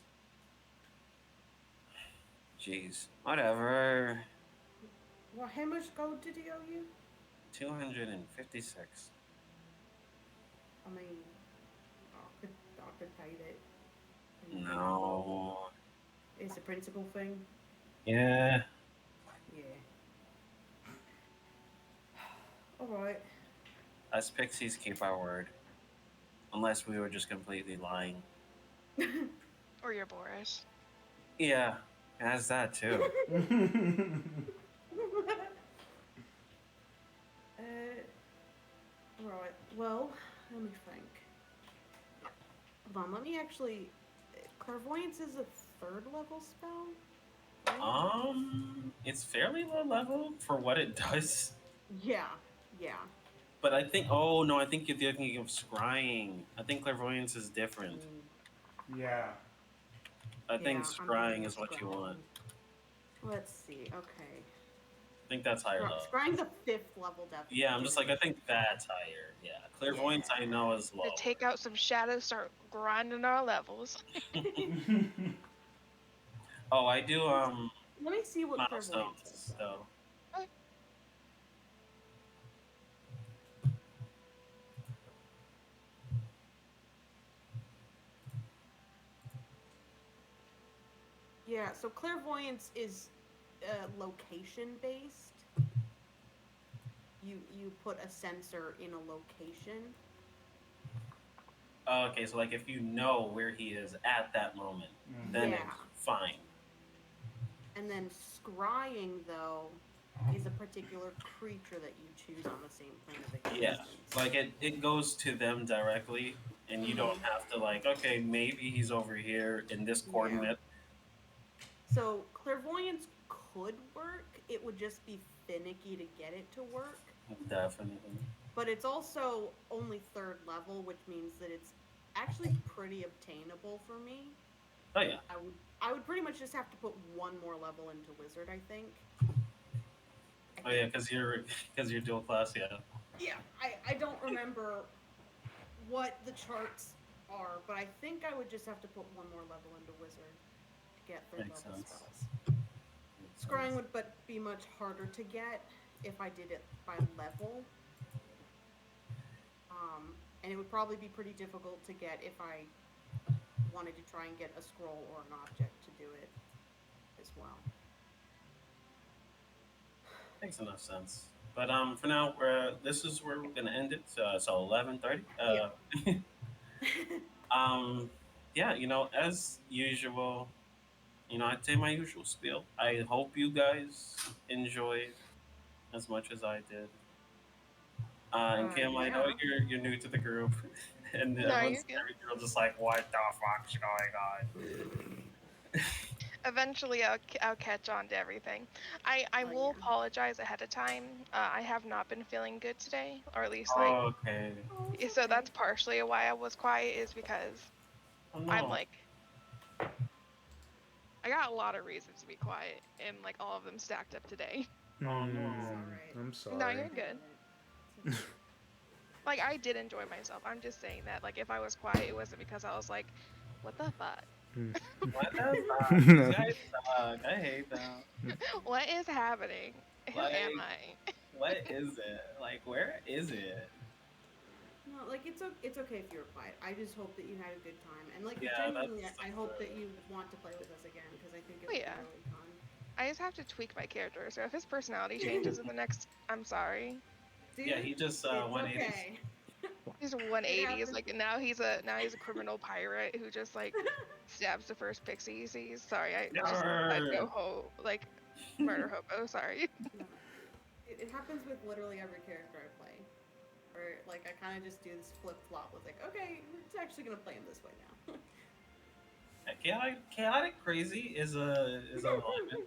Jeez, whatever. Well, how much gold did he owe you? 256. I mean, I could pay that. In gold. No. It's a principal thing. Yeah. Yeah. All right. Us pixies keep our word. Unless we were just completely lying. Or your Boris. Yeah, it has that too. Right. Well, let me think. Hold on. Let me actually. Clairvoyance is a third level spell. right? It's fairly low level for what it does. Yeah, yeah. But I think, oh no, I think you're thinking of scrying. I think clairvoyance is different. Yeah. I think Yeah, I'm thinking scrying of is what you want. scrying. Let's see. Okay. I think that's higher level. Scrying's a 5th level Yeah, I'm just like, I think divination. that's higher. Yeah, clairvoyance I Yeah. know is To lower. take out some shadows, start grinding our levels. Oh, I do Let me see what clairvoyance does milestones though. though. Yeah, so clairvoyance is location based. You put a sensor in a location. Oh, okay, so like if you know where he is at that moment, then Yeah. it's fine. And then scrying though is a particular creature that you choose on the same plane of Yeah, existence. like it goes to them directly, and you don't have to like, okay, maybe he's over here in this Yeah. coordinate. So clairvoyance could work. It would just be finicky to get it to work. Definitely. But it's also only 3rd level, which means that it's actually pretty obtainable for me. Oh yeah. I would pretty much just have to put one more level into wizard, I think. Oh yeah, because you're dual class. Yeah, Yeah, I don't remember what the charts are, but I think I would just have to put one more level into wizard to get 3rd makes level sense. spells. Makes Scrying sense. would but be much harder to get if I did it by level. And it would probably be pretty difficult to get if I wanted to try and get a scroll or an object to do it as well. Makes enough sense. But for now, this is where we're gonna end it. So 11:30. Yeah. Um, yeah, as usual, I'd say my usual spiel. I hope you guys enjoyed as much as I did. And Kim, I know Yeah. you're new to the group, and No, you're everyone's good. you're just like, what the fuck's going on? Eventually, I'll catch on to everything. I will Yeah. apologize ahead of time. I have not been feeling good today, or at least like, Okay. Oh, it's so okay. that's partially why I was quiet. Is because Oh I'm no. like, I got a lot of reasons to be quiet, and like all of them stacked up today. Oh It's no. all right. I'm No, sorry. you're I good. get it. It's okay. Like I did enjoy myself. I'm just saying that like if I was quiet, it wasn't because I was like, what the fuck? What the fuck? These guys suck. I hate them. What is happening? Who am Like, I? what is it? Like, where is it? No, like it's okay if you were quiet. I just hope that you had a good time, and like Yeah, genuinely, that's I hope that you want to play with us again because I think it Oh would be yeah. really fun. I just have to tweak my character. So if his personality changes in the next, I'm sorry. yeah. Dude, He just it's 180s. okay. He's It 180s. happens. Like now he's a criminal pirate who just like stabs the first pixie he sees. Sorry, I just Yarr! go like murder hobo. Sorry. No, it happens with literally every character I play. Where like I kind of just do this flip flop with like, okay, we're actually gonna play him this way now. Chaotic crazy is a alignment.